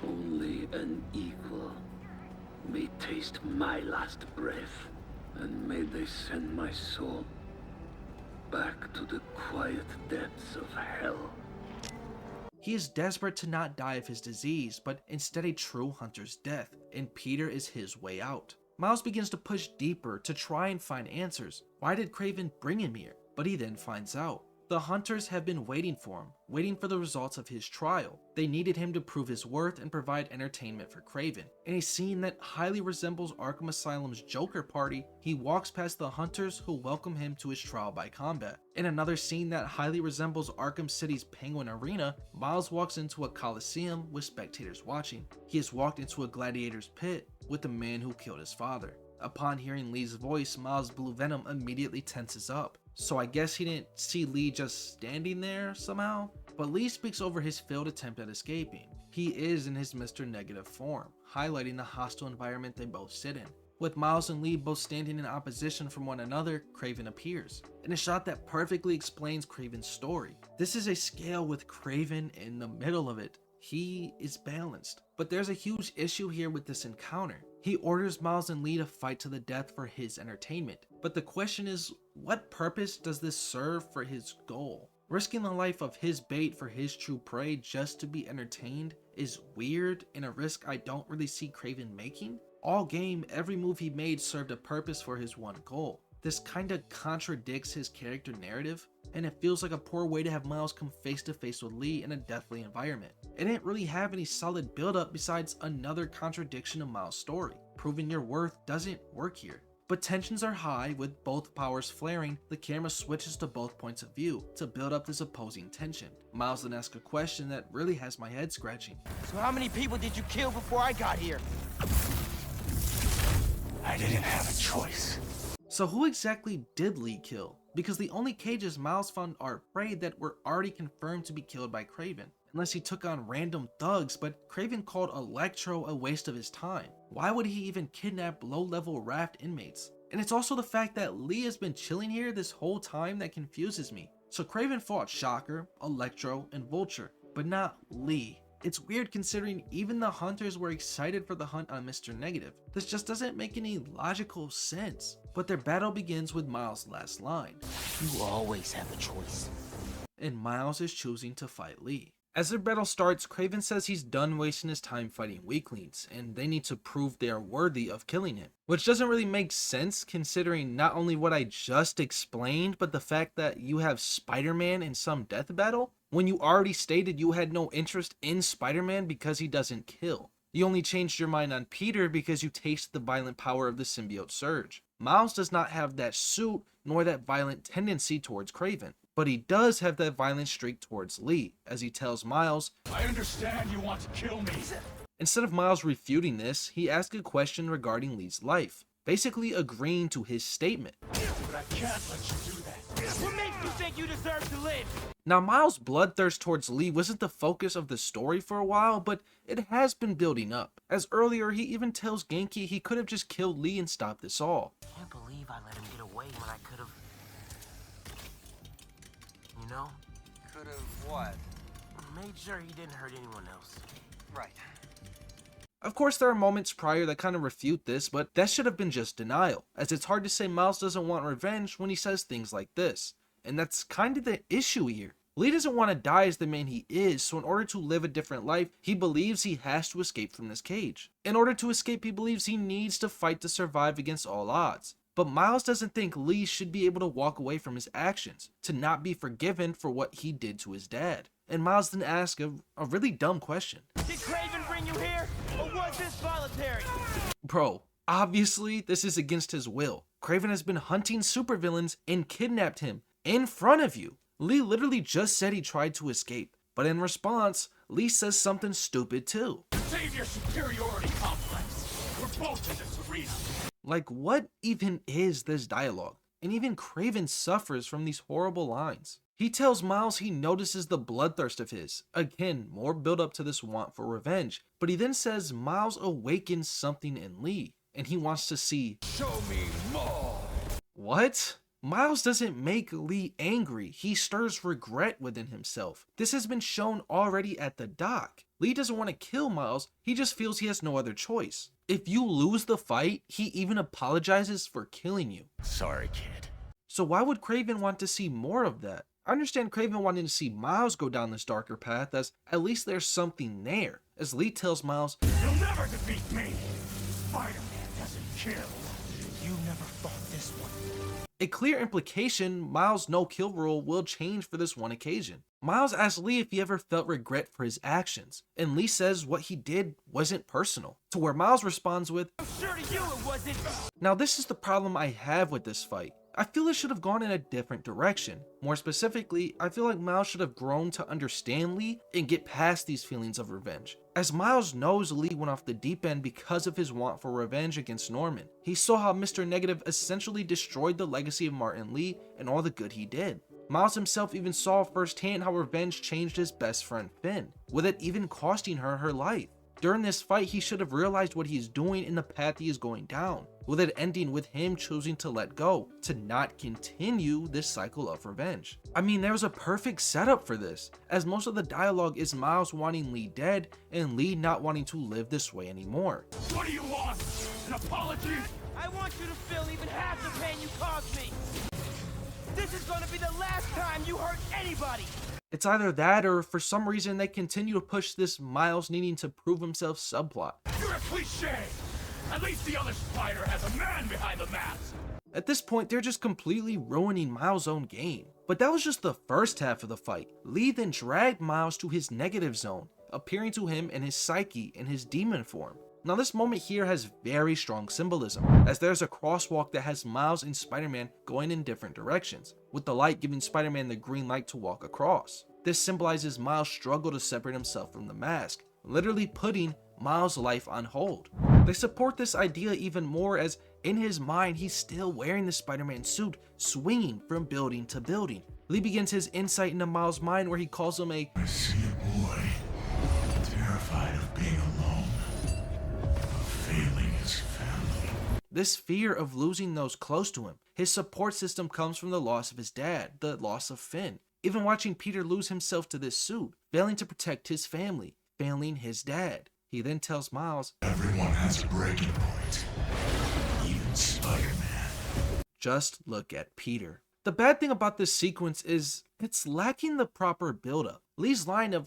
Only an equal may taste my last breath, and may they send my soul back to the quiet depths of hell. He is desperate to not die of his disease, but instead a true hunter's death, and Peter is his way out. Miles begins to push deeper to try and find answers. Why did Kraven bring him here? But he then finds out. The hunters have been waiting for him, waiting for the results of his trial. They needed him to prove his worth and provide entertainment for Kraven. In a scene that highly resembles Arkham Asylum's Joker party, he walks past the hunters who welcome him to his trial by combat. In another scene that highly resembles Arkham City's Penguin Arena, Miles walks into a coliseum with spectators watching. He has walked into a gladiator's pit with the man who killed his father. Upon hearing Lee's voice, Miles' blue venom immediately tenses up. So I guess he didn't see Lee just standing there somehow? But Lee speaks over his failed attempt at escaping. He is in his Mr. Negative form, highlighting the hostile environment they both sit in. With Miles and Lee both standing in opposition from one another, Kraven appears, in a shot that perfectly explains Kraven's story. This is a scale with Kraven in the middle of it. He is balanced. But there's a huge issue here with this encounter. He orders Miles and Lee to fight to the death for his entertainment. But the question is, what purpose does this serve for his goal? Risking the life of his bait for his true prey just to be entertained is weird and a risk I don't really see Kraven making. All game, every move he made served a purpose for his one goal. This kinda contradicts his character narrative, and it feels like a poor way to have Miles come face to face with Lee in a deathly environment. It didn't really have any solid build up besides another contradiction of Miles' story. Proving your worth doesn't work here. But tensions are high. With both powers flaring, the camera switches to both points of view to build up this opposing tension. Miles then asks a question that really has my head scratching. So how many people did you kill before I got here? I didn't have a choice. So who exactly did Lee kill? Because the only cages Miles found are prey that were already confirmed to be killed by Kraven. Unless he took on random thugs, but Kraven called Electro a waste of his time. Why would he even kidnap low-level raft inmates? And it's also the fact that Lee has been chilling here this whole time that confuses me. So Kraven fought Shocker, Electro, and Vulture, but not Lee. It's weird considering even the hunters were excited for the hunt on Mr. Negative. This just doesn't make any logical sense. But their battle begins with Miles' last line. You always have a choice. And Miles is choosing to fight Lee. As their battle starts, Kraven says he's done wasting his time fighting weaklings, and they need to prove they are worthy of killing him. Which doesn't really make sense considering not only what I just explained, but the fact that you have Spider-Man in some death battle, when you already stated you had no interest in Spider-Man because he doesn't kill. You only changed your mind on Peter because you tasted the violent power of the symbiote surge. Miles does not have that suit nor that violent tendency towards Kraven, but he does have that violent streak towards Lee, as he tells Miles, I understand you want to kill me. Instead of Miles refuting this, he asks a question regarding Lee's life, basically agreeing to his statement. But I can't let you do that. What makes you think you deserve to live? Now, Miles' bloodthirst towards Lee wasn't the focus of the story for a while, but it has been building up, as earlier he even tells Genki he could have just killed Lee and stopped this all. I can't believe I let him get away when I could have... You know? Could have what? Made sure he didn't hurt anyone else. Right. Of course, there are moments prior that kind of refute this, but that should have been just denial, as it's hard to say Miles doesn't want revenge when he says things like this. And that's kind of the issue here. Lee doesn't want to die as the man he is, so in order to live a different life, he believes he has to escape from this cage. In order to escape, he believes he needs to fight to survive against all odds. But Miles doesn't think Lee should be able to walk away from his actions, to not be forgiven for what he did to his dad. And Miles then asks a really dumb question. Did Kraven bring you here, or was this voluntary? Bro, obviously this is against his will. Kraven has been hunting supervillains and kidnapped him in front of you. Lee literally just said he tried to escape, but in response, Lee says something stupid too. Save your superiority complex. We're both in this arena. Like, what even is this dialogue? And even Kraven suffers from these horrible lines. He tells Miles he notices the bloodthirst of his. Again, more build up to this want for revenge. But he then says Miles awakens something in Lee, and he wants to see, show me more. What? Miles doesn't make Lee angry, he stirs regret within himself. This has been shown already at the dock. Lee doesn't want to kill Miles, he just feels he has no other choice. If you lose the fight, he even apologizes for killing you. Sorry, kid. So why would Kraven want to see more of that? I understand Kraven wanting to see Miles go down this darker path, as at least there's something there. As Lee tells Miles, you'll never defeat me. Spider-Man doesn't kill. You never fought this one. A clear implication Miles' no-kill rule will change for this one occasion. Miles asks Lee if he ever felt regret for his actions, and Lee says what he did wasn't personal, to where Miles responds with, I'm sure to you it wasn't. Now this is the problem I have with this fight. I feel it should have gone in a different direction. More specifically, I feel like Miles should have grown to understand Lee and get past these feelings of revenge. As Miles knows Lee went off the deep end because of his want for revenge against Norman. He saw how Mr. Negative essentially destroyed the legacy of Martin Lee and all the good he did. Miles himself even saw firsthand how revenge changed his best friend Finn, with it even costing her life. During this fight, he should have realized what he's doing and the path he is going down, with it ending with him choosing to let go, to not continue this cycle of revenge. I mean, there was a perfect setup for this, as most of the dialogue is Miles wanting Lee dead and Lee not wanting to live this way anymore. What do you want? An apology? I want you to feel even half the pain you caused me. This is gonna be the last time you hurt anybody. It's either that or for some reason they continue to push this Miles needing to prove himself subplot. You're a cliche! At least the other Spider has a man behind the mask! At this point, they're just completely ruining Miles' own game. But that was just the first half of the fight. Lee then dragged Miles to his negative zone, appearing to him in his psyche in his demon form. Now this moment here has very strong symbolism, as there's a crosswalk that has Miles and Spider-Man going in different directions, with the light giving Spider-Man the green light to walk across. This symbolizes Miles' struggle to separate himself from the mask, literally putting Miles' life on hold. They support this idea even more as in his mind he's still wearing the Spider-Man suit, swinging from building to building. Lee begins his insight into Miles' mind where he calls him a I see a boy, terrified of being alone, of failing his family. This fear of losing those close to him. His support system comes from the loss of his dad, the loss of Finn. Even watching Peter lose himself to this suit, failing to protect his family, failing his dad. He then tells Miles, everyone has a breaking point, even Spider-Man. Just look at Peter. The bad thing about this sequence is it's lacking the proper build-up. Lee's line of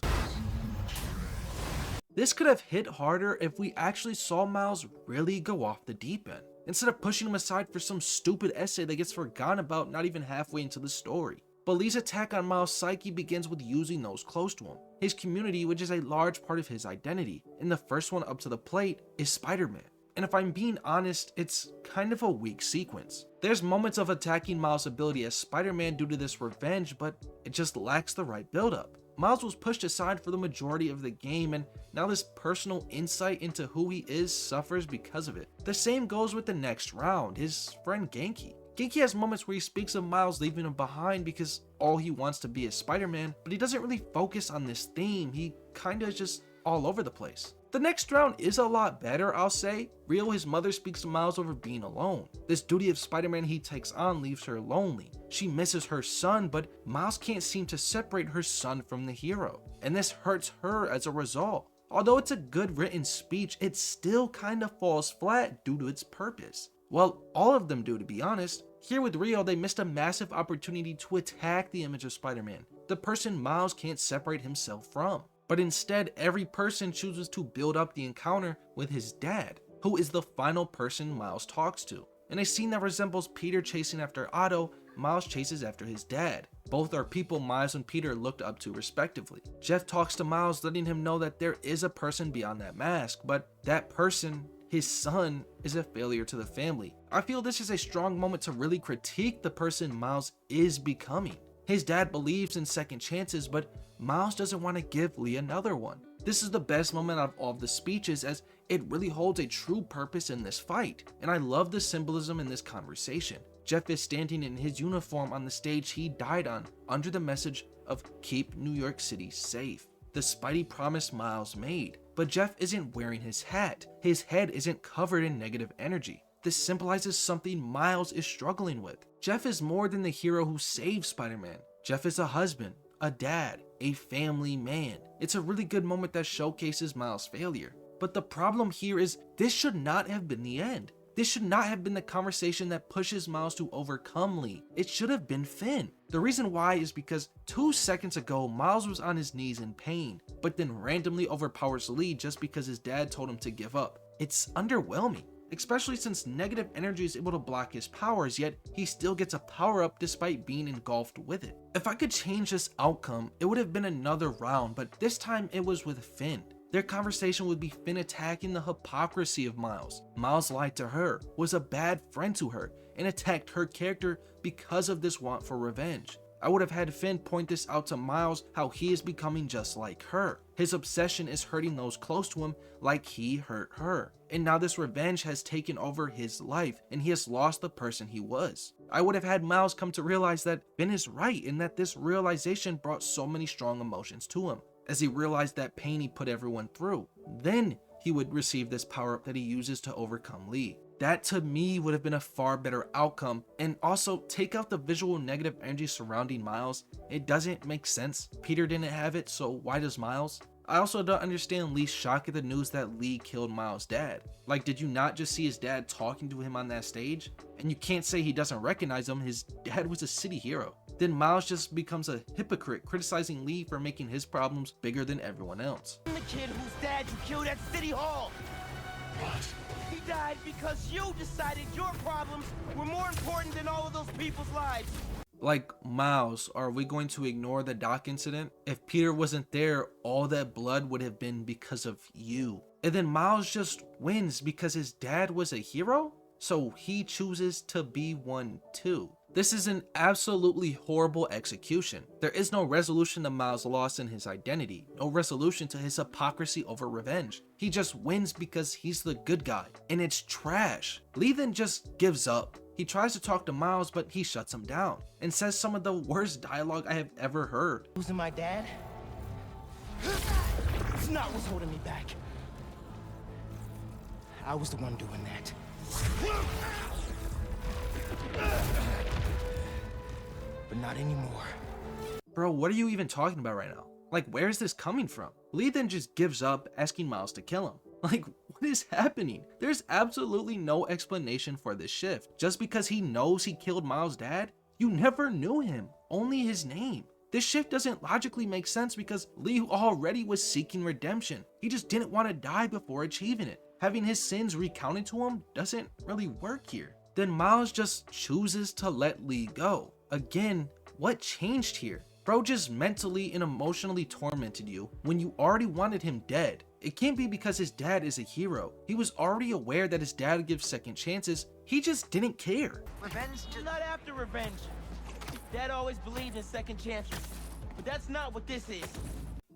this could have hit harder if we actually saw Miles really go off the deep end, instead of pushing him aside for some stupid essay that gets forgotten about not even halfway into the story. But Lee's attack on Miles' psyche begins with using those close to him, his community, which is a large part of his identity, and the first one up to the plate is Spider-Man. And if I'm being honest, it's kind of a weak sequence. There's moments of attacking Miles' ability as Spider-Man due to this revenge, but it just lacks the right build-up. Miles was pushed aside for the majority of the game, and now this personal insight into who he is suffers because of it. The same goes with the next round, his friend Genki. Genki has moments where he speaks of Miles leaving him behind because all he wants to be is Spider-Man, but he doesn't really focus on this theme. He kinda just all over the place. The next round is a lot better, I'll say. Rio, his mother, speaks to Miles over being alone. This duty of Spider-Man he takes on leaves her lonely. She misses her son, but Miles can't seem to separate her son from the hero, and this hurts her as a result. Although it's a good written speech, it still kinda falls flat due to its purpose. Well, all of them do, to be honest. Here with Rio, they missed a massive opportunity to attack the image of Spider-Man, the person Miles can't separate himself from. But instead, every person chooses to build up the encounter with his dad, who is the final person Miles talks to. In a scene that resembles Peter chasing after Otto, Miles chases after his dad. Both are people Miles and Peter looked up to respectively. Jeff talks to Miles, letting him know that there is a person beyond that mask, but that person, his son, is a failure to the family. I feel this is a strong moment to really critique the person Miles is becoming. His dad believes in second chances, but Miles doesn't want to give Lee another one. This is the best moment out of all of the speeches, as it really holds a true purpose in this fight, and I love the symbolism in this conversation. Jeff is standing in his uniform on the stage he died on, under the message of "Keep New York City safe," the Spidey promise Miles made. But Jeff isn't wearing his hat. His head isn't covered in negative energy. This symbolizes something Miles is struggling with. Jeff is more than the hero who saved Spider-Man. Jeff is a husband, a dad, a family man. It's a really good moment that showcases Miles' failure. But the problem here is this should not have been the end. This should not have been the conversation that pushes Miles to overcome Lee. It should have been Finn. The reason why is because 2 seconds ago, Miles was on his knees in pain, but then randomly overpowers Lee just because his dad told him to give up. It's underwhelming, especially since negative energy is able to block his powers, yet he still gets a power-up despite being engulfed with it. If I could change this outcome, it would have been another round, but this time it was with Finn. Their conversation would be Finn attacking the hypocrisy of Miles. Miles lied to her, was a bad friend to her, and attacked her character because of this want for revenge. I would have had Finn point this out to Miles, how he is becoming just like her. His obsession is hurting those close to him like he hurt her. And now this revenge has taken over his life, and he has lost the person he was. I would have had Miles come to realize that Finn is right, and that this realization brought so many strong emotions to him, as he realized that pain he put everyone through. Then he would receive this power-up that he uses to overcome Lee. That to me would have been a far better outcome, and also take out the visual negative energy surrounding Miles. It doesn't make sense. Peter didn't have it, so why does Miles? I also don't understand Lee's shock at the news that Lee killed Miles' dad. Like, did you not just see his dad talking to him on that stage? And you can't say he doesn't recognize him, his dad was a city hero. Then Miles just becomes a hypocrite, criticizing Lee for making his problems bigger than everyone else. I'm the kid whose dad you killed at City Hall. What? He died because you decided your problems were more important than all of those people's lives. Like, Miles, are we going to ignore the dock incident? If Peter wasn't there, all that blood would have been because of you. And then Miles just wins because his dad was a hero? So he chooses to be one too. This is an absolutely horrible execution. There is no resolution to Miles' loss in his identity, no resolution to his hypocrisy over revenge. He just wins because he's the good guy, and it's trash. Lee then just gives up. He tries to talk to Miles, but he shuts him down and says some of the worst dialogue I have ever heard. Losing my dad? It's not what's holding me back. I was the one doing that. But not anymore. Bro, what are you even talking about right now? Like, where is this coming from? Lee then just gives up, asking Miles to kill him. Like, what is happening? There's absolutely no explanation for this shift. Just because he knows he killed Miles' dad? You never knew him, only his name. This shift doesn't logically make sense because Lee already was seeking redemption. He just didn't want to die before achieving it. Having his sins recounted to him doesn't really work here. Then Miles just chooses to let Lee go. Again, what changed here? Bro just mentally and emotionally tormented you when you already wanted him dead. It can't be because his dad is a hero. He was already aware that his dad gives second chances. He just didn't care. Revenge? Not after revenge. Dad always believed in second chances. But that's not what this is.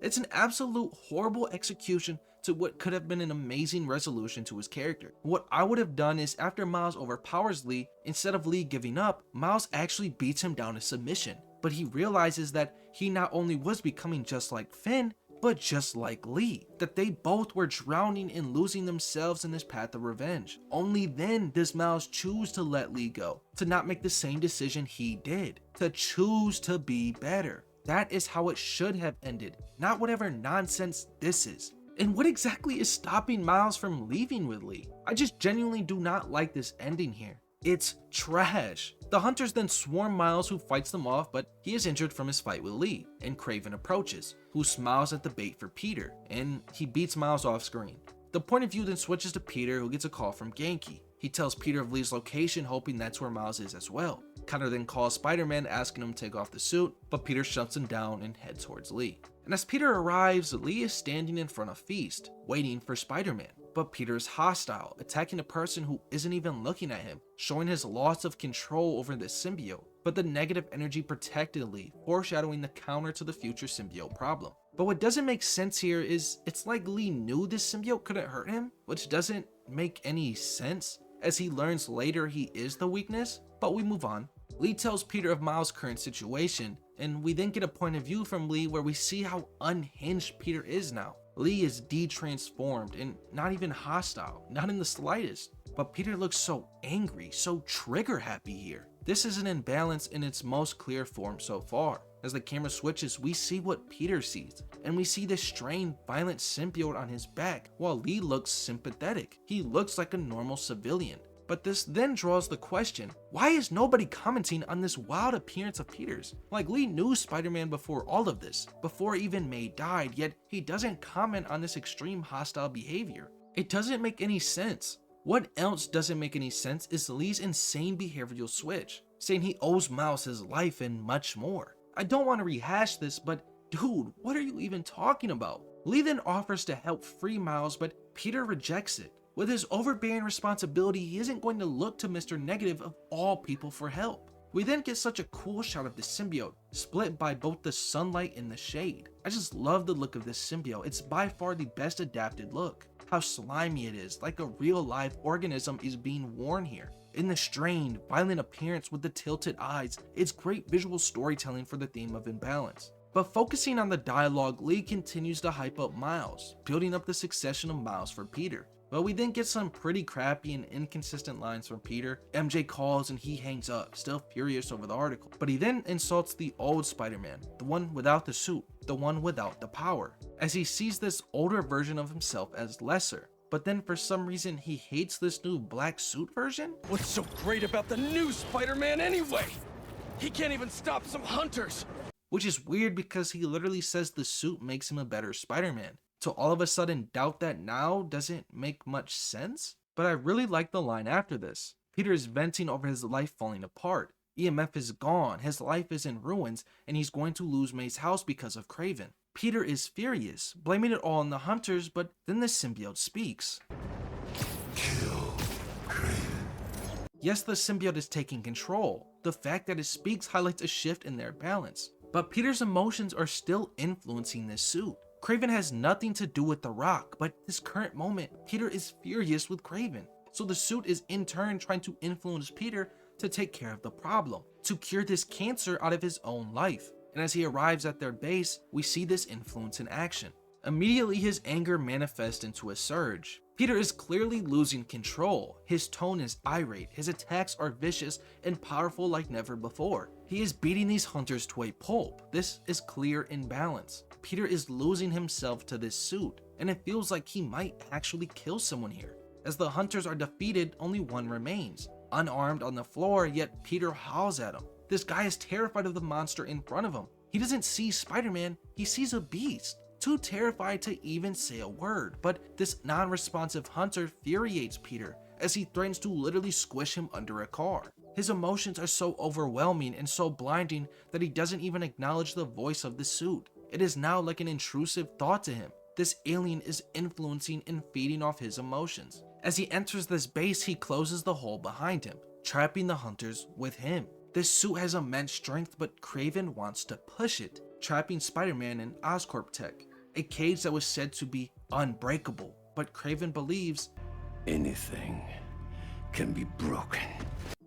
It's an absolute horrible execution to what could have been an amazing resolution to his character. What I would have done is after Miles overpowers Lee, instead of Lee giving up, Miles actually beats him down to submission. But he realizes that he not only was becoming just like Finn, but just like Lee. That they both were drowning and losing themselves in this path of revenge. Only then does Miles choose to let Lee go, to not make the same decision he did, to choose to be better. That is how it should have ended, not whatever nonsense this is. And what exactly is stopping Miles from leaving with Lee? I just genuinely do not like this ending here. It's trash. The hunters then swarm Miles, who fights them off, but he is injured from his fight with Lee, and Craven approaches, who smiles at the bait for Peter, and he beats Miles off screen. The point of view then switches to Peter, who gets a call from Genki. He tells Peter of Lee's location, hoping that's where Miles is as well. Connor then calls Spider-Man, asking him to take off the suit, but Peter shuts him down and heads towards Lee. And as Peter arrives, Lee is standing in front of Feast, waiting for Spider-Man. But Peter is hostile, attacking a person who isn't even looking at him, showing his loss of control over this symbiote. But the negative energy protected Lee, foreshadowing the counter to the future symbiote problem. But what doesn't make sense here is it's like Lee knew this symbiote couldn't hurt him, which doesn't make any sense, as he learns later he is the weakness. But we move on. Lee tells Peter of Miles' current situation, and we then get a point of view from Lee where we see how unhinged Peter is now. Lee is de-transformed and not even hostile, not in the slightest. But Peter looks so angry, so trigger happy here. This is an imbalance in its most clear form so far. As the camera switches, we see what Peter sees, and we see this strained, violent symbiote on his back, while Lee looks sympathetic. He looks like a normal civilian. But this then draws the question, why is nobody commenting on this wild appearance of Peter's? Like, Lee knew Spider-Man before all of this, before even May died, yet he doesn't comment on this extreme hostile behavior. It doesn't make any sense. What else doesn't make any sense is Lee's insane behavioral switch, saying he owes Miles his life and much more. I don't want to rehash this, but dude, what are you even talking about? Lee then offers to help free Miles, but Peter rejects it. With his overbearing responsibility, he isn't going to look to Mr. Negative of all people for help. We then get such a cool shot of the symbiote, split by both the sunlight and the shade. I just love the look of this symbiote. It's by far the best adapted look. How slimy it is, like a real live organism is being worn here. In the strained, violent appearance with the tilted eyes, it's great visual storytelling for the theme of imbalance. But focusing on the dialogue, Lee continues to hype up Miles, building up the succession of Miles for Peter. But we then get some pretty crappy and inconsistent lines from Peter. MJ calls and he hangs up, still furious over the article. But he then insults the old Spider-Man, the one without the suit, the one without the power, as he sees this older version of himself as lesser. But then for some reason he hates this new black suit version? What's so great about the new Spider-Man anyway? He can't even stop some hunters! Which is weird because he literally says the suit makes him a better Spider-Man. To all of a sudden doubt that now doesn't make much sense? But I really like the line after this. Peter is venting over his life falling apart. EMF is gone, his life is in ruins, and he's going to lose May's house because of Kraven. Peter is furious, blaming it all on the hunters, but then the symbiote speaks. Kill Kraven. Yes, the symbiote is taking control. The fact that it speaks highlights a shift in their balance. But Peter's emotions are still influencing this suit. Kraven has nothing to do with the Rock, but at this current moment, Peter is furious with Kraven. So the suit is in turn trying to influence Peter to take care of the problem, to cure this cancer out of his own life. And as he arrives at their base, we see this influence in action. Immediately, his anger manifests into a surge. Peter is clearly losing control. His tone is irate, his attacks are vicious and powerful like never before. He is beating these hunters to a pulp. This is clear imbalance. Peter is losing himself to this suit, and it feels like he might actually kill someone here. As the hunters are defeated, only one remains. Unarmed on the floor, yet Peter howls at him. This guy is terrified of the monster in front of him. He doesn't see Spider-Man, he sees a beast. Too terrified to even say a word, but this non-responsive hunter infuriates Peter as he threatens to literally squish him under a car. His emotions are so overwhelming and so blinding that he doesn't even acknowledge the voice of the suit. It is now like an intrusive thought to him. This alien is influencing and feeding off his emotions. As he enters this base, he closes the hole behind him, trapping the hunters with him. This suit has immense strength, but Kraven wants to push it, trapping Spider-Man in Oscorp Tech, a cage that was said to be unbreakable, but Kraven believes anything can be broken.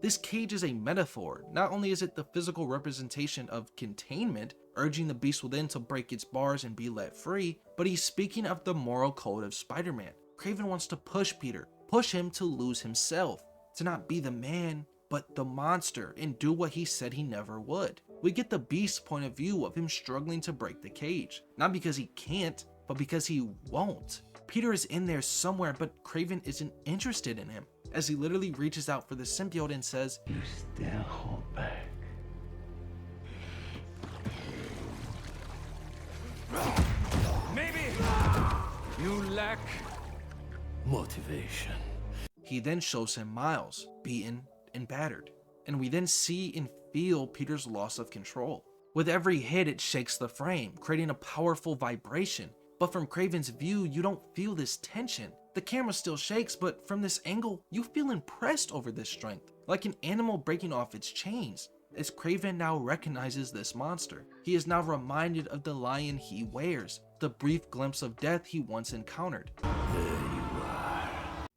This cage is a metaphor. Not only is it the physical representation of containment, urging the beast within to break its bars and be let free, but he's speaking of the moral code of Spider-Man. Kraven wants to push Peter, push him to lose himself, to not be the man, but the monster, and do what he said he never would. We get the beast's point of view of him struggling to break the cage, not because he can't, but because he won't. Peter is in there somewhere, but Kraven isn't interested in him, as he literally reaches out for the symbiote and says, "You still hold back." Maybe you lack motivation. He then shows him Miles, beaten and battered, and we then see and feel Peter's loss of control. With every hit, it shakes the frame, creating a powerful vibration. But from Kraven's view, you don't feel this tension. The camera still shakes, but from this angle, you feel impressed over this strength, like an animal breaking off its chains. As Kraven now recognizes this monster, he is now reminded of the lion he wears, the brief glimpse of death he once encountered. There you are.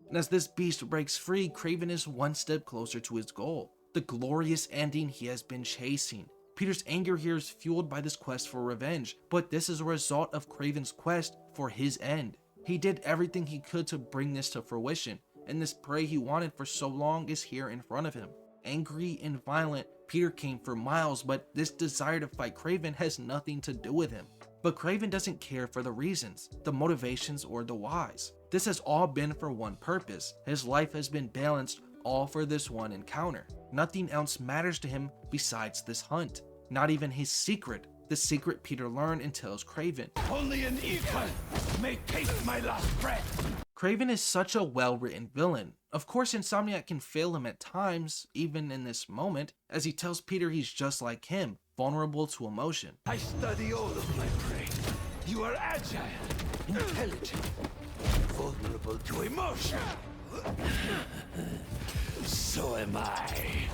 And as this beast breaks free, Kraven is one step closer to his goal, the glorious ending he has been chasing. Peter's anger here is fueled by this quest for revenge, but this is a result of Kraven's quest for his end. He did everything he could to bring this to fruition, and this prey he wanted for so long is here in front of him. Angry and violent, Peter came for Miles, but this desire to fight Kraven has nothing to do with him. But Kraven doesn't care for the reasons, the motivations, or the whys. This has all been for one purpose. His life has been balanced all for this one encounter. Nothing else matters to him besides this hunt. Not even his secret, the secret Peter learned and tells Kraven. Only an equal may taste my last breath. Kraven is such a well-written villain. Of course, Insomniac can fail him at times, even in this moment, as he tells Peter he's just like him, vulnerable to emotion. I study all of my prey. You are agile, intelligent, vulnerable to emotion. So am I.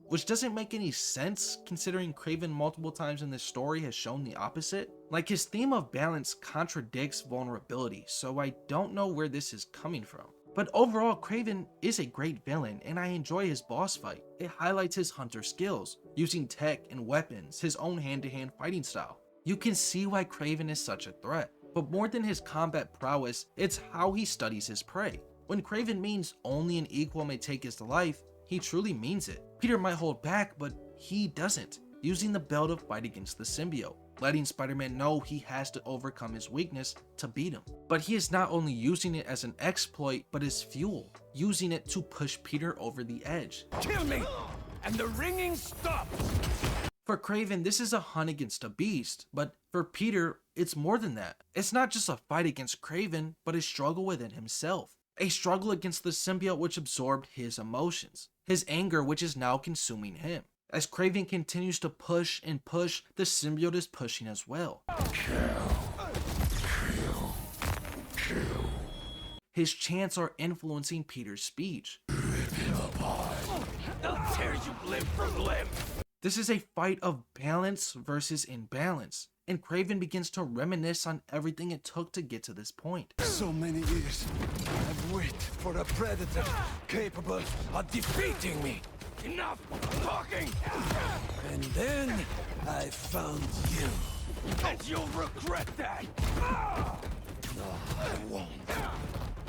Which doesn't make any sense, considering Kraven multiple times in this story has shown the opposite. Like, his theme of balance contradicts vulnerability, so I don't know where this is coming from. But overall, Kraven is a great villain, and I enjoy his boss fight. It highlights his hunter skills, using tech and weapons, his own hand-to-hand fighting style. You can see why Kraven is such a threat, but more than his combat prowess, it's how he studies his prey. When Kraven means only an equal may take his life, he truly means it. Peter might hold back, but he doesn't, using the bell to fight against the symbiote, letting Spider-Man know he has to overcome his weakness to beat him. But he is not only using it as an exploit, but as fuel, using it to push Peter over the edge. Kill me, and the ringing stops. For Kraven, this is a hunt against a beast, but for Peter, it's more than that. It's not just a fight against Kraven, but a struggle within himself. A struggle against the symbiote which absorbed his emotions, his anger which is now consuming him. As Kraven continues to push and push, the symbiote is pushing as well. His chants are influencing Peter's speech. They'll tear you limb from limb. This is a fight of balance versus imbalance, and Kraven begins to reminisce on everything it took to get to this point. So many years I've waited for a predator capable of defeating me. Enough talking! And then I found you. And you'll regret that! No, I won't.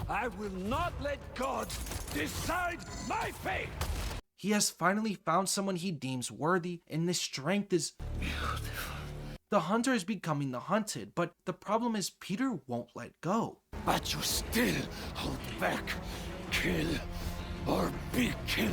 I will not let God decide my fate! He has finally found someone he deems worthy, and this strength is beautiful. The hunter is becoming the hunted, but the problem is Peter won't let go. But you still hold back. Kill or be killed.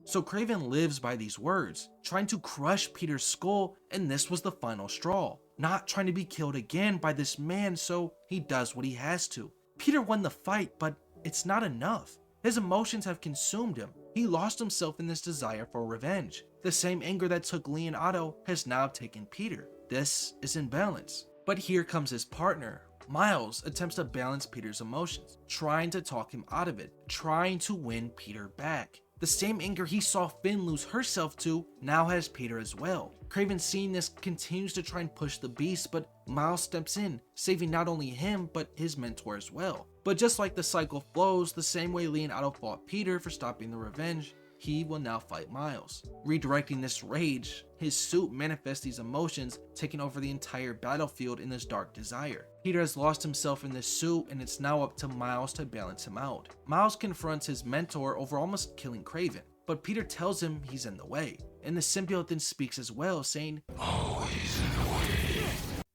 So Kraven lives by these words, trying to crush Peter's skull, and this was the final straw. Not trying to be killed again by this man, so he does what he has to. Peter won the fight, but it's not enough. His emotions have consumed him. He lost himself in this desire for revenge. The same anger that took Lee and Otto has now taken Peter. This is imbalance. But here comes his partner. Miles attempts to balance Peter's emotions, trying to talk him out of it, trying to win Peter back. The same anger he saw Finn lose herself to now has Peter as well. Kraven, seeing this, continues to try and push the beast, but Miles steps in, saving not only him, but his mentor as well. But just like the cycle flows, the same way Lee and Otto fought Peter for stopping the revenge, he will now fight Miles. Redirecting this rage, his suit manifests these emotions, taking over the entire battlefield in this dark desire. Peter has lost himself in this suit, and it's now up to Miles to balance him out. Miles confronts his mentor over almost killing Kraven, but Peter tells him he's in the way, and the symbiote then speaks as well, saying, "Always in the way,"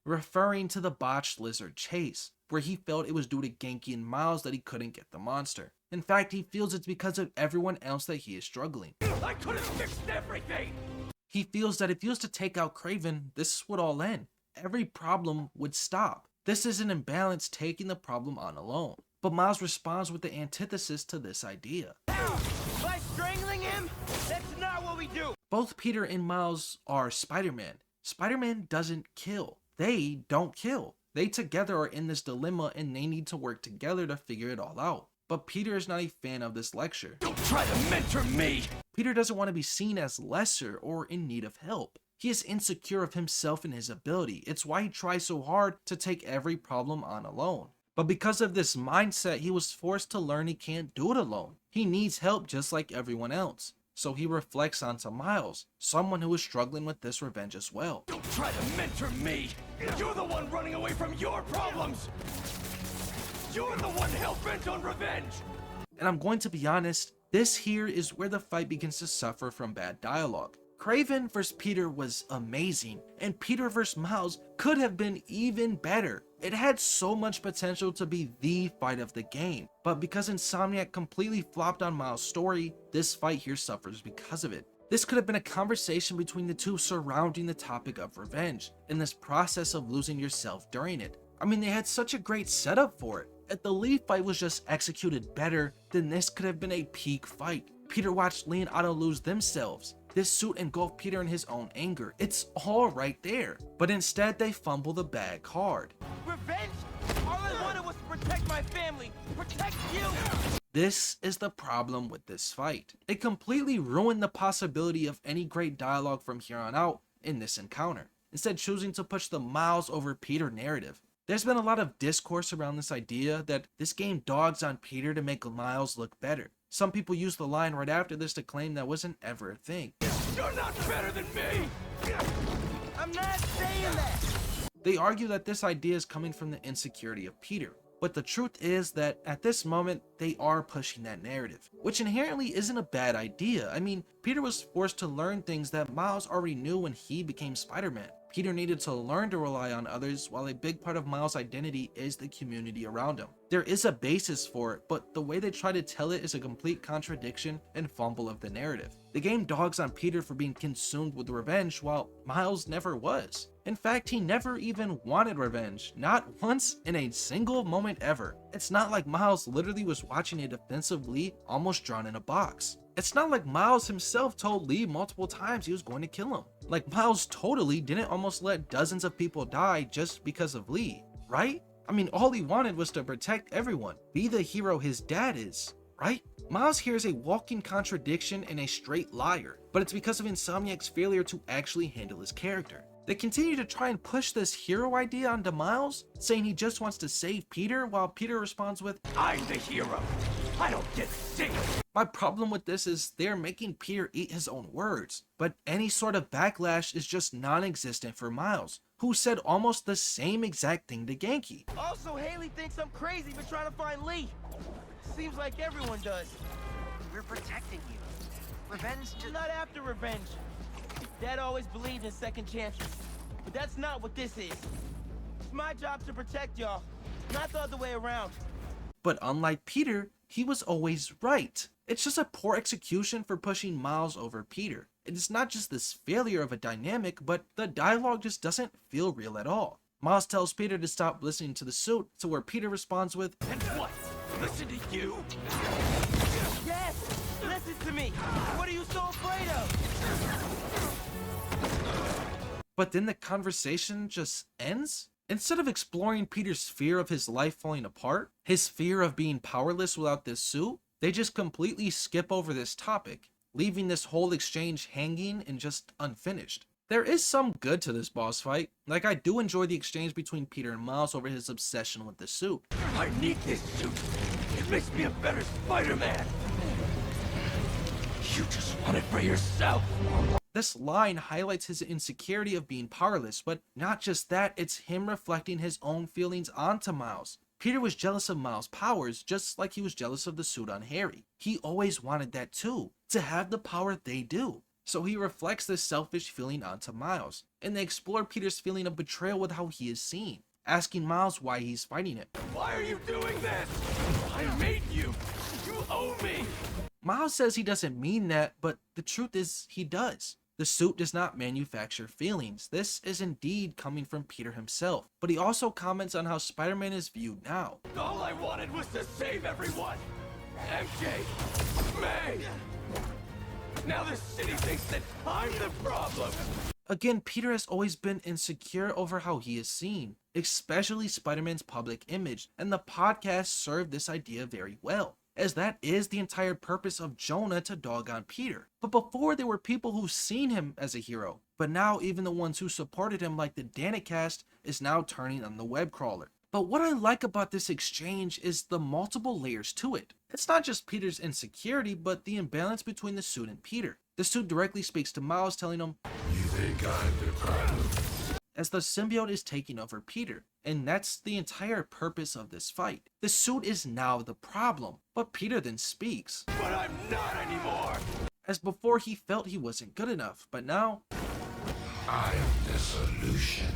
referring to the botched lizard chase, where he felt it was due to Genki and Miles that he couldn't get the monster. In fact, he feels it's because of everyone else that he is struggling. I could have fixed everything! He feels that if he was to take out Kraven, this would all end. Every problem would stop. This is an imbalance taking the problem on alone. But Miles responds with the antithesis to this idea. By strangling him? That's not what we do! Both Peter and Miles are Spider-Man. Spider-Man doesn't kill. They don't kill. They together are in this dilemma, and they need to work together to figure it all out. But Peter is not a fan of this lecture. Don't try to mentor me! Peter doesn't want to be seen as lesser or in need of help. He is insecure of himself and his ability. It's why he tries so hard to take every problem on alone. But because of this mindset, he was forced to learn he can't do it alone. He needs help just like everyone else. So he reflects onto Miles, someone who is struggling with this revenge as well. Don't try to mentor me! You're the one running away from your problems! You're the one hell-bent on revenge! And I'm going to be honest, this here is where the fight begins to suffer from bad dialogue. Kraven vs. Peter was amazing, and Peter vs. Miles could have been even better. It had so much potential to be the fight of the game, but because Insomniac completely flopped on Miles' story, this fight here suffers because of it. This could have been a conversation between the two surrounding the topic of revenge, and this process of losing yourself during it. I mean, they had such a great setup for it. If the Lee fight was just executed better, then this could have been a peak fight. Peter watched Lee and Otto lose themselves. This suit engulfed Peter in his own anger. It's all right there. But instead, they fumble the bag hard. Revenge? All I wanted was to protect my family. Protect you! This is the problem with this fight. It completely ruined the possibility of any great dialogue from here on out in this encounter, instead choosing to push the Miles over Peter narrative. There's been a lot of discourse around this idea that this game dogs on Peter to make Miles look better. Some people use the line right after this to claim that wasn't ever a thing. You're not better than me! I'm not saying that! They argue that this idea is coming from the insecurity of Peter. But the truth is that at this moment, they are pushing that narrative, which inherently isn't a bad idea. I mean, Peter was forced to learn things that Miles already knew when he became Spider-Man. Peter needed to learn to rely on others, while a big part of Miles' identity is the community around him. There is a basis for it, but the way they try to tell it is a complete contradiction and fumble of the narrative. The game dogs on Peter for being consumed with revenge, while Miles never was. In fact, he never even wanted revenge, not once in a single moment ever. It's not like Miles literally was watching a defensive Lee almost drawn in a box. It's not like Miles himself told Lee multiple times he was going to kill him. Like, Miles totally didn't almost let dozens of people die just because of Lee, right? I mean, all he wanted was to protect everyone, be the hero his dad is, right? Miles here is a walking contradiction and a straight liar, but it's because of Insomniac's failure to actually handle his character. They continue to try and push this hero idea onto Miles, saying he just wants to save Peter, while Peter responds with, I'm the hero. I don't get sick. My problem with this is they're making Peter eat his own words, but any sort of backlash is just non-existent for Miles, who said almost the same exact thing to Genki. Also, Haley thinks I'm crazy for trying to find Lee. Seems like everyone does. We're protecting you. Revenge just... Not after revenge. Dad always believed in second chances, but that's not what this is. It's my job to protect y'all, not the other way around. But unlike Peter, he was always right. It's just a poor execution for pushing Miles over Peter. It is not just this failure of a dynamic, but the dialogue just doesn't feel real at all. Miles tells Peter to stop listening to the suit, to where Peter responds with, And what? Listen to you? Yes! Listen to me! What are you so afraid of? But then the conversation just ends? Instead of exploring Peter's fear of his life falling apart, his fear of being powerless without this suit, they just completely skip over this topic, leaving this whole exchange hanging and just unfinished. There is some good to this boss fight, like I do enjoy the exchange between Peter and Miles over his obsession with the suit. I need this suit. It makes me a better Spider-Man. You just want it for yourself. This line highlights his insecurity of being powerless, but not just that, it's him reflecting his own feelings onto Miles. Peter was jealous of Miles' powers, just like he was jealous of the suit on Harry. He always wanted that too, to have the power they do. So he reflects this selfish feeling onto Miles, and they explore Peter's feeling of betrayal with how he is seen, asking Miles why he's fighting him. Why are you doing this? I made you. You owe me. Miles says he doesn't mean that, but the truth is he does. The suit does not manufacture feelings. This is indeed coming from Peter himself, but he also comments on how Spider-Man is viewed now. All I wanted was to save everyone. MJ, May. Now the city thinks that I'm the problem. Again, Peter has always been insecure over how he is seen, especially Spider-Man's public image, and the podcast served this idea very well, as that is the entire purpose of Jonah to dog on Peter. But before, there were people who seen him as a hero, but now even the ones who supported him, like the Danicast, is now turning on the web crawler. But what I like about this exchange is the multiple layers to it. It's not just Peter's insecurity, but the imbalance between the suit and Peter. The suit directly speaks to Miles, telling him, You think I'm the problem? As the symbiote is taking over Peter, and that's the entire purpose of this fight. The suit is now the problem, but Peter then speaks. But I'm not anymore! As before, he felt he wasn't good enough, but now, I am the solution.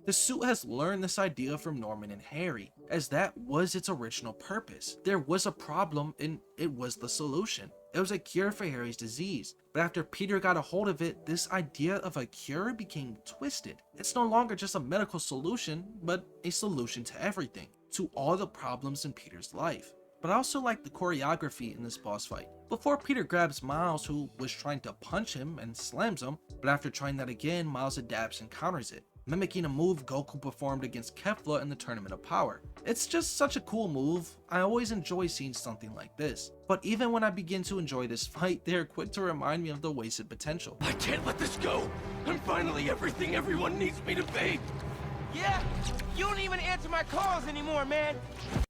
the suit has learned this idea from Norman and Harry, as that was its original purpose. There was a problem, and it was the solution. It was a cure for Harry's disease, but after Peter got a hold of it, this idea of a cure became twisted. It's no longer just a medical solution, but a solution to everything, to all the problems in Peter's life. But I also like the choreography in this boss fight. Before, Peter grabs Miles, who was trying to punch him, and slams him, but after trying that again, Miles adapts and counters it, mimicking a move Goku performed against Kefla in the Tournament of Power. It's just such a cool move. I always enjoy seeing something like this. But even when I begin to enjoy this fight, they are quick to remind me of the wasted potential. I can't let this go. I'm finally everything everyone needs me to be. Yeah, you don't even answer my calls anymore, man.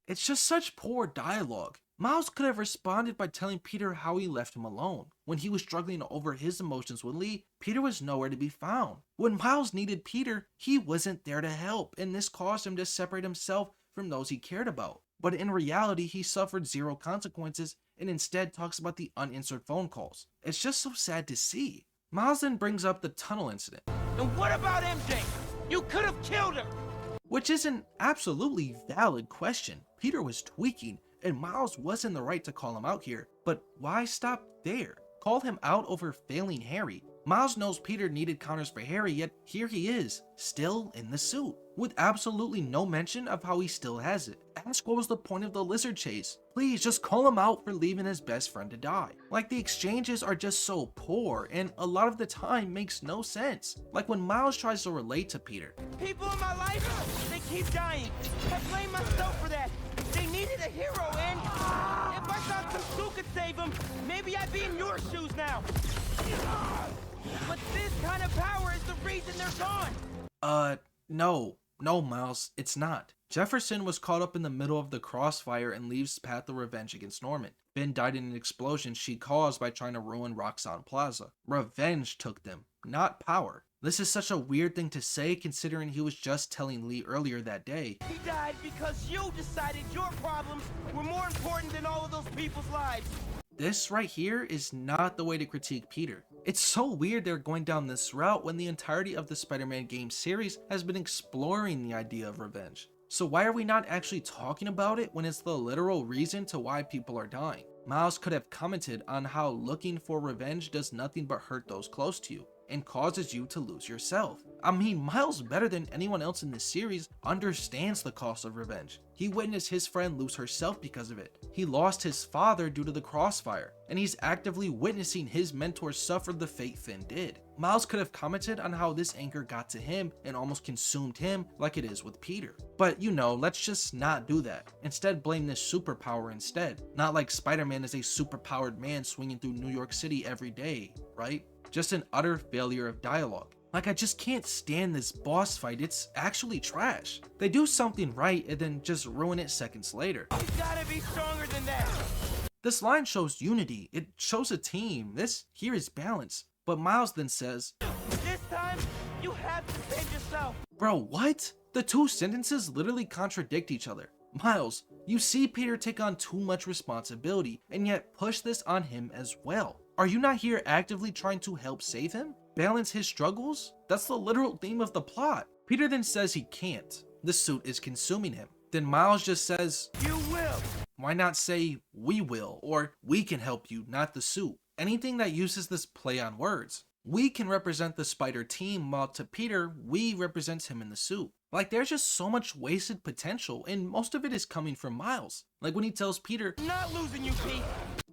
It's just such poor dialogue. Miles could have responded by telling Peter how he left him alone. When he was struggling over his emotions with Lee, Peter was nowhere to be found. When Miles needed Peter, he wasn't there to help, and this caused him to separate himself from those he cared about. But in reality, he suffered zero consequences and instead talks about the unanswered phone calls. It's just so sad to see. Miles then brings up the tunnel incident. And what about MJ? You could have killed her! Which is an absolutely valid question. Peter was tweaking, and Miles was in the right to call him out here, but why stop there? Call him out over failing Harry. Miles knows Peter needed counters for Harry, yet here he is, still in the suit. with absolutely no mention of how he still has it. Ask what was the point of the lizard chase. Please just call him out for leaving his best friend to die. Like, the exchanges are just so poor, and a lot of the time makes no sense. Like when Miles tries to relate to Peter. People in my life, they keep dying. I blame myself for that. They needed a hero, and if I thought some Sue could save them, maybe I'd be in your shoes now. But this kind of power is the reason they're gone. No, Miles, it's not. Jefferson was caught up in the middle of the crossfire and leaves path of revenge against Norman. Finn died in an explosion she caused by trying to ruin Roxxon Plaza. Revenge took them, not power. This is such a weird thing to say considering he was just telling Lee earlier that day. He died because you decided your problems were more important than all of those people's lives. This right here is not the way to critique Peter. It's so weird they're going down this route when the entirety of the Spider-Man game series has been exploring the idea of revenge. So why are we not actually talking about it when it's the literal reason to why people are dying? Miles could have commented on how looking for revenge does nothing but hurt those close to you and causes you to lose yourself. I mean, Miles, better than anyone else in this series, understands the cost of revenge. He witnessed his friend lose herself because of it. He lost his father due to the crossfire, and he's actively witnessing his mentor suffer the fate Finn did. Miles could have commented on how this anger got to him and almost consumed him like it is with Peter. But you know, let's just not do that. Instead, blame this superpower instead. Not like Spider-Man is a superpowered man swinging through New York City every day, right? Just an utter failure of dialogue. Like, I just can't stand this boss fight. It's actually trash. They do something right and then just ruin it seconds later. You gotta be stronger than that. This line shows unity. It shows a team. This here is balance. But Miles then says, This time, you have to save yourself. bro, what? The two sentences literally contradict each other. Miles, you see Peter take on too much responsibility and yet push this on him as well. Are you not here actively trying to help save him? Balance his struggles? That's the literal theme of the plot. Peter then says he can't. The suit is consuming him. Then Miles just says, You will. Why not say we will, or we can help you, not the suit? Anything that uses this play on words. We can represent the Spider team, while to Peter, we represents him in the suit. Like, there's just so much wasted potential, and most of it is coming from Miles. Like when he tells Peter, Not losing you, Pete.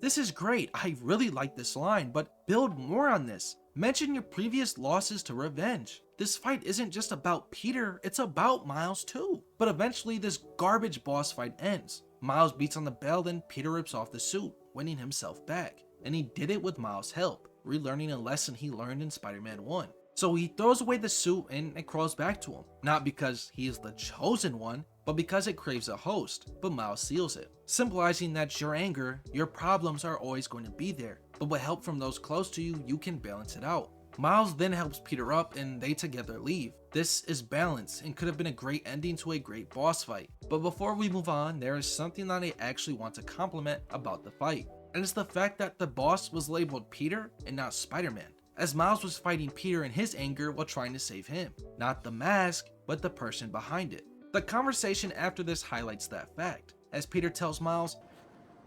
This is great, I really like this line, but build more on this. Mention your previous losses to revenge. This fight isn't just about Peter, it's about Miles too. But eventually this garbage boss fight ends. Miles beats on the bell, then Peter rips off the suit, winning himself back. And he did it with Miles' help, relearning a lesson he learned in Spider-Man 1. So he throws away the suit and it crawls back to him. Not because he is the chosen one, but because it craves a host, but Miles seals it. Symbolizing that your anger, your problems are always going to be there, but with help from those close to you, you can balance it out. Miles then helps Peter up and they together leave. This is balance and could have been a great ending to a great boss fight. But before we move on, there is something that I actually want to compliment about the fight. And it's the fact that the boss was labeled Peter and not Spider-Man, as Miles was fighting Peter in his anger while trying to save him. Not the mask, but the person behind it. The conversation after this highlights that fact, as Peter tells Miles,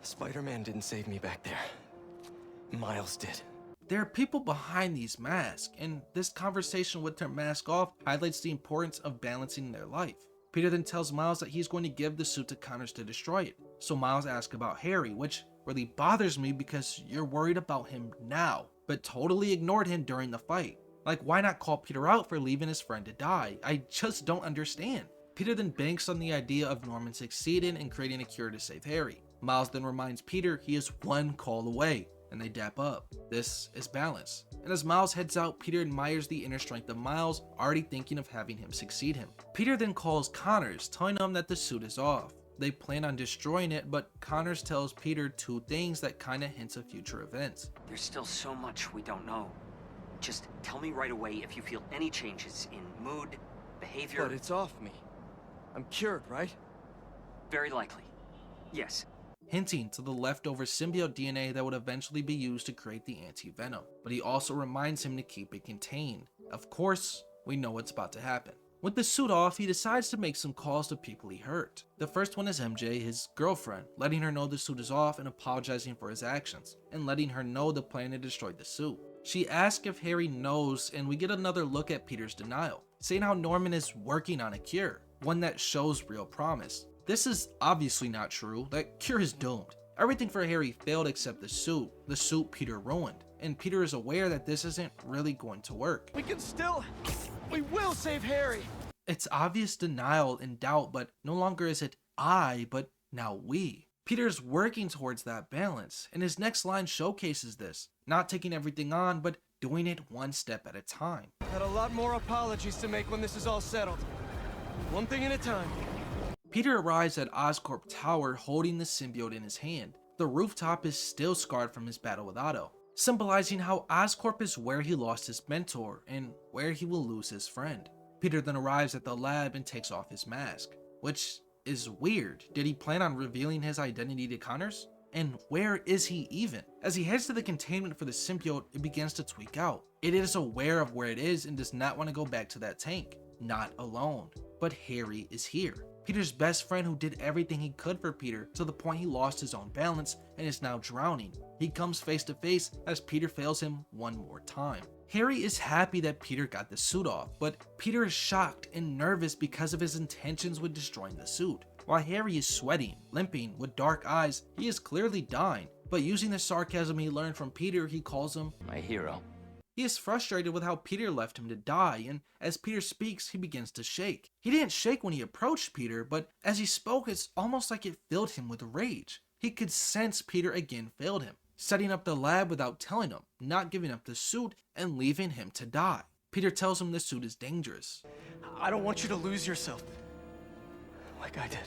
Spider-Man didn't save me back there. Miles did. There are people behind these masks, and this conversation with their mask off highlights the importance of balancing their life. Peter then tells Miles that he's going to give the suit to Connors to destroy it. So Miles asks about Harry, which really bothers me because you're worried about him now, but totally ignored him during the fight. Like, why not call Peter out for leaving his friend to die? I just don't understand. Peter then banks on the idea of Norman succeeding and creating a cure to save Harry. Miles then reminds Peter he is one call away, and they dap up. This is balance. And as Miles heads out, Peter admires the inner strength of Miles, already thinking of having him succeed him. Peter then calls Connors, telling him that the suit is off. They plan on destroying it, but Connors tells Peter two things that kinda hints of future events. There's still so much we don't know. Just tell me right away if you feel any changes in mood, behavior. But it's off me. I'm cured, right? Very likely. Yes. Hinting to the leftover symbiote DNA that would eventually be used to create the anti-venom. But he also reminds him to keep it contained. Of course, we know what's about to happen. With the suit off, he decides to make some calls to people he hurt. The first one is MJ, his girlfriend, letting her know the suit is off and apologizing for his actions, and letting her know the plan to destroy the suit. She asks if Harry knows, and we get another look at Peter's denial, saying how Norman is working on a cure, one that shows real promise. This is obviously not true. That cure is doomed. Everything for Harry failed except the suit Peter ruined, and Peter is aware that this isn't really going to work. We will save Harry! It's obvious denial and doubt, but no longer is it I, but now we. Peter's working towards that balance, and his next line showcases this, not taking everything on, but doing it one step at a time. Got a lot more apologies to make when this is all settled. One thing at a time. Peter arrives at Oscorp Tower holding the symbiote in his hand. The rooftop is still scarred from his battle with Otto, symbolizing how Oscorp is where he lost his mentor and where he will lose his friend. Peter then arrives at the lab and takes off his mask, which is weird. Did he plan on revealing his identity to Connors? And where is he even? As he heads to the containment for the symbiote, it begins to tweak out. It is aware of where it is and does not want to go back to that tank. Not alone. But Harry is here. Peter's best friend who did everything he could for Peter to the point he lost his own balance and is now drowning. He comes face to face as Peter fails him one more time. Harry is happy that Peter got the suit off, but Peter is shocked and nervous because of his intentions with destroying the suit. While Harry is sweating, limping, with dark eyes, he is clearly dying, but using the sarcasm he learned from Peter, he calls him my hero. He is frustrated with how Peter left him to die, and as Peter speaks, he begins to shake. He didn't shake when he approached Peter, but as he spoke, it's almost like it filled him with rage. He could sense Peter again failed him, setting up the lab without telling him, not giving up the suit, and leaving him to die. Peter tells him the suit is dangerous. I don't want you to lose yourself. Like I did.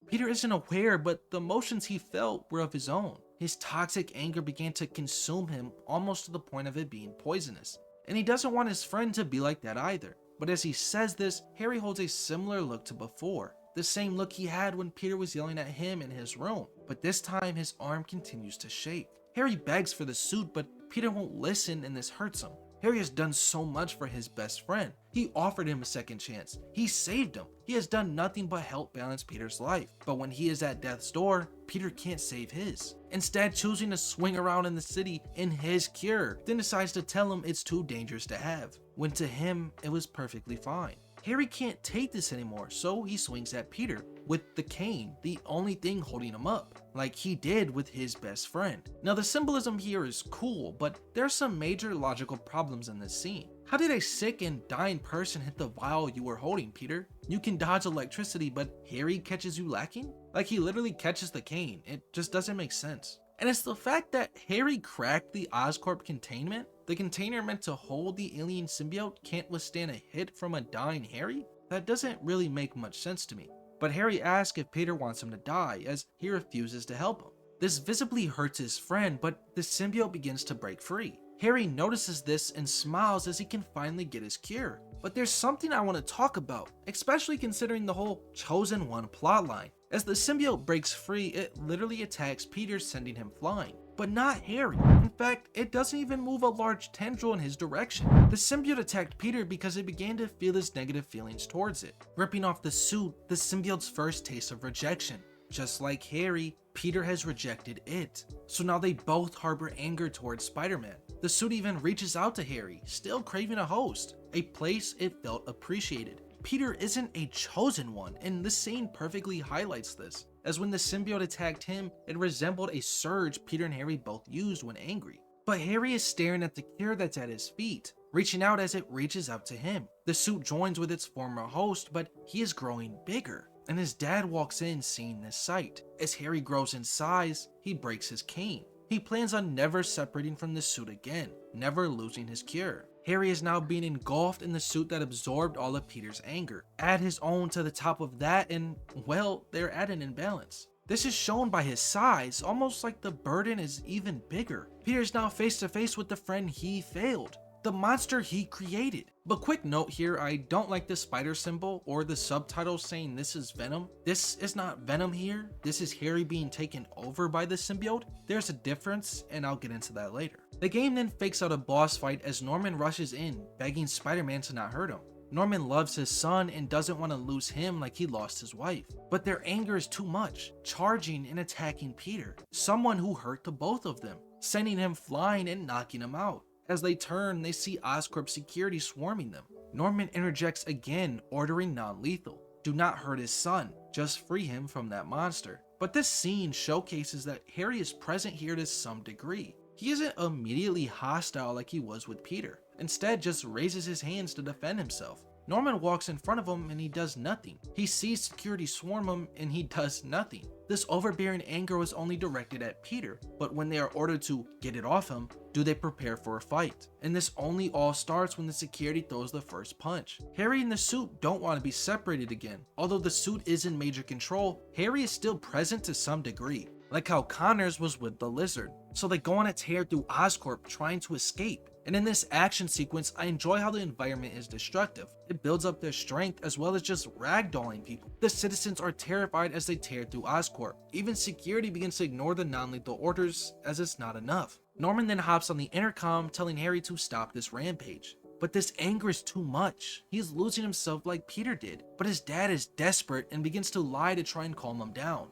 Peter isn't aware, but the emotions he felt were of his own. His toxic anger began to consume him almost to the point of it being poisonous. And he doesn't want his friend to be like that either. But as he says this, Harry holds a similar look to before. The same look he had when Peter was yelling at him in his room. But this time his arm continues to shake. Harry begs for the suit, but Peter won't listen and this hurts him. Harry has done so much for his best friend. He offered him a second chance. He saved him. He has done nothing but help balance Peter's life. But when he is at death's door, Peter can't save his. Instead, choosing to swing around in the city in his cure, then decides to tell him it's too dangerous to have, when to him, it was perfectly fine. Harry can't take this anymore, so he swings at Peter with the cane, the only thing holding him up, like he did with his best friend. Now the symbolism here is cool, but there are some major logical problems in this scene. How did a sick and dying person hit the vial you were holding, Peter? You can dodge electricity, but Harry catches you lacking? Like he literally catches the cane. It just doesn't make sense. And it's the fact that Harry cracked the Oscorp containment. The container meant to hold the alien symbiote can't withstand a hit from a dying Harry? That doesn't really make much sense to me. But Harry asks if Peter wants him to die, as he refuses to help him. This visibly hurts his friend, but the symbiote begins to break free. Harry notices this and smiles as he can finally get his cure. But there's something I want to talk about, especially considering the whole Chosen One plotline. As the symbiote breaks free, it literally attacks Peter, sending him flying. But not Harry. In fact, it doesn't even move a large tendril in his direction. The symbiote attacked Peter because it began to feel his negative feelings towards it. Ripping off the suit, the symbiote's first taste of rejection. Just like Harry, Peter has rejected it. So now they both harbor anger towards Spider-Man. The suit even reaches out to Harry, still craving a host, a place it felt appreciated. Peter isn't a chosen one, and this scene perfectly highlights this, as when the symbiote attacked him, it resembled a surge Peter and Harry both used when angry. But Harry is staring at the cure that's at his feet, reaching out as it reaches out to him. The suit joins with its former host, but he is growing bigger, and his dad walks in seeing this sight. As Harry grows in size, he breaks his cane. He plans on never separating from the suit again, never losing his cure. Harry is now being engulfed in the suit that absorbed all of Peter's anger. Add his own to the top of that and, well, they're at an imbalance. This is shown by his size, almost like the burden is even bigger. Peter's now face to face with the friend he failed, the monster he created. But quick note here, I don't like the spider symbol or the subtitles saying this is Venom. This is not Venom here. This is Harry being taken over by the symbiote. There's a difference, and I'll get into that later. The game then fakes out a boss fight as Norman rushes in, begging Spider-Man to not hurt him. Norman loves his son and doesn't want to lose him like he lost his wife. But their anger is too much, charging and attacking Peter, someone who hurt the both of them, sending him flying and knocking him out. As they turn, they see Oscorp security swarming them. Norman interjects again, ordering non-lethal. Do not hurt his son, just free him from that monster. But this scene showcases that Harry is present here to some degree. He isn't immediately hostile like he was with Peter, instead just raises his hands to defend himself. Norman walks in front of him and he does nothing. He sees security swarm him and he does nothing. This overbearing anger was only directed at Peter, but when they are ordered to get it off him, do they prepare for a fight? And this only all starts when the security throws the first punch. Harry and the suit don't want to be separated again. Although the suit is in major control, Harry is still present to some degree, like how Connors was with the lizard. So they go on a tear through Oscorp trying to escape. And in this action sequence, I enjoy how the environment is destructive. It builds up their strength as well as just ragdolling people. The citizens are terrified as they tear through Oscorp. Even security begins to ignore the non-lethal orders as it's not enough. Norman then hops on the intercom telling Harry to stop this rampage. But this anger is too much. He's losing himself like Peter did. But his dad is desperate and begins to lie to try and calm him down.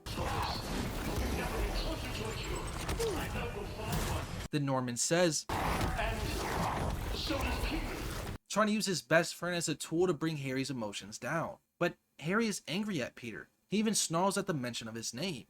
Then Norman says, trying to use his best friend as a tool to bring Harry's emotions down. But Harry is angry at Peter. He even snarls at the mention of his name.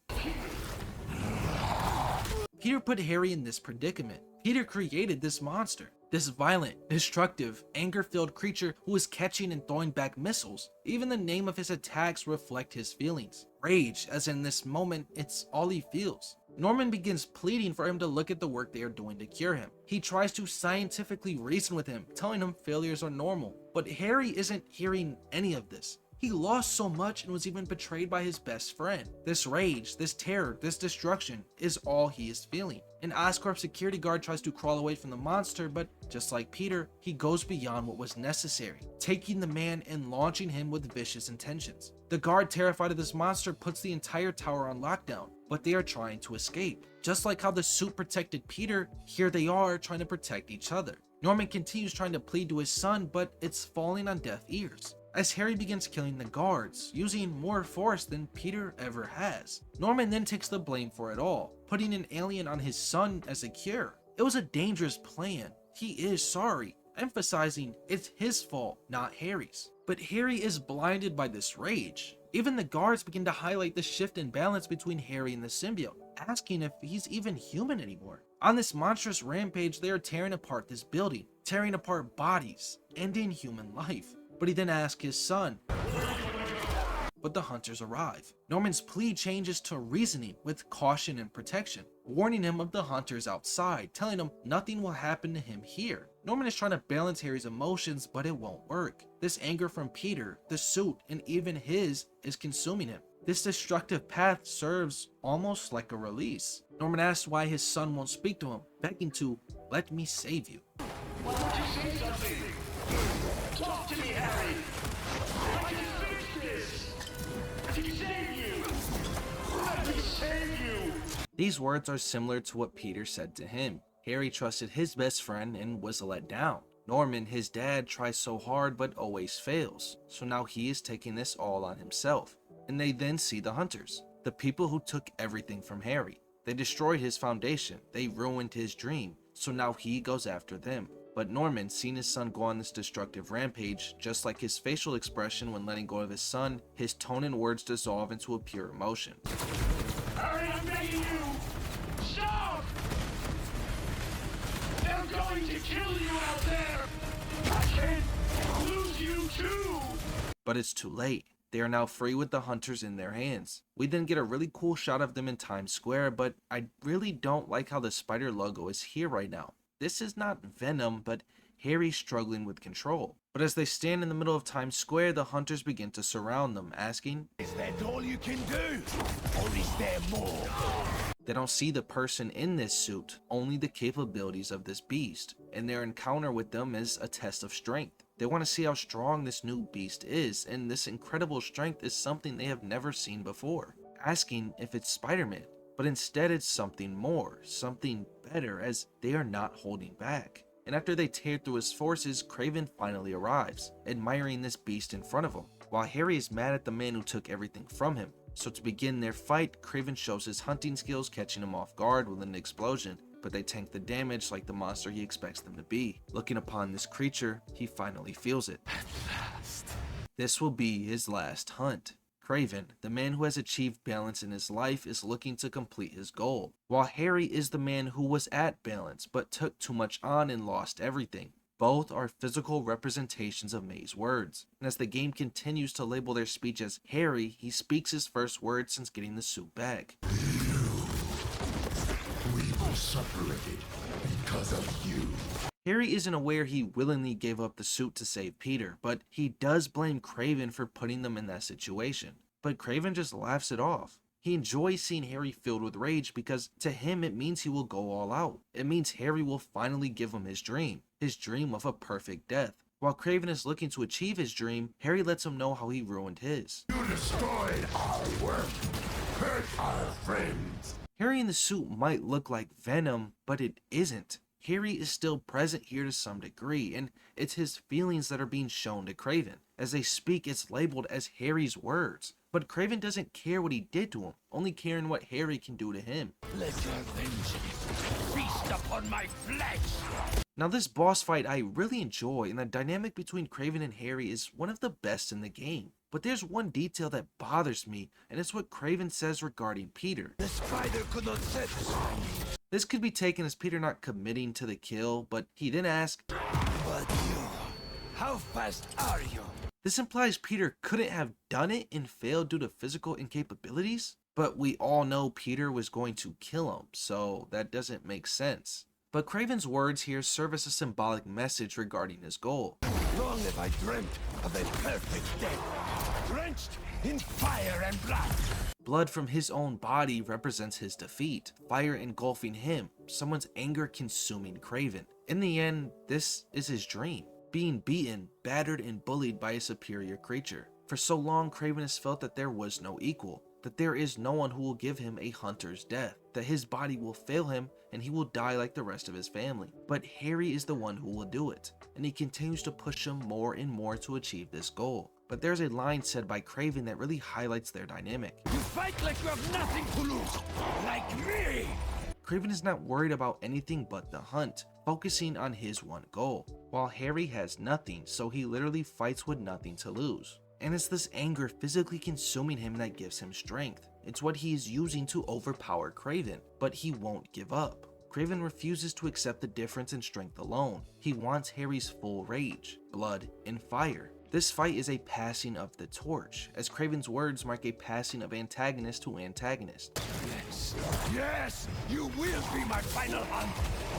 Peter put Harry in this predicament. Peter created this monster, this violent, destructive, anger-filled creature who is catching and throwing back missiles. Even the name of his attacks reflect his feelings. Rage, as in this moment, it's all he feels. Norman begins pleading for him to look at the work they are doing to cure him. He tries to scientifically reason with him, telling him failures are normal. But Harry isn't hearing any of this. He lost so much and was even betrayed by his best friend. This rage, this terror, this destruction is all he is feeling. An Oscorp security guard tries to crawl away from the monster, but just like Peter, he goes beyond what was necessary, taking the man and launching him with vicious intentions. The guard, terrified of this monster, puts the entire tower on lockdown, but they are trying to escape. Just like how the suit protected Peter, here they are trying to protect each other. Norman continues trying to plead to his son, but it's falling on deaf ears, as Harry begins killing the guards, using more force than Peter ever has. Norman then takes the blame for it all, putting an alien on his son as a cure. It was a dangerous plan. He is sorry, emphasizing it's his fault, not Harry's. But Harry is blinded by this rage. Even the guards begin to highlight the shift in balance between Harry and the symbiote, asking if he's even human anymore. On this monstrous rampage, they are tearing apart this building, tearing apart bodies, ending human life. But he then asks his son. But the hunters arrive. Norman's plea changes to reasoning with caution and protection, warning him of the hunters outside, telling him nothing will happen to him here. Norman is trying to balance Harry's emotions, but it won't work. This anger from Peter, the suit, and even his is consuming him. This destructive path serves almost like a release. Norman asks why his son won't speak to him, begging to let me save you. Why don't you say something? Talk to me, Harry! I can fix this! I can save you! Let me save you! These words are similar to what Peter said to him. Harry trusted his best friend and was let down. Norman, his dad, tries so hard but always fails. So now he is taking this all on himself. And they then see the hunters, the people who took everything from Harry. They destroyed his foundation. They ruined his dream. So now he goes after them. But Norman, seeing his son go on this destructive rampage, just like his facial expression when letting go of his son, his tone and words dissolve into a pure emotion. Harry, I'm begging you! Stop! They're going to kill you out there! I can't lose you too! But it's too late. They are now free with the hunters in their hands. We then get a really cool shot of them in Times Square, but I really don't like how the spider logo is here right now. This is not Venom, but Harry struggling with control. But as they stand in the middle of Times Square, the hunters begin to surround them, asking, Is that all you can do? Or is there more? They don't see the person in this suit, only the capabilities of this beast, and their encounter with them is a test of strength. They want to see how strong this new beast is, and this incredible strength is something they have never seen before, asking if it's Spider-Man. But instead it's something more, something better, as they are not holding back. And after they tear through his forces, Kraven finally arrives, admiring this beast in front of him, while Harry is mad at the man who took everything from him. So to begin their fight, Kraven shows his hunting skills, catching him off guard with an explosion, but they tank the damage like the monster he expects them to be. Looking upon this creature, he finally feels it. This will be his last hunt. Kraven, the man who has achieved balance in his life, is looking to complete his goal, while Harry is the man who was at balance but took too much on and lost everything. Both are physical representations of May's words, and as the game continues to label their speech as Harry, he speaks his first words since getting the suit back. We were separated because of you. Harry isn't aware he willingly gave up the suit to save Peter, but he does blame Kraven for putting them in that situation. But Kraven just laughs it off. He enjoys seeing Harry filled with rage because to him it means he will go all out. It means Harry will finally give him his dream of a perfect death. While Kraven is looking to achieve his dream, Harry lets him know how he ruined his. You destroyed our work, hurt our friends. Harry in the suit might look like Venom, but it isn't. Harry is still present here to some degree, and it's his feelings that are being shown to Kraven. As they speak, it's labeled as Harry's words. But Kraven doesn't care what he did to him, only caring what Harry can do to him. Let your vengeance feast upon my flesh! Now this boss fight I really enjoy, and the dynamic between Kraven and Harry is one of the best in the game. But there's one detail that bothers me, and it's what Kraven says regarding Peter. The spider could not satisfy me. This could be taken as Peter not committing to the kill, but he didn't ask, But you, how fast are you? This implies Peter couldn't have done it and failed due to physical incapabilities? But we all know Peter was going to kill him, so that doesn't make sense. But Kraven's words here serve as a symbolic message regarding his goal. Long have I dreamt of a perfect death, drenched in fire and blood. Blood from his own body represents his defeat, fire engulfing him, someone's anger consuming Kraven. In the end, this is his dream, being beaten, battered, and bullied by a superior creature. For so long, Kraven has felt that there was no equal, that there is no one who will give him a hunter's death, that his body will fail him and he will die like the rest of his family. But Harry is the one who will do it, and he continues to push him more and more to achieve this goal. But there's a line said by Kraven that really highlights their dynamic. You fight like you have nothing to lose, like me! Kraven is not worried about anything but the hunt, focusing on his one goal, while Harry has nothing, so he literally fights with nothing to lose. And it's this anger physically consuming him that gives him strength. It's what he is using to overpower Kraven, but he won't give up. Kraven refuses to accept the difference in strength alone. He wants Harry's full rage, blood, and fire. This fight is a passing of the torch, as Kraven's words mark a passing of antagonist to antagonist. Yes, yes, you will be my final hunt,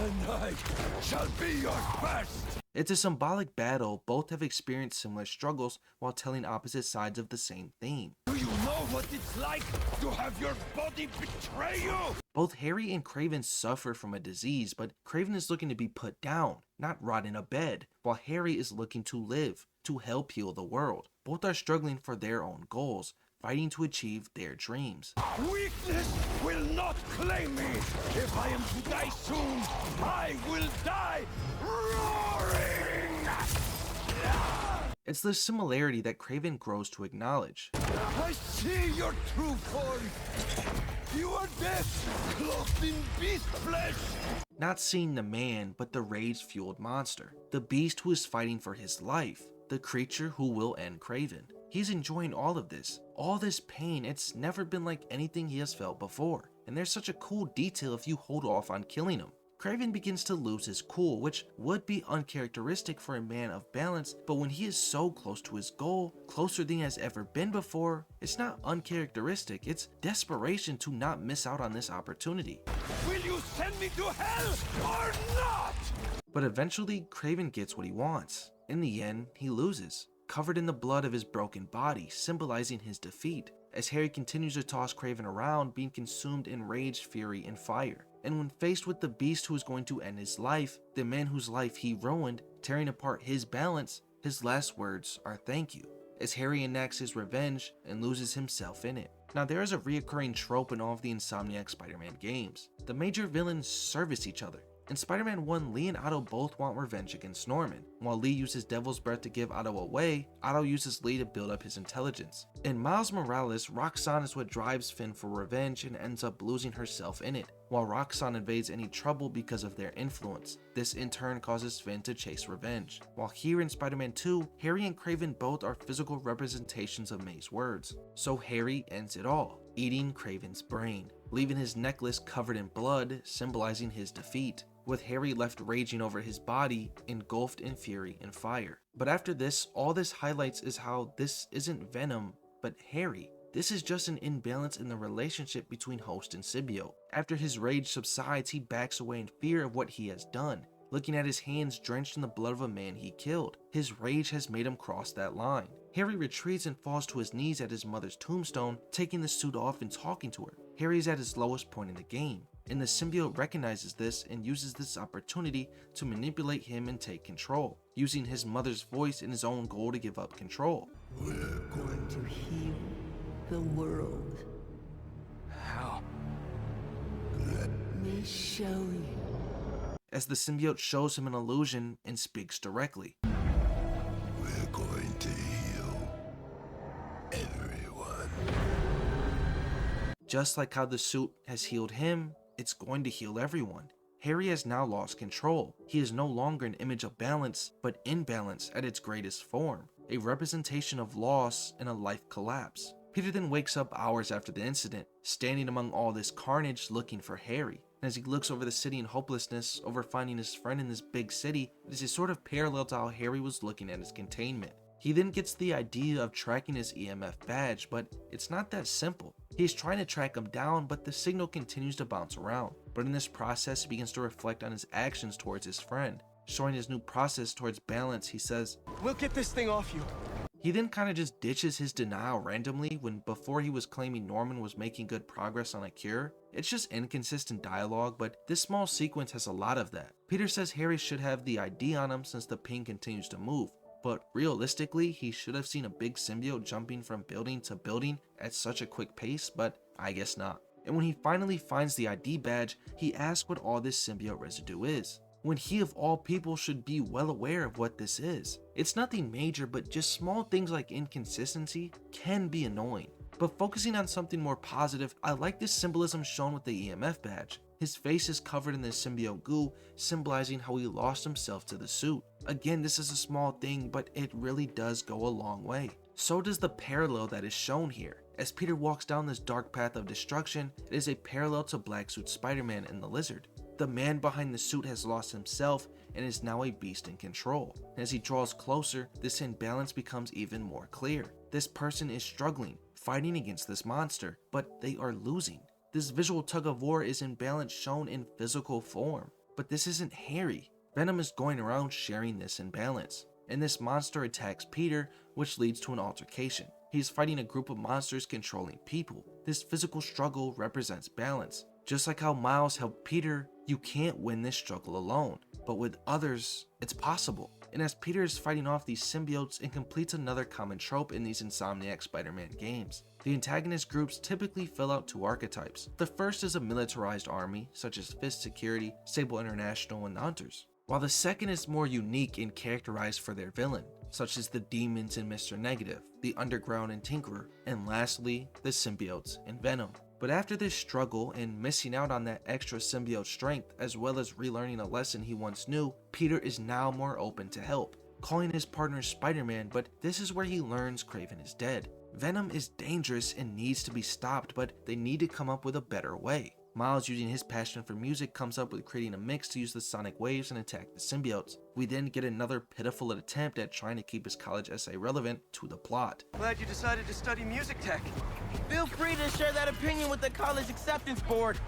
and I shall be your first! It's a symbolic battle. Both have experienced similar struggles while telling opposite sides of the same theme. Do you know what it's like to have your body betray you? Both Harry and Kraven suffer from a disease, but Kraven is looking to be put down, not rot in a bed, while Harry is looking to live, to help heal the world. Both are struggling for their own goals, fighting to achieve their dreams. Weakness will not claim me! If I am to die soon, I will die roaring! It's the similarity that Kraven grows to acknowledge. I see your true form! You are death, clothed in beast flesh! Not seeing the man, but the rage-fueled monster. The beast who is fighting for his life. The creature who will end Kraven. He's enjoying all of this. All this pain, it's never been like anything he has felt before. And there's such a cool detail if you hold off on killing him. Kraven begins to lose his cool, which would be uncharacteristic for a man of balance, but when he is so close to his goal, closer than he has ever been before, it's not uncharacteristic, it's desperation to not miss out on this opportunity. Will you send me to hell or not? But eventually, Kraven gets what he wants. In the end, he loses, covered in the blood of his broken body, symbolizing his defeat, as Harry continues to toss Kraven around, being consumed in rage, fury, and fire. And when faced with the beast who is going to end his life, the man whose life he ruined, tearing apart his balance, his last words are thank you, as Harry enacts his revenge and loses himself in it. Now there is a reoccurring trope in all of the Insomniac Spider-Man games. The major villains service each other. In Spider-Man 1, Lee and Otto both want revenge against Norman. While Lee uses Devil's Breath to give Otto away, Otto uses Lee to build up his intelligence. In Miles Morales, Roxxon is what drives Phin for revenge and ends up losing herself in it, while Roxxon invades any trouble because of their influence. This in turn causes Phin to chase revenge. While here in Spider-Man 2, Harry and Kraven both are physical representations of May's words. So Harry ends it all, eating Kraven's brain, leaving his necklace covered in blood, symbolizing his defeat, with Harry left raging over his body, engulfed in fury and fire. But after this, all this highlights is how this isn't Venom, but Harry. This is just an imbalance in the relationship between host and symbiote. After his rage subsides, he backs away in fear of what he has done, looking at his hands drenched in the blood of a man he killed. His rage has made him cross that line. Harry retreats and falls to his knees at his mother's tombstone, taking the suit off and talking to her. Harry is at his lowest point in the game, and the symbiote recognizes this and uses this opportunity to manipulate him and take control, using his mother's voice in his own goal to give up control. We're going to heal the world. How? Let me show you. As the symbiote shows him an illusion and speaks directly. We're going to heal everyone. Just like how the suit has healed him, it's going to heal everyone. Harry has now lost control. He is no longer an image of balance, but imbalance at its greatest form, a representation of loss and a life collapse. Peter then wakes up hours after the incident, standing among all this carnage looking for Harry. And as he looks over the city in hopelessness over finding his friend in this big city, it is a sort of parallel to how Harry was looking at his containment. He then gets the idea of tracking his EMF badge, but it's not that simple. He's trying to track him down, but the signal continues to bounce around. But in this process, he begins to reflect on his actions towards his friend. Showing his new process towards balance, he says, "We'll get this thing off you." He then kind of just ditches his denial randomly when before he was claiming Norman was making good progress on a cure. It's just inconsistent dialogue, but this small sequence has a lot of that. Peter says Harry should have the ID on him since the ping continues to move, but realistically, he should have seen a big symbiote jumping from building to building at such a quick pace, but I guess not. And when he finally finds the ID badge, he asks what all this symbiote residue is, when he of all people should be well aware of what this is. It's nothing major, but just small things like inconsistency can be annoying. But focusing on something more positive, I like this symbolism shown with the EMF badge. His face is covered in this symbiote goo, symbolizing how he lost himself to the suit. Again, this is a small thing, but it really does go a long way. So does the parallel that is shown here. As Peter walks down this dark path of destruction, it is a parallel to Black Suit Spider-Man and the Lizard. The man behind the suit has lost himself and is now a beast in control. As he draws closer, this imbalance becomes even more clear. This person is struggling, fighting against this monster, but they are losing. This visual tug of war is imbalance shown in physical form. But this isn't Harry. Venom is going around sharing this imbalance, and this monster attacks Peter, which leads to an altercation. He's fighting a group of monsters controlling people. This physical struggle represents balance. Just like how Miles helped Peter, you can't win this struggle alone, but with others, it's possible. And as Peter is fighting off these symbiotes, it completes another common trope in these Insomniac Spider-Man games. The antagonist groups typically fill out two archetypes. The first is a militarized army, such as Fist Security, Sable International, and Hunters, while the second is more unique and characterized for their villain, such as the Demons in Mr. Negative, the Underground in Tinkerer, and lastly, the symbiotes in Venom. But after this struggle and missing out on that extra symbiote strength, as well as relearning a lesson he once knew, Peter is now more open to help, calling his partner Spider-Man, but this is where he learns Kraven is dead. Venom is dangerous and needs to be stopped, but they need to come up with a better way. Miles, using his passion for music, comes up with creating a mix to use the sonic waves and attack the symbiotes. We then get another pitiful attempt at trying to keep his college essay relevant to the plot. Glad you decided to study music tech. Feel free to share that opinion with the college acceptance board.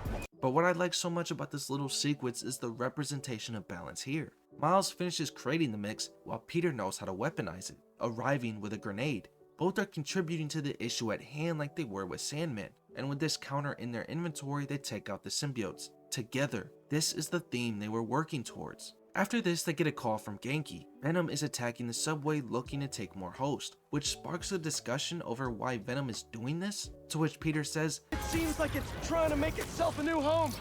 But what I like so much about this little sequence is the representation of balance here. Miles finishes creating the mix while Peter knows how to weaponize it, arriving with a grenade. Both are contributing to the issue at hand like they were with Sandman, and with this counter in their inventory, they take out the symbiotes. Together, this is the theme they were working towards. After this, they get a call from Genki. Venom is attacking the subway looking to take more host, which sparks a discussion over why Venom is doing this, to which Peter says, "It seems like it's trying to make itself a new home."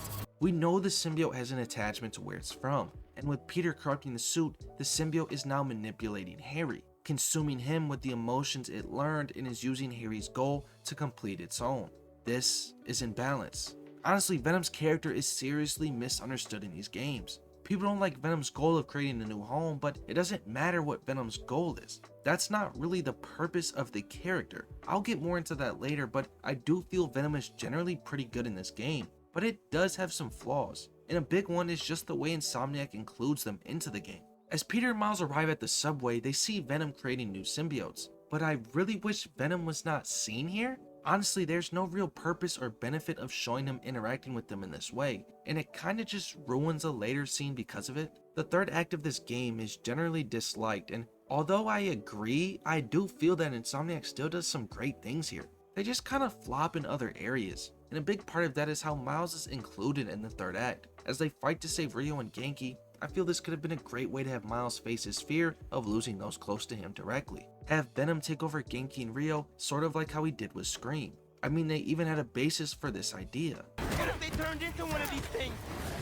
We know the symbiote has an attachment to where it's from, and with Peter corrupting the suit, the symbiote is now manipulating Harry, consuming him with the emotions it learned and is using Harry's goal to complete its own. This is imbalance. Honestly, Venom's character is seriously misunderstood in these games. People don't like Venom's goal of creating a new home, but it doesn't matter what Venom's goal is. That's not really the purpose of the character. I'll get more into that later, but I do feel Venom is generally pretty good in this game, but it does have some flaws, and a big one is just the way Insomniac includes them into the game. As Peter and Miles arrive at the subway, they see Venom creating new symbiotes, but I really wish Venom was not seen here. Honestly, there's no real purpose or benefit of showing him interacting with them in this way, and it kinda just ruins a later scene because of it. The third act of this game is generally disliked, and although I agree, I do feel that Insomniac still does some great things here. They just kinda flop in other areas, and a big part of that is how Miles is included in the third act. As they fight to save Rio and Genki, I feel this could have been a great way to have Miles face his fear of losing those close to him directly. Have Venom take over Genki and Rio, sort of like how he did with Scream. I mean, they even had a basis for this idea. What if they turned into one of these things?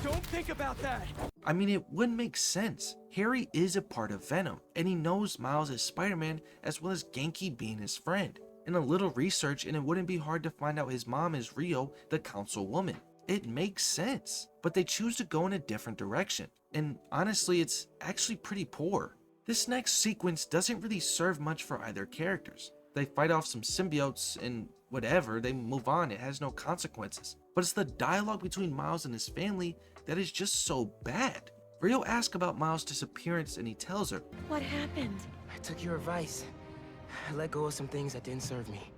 Don't think about that. I mean, it would make sense. Harry is a part of Venom, and he knows Miles is Spider-Man as well as Genki being his friend. In a little research, and it wouldn't be hard to find out his mom is Rio, the councilwoman. It makes sense, but they choose to go in a different direction, and honestly, it's actually pretty poor. This next sequence doesn't really serve much for either characters. They fight off some symbiotes and whatever, they move on, it has no consequences. But it's the dialogue between Miles and his family that is just so bad. Rio asks about Miles' disappearance and he tells her, "What happened?" "I took your advice. I let go of some things that didn't serve me."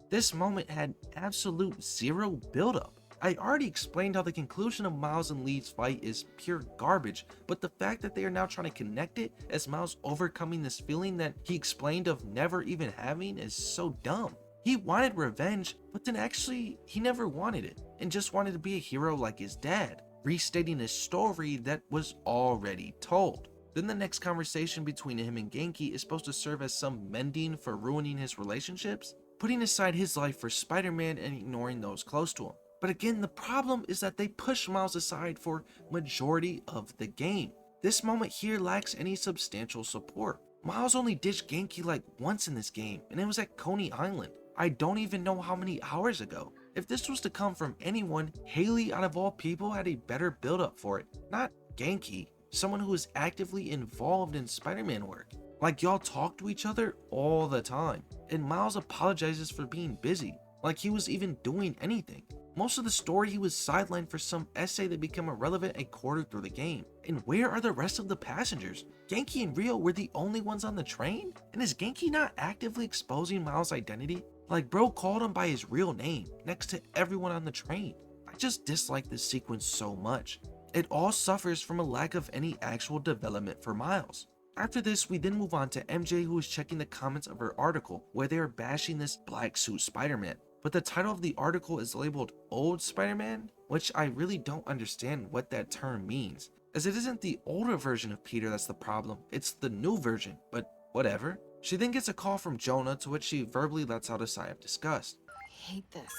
This moment had absolute zero buildup. I already explained how the conclusion of Miles and Lee's fight is pure garbage, but the fact that they are now trying to connect it as Miles overcoming this feeling that he explained of never even having is so dumb. He wanted revenge, but then actually he never wanted it, and just wanted to be a hero like his dad, restating a story that was already told. Then the next conversation between him and Genki is supposed to serve as some mending for ruining his relationships, putting aside his life for Spider-Man and ignoring those close to him. But again, the problem is that they push Miles aside for majority of the game. This moment here lacks any substantial support. Miles only ditched Genki like once in this game, and it was at Coney Island. I don't even know how many hours ago. If this was to come from anyone, Haley out of all people had a better build up for it. Not Genki, someone who is actively involved in Spider-Man work. Like y'all talk to each other all the time, and Miles apologizes for being busy, like he was even doing anything. Most of the story he was sidelined for some essay that became irrelevant a quarter through the game. And where are the rest of the passengers? Genki and Rio were the only ones on the train? And is Genki not actively exposing Miles' identity? Like bro called him by his real name, next to everyone on the train. I just dislike this sequence so much. It all suffers from a lack of any actual development for Miles. After this, we then move on to MJ, who is checking the comments of her article, where they are bashing this black suit Spider-Man. But the title of the article is labeled Old Spider-Man, which I really don't understand what that term means, as it isn't the older version of Peter that's the problem, it's the new version, but whatever. She then gets a call from Jonah, to which she verbally lets out a sigh of disgust. I hate this.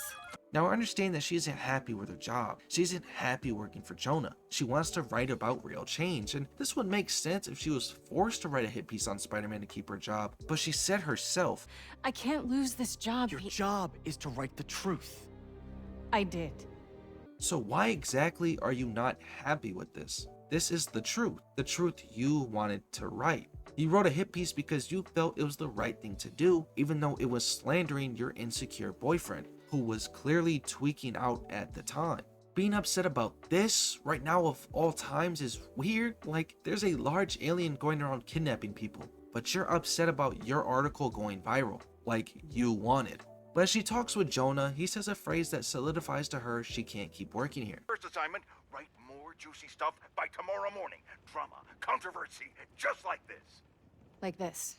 Now I understand that she isn't happy with her job. She isn't happy working for Jonah. She wants to write about real change, and this would make sense if she was forced to write a hit piece on Spider-Man to keep her job. But she said herself, I can't lose this job. Your job is to write the truth. I did. So why exactly are you not happy with this? This is the truth you wanted to write. You wrote a hit piece because you felt it was the right thing to do, even though it was slandering your insecure boyfriend, who was clearly tweaking out at the time. Being upset about this right now of all times is weird. Like, there's a large alien going around kidnapping people, but you're upset about your article going viral, like you wanted. But as she talks with Jonah, he says a phrase that solidifies to her she can't keep working here. First assignment, write more juicy stuff by tomorrow morning. Drama, controversy, just like this. Like this.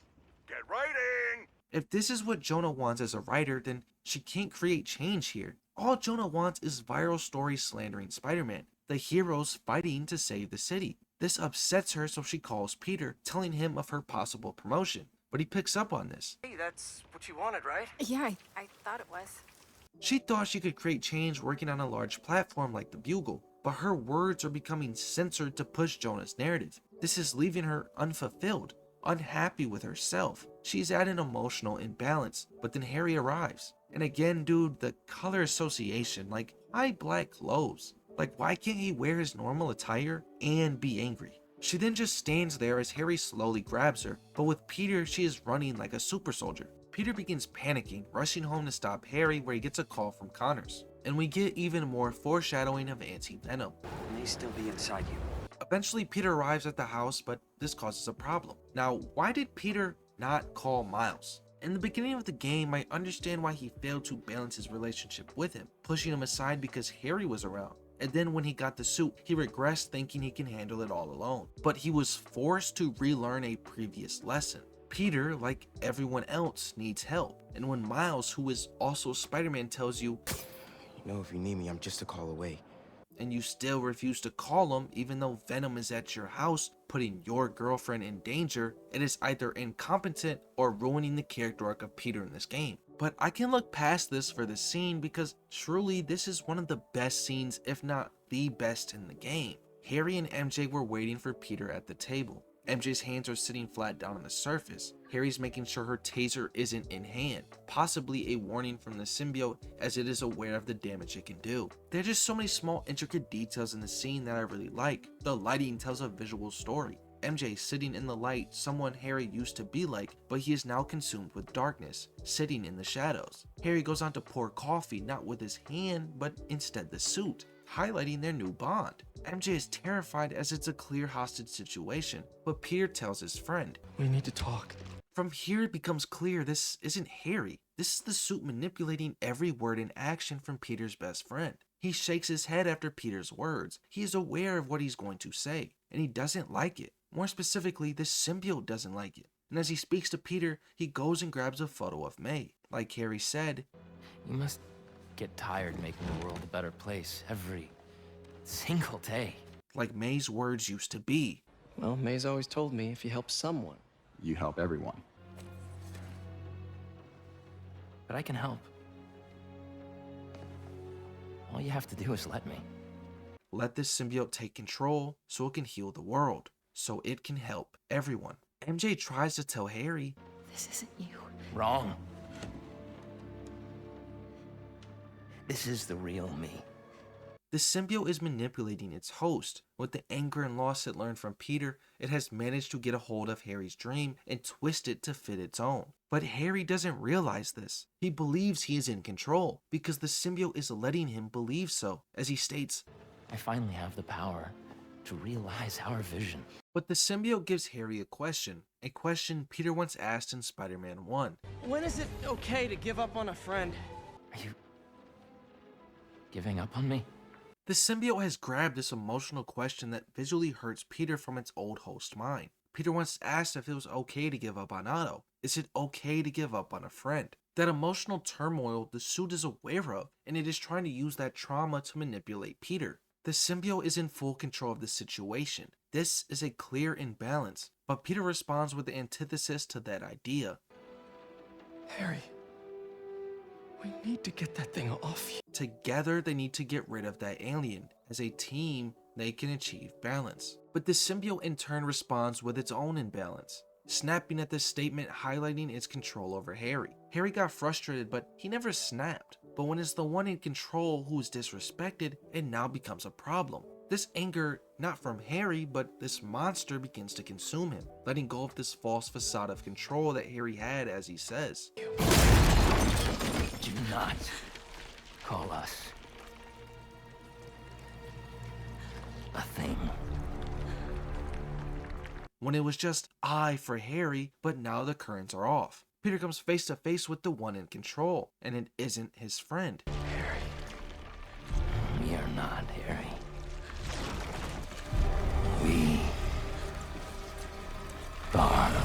Get writing! If this is what Jonah wants as a writer, then she can't create change here. All Jonah wants is viral stories slandering Spider-Man, the heroes fighting to save the city. This upsets her, so she calls Peter, telling him of her possible promotion. But he picks up on this. Hey, that's what you wanted, right? Yeah, I thought it was. She thought she could create change working on a large platform like the Bugle, but her words are becoming censored to push Jonah's narrative. This is leaving her unfulfilled, unhappy with herself. She's at an emotional imbalance, but then Harry arrives. And again, dude, the color association, like, why black clothes? Like, why can't he wear his normal attire and be angry? She then just stands there as Harry slowly grabs her, but with Peter, she is running like a super soldier. Peter begins panicking, rushing home to stop Harry, where he gets a call from Connors. And we get even more foreshadowing of anti-venom. May still be inside you. Eventually, Peter arrives at the house, but this causes a problem. Now, why did Peter not call Miles? In the beginning of the game, I understand why he failed to balance his relationship with him, pushing him aside because Harry was around. And then when he got the suit, he regressed thinking he can handle it all alone. But he was forced to relearn a previous lesson. Peter, like everyone else, needs help. And when Miles, who is also Spider-Man, tells you, "You know, if you need me, I'm just a call away," and you still refuse to call him even though Venom is at your house, putting your girlfriend in danger, it is either incompetent or ruining the character arc of Peter in this game. But I can look past this for this scene because truly this is one of the best scenes, if not the best in the game. Harry and MJ were waiting for Peter at the table. MJ's hands are sitting flat down on the surface. Harry's making sure her taser isn't in hand, possibly a warning from the symbiote as it is aware of the damage it can do. There are just so many small intricate details in the scene that I really like. The lighting tells a visual story. MJ sitting in the light, someone Harry used to be like, but he is now consumed with darkness, sitting in the shadows. Harry goes on to pour coffee, not with his hand, but instead the suit, highlighting their new bond. MJ is terrified as it's a clear hostage situation, but Peter tells his friend, "We need to talk." From here it becomes clear this isn't Harry. This is the suit manipulating every word and action from Peter's best friend. He shakes his head after Peter's words. He is aware of what he's going to say, and he doesn't like it. More specifically, the symbiote doesn't like it. And as he speaks to Peter, he goes and grabs a photo of May. Like Harry said, "You must get tired making the world a better place every single day." Like May's words used to be. Well, May's always told me if you help someone, you help everyone. But I can help. All you have to do is let me. Let this symbiote take control so it can heal the world, so it can help everyone. MJ tries to tell Harry, "This isn't you." Wrong. This is the real me. The symbiote is manipulating its host. With the anger and loss it learned from Peter, it has managed to get a hold of Harry's dream and twist it to fit its own. But Harry doesn't realize this. He believes he is in control because the symbiote is letting him believe so. As he states, I finally have the power to realize our vision. But the symbiote gives Harry a question Peter once asked in Spider-Man 1. When is it okay to give up on a friend? Are you giving up on me? The symbiote has grabbed this emotional question that visually hurts Peter from its old host mind. Peter once asked if it was okay to give up on Otto. Is it okay to give up on a friend? That emotional turmoil the suit is aware of, and it is trying to use that trauma to manipulate Peter. The symbiote is in full control of the situation. This is a clear imbalance, but Peter responds with the antithesis to that idea. "Harry, we need to get that thing off you." Together, they need to get rid of that alien. As a team, they can achieve balance. But the symbiote in turn responds with its own imbalance, snapping at this statement, highlighting its control over Harry. Harry got frustrated, but he never snapped. But when it's the one in control who is disrespected, it now becomes a problem. This anger, not from Harry, but this monster begins to consume him, letting go of this false facade of control that Harry had, as he says. Do not call us a thing. When it was just I for Harry, but now the currents are off. Peter comes face to face with the one in control, and it isn't his friend. Harry. We are not Harry. We are.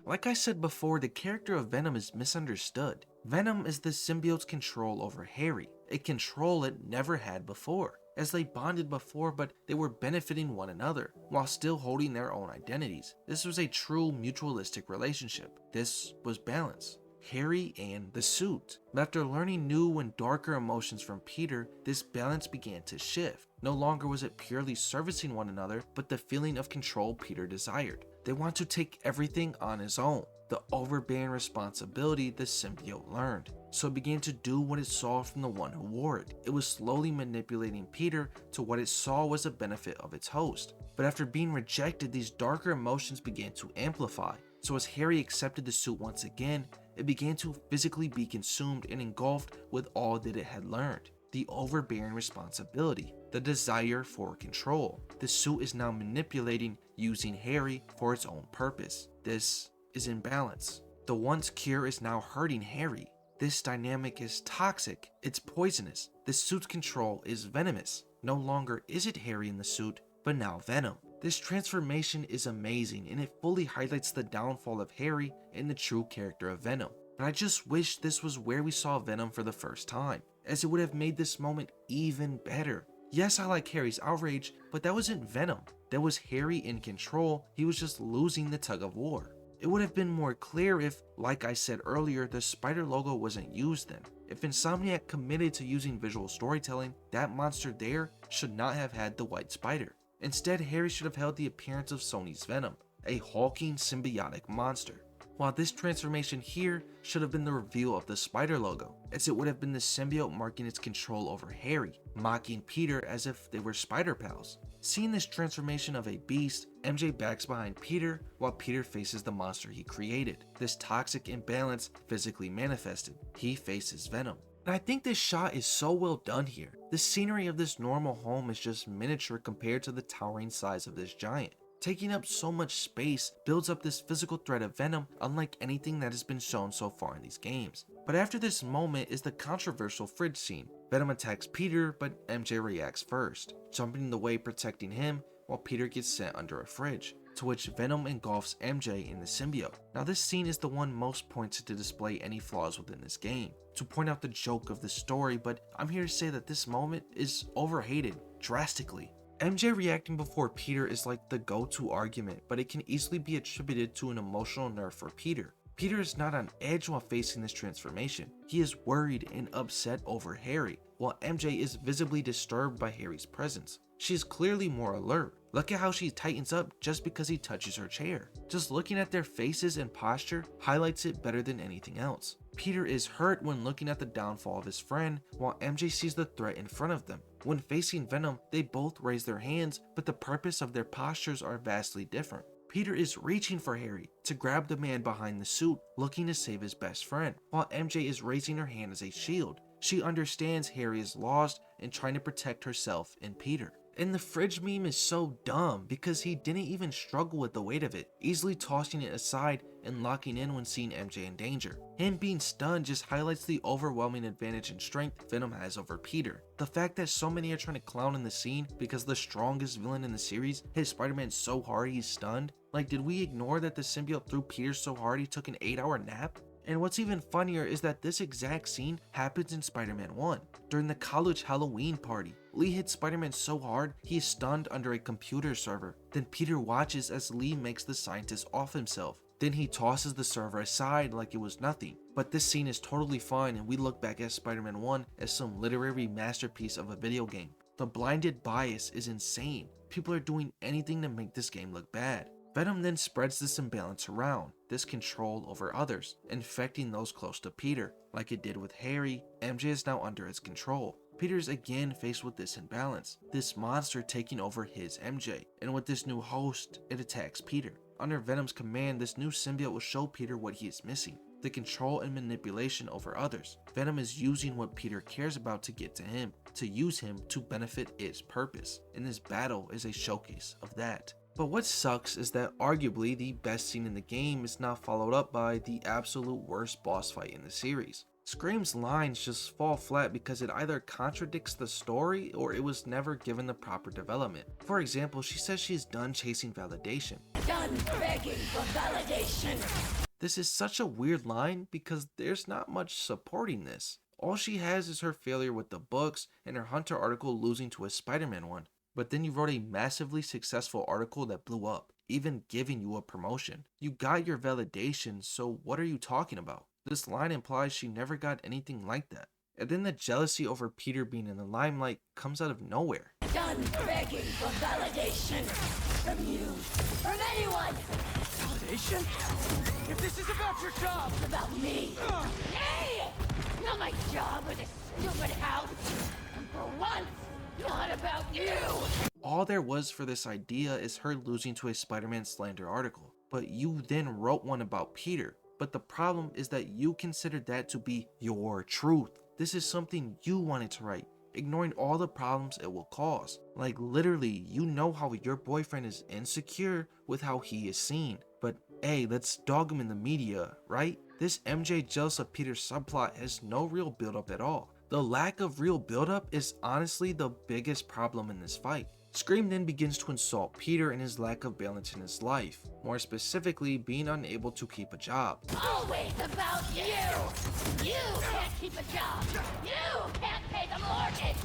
Like I said before, the character of Venom is misunderstood. Venom is the symbiote's control over Harry, a control it never had before, as they bonded before, but they were benefiting one another, while still holding their own identities. This was a true mutualistic relationship. This was balance. Harry and the suit. But after learning new and darker emotions from Peter, this balance began to shift. No longer was it purely servicing one another, but the feeling of control Peter desired. They want to take everything on his own, the overbearing responsibility the symbiote learned. So it began to do what it saw from the one who wore it. It was slowly manipulating Peter to what it saw was a benefit of its host. But after being rejected, these darker emotions began to amplify. So as Harry accepted the suit once again, it began to physically be consumed and engulfed with all that it had learned. The overbearing responsibility, the desire for control. The suit is now manipulating, using Harry for its own purpose. This is imbalance. The once cure is now hurting Harry. This dynamic is toxic, it's poisonous. The suit's control is venomous. No longer is it Harry in the suit, but now Venom. This transformation is amazing and it fully highlights the downfall of Harry and the true character of Venom. But I just wish this was where we saw Venom for the first time, as it would have made this moment even better. Yes, I like Harry's outrage, but that wasn't Venom. That was Harry in control. He was just losing the tug of war. It would have been more clear if, like I said earlier, the spider logo wasn't used then. If Insomniac committed to using visual storytelling, that monster there should not have had the white spider. Instead, Harry should have held the appearance of Sony's Venom, a hulking symbiotic monster. While this transformation here should have been the reveal of the spider logo, as it would have been the symbiote marking its control over Harry, mocking Peter as if they were spider pals. Seeing this transformation of a beast, MJ backs behind Peter while Peter faces the monster he created. This toxic imbalance physically manifested. He faces Venom. And I think this shot is so well done here. The scenery of this normal home is just miniature compared to the towering size of this giant. Taking up so much space builds up this physical threat of Venom unlike anything that has been shown so far in these games. But after this moment is the controversial fridge scene. Venom attacks Peter, but MJ reacts first, jumping in the way protecting him while Peter gets sent under a fridge, to which Venom engulfs MJ in the symbiote. Now this scene is the one most pointed to display any flaws within this game, to point out the joke of the story, but I'm here to say that this moment is overhated drastically. MJ reacting before Peter is like the go-to argument, but it can easily be attributed to an emotional nerve for Peter. Peter is not on edge while facing this transformation. He is worried and upset over Harry, while MJ is visibly disturbed by Harry's presence. She is clearly more alert. Look at how she tightens up just because he touches her chair. Just looking at their faces and posture highlights it better than anything else. Peter is hurt when looking at the downfall of his friend, while MJ sees the threat in front of them. When facing Venom, they both raise their hands, but the purpose of their postures are vastly different. Peter is reaching for Harry to grab the man behind the suit, looking to save his best friend, while MJ is raising her hand as a shield. She understands Harry is lost and trying to protect herself and Peter. And the fridge meme is so dumb because he didn't even struggle with the weight of it, easily tossing it aside and locking in when seeing MJ in danger. Him being stunned just highlights the overwhelming advantage and strength Venom has over Peter. The fact that so many are trying to clown in the scene because the strongest villain in the series hit Spider-Man so hard he's stunned. Like, did we ignore that the symbiote threw Peter so hard he took an 8-hour nap? And what's even funnier is that this exact scene happens in Spider-Man 1. During the college Halloween party, Lee hits Spider-Man so hard he is stunned under a computer server. Then Peter watches as Lee makes the scientist off himself. Then he tosses the server aside like it was nothing. But this scene is totally fine and we look back at Spider-Man 1 as some literary masterpiece of a video game. The blinded bias is insane. People are doing anything to make this game look bad. Venom then spreads this imbalance around, this control over others, infecting those close to Peter. Like it did with Harry, MJ is now under its control. Peter is again faced with this imbalance, this monster taking over his MJ, and with this new host, it attacks Peter. Under Venom's command, this new symbiote will show Peter what he is missing, the control and manipulation over others. Venom is using what Peter cares about to get to him, to use him to benefit its purpose, and this battle is a showcase of that. But what sucks is that arguably the best scene in the game is not followed up by the absolute worst boss fight in the series. Scream's lines just fall flat because it either contradicts the story or it was never given the proper development. For example, she says she's done chasing validation. Done begging for validation. This is such a weird line because there's not much supporting this. All she has is her failure with the books and her Hunter article losing to a Spider-Man one. But then you wrote a massively successful article that blew up, even giving you a promotion. You got your validation, so what are you talking about? This line implies she never got anything like that. And then the jealousy over Peter being in the limelight comes out of nowhere. Done begging for validation from you, from anyone. Validation? If this is about your job, It's about me. Hey! Not my job or this stupid house. And for once, not about you. All there was for this idea is her losing to a Spider-Man slander article. But you then wrote one about Peter. But the problem is that you considered that to be your truth. This is something you wanted to write, ignoring all the problems it will cause. Like literally, you know how your boyfriend is insecure with how he is seen. But hey, let's dog him in the media, right? This MJ jealous of Peter's subplot has no real build-up at all. The lack of real build-up is honestly the biggest problem in this fight. Scream then begins to insult Peter and his lack of balance in his life, more specifically being unable to keep a job. Always about you. You can't keep a job. You can't pay the mortgage.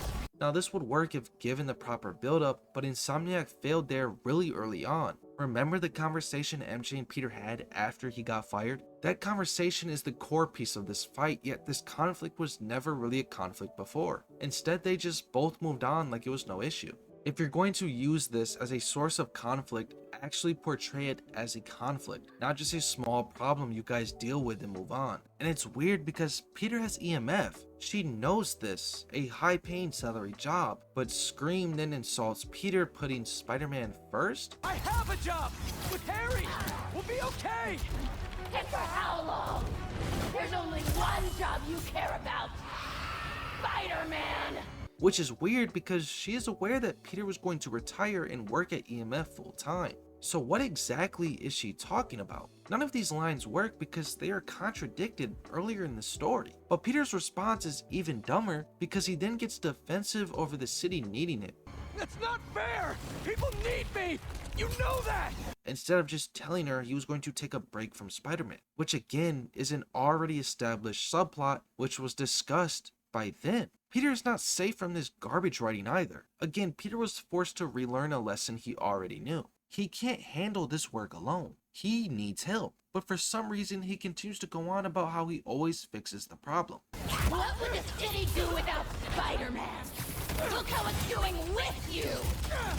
Now this would work if given the proper build-up, but Insomniac failed there really early on. Remember the conversation MJ and Peter had after he got fired? That conversation is the core piece of this fight, yet this conflict was never really a conflict before. Instead, they just both moved on like it was no issue. If you're going to use this as a source of conflict, actually portray it as a conflict, not just a small problem you guys deal with and move on. And it's weird because Peter has EMF. She knows this, a high-paying salary job, but Scream then insults Peter putting Spider-Man first? I have a job with Harry. We'll be okay. And for how long? There's only one job you care about. Spider-Man. Which is weird because she is aware that Peter was going to retire and work at EMF full time. So what exactly is she talking about? None of these lines work because they are contradicted earlier in the story. But Peter's response is even dumber because he then gets defensive over the city needing it. That's not fair! People need me! You know that! Instead of just telling her he was going to take a break from Spider-Man, which again is an already established subplot which was discussed by then. Peter is not safe from this garbage writing either. Again, Peter was forced to relearn a lesson he already knew. He can't handle this work alone. He needs help. But for some reason, he continues to go on about how he always fixes the problem. What would the city do without Spider-Man? Look how it's doing with you!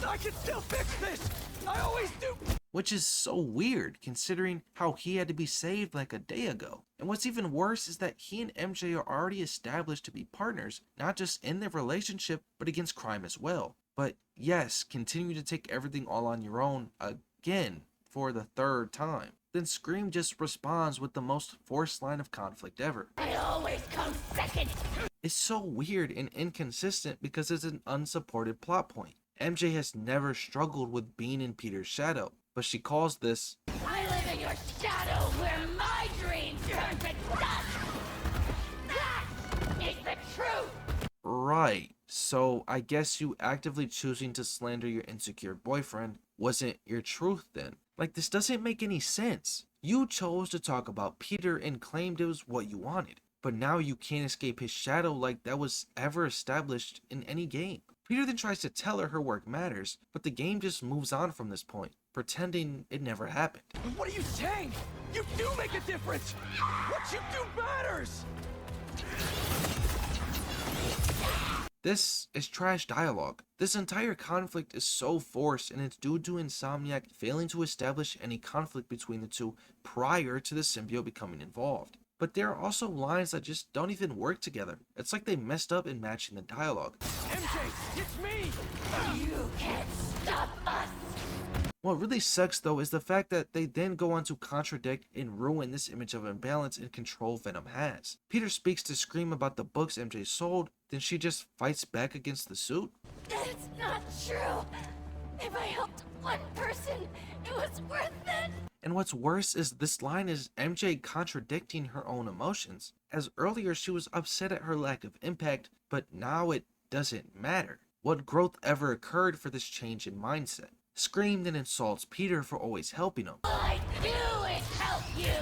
I can still fix this! I always do! Which is so weird considering how he had to be saved like a day ago. And what's even worse is that he and MJ are already established to be partners, not just in their relationship, but against crime as well. But yes, continue to take everything all on your own again for the third time. Then Scream just responds with the most forced line of conflict ever. I always come second! It's so weird and inconsistent because it's an unsupported plot point. MJ has never struggled with being in Peter's shadow, but she calls this, I live in your shadow where my dreams turn to dust! That is the truth! right, so I guess you actively choosing to slander your insecure boyfriend wasn't your truth then. Like, this doesn't make any sense. You chose to talk about Peter and claimed it was what you wanted, but now you can't escape his shadow like that was ever established in any game. Peter then tries to tell her work matters, but the game just moves on from this point, pretending it never happened. What are you saying? You do make a difference! What you do matters! This is trash dialogue. This entire conflict is so forced, and it's due to Insomniac failing to establish any conflict between the two prior to the symbiote becoming involved. But there are also lines that just don't even work together. It's like they messed up in matching the dialogue. MJ, it's me! You can't stop us! What really sucks though is the fact that they then go on to contradict and ruin this image of imbalance and control Venom has. Peter speaks to Scream about the books MJ sold, then she just fights back against the suit. That's not true! If I helped one person, it was worth it! And what's worse is this line is MJ contradicting her own emotions, as earlier she was upset at her lack of impact, but now it doesn't matter. What growth ever occurred for this change in mindset? Scream then insults Peter for always helping him. All I do is help you!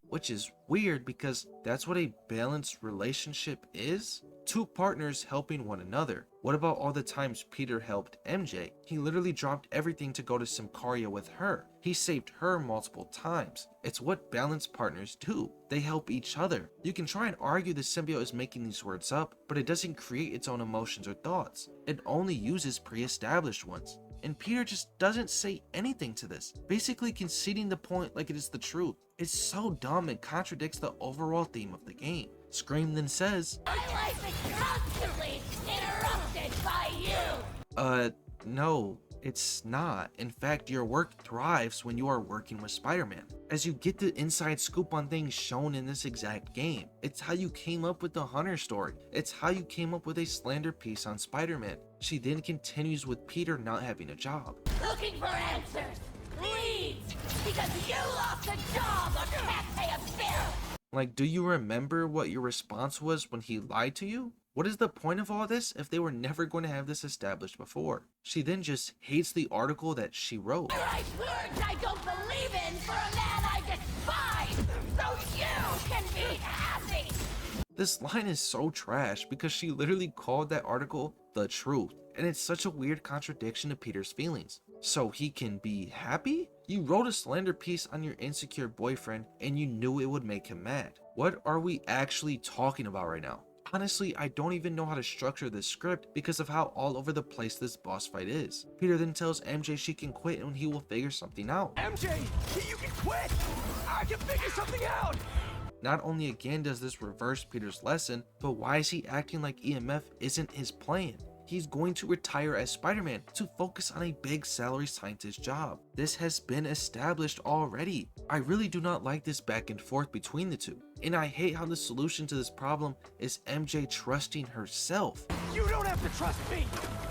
Which is weird because that's what a balanced relationship is. Two partners helping one another. What about all the times Peter helped MJ? He literally dropped everything to go to Symkaria with her. He saved her multiple times. It's what balanced partners do. They help each other. You can try and argue the symbiote is making these words up, but it doesn't create its own emotions or thoughts. It only uses pre-established ones. And Peter just doesn't say anything to this, basically conceding the point like it is the truth. It's so dumb and contradicts the overall theme of the game. Scream then says, My life is constantly interrupted by you! No, it's not. In fact, your work thrives when you are working with Spider-Man, as you get the inside scoop on things shown in this exact game. It's how you came up with the Hunter story. It's how you came up with a slander piece on Spider-Man. She then continues with Peter not having a job. Looking for answers, leads, because you lost a job or can't pay a bill! Like, do you remember what your response was when he lied to you? What is the point of all this if they were never going to have this established before? She then just hates the article that she wrote. Right words I don't believe in for a man I despise, so you can be happy! This line is so trash because she literally called that article the truth, and it's such a weird contradiction to Peter's feelings. So he can be happy? You wrote a slander piece on your insecure boyfriend and you knew it would make him mad. What are we actually talking about right now? Honestly, I don't even know how to structure this script because of how all over the place this boss fight is. Peter then tells MJ she can quit and he will figure something out. MJ, you can quit! I can figure something out! Not only again does this reverse Peter's lesson, but why is he acting like EMF isn't his plan? He's going to retire as Spider-Man to focus on a big salary scientist job. This has been established already. I really do not like this back and forth between the two. And I hate how the solution to this problem is MJ trusting herself. You don't have to trust me,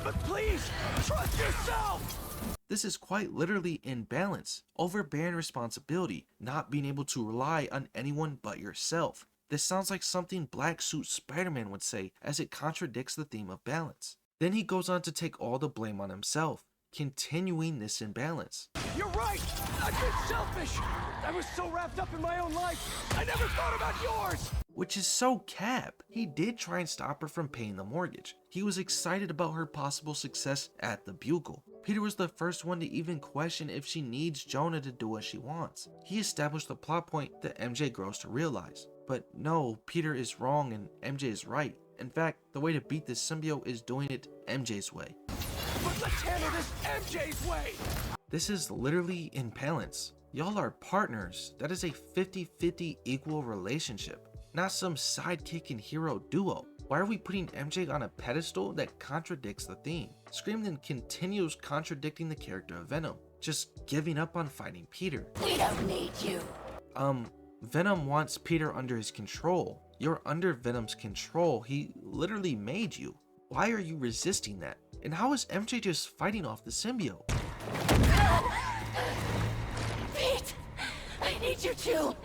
but please, trust yourself! This is quite literally imbalance, overbearing responsibility, not being able to rely on anyone but yourself. This sounds like something Black Suit Spider-Man would say, as it contradicts the theme of balance. Then he goes on to take all the blame on himself, continuing this imbalance. You're right! I've been selfish! I was so wrapped up in my own life, I never thought about yours! Which is so cap. He did try and stop her from paying the mortgage. He was excited about her possible success at the Bugle. Peter was the first one to even question if she needs Jonah to do what she wants. He established the plot point that MJ grows to realize. But no, Peter is wrong and MJ is right. In fact, the way to beat this symbiote is doing it MJ's way. But let's handle this MJ's way! This is literally imbalance. Y'all are partners. That is a 50-50 equal relationship, not some sidekick and hero duo. Why are we putting MJ on a pedestal that contradicts the theme? Scream then continues contradicting the character of Venom, just giving up on fighting Peter. We don't need you. Venom wants Peter under his control. You're under Venom's control. He literally made you. Why are you resisting that? And how is MJ just fighting off the symbiote? Pete, I need you too.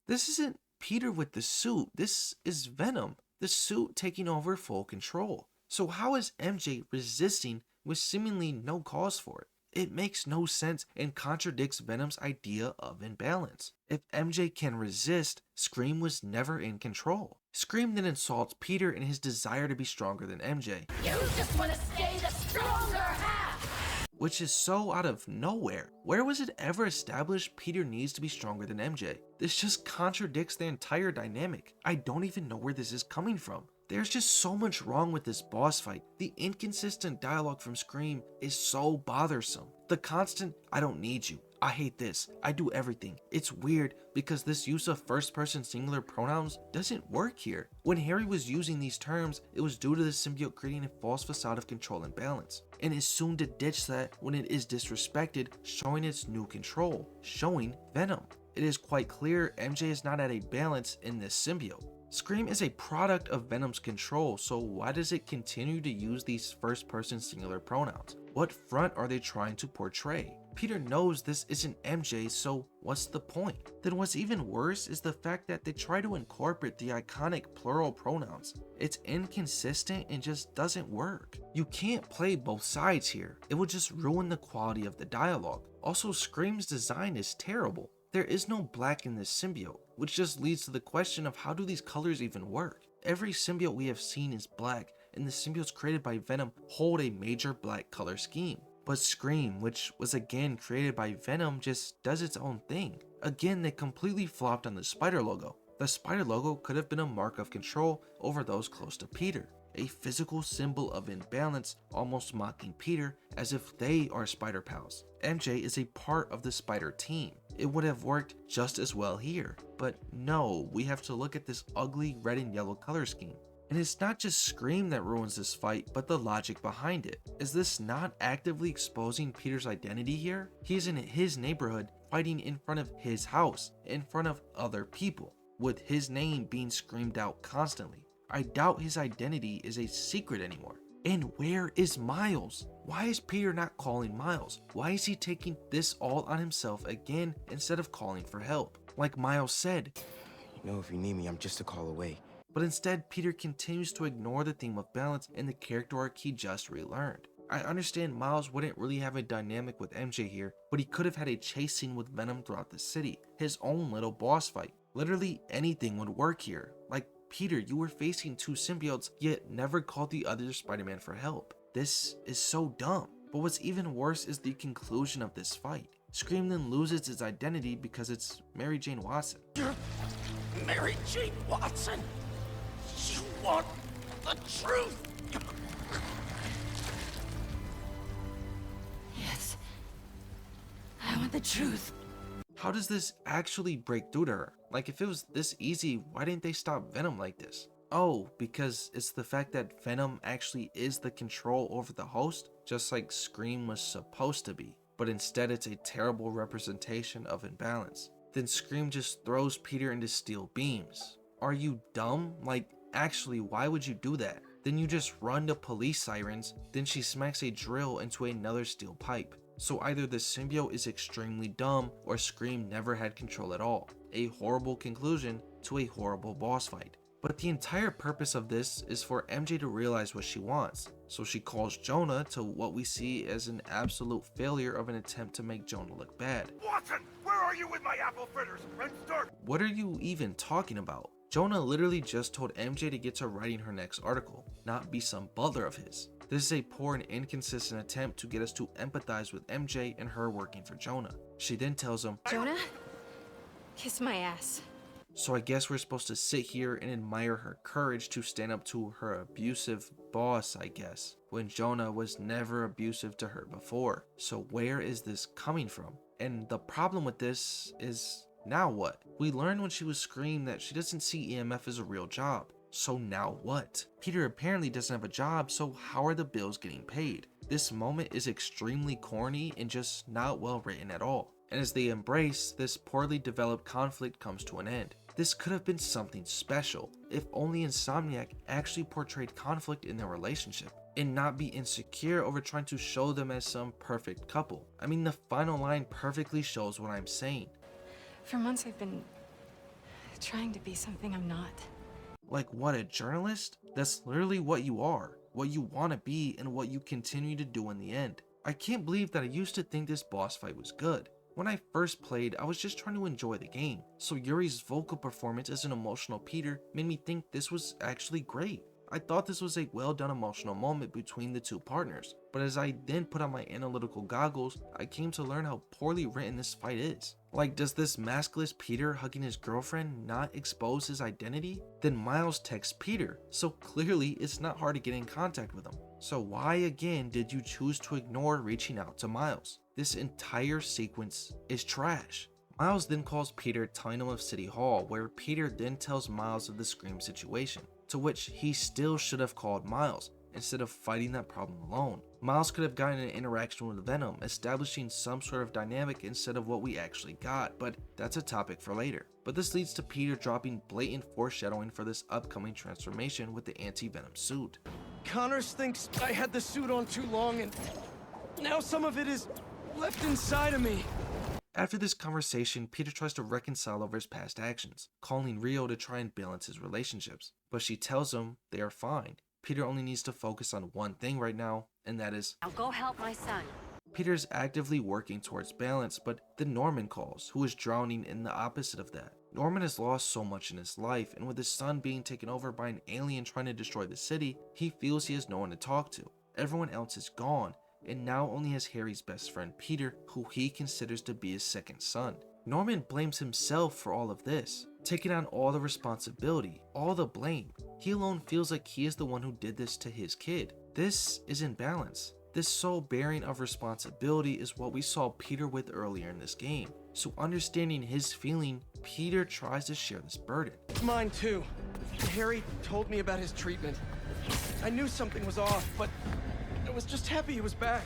This isn't Peter with the suit. This is Venom, the suit taking over full control. So how is MJ resisting with seemingly no cause for it? It makes no sense and contradicts Venom's idea of imbalance. If MJ can resist, Scream was never in control. Scream then insults Peter in his desire to be stronger than MJ. You just want to stay the stronger half! Which is so out of nowhere. Where was it ever established Peter needs to be stronger than MJ? This just contradicts the entire dynamic. I don't even know where this is coming from. There's just so much wrong with this boss fight. The inconsistent dialogue from Scream is so bothersome. The constant, I don't need you, I hate this, I do everything. It's weird because this use of first person singular pronouns doesn't work here. When Harry was using these terms, it was due to the symbiote creating a false facade of control and balance, and is soon to ditch that when it is disrespected, showing its new control, showing Venom. It is quite clear MJ is not at a balance in this symbiote. Scream is a product of Venom's control, so why does it continue to use these first-person singular pronouns? What front are they trying to portray? Peter knows this isn't MJ, so what's the point? Then what's even worse is the fact that they try to incorporate the iconic plural pronouns. It's inconsistent and just doesn't work. You can't play both sides here. It would just ruin the quality of the dialogue. Also, Scream's design is terrible. There is no black in this symbiote, which just leads to the question of how do these colors even work? Every symbiote we have seen is black, and the symbiotes created by Venom hold a major black color scheme. But Scream, which was again created by Venom, just does its own thing. Again, they completely flopped on the spider logo. The spider logo could have been a mark of control over those close to Peter, a physical symbol of imbalance, almost mocking Peter as if they are spider pals. MJ is a part of the spider team. It would have worked just as well here, but no, we have to look at this ugly red and yellow color scheme. And it's not just Scream that ruins this fight, but the logic behind it. Is this not actively exposing Peter's identity here? He's in his neighborhood fighting in front of his house, in front of other people, with his name being screamed out constantly. I doubt his identity is a secret anymore. And where is Miles? Why is Peter not calling Miles? Why is he taking this all on himself again instead of calling for help? Like Miles said, "You know, if you need me, I'm just a call away." But instead, Peter continues to ignore the theme of balance and the character arc he just relearned. I understand Miles wouldn't really have a dynamic with MJ here, but he could have had a chase scene with Venom throughout the city, his own little boss fight. Literally anything would work here. Like, Peter, you were facing two symbiotes, yet never called the other Spider-Man for help. This is so dumb. But what's even worse is the conclusion of this fight. Scream then loses its identity because it's Mary Jane Watson. Mary Jane Watson! You want the truth? Yes. I want the truth. How does this actually break through to her? Like, if it was this easy, why didn't they stop Venom like this? Oh, because it's the fact that Venom actually is the control over the host, just like Scream was supposed to be. But instead it's a terrible representation of imbalance. Then Scream just throws Peter into steel beams. Are you dumb? Like, actually, why would you do that? Then you just run to police sirens, then she smacks a drill into another steel pipe. So either the symbiote is extremely dumb or Scream never had control at all. A horrible conclusion to a horrible boss fight. But the entire purpose of this is for MJ to realize what she wants. So she calls Jonah to what we see as an absolute failure of an attempt to make Jonah look bad. Watson, where are you with my apple fritters? And start. What are you even talking about? Jonah literally just told MJ to get to writing her next article, not be some butler of his. This is a poor and inconsistent attempt to get us to empathize with MJ and her working for Jonah. She then tells him, Jonah, kiss my ass. So I guess we're supposed to sit here and admire her courage to stand up to her abusive boss, I guess, when Jonah was never abusive to her before. So where is this coming from? And the problem with this is, now what? We learned when she was Scream that she doesn't see EMF as a real job. So now what? Peter apparently doesn't have a job, so how are the bills getting paid? This moment is extremely corny and just not well written at all. And as they embrace, this poorly developed conflict comes to an end. This could have been something special if only Insomniac actually portrayed conflict in their relationship and not be insecure over trying to show them as some perfect couple. I mean, the final line perfectly shows what I'm saying. For months I've been trying to be something I'm not. Like what, a journalist? That's literally what you are, what you want to be, and what you continue to do in the end. I can't believe that I used to think this boss fight was good. When I first played, I was just trying to enjoy the game, so Yuri's vocal performance as an emotional Peter made me think this was actually great. I thought this was a well done emotional moment between the two partners, but as I then put on my analytical goggles, I came to learn how poorly written this fight is. Like, does this maskless Peter hugging his girlfriend not expose his identity? Then Miles texts Peter, so clearly it's not hard to get in contact with him. So why again did you choose to ignore reaching out to Miles? This entire sequence is trash. Miles then calls Peter, telling him of City Hall, where Peter then tells Miles of the Scream situation, to which he still should have called Miles, instead of fighting that problem alone. Miles could have gotten an interaction with Venom, establishing some sort of dynamic instead of what we actually got, but that's a topic for later. But this leads to Peter dropping blatant foreshadowing for this upcoming transformation with the anti-Venom suit. Connors thinks I had the suit on too long, and now some of it is left inside of me. After this conversation, Peter tries to reconcile over his past actions, calling Rio to try and balance his relationships, but she tells him they are fine. Peter only needs to focus on one thing right now, and that is, I'll go help my son. Peter's actively working towards balance, but then Norman calls, who is drowning in the opposite of that. Norman has lost so much in his life, and with his son being taken over by an alien trying to destroy the city, he feels he has no one to talk to. Everyone else is gone, and now only has Harry's best friend Peter, who he considers to be his second son. Norman blames himself for all of this, taking on all the responsibility, all the blame. He alone feels like he is the one who did this to his kid. This is imbalance. This sole bearing of responsibility is what we saw Peter with earlier in this game. So understanding his feeling, Peter tries to share this burden. Mine too. Harry told me about his treatment. I knew something was off, but I was just happy he was back.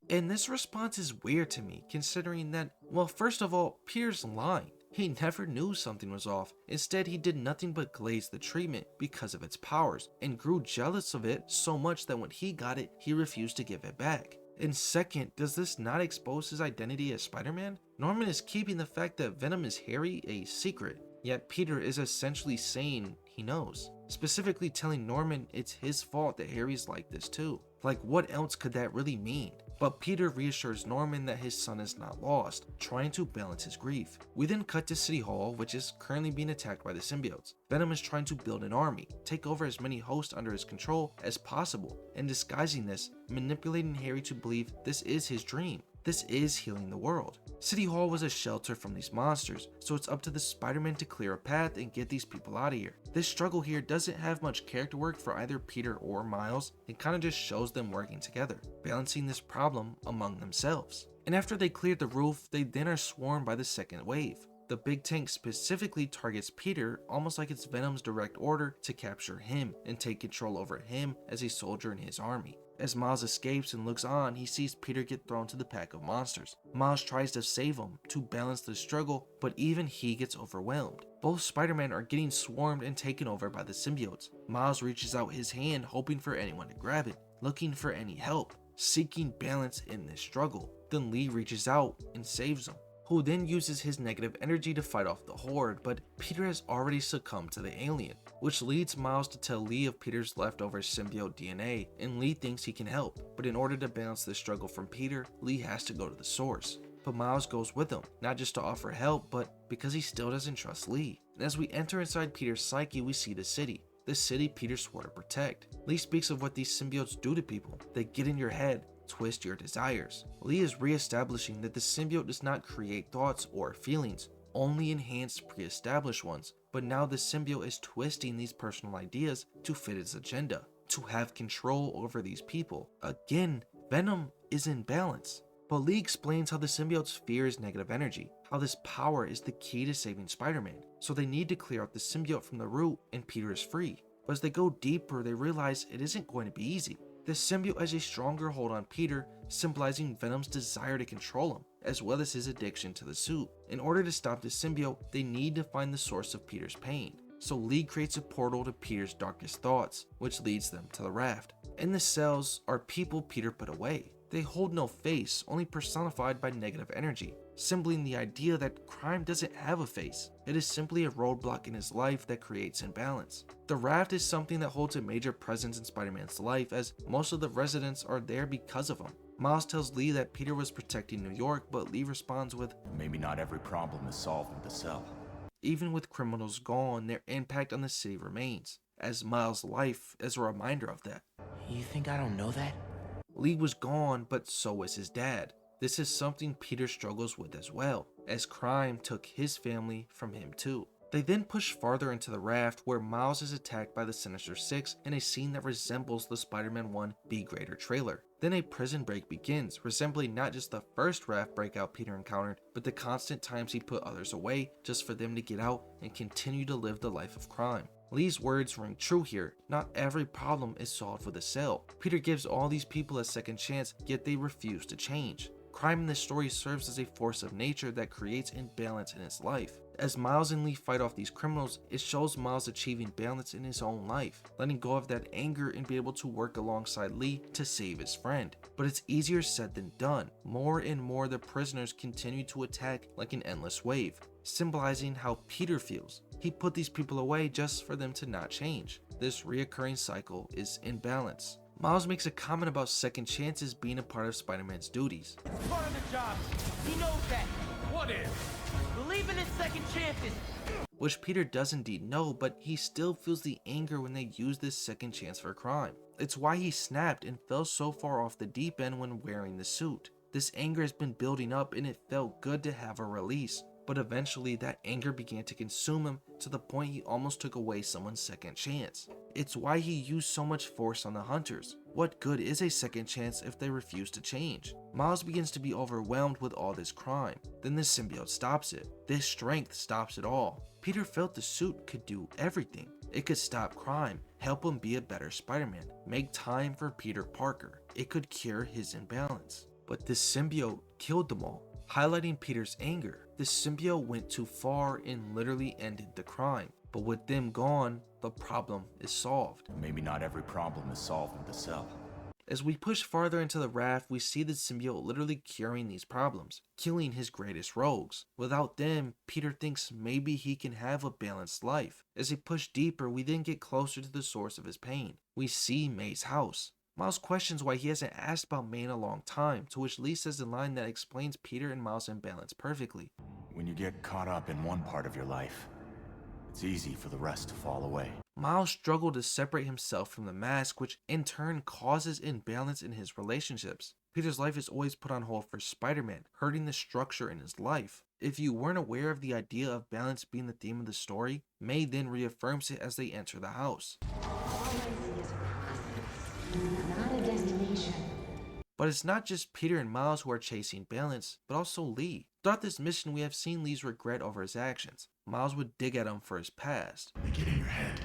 And this response is weird to me, considering that, well, first of all, Peter's lying. He never knew something was off. Instead, he did nothing but glaze the treatment because of its powers, and grew jealous of it so much that when he got it, he refused to give it back. And second, does this not expose his identity as Spider-Man? Norman is keeping the fact that Venom is Harry a secret, yet Peter is essentially saying he knows. Specifically telling Norman it's his fault that Harry's like this too. Like, what else could that really mean? But Peter reassures Norman that his son is not lost, trying to balance his grief. We then cut to City Hall, which is currently being attacked by the symbiotes. Venom is trying to build an army, take over as many hosts under his control as possible, and disguising this, manipulating Harry to believe this is his dream. This is healing the world. City Hall was a shelter from these monsters, so it's up to the Spider-Man to clear a path and get these people out of here. This struggle here doesn't have much character work for either Peter or Miles. It kind of just shows them working together, balancing this problem among themselves. And after they cleared the roof, they then are swarmed by the second wave. The big tank specifically targets Peter, almost like it's Venom's direct order to capture him and take control over him as a soldier in his army. As Miles escapes and looks on, he sees Peter get thrown to the pack of monsters. Miles tries to save him to balance the struggle, but even he gets overwhelmed. Both Spider-Man are getting swarmed and taken over by the symbiotes. Miles reaches out his hand hoping for anyone to grab it, looking for any help, seeking balance in this struggle. Then Lee reaches out and saves him, who then uses his negative energy to fight off the horde, but Peter has already succumbed to the alien, which leads Miles to tell Lee of Peter's leftover symbiote DNA, and Lee thinks he can help, but in order to balance the struggle from Peter, Lee has to go to the source. But Miles goes with him, not just to offer help, but because he still doesn't trust Lee. And as we enter inside Peter's psyche, we see the city Peter swore to protect. Lee speaks of what these symbiotes do to people. They get in your head, twist your desires. Lee is re-establishing that the symbiote does not create thoughts or feelings, only enhance pre-established ones, but now the symbiote is twisting these personal ideas to fit its agenda, to have control over these people. Again, Venom is in balance. But Lee explains how the symbiote's fear is negative energy, how this power is the key to saving Spider-Man, so they need to clear out the symbiote from the root and Peter is free. But as they go deeper, they realize it isn't going to be easy. The symbiote has a stronger hold on Peter, symbolizing Venom's desire to control him, as well as his addiction to the suit. In order to stop the symbiote, they need to find the source of Peter's pain. So Lee creates a portal to Peter's darkest thoughts, which leads them to the raft. In the cells are people Peter put away. They hold no face, only personified by negative energy, symboling the idea that crime doesn't have a face. It is simply a roadblock in his life that creates imbalance. The raft is something that holds a major presence in Spider-Man's life, as most of the residents are there because of him. Miles tells Lee that Peter was protecting New York, but Lee responds with, "Maybe not every problem is solved with the cell." Even with criminals gone, their impact on the city remains, as Miles' life is a reminder of that. You think I don't know that? Lee was gone, but so was his dad. This is something Peter struggles with as well, as crime took his family from him too. They then push farther into the raft, where Miles is attacked by the Sinister Six in a scene that resembles the Spider-Man 1 Be Greater trailer. Then a prison break begins, resembling not just the first raft breakout Peter encountered, but the constant times he put others away just for them to get out and continue to live the life of crime. Lee's words ring true here. Not every problem is solved with a cell. Peter gives all these people a second chance, yet they refuse to change. Crime in this story serves as a force of nature that creates imbalance in his life. As Miles and Lee fight off these criminals, it shows Miles achieving balance in his own life, letting go of that anger and be able to work alongside Lee to save his friend. But it's easier said than done. More and more the prisoners continue to attack like an endless wave, symbolizing how Peter feels. He put these people away just for them to not change. This reoccurring cycle is imbalance. Miles makes a comment about second chances being a part of Spider-Man's duties. It's part of the job. He knows that. What if? Believe in his second chances. Which Peter does indeed know, but he still feels the anger when they use this second chance for crime. It's why he snapped and fell so far off the deep end when wearing the suit. This anger has been building up and it felt good to have a release, but eventually that anger began to consume him to the point he almost took away someone's second chance. It's why he used so much force on the hunters. What good is a second chance if they refuse to change? Miles begins to be overwhelmed with all this crime. Then the symbiote stops it. This strength stops it all. Peter felt the suit could do everything. It could stop crime, help him be a better Spider-Man, make time for Peter Parker. It could cure his imbalance. But this symbiote killed them all, highlighting Peter's anger. The symbiote went too far and literally ended the crime. But with them gone, the problem is solved. Maybe not every problem is solved with the cell. As we push farther into the raft, we see the symbiote literally curing these problems, killing his greatest rogues. Without them, Peter thinks maybe he can have a balanced life. As he push deeper, we then get closer to the source of his pain. We see May's house. Miles questions why he hasn't asked about May in a long time, to which Lee says the line that explains Peter and Miles' imbalance perfectly. When you get caught up in one part of your life, it's easy for the rest to fall away. Miles struggled to separate himself from the mask, which in turn causes imbalance in his relationships. Peter's life is always put on hold for Spider-Man, hurting the structure in his life. If you weren't aware of the idea of balance being the theme of the story, May then reaffirms it as they enter the house. Not a destination. But it's not just Peter and Miles who are chasing balance, but also Lee. Throughout this mission, we have seen Lee's regret over his actions. Miles would dig at him for his past. They get in your head,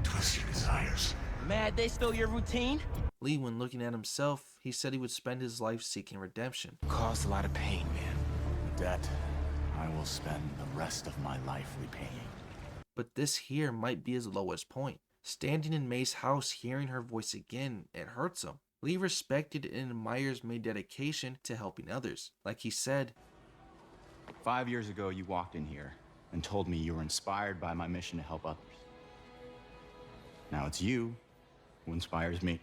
twist your desires. Mad they stole your routine? Lee, when looking at himself, he said he would spend his life seeking redemption. Caused a lot of pain, man. Debt I will spend the rest of my life repaying. But this here might be his lowest point. Standing in May's house, hearing her voice again, it hurts him. Lee respected and admires May's dedication to helping others. Like he said, 5 years ago, you walked in here and told me you were inspired by my mission to help others. Now it's you who inspires me.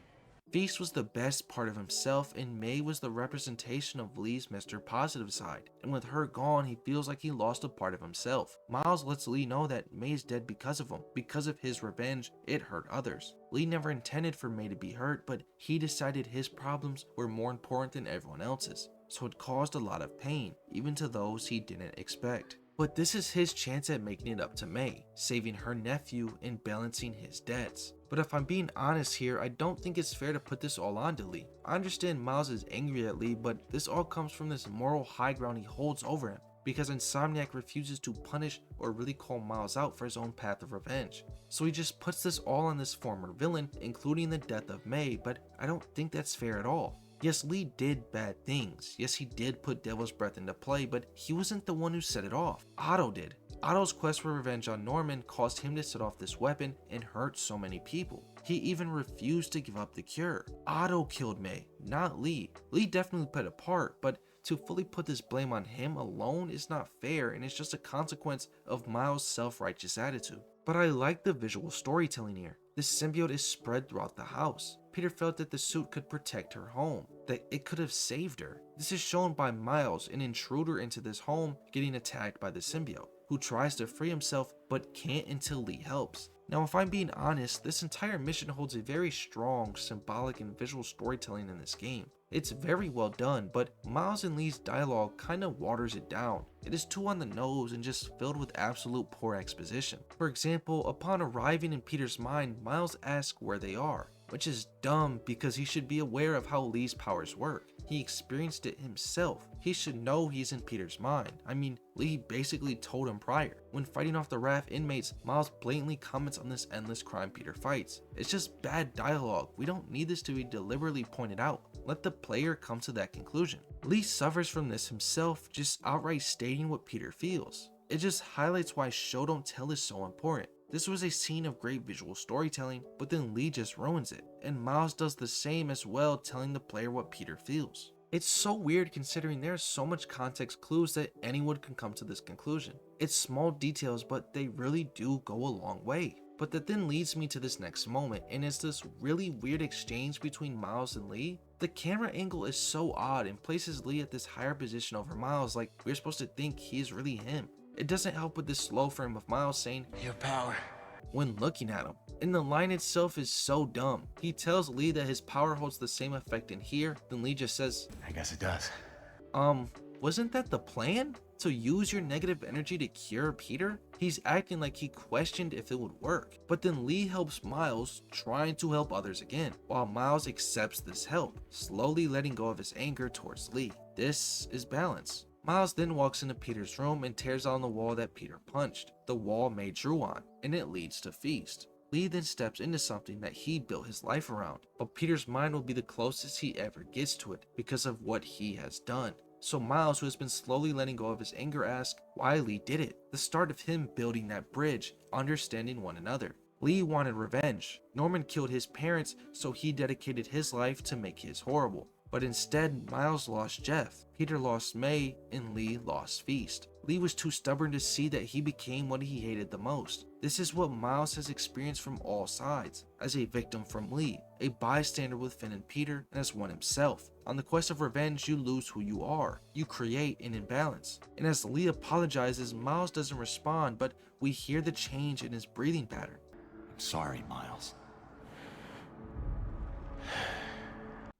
Feast was the best part of himself, and May was the representation of Lee's Mr. Positive side. And with her gone, he feels like he lost a part of himself. Miles lets Lee know that May's dead because of him. Because of his revenge, it hurt others. Lee never intended for May to be hurt, but he decided his problems were more important than everyone else's. So it caused a lot of pain, even to those he didn't expect. But this is his chance at making it up to May, saving her nephew and balancing his debts. But if I'm being honest here, I don't think it's fair to put this all on to Lee. I understand Miles is angry at Lee, but this all comes from this moral high ground he holds over him, because Insomniac refuses to punish or really call Miles out for his own path of revenge. So he just puts this all on this former villain, including the death of May, but I don't think that's fair at all. Yes, Lee did bad things. Yes, he did put Devil's Breath into play, but he wasn't the one who set it off. Otto did. Otto's quest for revenge on Norman caused him to set off this weapon and hurt so many people. He even refused to give up the cure. Otto killed May, not Lee. Lee definitely played a part, but to fully put this blame on him alone is not fair, and it's just a consequence of Miles' self-righteous attitude. But I like the visual storytelling here. This symbiote is spread throughout the house. Peter felt that the suit could protect her home, that it could have saved her. This is shown by Miles, an intruder into this home, getting attacked by the symbiote, who tries to free himself but can't until Lee helps. Now, if I'm being honest, this entire mission holds a very strong symbolic and visual storytelling in this game. It's very well done, but Miles and Lee's dialogue kinda waters it down. It is too on the nose and just filled with absolute poor exposition. For example, upon arriving in Peter's mind, Miles asks where they are, which is dumb because he should be aware of how Lee's powers work. He experienced it himself. He should know he's in Peter's mind. I mean, Lee basically told him prior. When fighting off the raft inmates, Miles blatantly comments on this endless crime Peter fights. It's just bad dialogue. We don't need this to be deliberately pointed out. Let the player come to that conclusion. Lee suffers from this himself, just outright stating what Peter feels. It just highlights why show don't tell is so important. This was a scene of great visual storytelling, but then Lee just ruins it, and Miles does the same as well, telling the player what Peter feels. It's so weird considering there's so much context clues that anyone can come to this conclusion. It's small details, but they really do go a long way. But that then leads me to this next moment, and it's this really weird exchange between Miles and Lee. The camera angle is so odd and places Lee at this higher position over Miles, like we're supposed to think he's really him. It doesn't help with this slow frame of Miles saying, "Your power," when looking at him. And the line itself is so dumb. He tells Lee that his power holds the same effect in here, then Lee just says, I guess it does. Wasn't that the plan? To use your negative energy to cure Peter? He's acting like he questioned if it would work. But then Lee helps Miles, trying to help others again, while Miles accepts this help, slowly letting go of his anger towards Lee. This is balance. Miles then walks into Peter's room and tears down the wall that Peter punched, the wall May drew on, and it leads to Feast. Lee then steps into something that he built his life around, but Peter's mind will be the closest he ever gets to it because of what he has done. So Miles, who has been slowly letting go of his anger, asks why Lee did it, the start of him building that bridge, understanding one another. Lee wanted revenge. Norman killed his parents, so he dedicated his life to make his horrible. But instead, Miles lost Jeff, Peter lost May, and Lee lost Feast. Lee was too stubborn to see that he became what he hated the most. This is what Miles has experienced from all sides, as a victim from Lee, a bystander with Finn and Peter, and as one himself. On the quest of revenge, you lose who you are. You create an imbalance. And as Lee apologizes, Miles doesn't respond, but we hear the change in his breathing pattern. I'm sorry, Miles.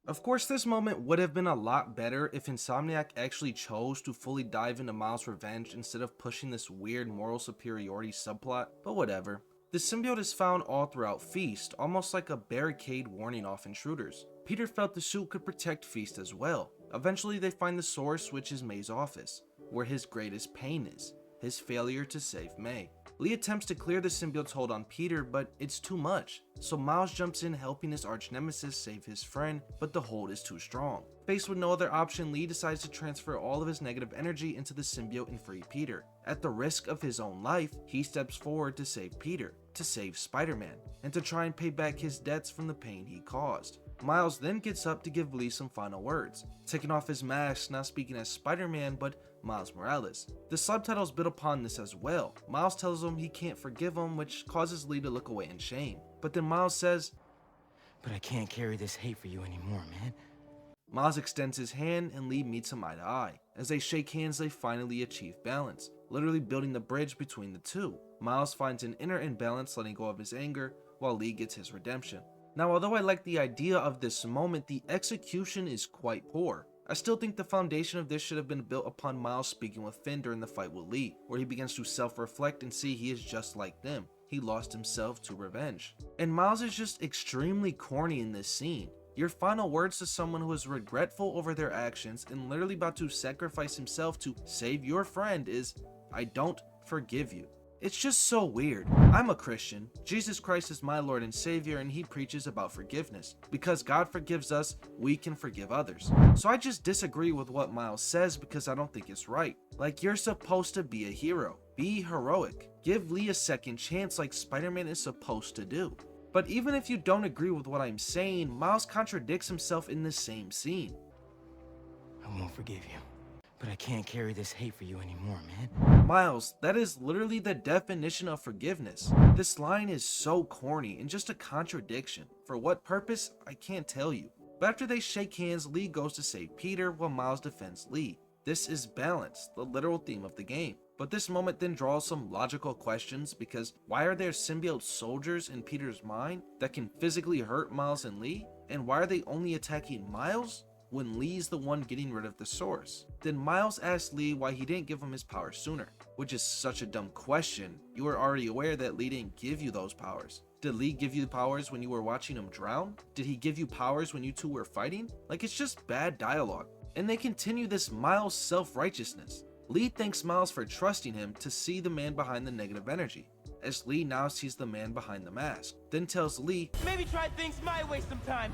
Of course, this moment would have been a lot better if Insomniac actually chose to fully dive into Miles' revenge instead of pushing this weird moral superiority subplot, but whatever. The symbiote is found all throughout Feast, almost like a barricade warning off intruders. Peter felt the suit could protect Feast as well. Eventually they find the source, which is May's office, where his greatest pain is, his failure to save May. Lee attempts to clear the symbiote's hold on Peter, but it's too much. So Miles jumps in, helping his arch nemesis save his friend, but the hold is too strong. Faced with no other option, Lee decides to transfer all of his negative energy into the symbiote and free Peter. At the risk of his own life, he steps forward to save Peter, to save Spider-Man, and to try and pay back his debts from the pain he caused. Miles then gets up to give Lee some final words, taking off his mask, not speaking as Spider-Man, but Miles Morales. The subtitles build upon this as well. Miles tells him he can't forgive him, which causes Lee to look away in shame. But then Miles says, "But I can't carry this hate for you anymore, man." Miles extends his hand and Lee meets him eye to eye. As they shake hands, they finally achieve balance, literally building the bridge between the two. Miles finds an inner imbalance, letting go of his anger, while Lee gets his redemption. Now, although I like the idea of this moment, the execution is quite poor. I still think the foundation of this should have been built upon Miles speaking with Finn during the fight with Lee, where he begins to self-reflect and see he is just like them. He lost himself to revenge. And Miles is just extremely corny in this scene. Your final words to someone who is regretful over their actions and literally about to sacrifice himself to save your friend is, "I don't forgive you." It's just so weird. I'm a Christian. Jesus Christ is my Lord and Savior, and he preaches about forgiveness. Because God forgives us, we can forgive others. So I just disagree with what Miles says because I don't think it's right. Like, you're supposed to be a hero. Be heroic. Give Lee a second chance like Spider-Man is supposed to do. But even if you don't agree with what I'm saying, Miles contradicts himself in the same scene. "I won't forgive you, but I can't carry this hate for you anymore, man." Miles, that is literally the definition of forgiveness. This line is so corny and just a contradiction. For what purpose, I can't tell you. But after they shake hands, Lee goes to save Peter while Miles defends Lee. This is balance, the literal theme of the game. But this moment then draws some logical questions because why are there symbiote soldiers in Peter's mind that can physically hurt Miles and Lee? And why are they only attacking Miles when Lee's the one getting rid of the source? Then Miles asks Lee why he didn't give him his powers sooner, which is such a dumb question. You were already aware that Lee didn't give you those powers. Did Lee give you the powers when you were watching him drown? Did he give you powers when you two were fighting? Like, it's just bad dialogue. And they continue this Miles self-righteousness. Lee thanks Miles for trusting him to see the man behind the negative energy, as Lee now sees the man behind the mask, then tells Lee, "Maybe try things my way sometime."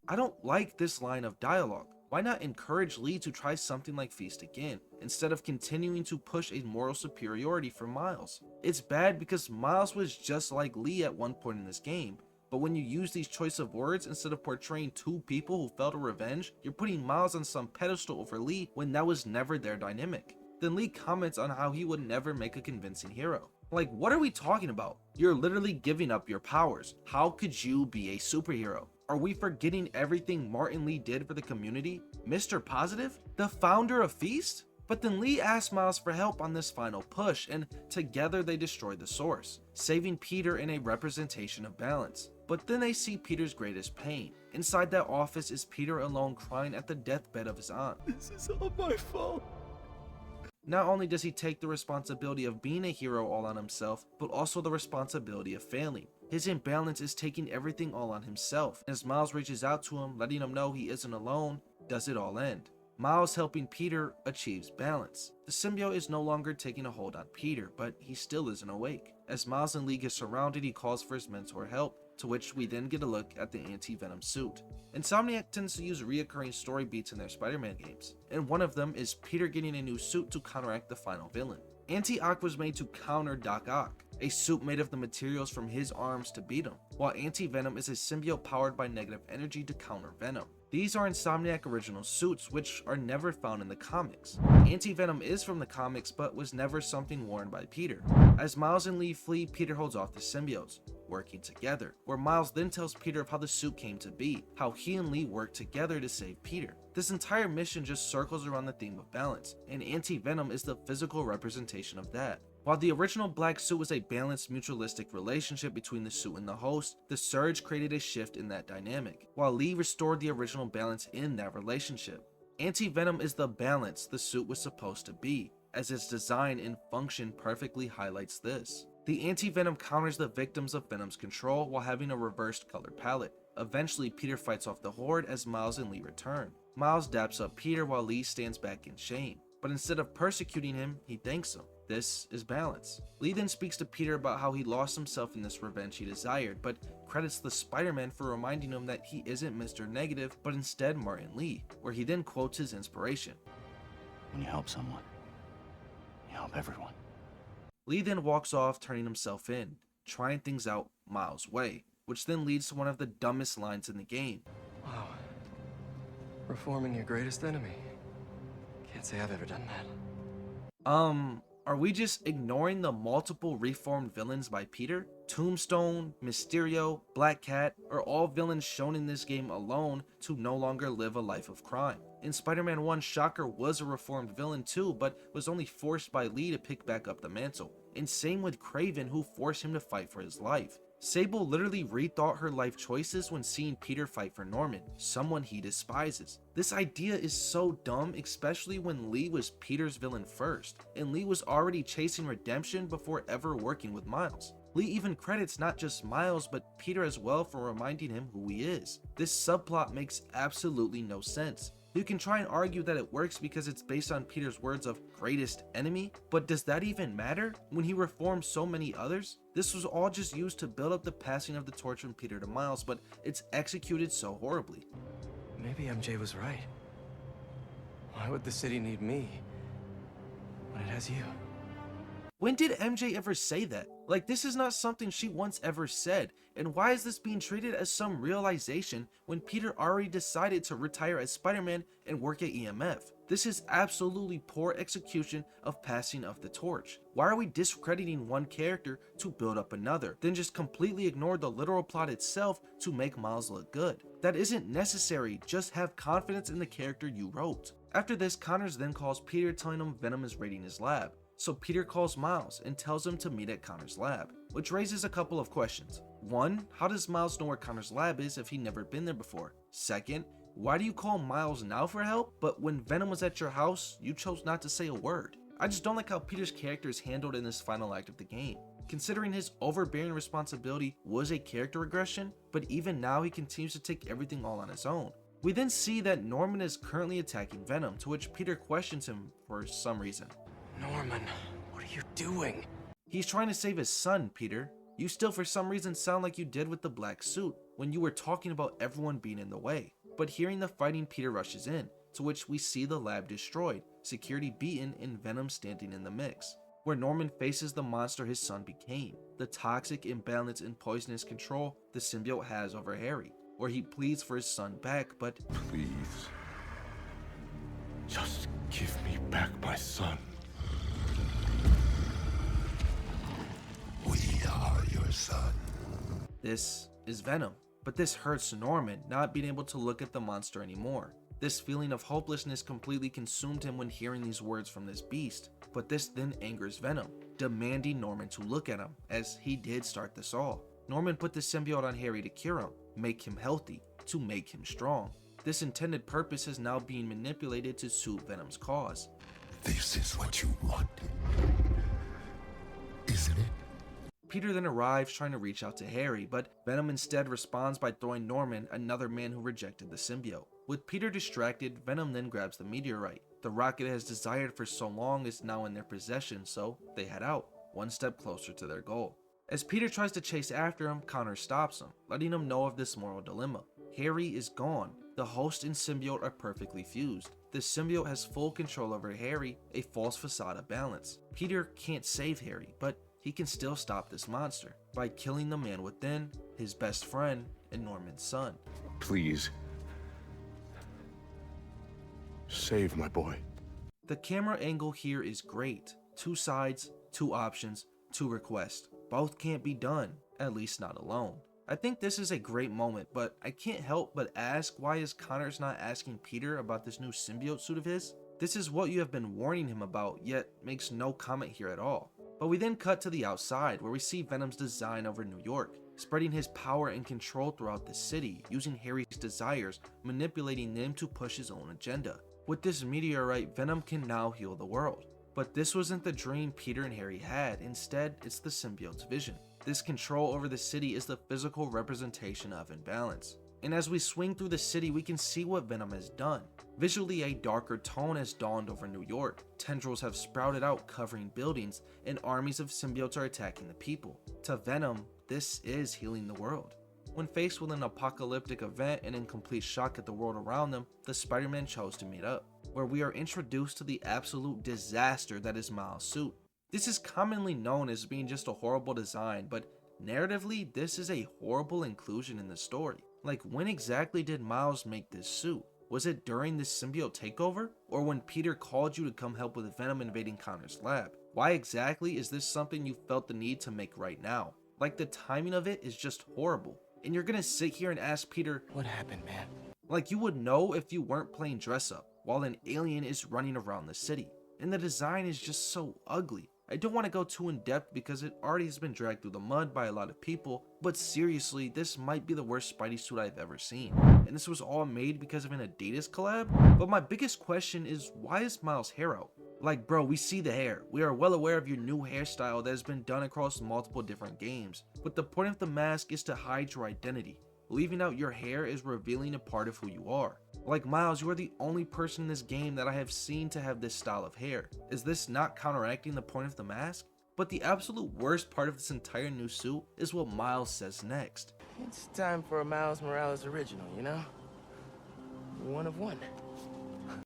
I don't like this line of dialogue. Why not encourage Lee to try something like Feast again, instead of continuing to push a moral superiority for Miles? It's bad because Miles was just like Lee at one point in this game, but when you use these choice of words instead of portraying two people who felt a revenge, you're putting Miles on some pedestal over Lee when that was never their dynamic. Then Lee comments on how he would never make a convincing hero. Like, what are we talking about? You're literally giving up your powers. How could you be a superhero? Are we forgetting everything Martin Li did for the community? Mr. Positive? The founder of Feast? But then Lee asks Miles for help on this final push, and together they destroy the source, saving Peter in a representation of balance. But then they see Peter's greatest pain. Inside that office is Peter alone crying at the deathbed of his aunt. This is all my fault. Not only does he take the responsibility of being a hero all on himself, but also the responsibility of failing. His imbalance is taking everything all on himself. As Miles reaches out to him, letting him know he isn't alone, does it all end. Miles helping Peter achieves balance. The symbiote is no longer taking a hold on Peter, but he still isn't awake. As Miles and Lee get surrounded, he calls for his mentor help, to which we then get a look at the anti-venom suit. Insomniac tends to use reoccurring story beats in their Spider-Man games, and one of them is Peter getting a new suit to counteract the final villain. Anti-Ock was made to counter Doc Ock, a suit made of the materials from his arms to beat him, while Anti-Venom is a symbiote powered by negative energy to counter Venom. These are Insomniac original suits, which are never found in the comics. Anti-Venom is from the comics, but was never something worn by Peter. As Miles and Lee flee, Peter holds off the symbiotes, working together, where Miles then tells Peter of how the suit came to be, how he and Lee worked together to save Peter. This entire mission just circles around the theme of balance, and Anti-Venom is the physical representation of that. While the original black suit was a balanced mutualistic relationship between the suit and the host, the Surge created a shift in that dynamic, while Lee restored the original balance in that relationship. Anti-Venom is the balance the suit was supposed to be, as its design and function perfectly highlights this. The Anti-Venom counters the victims of Venom's control while having a reversed color palette. Eventually, Peter fights off the Horde as Miles and Lee return. Miles daps up Peter while Lee stands back in shame, but instead of persecuting him, he thanks him. This is balance. Lee then speaks to Peter about how he lost himself in this revenge he desired, but credits the Spider-Man for reminding him that he isn't Mr. Negative, but instead Martin Lee, where he then quotes his inspiration. When you help someone, you help everyone. Lee then walks off, turning himself in, trying things out Miles' way, which then leads to one of the dumbest lines in the game. Wow. Reforming your greatest enemy. Can't say I've ever done that. Are we just ignoring the multiple reformed villains by Peter? Tombstone, Mysterio, Black Cat are all villains shown in this game alone to no longer live a life of crime. In Spider-Man 1, Shocker was a reformed villain too, but was only forced by Lee to pick back up the mantle. And same with Kraven, who forced him to fight for his life. Sable literally rethought her life choices when seeing Peter fight for Norman, someone he despises. This idea is so dumb, especially when Lee was Peter's villain first, and Lee was already chasing redemption before ever working with Miles. Lee even credits not just Miles, but Peter as well for reminding him who he is. This subplot makes absolutely no sense. You can try and argue that it works because it's based on Peter's words of greatest enemy, but does that even matter when he reformed so many others? This was all just used to build up the passing of the torch from Peter to Miles, but it's executed so horribly. Maybe MJ was right. Why would the city need me when it has you? When did MJ ever say that? Like, this is not something she once ever said, and why is this being treated as some realization when Peter already decided to retire as Spider-Man and work at EMF? This is absolutely poor execution of passing of the torch. Why are we discrediting one character to build up another, then just completely ignore the literal plot itself to make Miles look good? That isn't necessary, just have confidence in the character you wrote. After this, Connors then calls Peter, telling him Venom is raiding his lab. So Peter calls Miles and tells him to meet at Connor's lab, which raises a couple of questions. One, how does Miles know where Connor's lab is if he'd never been there before? Second, why do you call Miles now for help, but when Venom was at your house, you chose not to say a word? I just don't like how Peter's character is handled in this final act of the game. Considering his overbearing responsibility was a character regression, but even now he continues to take everything all on his own. We then see that Norman is currently attacking Venom, to which Peter questions him for some reason. Norman, what are you doing? He's trying to save his son, Peter. You still for some reason sound like you did with the black suit when you were talking about everyone being in the way. But hearing the fighting, Peter rushes in, to which we see the lab destroyed, security beaten, and Venom standing in the mix, where Norman faces the monster his son became, the toxic imbalance and poisonous control the symbiote has over Harry, where he pleads for his son back, but please, just give me back my son. son. This is Venom, but this hurts Norman not being able to look at the monster anymore. This feeling of hopelessness completely consumed him when hearing these words from this beast, but this then angers Venom, demanding Norman to look at him, as he did start this all. Norman put the symbiote on Harry to cure him, make him healthy, to make him strong. This intended purpose is now being manipulated to suit Venom's cause. This is what you wanted, isn't it? Peter then arrives trying to reach out to Harry, but Venom instead responds by throwing Norman, another man who rejected the symbiote. With Peter distracted, Venom then grabs the meteorite. The rocket it has desired for so long is now in their possession, so they head out, one step closer to their goal. As Peter tries to chase after him, Connor stops him, letting him know of this moral dilemma. Harry is gone. The host and symbiote are perfectly fused. The symbiote has full control over Harry, a false facade of balance. Peter can't save Harry, but he can still stop this monster by killing the man within, his best friend, and Norman's son. Please. Save my boy. The camera angle here is great. 2 sides, 2 options, 2 requests. Both can't be done, at least not alone. I think this is a great moment, but I can't help but ask, why is Connor's not asking Peter about this new symbiote suit of his? This is what you have been warning him about, yet makes no comment here at all. But we then cut to the outside, where we see Venom's design over New York, spreading his power and control throughout the city, using Harry's desires, manipulating them to push his own agenda. With this meteorite, Venom can now heal the world. But this wasn't the dream Peter and Harry had. Instead, it's the symbiote's vision. This control over the city is the physical representation of imbalance. And as we swing through the city, we can see what Venom has done. Visually, a darker tone has dawned over New York. Tendrils have sprouted out, covering buildings, and armies of symbiotes are attacking the people. To Venom, this is healing the world. When faced with an apocalyptic event and in complete shock at the world around them, the Spider-Man chose to meet up, where we are introduced to the absolute disaster that is Miles' suit. This is commonly known as being just a horrible design, but narratively, this is a horrible inclusion in the story. Like, when exactly did Miles make this suit? Was it during this symbiote takeover? Or when Peter called you to come help with Venom invading Connor's lab? Why exactly is this something you felt the need to make right now? Like, the timing of it is just horrible. And you're gonna sit here and ask Peter, what happened, man? Like you would know if you weren't playing dress up, while an alien is running around the city. And the design is just so ugly. I don't want to go too in depth because it already has been dragged through the mud by a lot of people, but seriously, this might be the worst Spidey suit I've ever seen. And this was all made because of an Adidas collab? But my biggest question is, why is Miles' hair out? Like, bro, we see the hair. We are well aware of your new hairstyle that has been done across multiple different games, but the point of the mask is to hide your identity. Leaving out your hair is revealing a part of who you are. Like, Miles, you are the only person in this game that I have seen to have this style of hair. Is this not counteracting the point of the mask? But the absolute worst part of this entire new suit is what Miles says next. It's time for a Miles Morales original, you know? One of one.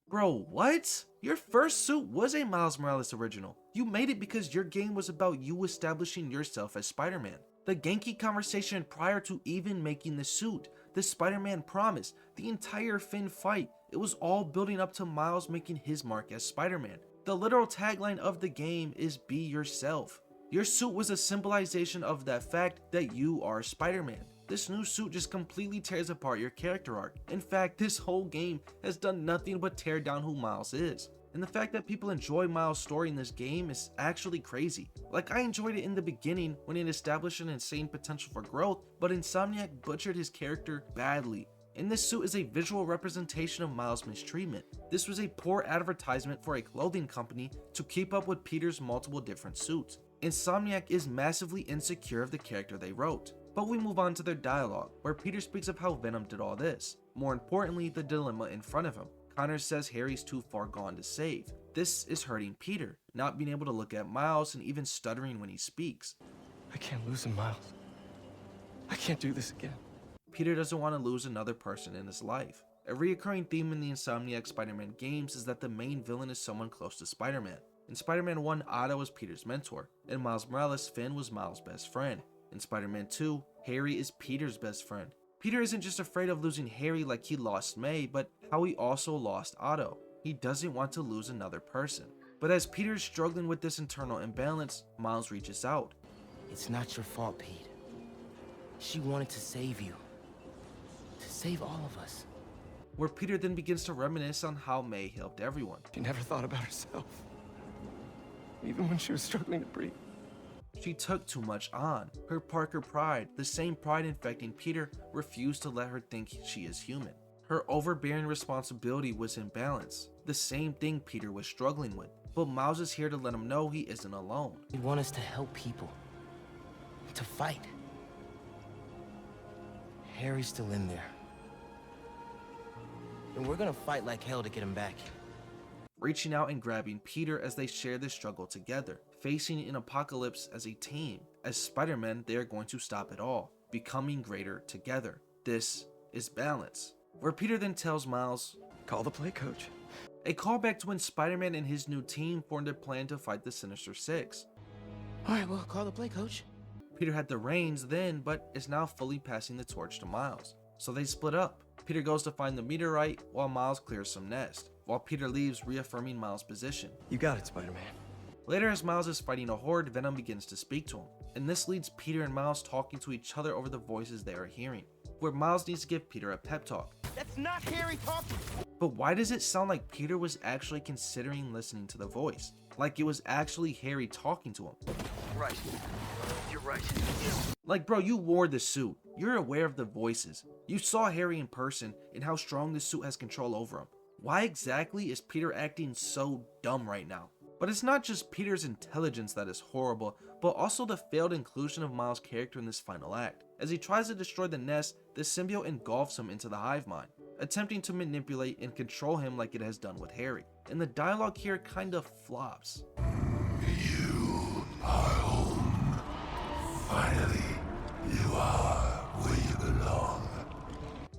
Bro, what? Your first suit was a Miles Morales original. You made it because your game was about you establishing yourself as Spider-Man. The Genki conversation prior to even making the suit, the Spider-Man promise, the entire Finn fight, it was all building up to Miles making his mark as Spider-Man. The literal tagline of the game is be yourself. Your suit was a symbolization of that fact that you are Spider-Man. This new suit just completely tears apart your character arc. In fact, this whole game has done nothing but tear down who Miles is. And the fact that people enjoy Miles' story in this game is actually crazy. Like, I enjoyed it in the beginning when it established an insane potential for growth, but Insomniac butchered his character badly. And this suit is a visual representation of Miles' mistreatment. This was a poor advertisement for a clothing company to keep up with Peter's multiple different suits. Insomniac is massively insecure of the character they wrote. But we move on to their dialogue, where Peter speaks of how Venom did all this. More importantly, the dilemma in front of him. Connor says Harry's too far gone to save. This is hurting Peter, not being able to look at Miles and even stuttering when he speaks. I can't lose him, Miles. I can't do this again. Peter doesn't want to lose another person in his life. A reoccurring theme in the Insomniac Spider-Man games is that the main villain is someone close to Spider-Man. In Spider-Man 1, Otto was Peter's mentor. In Miles Morales, Finn was Miles' best friend. In Spider-Man 2, Harry is Peter's best friend. Peter isn't just afraid of losing Harry like he lost May, but how he also lost Otto. He doesn't want to lose another person. But as Peter is struggling with this internal imbalance, Miles reaches out. It's not your fault, Pete. She wanted to save you. To save all of us. Where Peter then begins to reminisce on how May helped everyone. She never thought about herself. Even when she was struggling to breathe. She took too much on. Her Parker pride, the same pride infecting Peter, refused to let her think she is human. Her overbearing responsibility was imbalance, the same thing Peter was struggling with. But Miles is here to let him know he isn't alone. We want us to help people. To fight. Harry's still in there. And we're gonna fight like hell to get him back. Reaching out and grabbing Peter as they share this struggle together, facing an apocalypse as a team. As Spider-Man, they are going to stop it all, becoming greater together. This is balance. Where Peter then tells Miles, "Call the play, coach." A callback to when Spider-Man and his new team formed a plan to fight the Sinister Six. Alright, well, call the play, coach. Peter had the reins then, but is now fully passing the torch to Miles. So they split up. Peter goes to find the meteorite while Miles clears some nest, while Peter leaves, reaffirming Miles' position. You got it, Spider-Man. Later, as Miles is fighting a horde, Venom begins to speak to him, and this leads Peter and Miles talking to each other over the voices they are hearing, where Miles needs to give Peter a pep talk. That's not Harry talking! But why does it sound like Peter was actually considering listening to the voice? Like it was actually Harry talking to him. Right. You're right. Like, bro, you wore the suit. You're aware of the voices. You saw Harry in person and how strong the suit has control over him. Why exactly is Peter acting so dumb right now? But it's not just Peter's intelligence that is horrible, but also the failed inclusion of Miles' character in this final act. As he tries to destroy the nest, the symbiote engulfs him into the hive mind, attempting to manipulate and control him like it has done with Harry. And the dialogue here kind of flops. You are home. Finally, you are where you belong.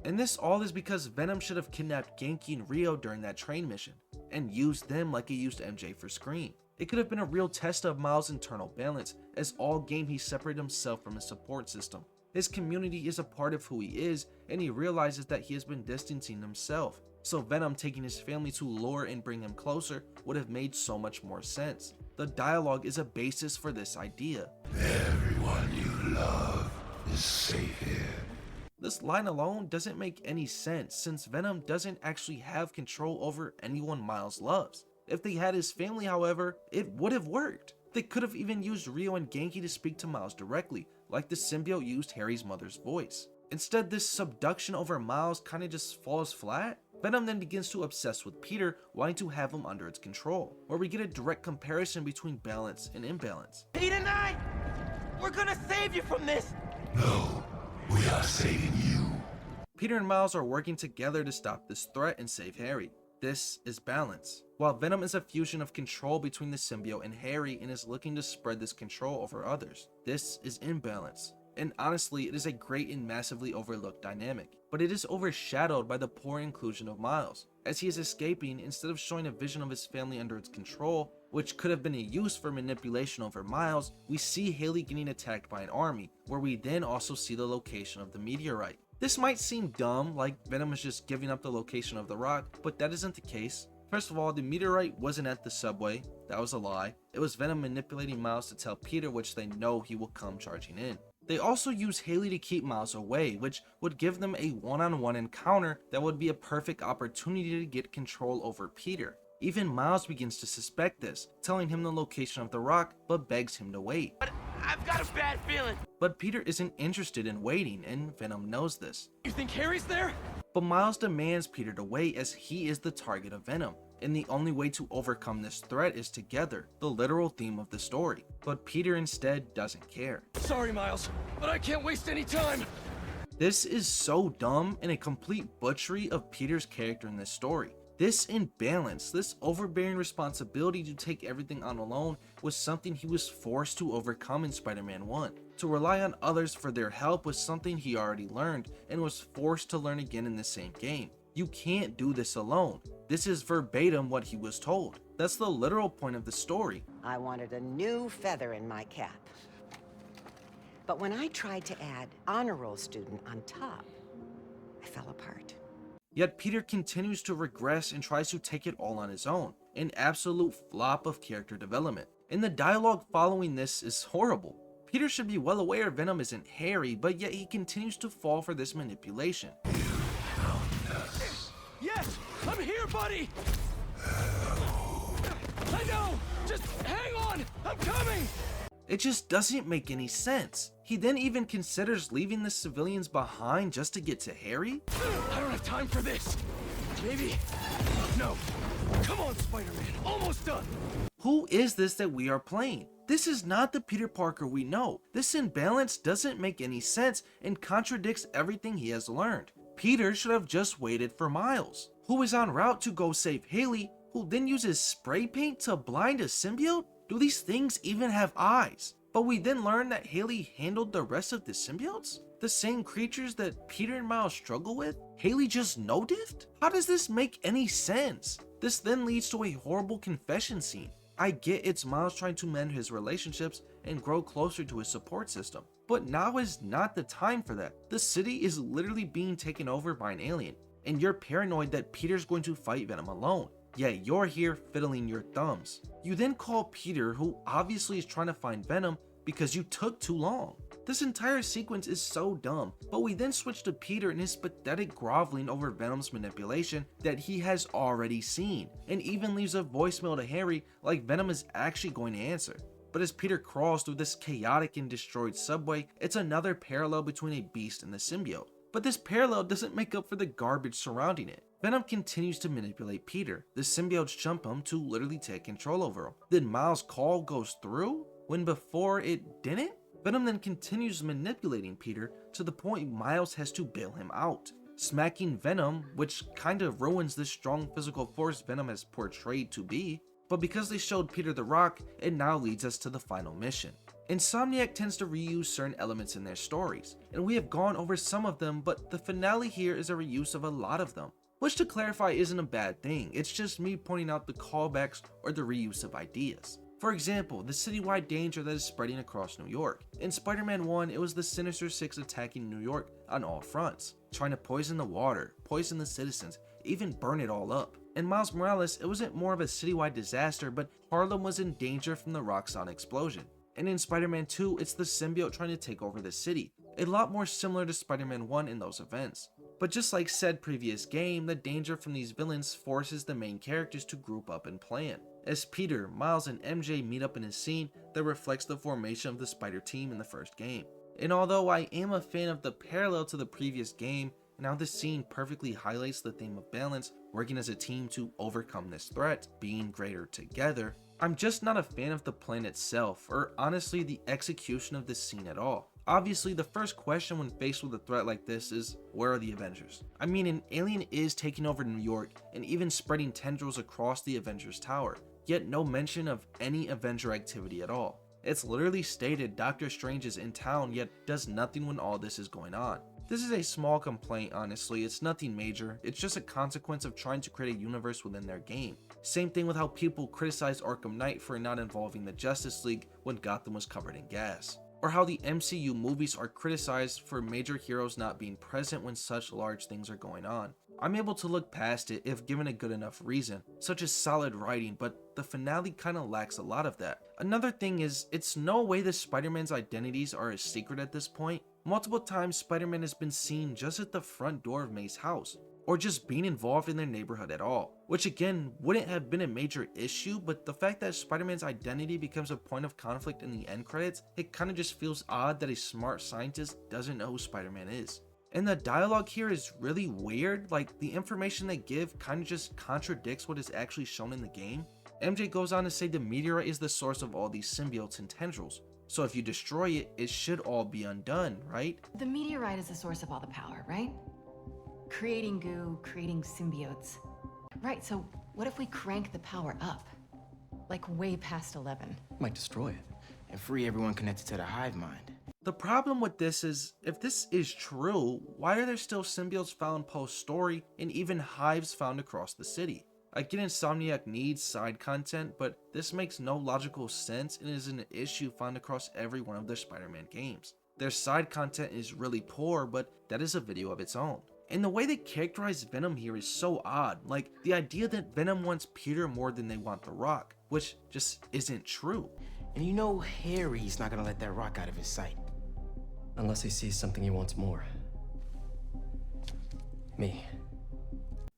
And this all is because Venom should have kidnapped Genki and Rio during that train mission, and used them like he used MJ for Scream. It could have been a real test of Miles' internal balance, as all game he separated himself from his support system. His community is a part of who he is, and he realizes that he has been distancing himself. So Venom taking his family to lure and bring him closer would have made so much more sense. The dialogue is a basis for this idea. Everyone you love is safe here. This line alone doesn't make any sense since Venom doesn't actually have control over anyone Miles loves. If they had his family, however, it would have worked. They could have even used Rio and Genki to speak to Miles directly, like the symbiote used Harry's mother's voice. Instead, this subduction over Miles kinda just falls flat. Venom then begins to obsess with Peter, wanting to have him under its control, where we get a direct comparison between balance and imbalance. Pete and I, we're gonna save you from this! No, we are saving you. Peter and Miles are working together to stop this threat and save Harry. This is balance. While Venom is a fusion of control between the symbiote and Harry and is looking to spread this control over others. This is imbalance. And honestly, it is a great and massively overlooked dynamic, but it is overshadowed by the poor inclusion of Miles. As he is escaping, instead of showing a vision of his family under its control, which could have been a use for manipulation over Miles, we see Haley getting attacked by an army, where we then also see the location of the meteorite. This might seem dumb, like Venom is just giving up the location of the rock, but that isn't the case. First of all, the meteorite wasn't at the subway. That was a lie. It was Venom manipulating Miles to tell Peter, which they know he will come charging in. They also use Haley to keep Miles away, which would give them a one-on-one encounter that would be a perfect opportunity to get control over Peter. Even Miles begins to suspect this, telling him the location of the rock, but begs him to wait. But I've got a bad feeling. But Peter isn't interested in waiting, and Venom knows this. You think Harry's there? But Miles demands Peter to wait as he is the target of Venom, and the only way to overcome this threat is together, the literal theme of the story. But Peter instead doesn't care. Sorry, Miles, but I can't waste any time. This is so dumb and a complete butchery of Peter's character in this story. This imbalance, this overbearing responsibility to take everything on alone was something he was forced to overcome in Spider-Man 1. To rely on others for their help was something he already learned and was forced to learn again in the same game. You can't do this alone. This is verbatim what he was told. That's the literal point of the story. I wanted a new feather in my cap. But when I tried to add honor roll student on top, I fell apart. Yet Peter continues to regress and tries to take it all on his own, an absolute flop of character development. And the dialogue following this is horrible. Peter should be well aware Venom isn't Harry, but yet he continues to fall for this manipulation. Yes, I'm here, buddy! I know! Just hang on! I'm coming! It just doesn't make any sense. He then even considers leaving the civilians behind just to get to Harry? I don't have time for this! Maybe... No. Come on, Spider-Man. Almost done! Who is this that we are playing? This is not the Peter Parker we know. This imbalance doesn't make any sense and contradicts everything he has learned. Peter should have just waited for Miles, who is en route to go save Haley, who then uses spray paint to blind a symbiote? Do these things even have eyes? But we then learn that Haley handled the rest of the symbiotes? The same creatures that Peter and Miles struggle with? Haley just no-diffed? How does this make any sense? This then leads to a horrible confession scene. I get it's Miles trying to mend his relationships and grow closer to his support system, but now is not the time for that. The city is literally being taken over by an alien, and you're paranoid that Peter's going to fight Venom alone. Yet you're here fiddling your thumbs. You then call Peter, who obviously is trying to find Venom, because you took too long. This entire sequence is so dumb, but we then switch to Peter and his pathetic groveling over Venom's manipulation that he has already seen, and even leaves a voicemail to Harry like Venom is actually going to answer. But as Peter crawls through this chaotic and destroyed subway, it's another parallel between a beast and the symbiote. But this parallel doesn't make up for the garbage surrounding it. Venom continues to manipulate Peter. The symbiotes jump him to literally take control over him. Then Miles' call goes through, when before it didn't? Venom then continues manipulating Peter to the point Miles has to bail him out, smacking Venom, which kind of ruins the strong physical force Venom has portrayed to be. But because they showed Peter the Rock, it now leads us to the final mission. Insomniac tends to reuse certain elements in their stories, and we have gone over some of them, but the finale here is a reuse of a lot of them. Which, to clarify, isn't a bad thing, it's just me pointing out the callbacks or the reuse of ideas. For example, the citywide danger that is spreading across New York. In Spider-Man 1, it was the Sinister Six attacking New York on all fronts, trying to poison the water, poison the citizens, even burn it all up. In Miles Morales, it wasn't more of a citywide disaster, but Harlem was in danger from the Roxxon explosion. And in Spider-Man 2, it's the symbiote trying to take over the city, a lot more similar to Spider-Man 1 in those events. But just like said previous game, the danger from these villains forces the main characters to group up and plan. As Peter, Miles, and MJ meet up in a scene that reflects the formation of the Spider Team in the first game. And although I am a fan of the parallel to the previous game, and how this scene perfectly highlights the theme of balance, working as a team to overcome this threat, being greater together, I'm just not a fan of the plan itself, or honestly the execution of this scene at all. Obviously, the first question when faced with a threat like this is, where are the Avengers? I mean, an alien is taking over New York and even spreading tendrils across the Avengers Tower, yet no mention of any Avenger activity at all. It's literally stated Doctor Strange is in town yet does nothing when all this is going on. This is a small complaint, honestly, it's nothing major, it's just a consequence of trying to create a universe within their game. Same thing with how people criticize Arkham Knight for not involving the Justice League when Gotham was covered in gas. Or how the MCU movies are criticized for major heroes not being present when such large things are going on. I'm able to look past it if given a good enough reason, such as solid writing, but the finale kinda lacks a lot of that. Another thing is, it's no way that Spider-Man's identities are a secret at this point. Multiple times Spider-Man has been seen just at the front door of May's house, or just being involved in their neighborhood at all, which again wouldn't have been a major issue, but the fact that Spider-Man's identity becomes a point of conflict in the end credits, it kinda just feels odd that a smart scientist doesn't know who Spider-Man is. And the dialogue here is really weird, like the information they give kinda just contradicts what is actually shown in the game. MJ goes on to say the meteorite is the source of all these symbiotes and tendrils, so if you destroy it, it should all be undone, right? The meteorite is the source of all the power, right? Creating goo, creating symbiotes. Right, so what if we crank the power up? Like way past 11. Might destroy it and free everyone connected to the hive mind. The problem with this is, if this is true, why are there still symbiotes found post-story and even hives found across the city? I get Insomniac needs side content, but this makes no logical sense and is an issue found across every one of their Spider-Man games. Their side content is really poor, but that is a video of its own. And the way they characterize Venom here is so odd, like the idea that Venom wants Peter more than they want The Rock, which just isn't true. And you know Harry's not gonna let that rock out of his sight. Unless he sees something he wants more. Me.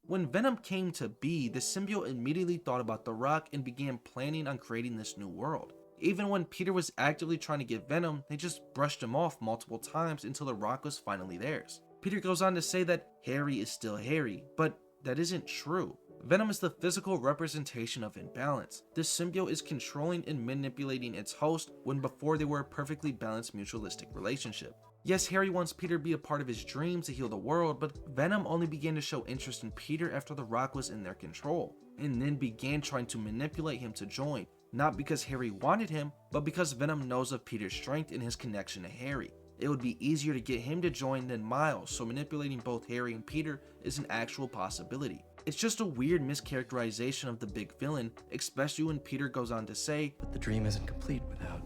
When Venom came to be, the symbiote immediately thought about the rock and began planning on creating this new world. Even when Peter was actively trying to get Venom, they just brushed him off multiple times until the rock was finally theirs. Peter goes on to say that Harry is still Harry, but that isn't true. Venom is the physical representation of imbalance. This symbiote is controlling and manipulating its host when before they were a perfectly balanced mutualistic relationship. Yes, Harry wants Peter to be a part of his dreams to heal the world, but Venom only began to show interest in Peter after the rock was in their control, and then began trying to manipulate him to join, not because Harry wanted him, but because Venom knows of Peter's strength and his connection to Harry. It would be easier to get him to join than Miles, so manipulating both Harry and Peter is an actual possibility. It's just a weird mischaracterization of the big villain, especially when Peter goes on to say, "But the dream isn't complete without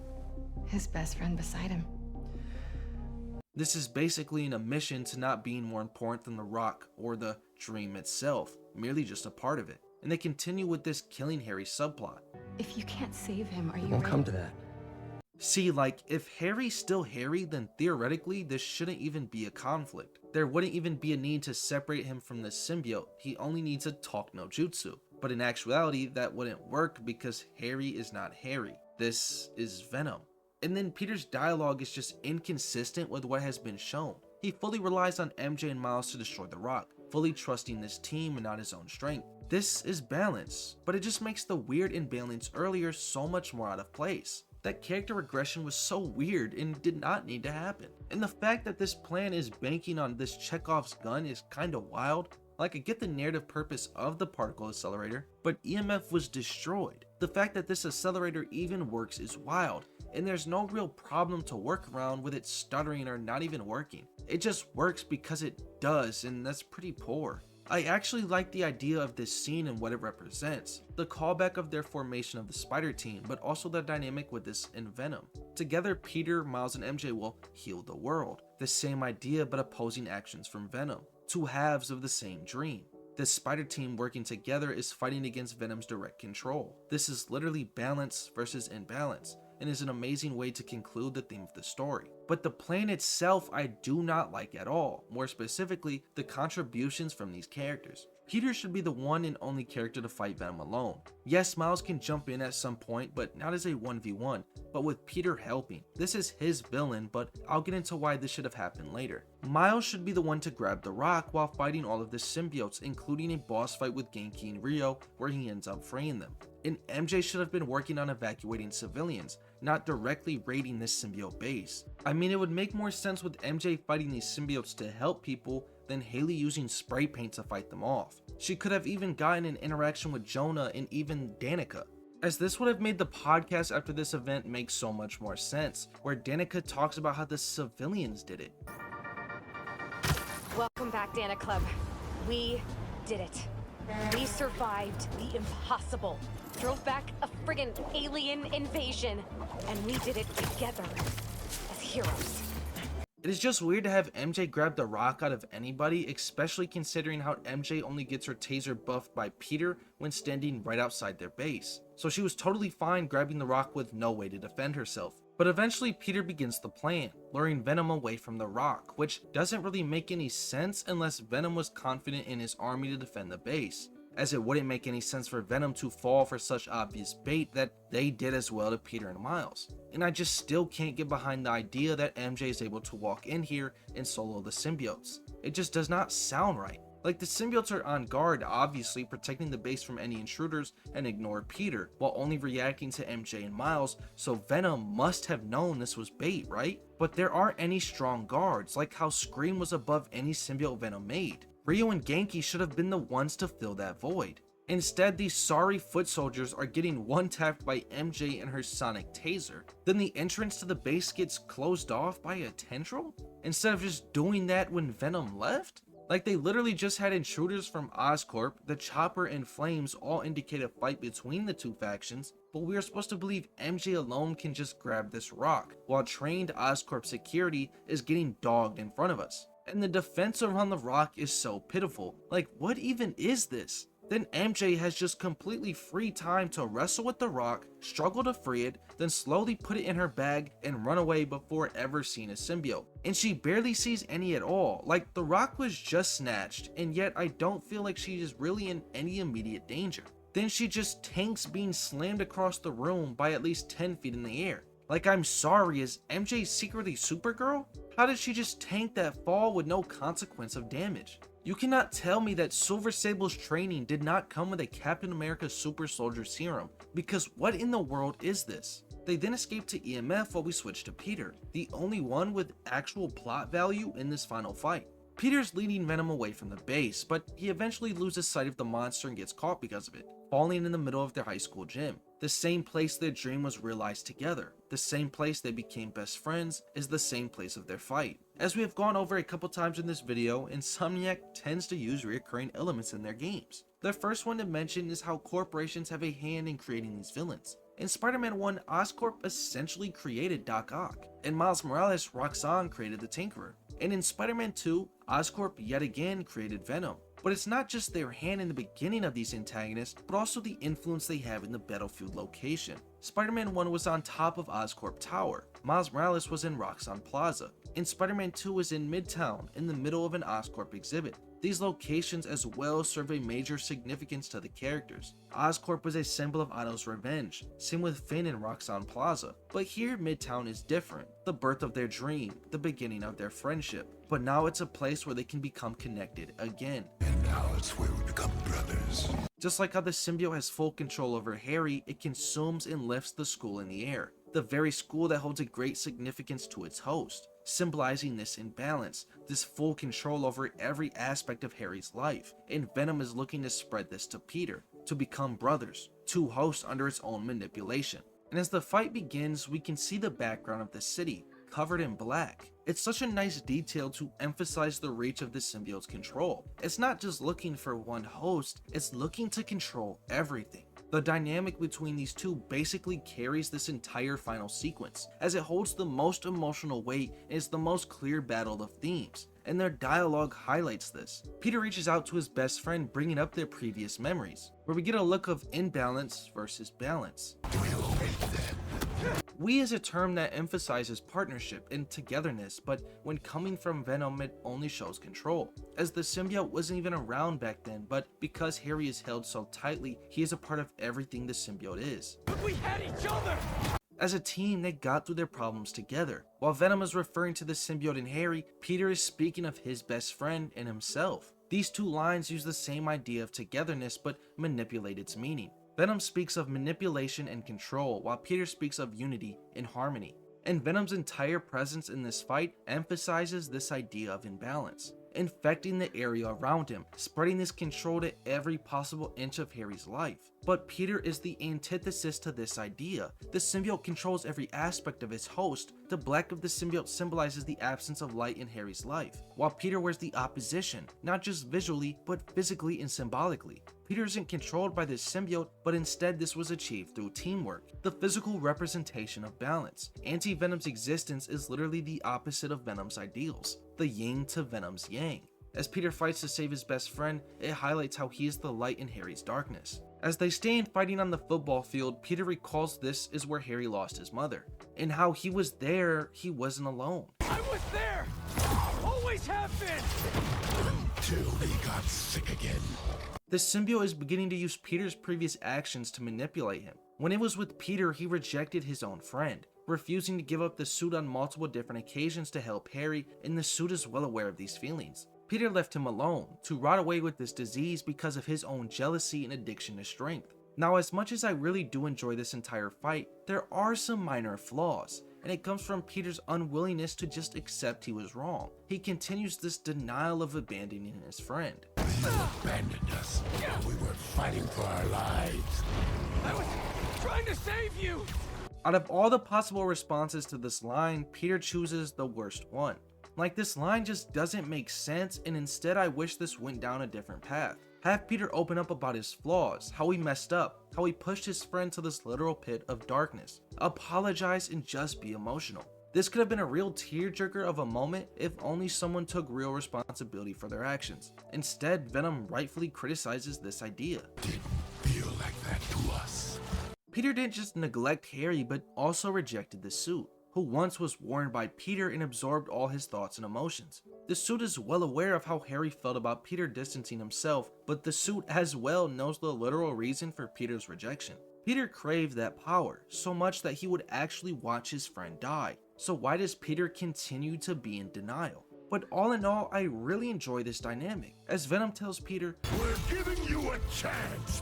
his best friend beside him." This is basically an admission to not being more important than the rock or the dream itself, merely just a part of it. And they continue with this killing Harry subplot. If you can't save him, are you We'll ready? come to that. See, like, if Harry's still Harry, then theoretically this shouldn't even be a conflict. There wouldn't even be a need to separate him from the symbiote. He only needs a talk no jutsu. But in actuality, that wouldn't work because Harry is not Harry. This is Venom. And then Peter's dialogue is just inconsistent with what has been shown. He fully relies on MJ and Miles to destroy the rock, fully trusting this team and not his own strength. This is balance, but it just makes the weird imbalance earlier so much more out of place. That character regression was so weird and did not need to happen. And the fact that this plan is banking on this Chekhov's gun is kinda wild. Like, I get the narrative purpose of the particle accelerator, but EMF was destroyed. The fact that this accelerator even works is wild, and there's no real problem to work around with it stuttering or not even working. It just works because it does, and that's pretty poor. I actually like the idea of this scene and what it represents. The callback of their formation of the Spider Team, but also the dynamic with this in Venom. Together, Peter, Miles, and MJ will heal the world. The same idea, but opposing actions from Venom. Two halves of the same dream. This Spider Team working together is fighting against Venom's direct control. This is literally balance versus imbalance, and is an amazing way to conclude the theme of the story. But the plan itself I do not like at all, more specifically, the contributions from these characters. Peter should be the one and only character to fight Venom alone. Yes, Miles can jump in at some point, but not as a 1v1, but with Peter helping. This is his villain, but I'll get into why this should have happened later. Miles should be the one to grab the rock while fighting all of the symbiotes, including a boss fight with Genki and Rio, where he ends up freeing them. And MJ should have been working on evacuating civilians, not directly raiding this symbiote base. I mean, it would make more sense with MJ fighting these symbiotes to help people than Haley using spray paint to fight them off. She could have even gotten an interaction with Jonah and even Danica, as this would have made the podcast after this event make so much more sense, where Danica talks about how the civilians did it. Welcome back, Dana Club. We did it. We survived the impossible. Drove back a friggin' alien invasion. And we did it together as heroes. It is just weird to have MJ grab the rock out of anybody, especially considering how MJ only gets her taser buffed by Peter when standing right outside their base. So she was totally fine grabbing the rock with no way to defend herself. But eventually Peter begins the plan, luring Venom away from the rock, which doesn't really make any sense unless Venom was confident in his army to defend the base, as it wouldn't make any sense for Venom to fall for such obvious bait that they did as well to Peter and Miles. And I just still can't get behind the idea that MJ is able to walk in here and solo the symbiotes. It just does not sound right. Like, the symbiotes are on guard, obviously protecting the base from any intruders, and ignore Peter, while only reacting to MJ and Miles, so Venom must have known this was bait, right? But there aren't any strong guards, like how Scream was above any symbiote Venom made. Rio and Genki should have been the ones to fill that void. Instead, these sorry foot soldiers are getting one-tapped by MJ and her sonic taser. Then the entrance to the base gets closed off by a tendril, instead of just doing that when Venom left? Like, they literally just had intruders from Oscorp, the Chopper, and Flames all indicate a fight between the two factions, but we are supposed to believe MJ alone can just grab this rock, while trained Oscorp security is getting dogged in front of us. And the defense around the rock is so pitiful. Like, what even is this? Then MJ has just completely free time to wrestle with the rock, struggle to free it, then slowly put it in her bag and run away before ever seeing a symbiote. And she barely sees any at all, like the rock was just snatched, and yet I don't feel like she is really in any immediate danger. Then she just tanks being slammed across the room by at least 10 feet in the air. Like, I'm sorry, is MJ secretly Supergirl? How did she just tank that fall with no consequence of damage? You cannot tell me that Silver Sable's training did not come with a Captain America Super Soldier Serum, because what in the world is this? They then escape to EMF while we switch to Peter, the only one with actual plot value in this final fight. Peter's leading Venom away from the base, but he eventually loses sight of the monster and gets caught because of it, falling in the middle of their high school gym. The same place their dream was realized together, the same place they became best friends, is the same place of their fight. As we have gone over a couple times in this video, Insomniac tends to use recurring elements in their games. The first one to mention is how corporations have a hand in creating these villains. In Spider-Man 1, Oscorp essentially created Doc Ock. In Miles Morales, Roxxon created the Tinkerer. And in Spider-Man 2, Oscorp yet again created Venom. But it's not just their hand in the beginning of these antagonists, but also the influence they have in the battlefield location. Spider-Man 1 was on top of Oscorp Tower, Miles Morales was in Roxxon Plaza, and Spider-Man 2 was in Midtown, in the middle of an Oscorp exhibit. These locations as well serve a major significance to the characters. Oscorp was a symbol of Otto's revenge, same with Finn in Roxxon Plaza. But here Midtown is different, the birth of their dream, the beginning of their friendship. But now it's a place where they can become connected again. And now it's where we become brothers. Just like how the symbiote has full control over Harry, it consumes and lifts the school in the air. The very school that holds a great significance to its host, symbolizing this imbalance, this full control over every aspect of Harry's life. And Venom is looking to spread this to Peter, to become brothers, two hosts under its own manipulation. And as the fight begins, we can see the background of the city, covered in black. It's such a nice detail to emphasize the reach of the symbiote's control. It's not just looking for one host, it's looking to control everything. The dynamic between these two basically carries this entire final sequence, as it holds the most emotional weight and is the most clear battle of themes, and their dialogue highlights this. Peter reaches out to his best friend, bringing up their previous memories, where we get a look of imbalance versus balance. We is a term that emphasizes partnership and togetherness, but when coming from Venom, it only shows control, as the symbiote wasn't even around back then, but because Harry is held so tightly, he is a part of everything the symbiote is. But we had each other! As a team, they got through their problems together. While Venom is referring to the symbiote and Harry, Peter is speaking of his best friend and himself. These two lines use the same idea of togetherness, but manipulate its meaning. Venom speaks of manipulation and control, while Peter speaks of unity and harmony. And Venom's entire presence in this fight emphasizes this idea of imbalance, infecting the area around him, spreading this control to every possible inch of Harry's life. But Peter is the antithesis to this idea. The symbiote controls every aspect of his host. The black of the symbiote symbolizes the absence of light in Harry's life, while Peter wears the opposition, not just visually, but physically and symbolically. Peter isn't controlled by this symbiote, but instead this was achieved through teamwork, the physical representation of balance. Anti-Venom's existence is literally the opposite of Venom's ideals, the yin to Venom's yang. As Peter fights to save his best friend, it highlights how he is the light in Harry's darkness. As they stand fighting on the football field, Peter recalls this is where Harry lost his mother, and how he was there, he wasn't alone. I was there! Always have been! Until he got sick again. The symbiote is beginning to use Peter's previous actions to manipulate him. When it was with Peter, he rejected his own friend, refusing to give up the suit on multiple different occasions to help Harry, and the suit is well aware of these feelings. Peter left him alone, to rot away with this disease because of his own jealousy and addiction to strength. Now, as much as I really do enjoy this entire fight, there are some minor flaws, and it comes from Peter's unwillingness to just accept he was wrong. He continues this denial of abandoning his friend. You abandoned us. We were fighting for our lives. I was trying to save you! Out of all the possible responses to this line, Peter chooses the worst one. Like, this line just doesn't make sense, and instead I wish this went down a different path. Have Peter open up about his flaws, how he messed up, how he pushed his friend to this literal pit of darkness. Apologize and just be emotional. This could have been a real tearjerker of a moment if only someone took real responsibility for their actions. Instead, Venom rightfully criticizes this idea. Feel like that to us. Peter didn't just neglect Harry, but also rejected the suit, who once was worn by Peter and absorbed all his thoughts and emotions. The suit is well aware of how Harry felt about Peter distancing himself, but the suit as well knows the literal reason for Peter's rejection. Peter craved that power, so much that he would actually watch his friend die. So why does Peter continue to be in denial? But all in all, I really enjoy this dynamic, as Venom tells Peter, "We're giving you a chance."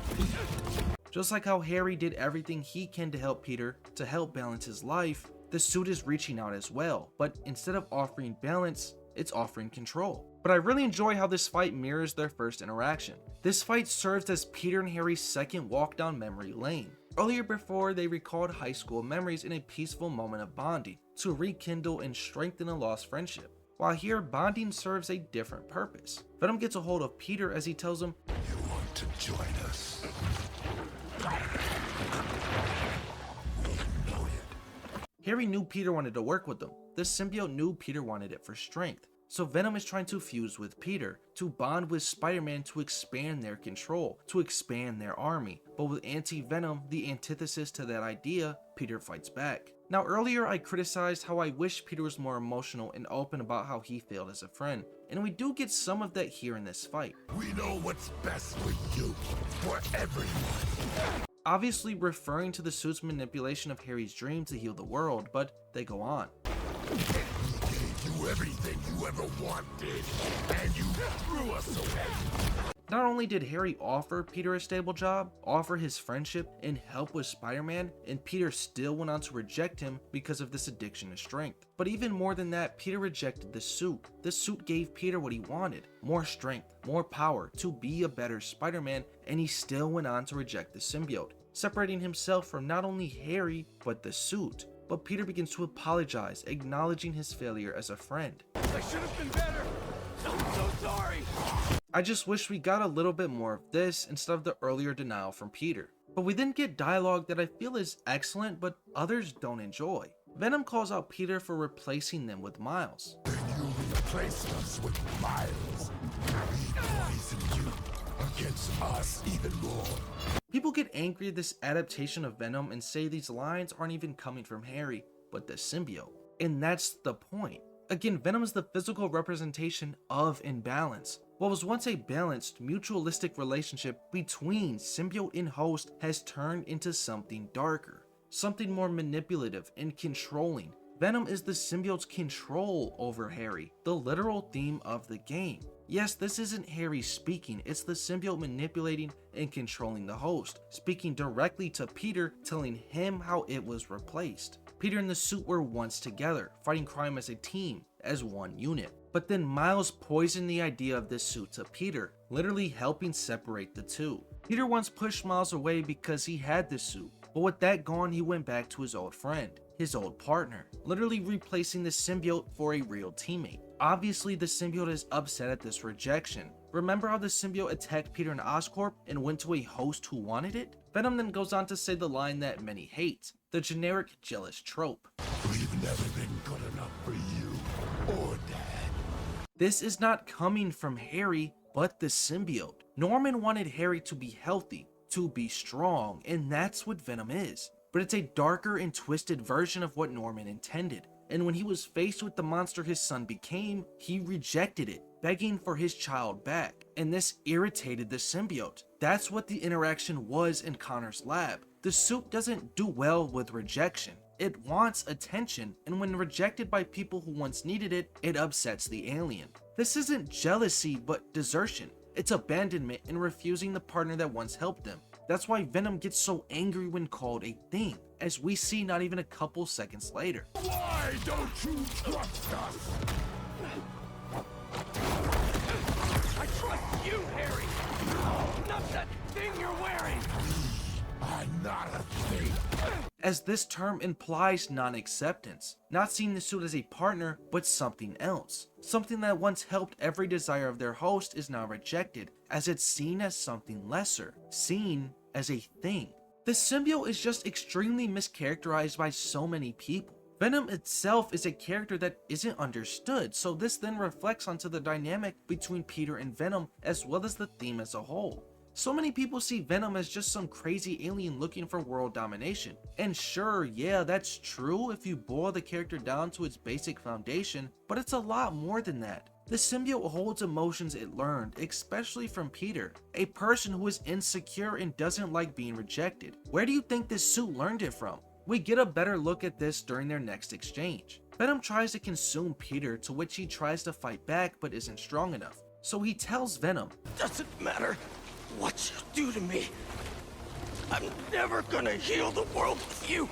Just like how Harry did everything he can to help Peter, to help balance his life, the suit is reaching out as well, but instead of offering balance, it's offering control. But I really enjoy how this fight mirrors their first interaction. This fight serves as Peter and Harry's second walk down memory lane. Earlier before, they recalled high school memories in a peaceful moment of bonding, to rekindle and strengthen a lost friendship. While here, bonding serves a different purpose. Venom gets a hold of Peter as he tells him, "You want to join us?" Harry knew Peter wanted to work with them. The symbiote knew Peter wanted it for strength. So Venom is trying to fuse with Peter, to bond with Spider-Man to expand their control, to expand their army. But with Anti-Venom, the antithesis to that idea, Peter fights back. Now earlier I criticized how I wish Peter was more emotional and open about how he failed as a friend, and we do get some of that here in this fight. "We know what's best for you, for everyone." Obviously referring to the suit's manipulation of Harry's dream to heal the world, but they go on. "We gave you everything you ever wanted, and you threw us away." Not only did Harry offer Peter a stable job, offer his friendship, and help with Spider-Man, and Peter still went on to reject him because of this addiction to strength. But even more than that, Peter rejected the suit. The suit gave Peter what he wanted, more strength, more power, to be a better Spider-Man, and he still went on to reject the symbiote, separating himself from not only Harry, but the suit. But Peter begins to apologize, acknowledging his failure as a friend. "I should have been better. I'm so sorry." I just wish we got a little bit more of this instead of the earlier denial from Peter. But we then get dialogue that I feel is excellent, but others don't enjoy. Venom calls out Peter for replacing them with Miles. "You replaced us with Miles. We poisoned you against us even more." People get angry at this adaptation of Venom and say these lines aren't even coming from Harry, but the symbiote. And that's the point. Again, Venom is the physical representation of imbalance. What was once a balanced, mutualistic relationship between symbiote and host has turned into something darker, something more manipulative and controlling. Venom is the symbiote's control over Harry, the literal theme of the game. Yes, this isn't Harry speaking, it's the symbiote manipulating and controlling the host, speaking directly to Peter, telling him how it was replaced. Peter and the suit were once together, fighting crime as a team, as one unit. But then Miles poisoned the idea of this suit to Peter, literally helping separate the two. Peter once pushed Miles away because he had the suit, but with that gone, he went back to his old friend, his old partner, literally replacing the symbiote for a real teammate. Obviously, the symbiote is upset at this rejection. Remember how the symbiote attacked Peter and Oscorp and went to a host who wanted it? Venom then goes on to say the line that many hate, the generic jealous trope. "We've never been good enough for you or Dad." This is not coming from Harry, but the symbiote. Norman wanted Harry to be healthy, to be strong, and that's what Venom is. But it's a darker and twisted version of what Norman intended. And when he was faced with the monster his son became, he rejected it, begging for his child back. And this irritated the symbiote. That's what the interaction was in Connor's lab. The suit doesn't do well with rejection. It wants attention, and when rejected by people who once needed it, it upsets the alien. This isn't jealousy, but desertion. It's abandonment and refusing the partner that once helped them. That's why Venom gets so angry when called a thing, as we see not even a couple seconds later. "Why don't you trust us?" "I trust you, Harry. Not that thing you're wearing." "I'm not a thing." As this term implies non-acceptance, not seeing the suit as a partner, but something else. Something that once helped every desire of their host is now rejected, as it's seen as something lesser, seen as a thing. The symbiote is just extremely mischaracterized by so many people. Venom itself is a character that isn't understood, so this then reflects onto the dynamic between Peter and Venom as well as the theme as a whole. So many people see Venom as just some crazy alien looking for world domination. And sure, yeah, that's true if you boil the character down to its basic foundation, but it's a lot more than that. The symbiote holds emotions it learned, especially from Peter, a person who is insecure and doesn't like being rejected. Where do you think this suit learned it from? We get a better look at this during their next exchange. Venom tries to consume Peter, to which he tries to fight back but isn't strong enough. So he tells Venom, Doesn't matter what you do to me. I'm never gonna heal the world with you.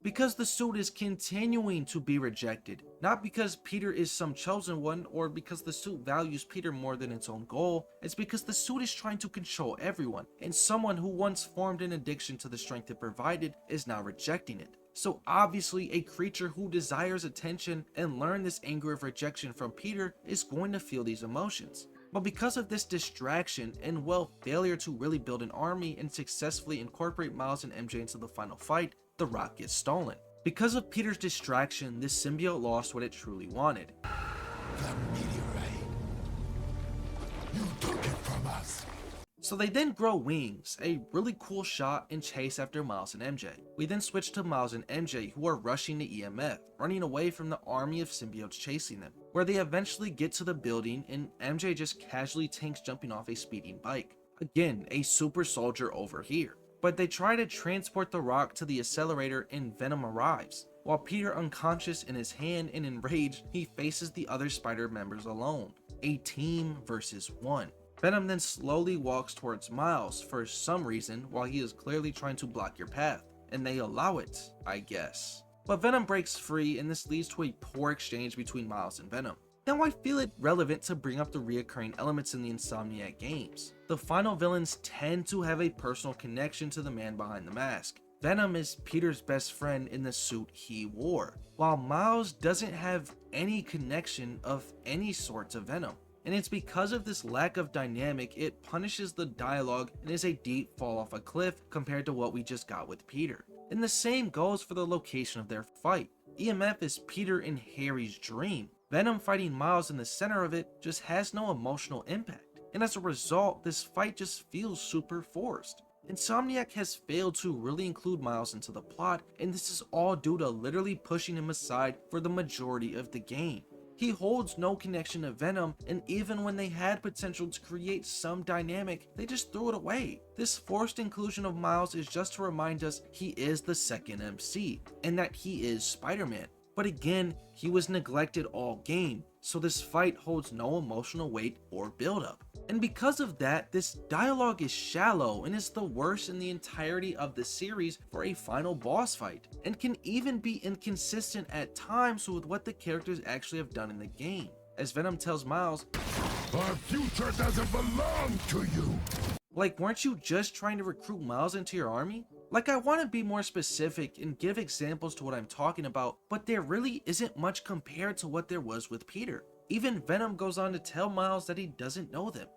because the suit is continuing to be rejected, not because Peter is some chosen one or because the suit values Peter more than its own goal. It's because the suit is trying to control everyone, and someone who once formed an addiction to the strength it provided is now rejecting it. So obviously a creature who desires attention and learned this anger of rejection from Peter is going to feel these emotions. But because of this distraction and failure to really build an army and successfully incorporate Miles and MJ into the final fight, the rock gets stolen. Because of Peter's distraction, this symbiote lost what it truly wanted. You took it from us. So they then grow wings, a really cool shot and chase after Miles and MJ. We then switch to Miles and MJ, who are rushing to EMF, running away from the army of symbiotes chasing them, where they eventually get to the building and MJ just casually tanks jumping off a speeding bike. Again, a super soldier over here. But they try to transport the rock to the accelerator and Venom arrives. While Peter unconscious in his hand and enraged, he faces the other Spider members alone. A team versus one. Venom then slowly walks towards Miles for some reason while he is clearly trying to block your path, and they allow it, I guess. But Venom breaks free and this leads to a poor exchange between Miles and Venom. Now I feel it relevant to bring up the reoccurring elements in the Insomniac games. The final villains tend to have a personal connection to the man behind the mask. Venom is Peter's best friend in the suit he wore, while Miles doesn't have any connection of any sort to Venom. And it's because of this lack of dynamic, it punishes the dialogue and is a deep fall off a cliff compared to what we just got with Peter. And the same goes for the location of their fight. EMF is Peter and Harry's dream. Venom fighting Miles in the center of it just has no emotional impact. And as a result, this fight just feels super forced. Insomniac has failed to really include Miles into the plot, and this is all due to literally pushing him aside for the majority of the game. He holds no connection to Venom, and even when they had potential to create some dynamic, they just threw it away. This forced inclusion of Miles is just to remind us he is the second MC, and that he is Spider-Man. But again, he was neglected all game, so this fight holds no emotional weight or build-up. And because of that, this dialogue is shallow and is the worst in the entirety of the series for a final boss fight, and can even be inconsistent at times with what the characters actually have done in the game. As Venom tells Miles, Our future doesn't belong to you. Like, weren't you just trying to recruit Miles into your army? Like, I want to be more specific and give examples to what I'm talking about, but there really isn't much compared to what there was with Peter. Even Venom goes on to tell Miles that he doesn't know them.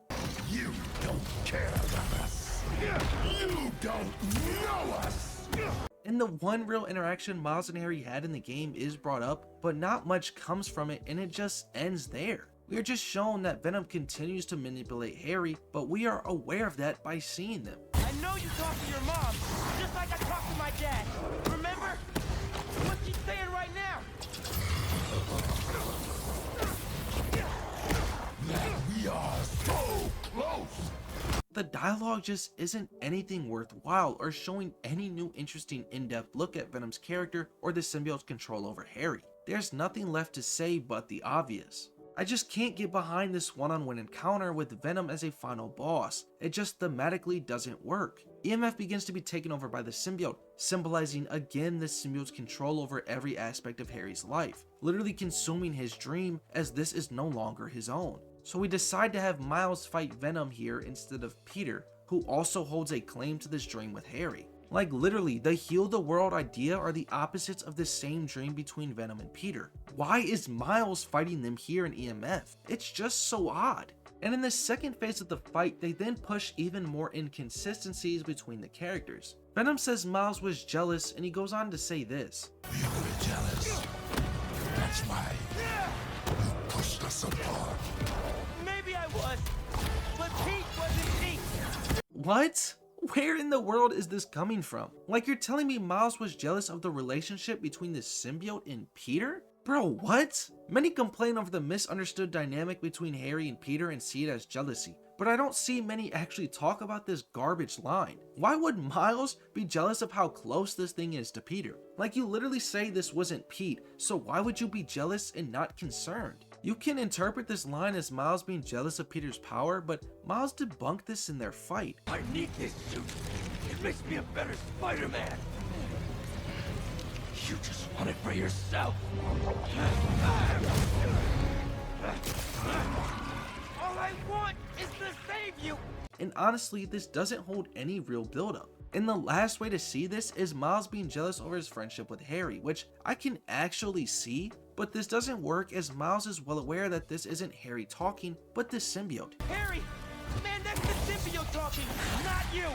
You don't care about us. You don't know us. And the one real interaction Miles and Harry had in the game is brought up, but not much comes from it, and it just ends there. We are just shown that Venom continues to manipulate Harry, but we are aware of that by seeing them. I know you talk to your mom, just like I talked to my dad. Remember? What's she saying right now? We are so close. The dialogue just isn't anything worthwhile or showing any new interesting in-depth look at Venom's character or the symbiote's control over Harry. There's nothing left to say but the obvious. I just can't get behind this one-on-one encounter with Venom as a final boss. It just thematically doesn't work. EMF begins to be taken over by the symbiote, symbolizing again the symbiote's control over every aspect of Harry's life, literally consuming his dream as this is no longer his own. So we decide to have Miles fight Venom here instead of Peter, who also holds a claim to this dream with Harry. Like, literally, the heal the world idea are the opposites of the same dream between Venom and Peter. Why is Miles fighting them here in EMF? It's just so odd. And in the second phase of the fight, they then push even more inconsistencies between the characters. Venom says Miles was jealous, and he goes on to say this. You were jealous. That's why you pushed us apart. Maybe I was, but Pete wasn't Pete. What? Where in the world is this coming from? Like, you're telling me Miles was jealous of the relationship between the symbiote and Peter? Bro, what? Many complain over the misunderstood dynamic between Harry and Peter and see it as jealousy, but I don't see many actually talk about this garbage line. Why would Miles be jealous of how close this thing is to Peter? Like, you literally say this wasn't Pete, so why would you be jealous and not concerned? You can interpret this line as Miles being jealous of Peter's power, but Miles debunked this in their fight. I need this suit. It makes me a better Spider-Man. You just want it for yourself. All I want is to save you. And honestly, this doesn't hold any real build-up. And the last way to see this is Miles being jealous over his friendship with Harry, which I can actually see, but this doesn't work as Miles is well aware that this isn't Harry talking, but the symbiote. Harry! Man, that's the symbiote talking, not you!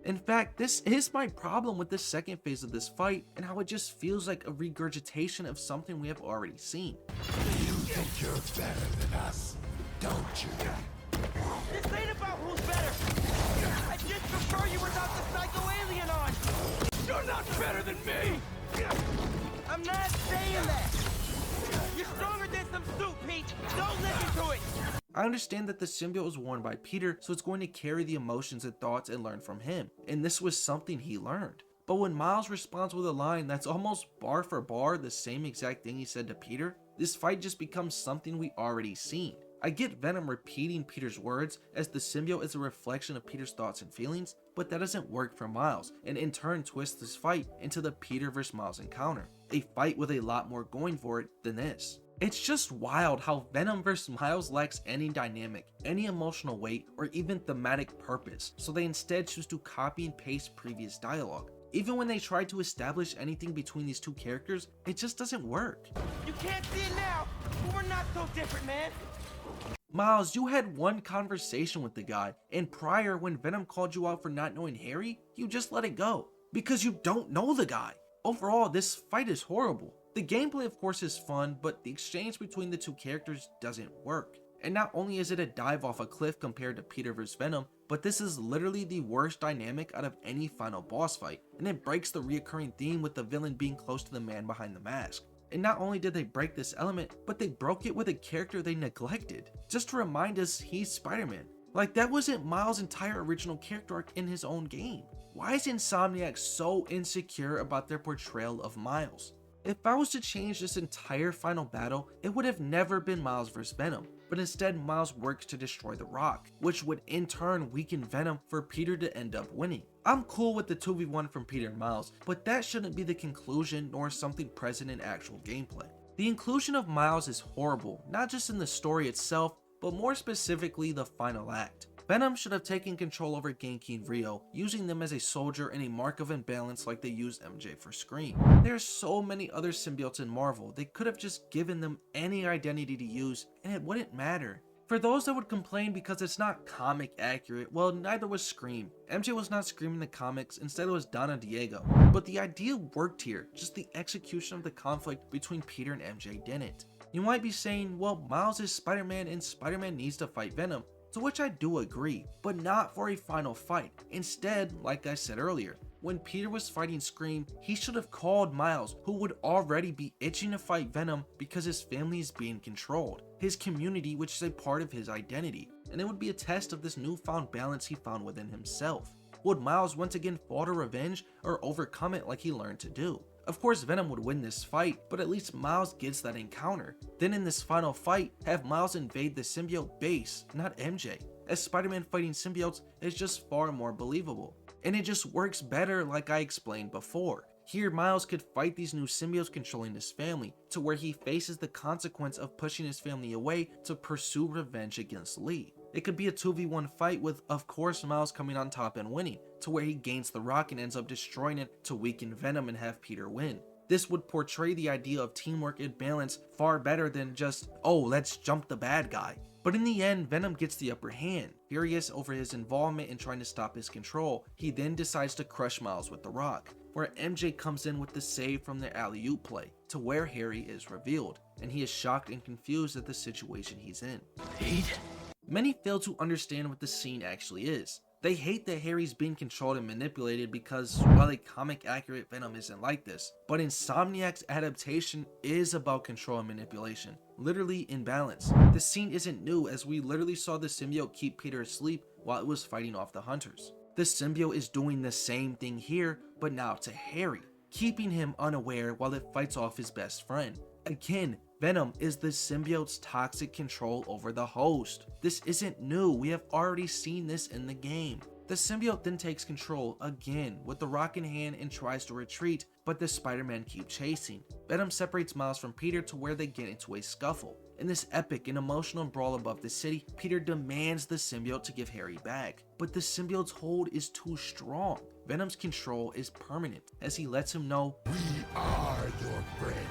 In fact, this is my problem with the second phase of this fight, and how it just feels like a regurgitation of something we have already seen. You think you're better than us, don't you? This ain't about who's better! I just prefer you without the psycho alien on! You're not better than me! I'm not saying that! You're stronger than some soup, Pete! Don't listen to it! I understand that the symbiote was worn by Peter, so it's going to carry the emotions and thoughts and learn from him, and this was something he learned. But when Miles responds with a line that's almost bar for bar the same exact thing he said to Peter, this fight just becomes something we already seen. I get Venom repeating Peter's words as the symbiote is a reflection of Peter's thoughts and feelings, but that doesn't work for Miles, and in turn twists this fight into the Peter vs. Miles encounter, a fight with a lot more going for it than this. It's just wild how Venom vs. Miles lacks any dynamic, any emotional weight, or even thematic purpose, so they instead choose to copy and paste previous dialogue. Even when they try to establish anything between these two characters, it just doesn't work. You can't see it now, but we're not so different, man! Miles, you had one conversation with the guy, and prior when Venom called you out for not knowing Harry, you just let it go, because you don't know the guy. Overall, this fight is horrible. The gameplay of course is fun, but the exchange between the two characters doesn't work. And not only is it a dive off a cliff compared to Peter vs. Venom, but this is literally the worst dynamic out of any final boss fight, and it breaks the reoccurring theme with the villain being close to the man behind the mask. And not only did they break this element, but they broke it with a character they neglected. Just to remind us, he's Spider-Man. Like, that wasn't Miles' entire original character arc in his own game. Why is Insomniac so insecure about their portrayal of Miles? If I was to change this entire final battle, it would have never been Miles vs. Venom, but instead Miles works to destroy the Rock, which would in turn weaken Venom for Peter to end up winning. I'm cool with the 2v1 from Peter and Miles, but that shouldn't be the conclusion nor something present in actual gameplay. The inclusion of Miles is horrible, not just in the story itself, but more specifically the final act. Venom should have taken control over Genki and Rio, using them as a soldier and a mark of imbalance like they used MJ for Scream. There are so many other symbiotes in Marvel, they could have just given them any identity to use and it wouldn't matter. For those that would complain because it's not comic accurate, well, neither was Scream. MJ was not Scream in the comics, instead it was Donna Diego. But the idea worked here, just the execution of the conflict between Peter and MJ didn't. You might be saying, well, Miles is Spider-Man and Spider-Man needs to fight Venom. To which I do agree, but not for a final fight. Instead, like I said earlier, when Peter was fighting Scream, he should have called Miles, who would already be itching to fight Venom because his family is being controlled, his community which is a part of his identity, and it would be a test of this newfound balance he found within himself. Would Miles once again fall to revenge or overcome it like he learned to do? Of course Venom would win this fight, but at least Miles gets that encounter. Then in this final fight, have Miles invade the symbiote base, not MJ, as Spider-Man fighting symbiotes is just far more believable. And it just works better like I explained before. Here Miles could fight these new symbiotes controlling his family, to where he faces the consequence of pushing his family away to pursue revenge against Lee. It could be a 2v1 fight with, of course, Miles coming on top and winning, to where he gains the Rock and ends up destroying it to weaken Venom and have Peter win. This would portray the idea of teamwork and balance far better than just, oh, let's jump the bad guy. But in the end, Venom gets the upper hand. Furious over his involvement in trying to stop his control, he then decides to crush Miles with the rock, where MJ comes in with the save from their alley-oop play, to where Harry is revealed, and he is shocked and confused at the situation he's in. Pete? Many fail to understand what the scene actually is. They hate that Harry's being controlled and manipulated because, while a comic accurate Venom isn't like this, but Insomniac's adaptation is about control and manipulation, literally in balance. This scene isn't new, as we literally saw the symbiote keep Peter asleep while it was fighting off the hunters. The symbiote is doing the same thing here, but now to Harry, keeping him unaware while it fights off his best friend. Again, Venom is the symbiote's toxic control over the host. This isn't new, we have already seen this in the game. The symbiote then takes control again with the rock in hand and tries to retreat, but the Spider-Man keep chasing. Venom separates Miles from Peter to where they get into a scuffle. In this epic and emotional brawl above the city, Peter demands the symbiote to give Harry back, but the symbiote's hold is too strong. Venom's control is permanent, as he lets him know, "We are your friend."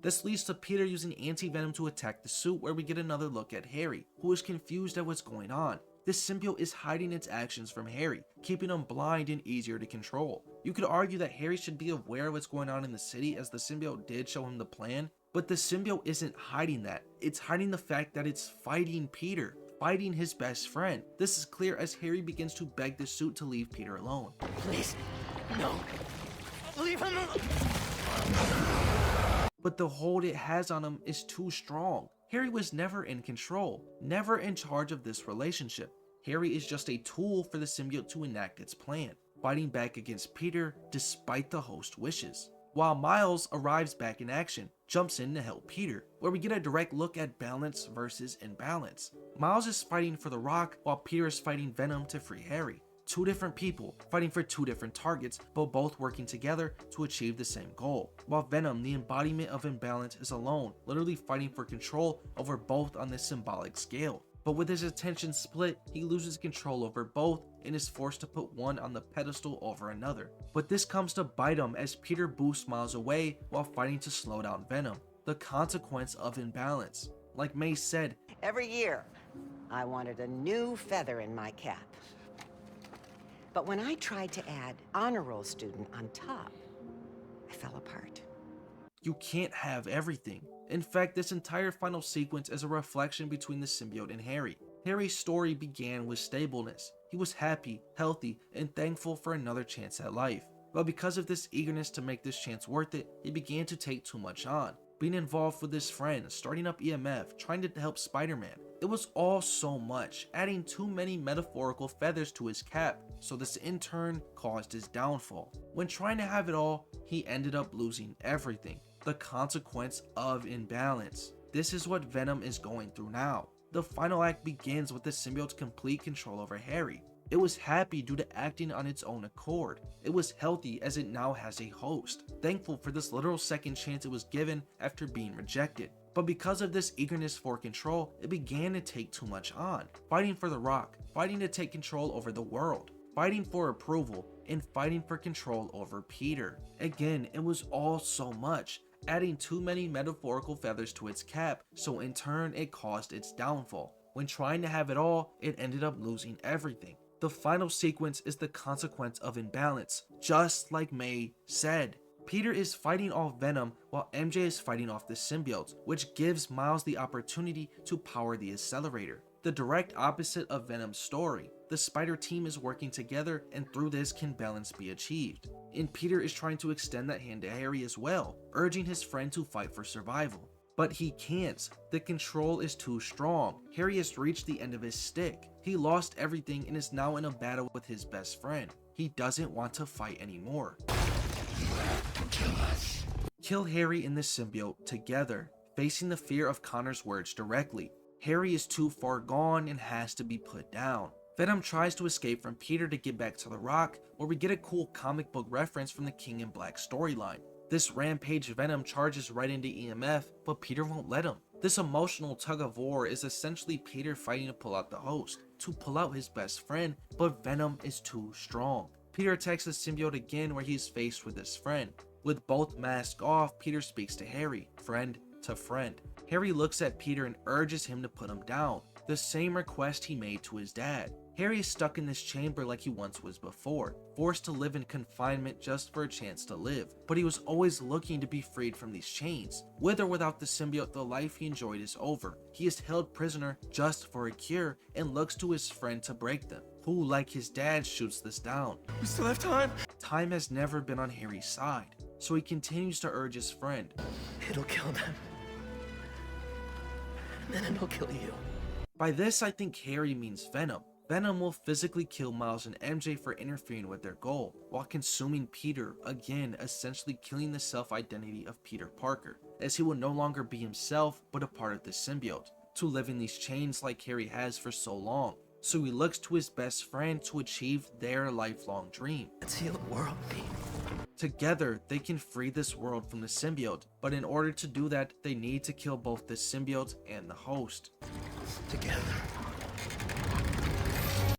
This leads to Peter using anti-venom to attack the suit, where we get another look at Harry, who is confused at what's going on. This symbiote is hiding its actions from Harry, keeping him blind and easier to control. You could argue that Harry should be aware of what's going on in the city, as the symbiote did show him the plan, but the symbiote isn't hiding that. It's hiding the fact that it's fighting Peter, fighting his best friend. This is clear as Harry begins to beg the suit to leave Peter alone. Please, no. Leave him alone. But the hold it has on him is too strong. Harry was never in control, never in charge of this relationship. Harry is just a tool for the symbiote to enact its plan, fighting back against Peter despite the host's wishes. While Miles arrives back in action, jumps in to help Peter, where we get a direct look at balance versus imbalance. Miles is fighting for the rock while Peter is fighting Venom to free Harry. Two different people fighting for two different targets, but both working together to achieve the same goal. While Venom, the embodiment of imbalance, is alone, literally fighting for control over both on this symbolic scale. But with his attention split, he loses control over both and is forced to put one on the pedestal over another. But this comes to bite him as Peter boosts Miles away while fighting to slow down Venom. The consequence of imbalance. Like May said, every year, I wanted a new feather in my cap. But when I tried to add honor roll student on top, I fell apart. you can't have everything. In fact, this entire final sequence is a reflection between the symbiote and Harry. Harry's story began with stableness. He was happy, healthy, and thankful for another chance at life. But because of this eagerness to make this chance worth it, he began to take too much on. Being involved with his friend, starting up EMF, trying to help Spider-Man. It was all so much, adding too many metaphorical feathers to his cap, so this in turn caused his downfall. When trying to have it all, he ended up losing everything. The consequence of imbalance. This is what Venom is going through now. The final act begins with the symbiote's complete control over Harry. It was happy due to acting on its own accord. It was healthy as it now has a host, thankful for this literal second chance it was given after being rejected. But because of this eagerness for control, it began to take too much on. Fighting for the rock, fighting to take control over the world, fighting for approval, and fighting for control over Peter. Again, it was all so much, adding too many metaphorical feathers to its cap, so in turn it caused its downfall. When trying to have it all, it ended up losing everything. The final sequence is the consequence of imbalance, just like May said. Peter is fighting off Venom while MJ is fighting off the symbiotes, which gives Miles the opportunity to power the accelerator. The direct opposite of Venom's story. The Spider team is working together, and through this can balance be achieved. And Peter is trying to extend that hand to Harry as well, urging his friend to fight for survival. But he can't. The control is too strong. Harry has reached the end of his stick. He lost everything and is now in a battle with his best friend. He doesn't want to fight anymore. Kill Harry and the symbiote together, facing the fear of Connor's words directly. Harry is too far gone and has to be put down. Venom tries to escape from Peter to get back to the Rock, where we get a cool comic book reference from the King in Black storyline. This rampage Venom charges right into EMF, but Peter won't let him. This emotional tug of war is essentially Peter fighting to pull out the host, to pull out his best friend, but Venom is too strong. Peter attacks the symbiote again where he is faced with his friend. With both masks off, Peter speaks to Harry. "Friend, to friend. Harry looks at Peter and urges him to put him down, the same request he made to his dad. Harry is stuck in this chamber like he once was before, forced to live in confinement just for a chance to live, but he was always looking to be freed from these chains. With or without the symbiote, the life he enjoyed is over. He is held prisoner just for a cure and looks to his friend to break them, who, like his dad, shoots this down. We still have time? Time has never been on Harry's side, so he continues to urge his friend. It'll kill them. And then it'll kill you. By this, I think Harry means Venom. Venom will physically kill Miles and MJ for interfering with their goal, while consuming Peter, again essentially killing the self-identity of Peter Parker, as he will no longer be himself but a part of the symbiote, to live in these chains like Harry has for so long. So he looks to his best friend to achieve their lifelong dream. Let's heal the world, Pete. Together, they can free this world from the symbiote, but in order to do that, they need to kill both the symbiote and the host. Together.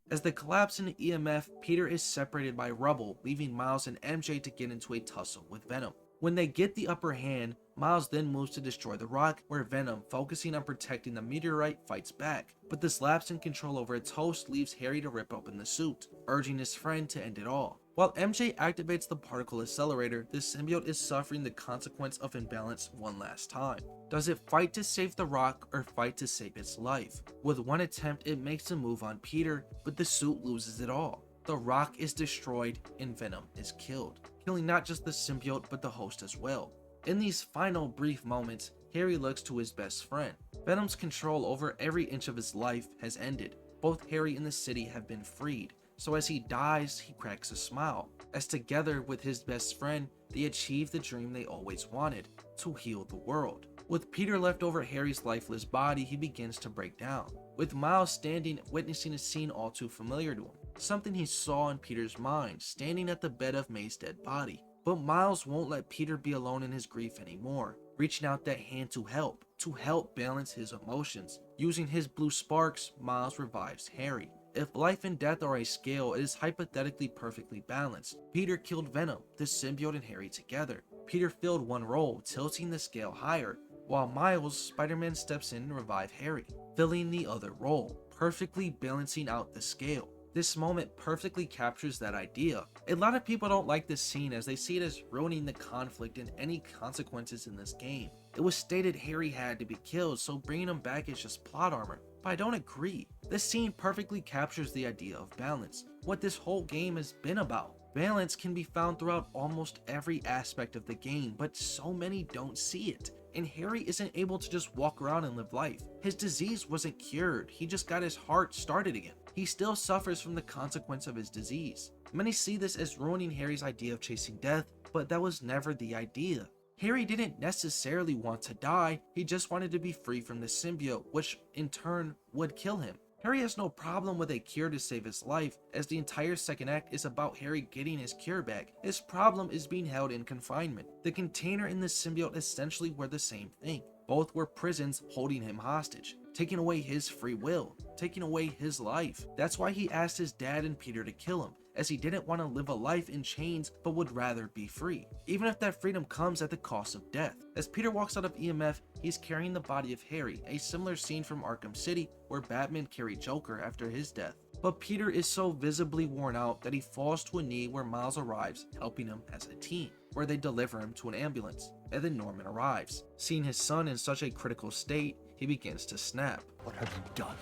As they collapse into EMF, Peter is separated by rubble, leaving Miles and MJ to get into a tussle with Venom. When they get the upper hand, Miles then moves to destroy the rock, where Venom, focusing on protecting the meteorite, fights back. But this lapse in control over its host leaves Harry to rip open the suit, urging his friend to end it all. While MJ activates the particle accelerator, the symbiote is suffering the consequence of imbalance one last time. Does it fight to save the rock or fight to save its life? With one attempt, it makes a move on Peter, but the suit loses it all. The rock is destroyed and Venom is killed, killing not just the symbiote but the host as well. In these final brief moments, Harry looks to his best friend. Venom's control over every inch of his life has ended. Both Harry and the city have been freed. So as he dies, he cracks a smile, as together with his best friend, they achieve the dream they always wanted, to heal the world. With Peter left over Harry's lifeless body, he begins to break down, with Miles standing witnessing a scene all too familiar to him, something he saw in Peter's mind, standing at the bed of May's dead body. But Miles won't let Peter be alone in his grief anymore, reaching out that hand to help balance his emotions. Using his blue sparks, Miles revives Harry. If life and death are a scale, it is hypothetically perfectly balanced. Peter killed Venom, the symbiote and Harry together. Peter filled one role, tilting the scale higher, while Miles, Spider-Man steps in and revives Harry, filling the other role, perfectly balancing out the scale. This moment perfectly captures that idea. A lot of people don't like this scene as they see it as ruining the conflict and any consequences in this game. It was stated Harry had to be killed, so bringing him back is just plot armor. But I don't agree. This scene perfectly captures the idea of balance, what this whole game has been about. Balance can be found throughout almost every aspect of the game, but so many don't see it. And Harry isn't able to just walk around and live life. His disease wasn't cured, he just got his heart started again. He still suffers from the consequence of his disease. Many see this as ruining Harry's idea of chasing death, but that was never the idea. Harry didn't necessarily want to die, he just wanted to be free from the symbiote, which in turn would kill him. Harry has no problem with a cure to save his life, as the entire second act is about Harry getting his cure back. His problem is being held in confinement. The container and the symbiote essentially were the same thing. Both were prisons holding him hostage, taking away his free will, taking away his life. That's why he asked his dad and Peter to kill him, as he didn't want to live a life in chains but would rather be free, even if that freedom comes at the cost of death. As Peter walks out of EMF, he's carrying the body of Harry, a similar scene from Arkham City where Batman carried Joker after his death. But Peter is so visibly worn out that he falls to a knee where Miles arrives, helping him as a team, where they deliver him to an ambulance, and then Norman arrives. Seeing his son in such a critical state, he begins to snap. What have you done?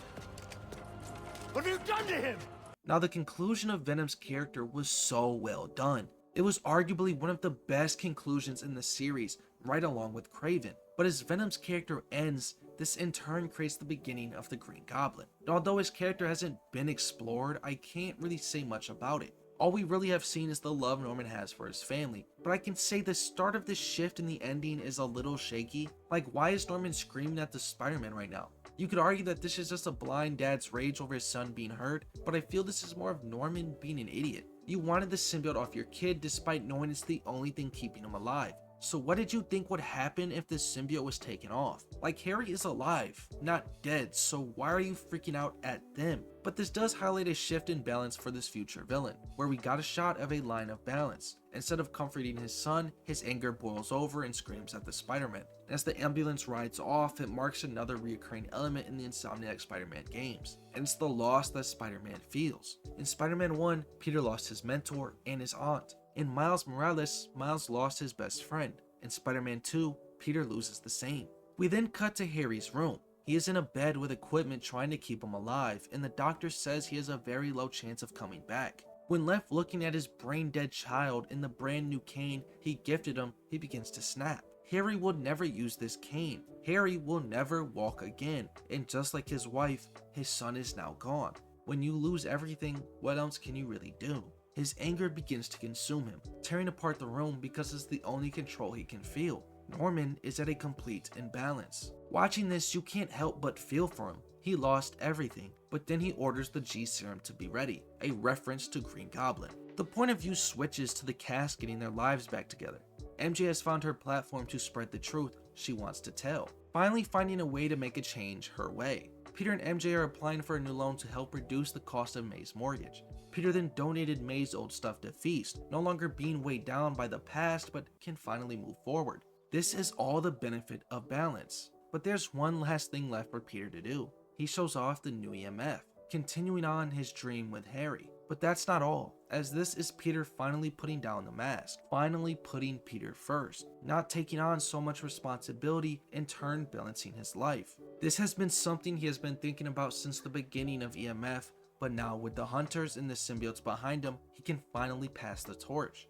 What have you done to him? Now, the conclusion of Venom's character was so well done. It was arguably one of the best conclusions in the series, right along with Kraven. But as Venom's character ends, this in turn creates the beginning of the Green Goblin. And although his character hasn't been explored, I can't really say much about it. All we really have seen is the love Norman has for his family, but I can say the start of this shift in the ending is a little shaky. Like, why is Norman screaming at the Spider-Man right now? You could argue that this is just a blind dad's rage over his son being hurt, but I feel this is more of Norman being an idiot. You wanted the symbiote off your kid despite knowing it's the only thing keeping him alive. So what did you think would happen if this symbiote was taken off? Like, Harry is alive, not dead, so why are you freaking out at them? But this does highlight a shift in balance for this future villain, where we got a shot of a line of balance. Instead of comforting his son, his anger boils over and screams at the Spider-Man. As the ambulance rides off, it marks another recurring element in the Insomniac Spider-Man games, and it's the loss that Spider-Man feels. In Spider-Man 1, Peter lost his mentor and his aunt. In Miles Morales, Miles lost his best friend. In Spider-Man 2, Peter loses the same. We then cut to Harry's room. He is in a bed with equipment trying to keep him alive, and the doctor says he has a very low chance of coming back. When left looking at his brain-dead child in the brand new cane he gifted him, he begins to snap. Harry will never use this cane. Harry will never walk again, and just like his wife, his son is now gone. When you lose everything, what else can you really do? His anger begins to consume him, tearing apart the room because it's the only control he can feel. Norman is at a complete imbalance. Watching this, you can't help but feel for him. He lost everything, but then he orders the G serum to be ready, a reference to Green Goblin. The point of view switches to the cast getting their lives back together. MJ has found her platform to spread the truth she wants to tell, finally finding a way to make a change her way. Peter and MJ are applying for a new loan to help reduce the cost of May's mortgage. Peter then donated May's old stuff to Feast, no longer being weighed down by the past but can finally move forward. This is all the benefit of balance. But there's one last thing left for Peter to do. He shows off the new EMF, continuing on his dream with Harry. But that's not all, as this is Peter finally putting down the mask, finally putting Peter first, not taking on so much responsibility, in turn balancing his life. This has been something he has been thinking about since the beginning of EMF, but now with the hunters and the symbiotes behind him, he can finally pass the torch.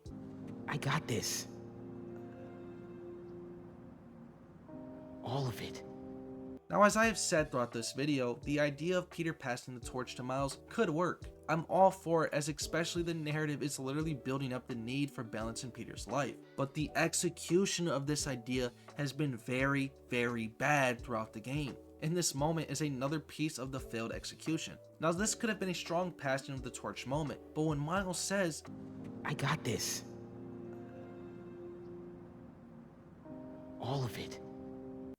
I got this. All of it. Now, as I have said throughout this video, the idea of Peter passing the torch to Miles could work. I'm all for it, as especially the narrative is literally building up the need for balance in Peter's life. But the execution of this idea has been very, very bad throughout the game. And this moment is another piece of the failed execution. Now, this could have been a strong passing of the torch moment, but when Miles says, I got this. All of it.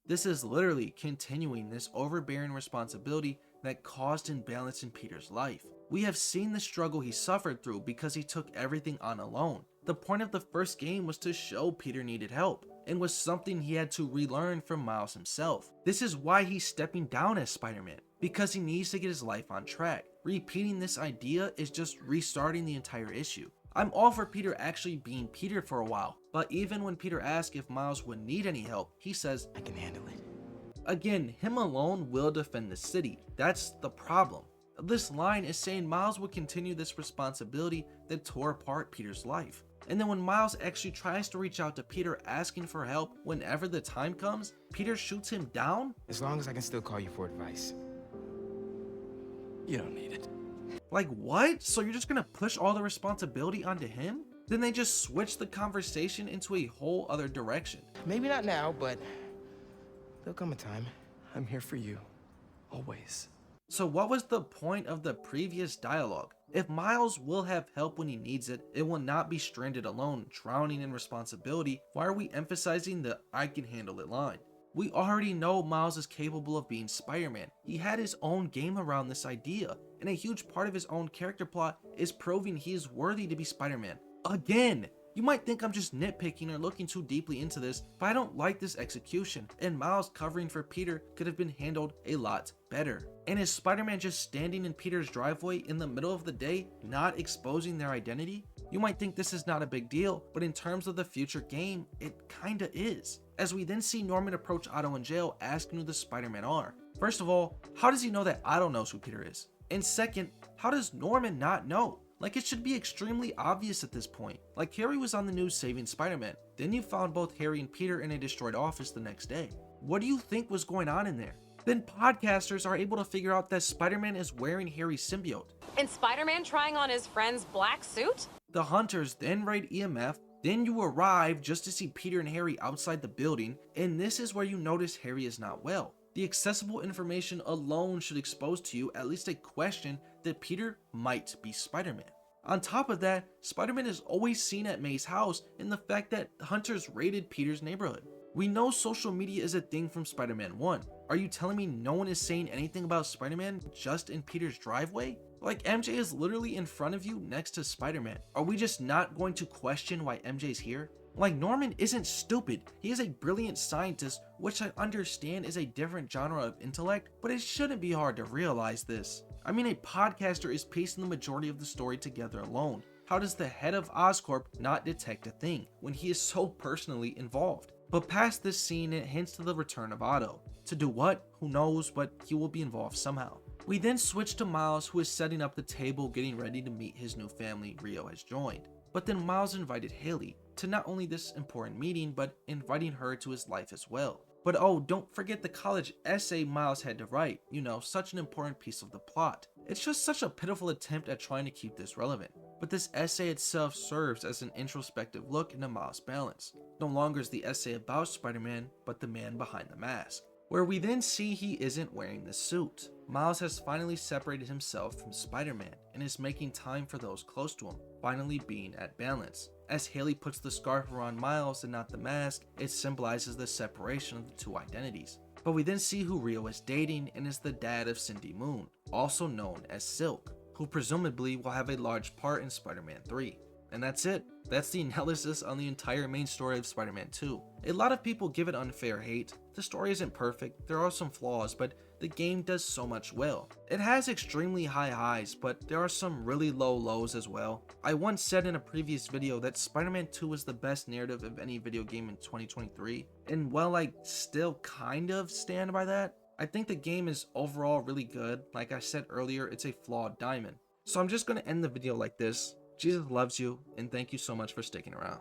This is literally continuing this overbearing responsibility that caused imbalance in Peter's life. We have seen the struggle he suffered through because he took everything on alone. The point of the first game was to show Peter needed help, and was something he had to relearn from Miles himself. This is why he's stepping down as Spider-Man, because he needs to get his life on track. Repeating this idea is just restarting the entire issue. I'm all for Peter actually being Peter for a while, but even when Peter asks if Miles would need any help, he says, I can handle it. Again, him alone will defend the city. That's the problem. This line is saying Miles would continue this responsibility that tore apart Peter's life. And then when Miles actually tries to reach out to Peter asking for help whenever the time comes, Peter shoots him down? As long as I can still call you for advice. You don't need it. Like, what? So you're just gonna push all the responsibility onto him? Then they just switch the conversation into a whole other direction. Maybe not now, but there'll come a time. I'm here for you. Always. So what was the point of the previous dialogue? If Miles will have help when he needs it, it will not be stranded alone, drowning in responsibility. Why are we emphasizing the I can handle it line? We already know Miles is capable of being Spider-Man. He had his own game around this idea, and a huge part of his own character plot is proving he is worthy to be Spider-Man. Again! You might think I'm just nitpicking or looking too deeply into this, but I don't like this execution, and Miles covering for Peter could have been handled a lot better. And is Spider-Man just standing in Peter's driveway in the middle of the day, not exposing their identity? You might think this is not a big deal, but in terms of the future game, it kinda is. As we then see Norman approach Otto in jail asking who the Spider-Man are. First of all, how does he know that Otto knows who Peter is? And second, how does Norman not know? Like, it should be extremely obvious at this point. Like, Harry was on the news saving Spider-Man. Then you found both Harry and Peter in a destroyed office the next day. What do you think was going on in there? Then podcasters are able to figure out that Spider-Man is wearing Harry's symbiote. And Spider-Man trying on his friend's black suit? The hunters then raid EMF. Then you arrive just to see Peter and Harry outside the building. And this is where you notice Harry is not well. The accessible information alone should expose to you at least a question that Peter might be Spider-Man. On top of that, Spider-Man is always seen at May's house, and the fact that hunters raided Peter's neighborhood. We know social media is a thing from Spider-Man 1. Are you telling me no one is saying anything about Spider-Man just in Peter's driveway? Like, MJ is literally in front of you next to Spider-Man. Are we just not going to question why MJ's here? Like, Norman isn't stupid. He is a brilliant scientist, which I understand is a different genre of intellect, but it shouldn't be hard to realize this. I mean, a podcaster is piecing the majority of the story together alone. How does the head of Oscorp not detect a thing when he is so personally involved? But past this scene, it hints to the return of Otto. To do what? Who knows, but he will be involved somehow. We then switch to Miles, who is setting up the table getting ready to meet his new family Rio has joined. But then Miles invited Haley to not only this important meeting, but inviting her to his life as well. But oh, don't forget the college essay Miles had to write, you know, such an important piece of the plot. It's just such a pitiful attempt at trying to keep this relevant. But this essay itself serves as an introspective look into Miles' balance. No longer is the essay about Spider-Man, but the man behind the mask, where we then see he isn't wearing the suit. Miles has finally separated himself from Spider-Man and is making time for those close to him, finally being at balance. As Haley puts the scarf around Miles and not the mask, it symbolizes the separation of the two identities. But we then see who Rio is dating and is the dad of Cindy Moon, also known as Silk, who presumably will have a large part in Spider-Man 3. And that's it. That's the analysis on the entire main story of Spider-Man 2. A lot of people give it unfair hate. The story isn't perfect, there are some flaws, but the game does so much well. It has extremely high highs, but there are some really low lows as well. I once said in a previous video that Spider-Man 2 is the best narrative of any video game in 2023, and while I still kind of stand by that, I think the game is overall really good. Like I said earlier, it's a flawed diamond. So I'm just going to end the video like this. Jesus loves you, and thank you so much for sticking around.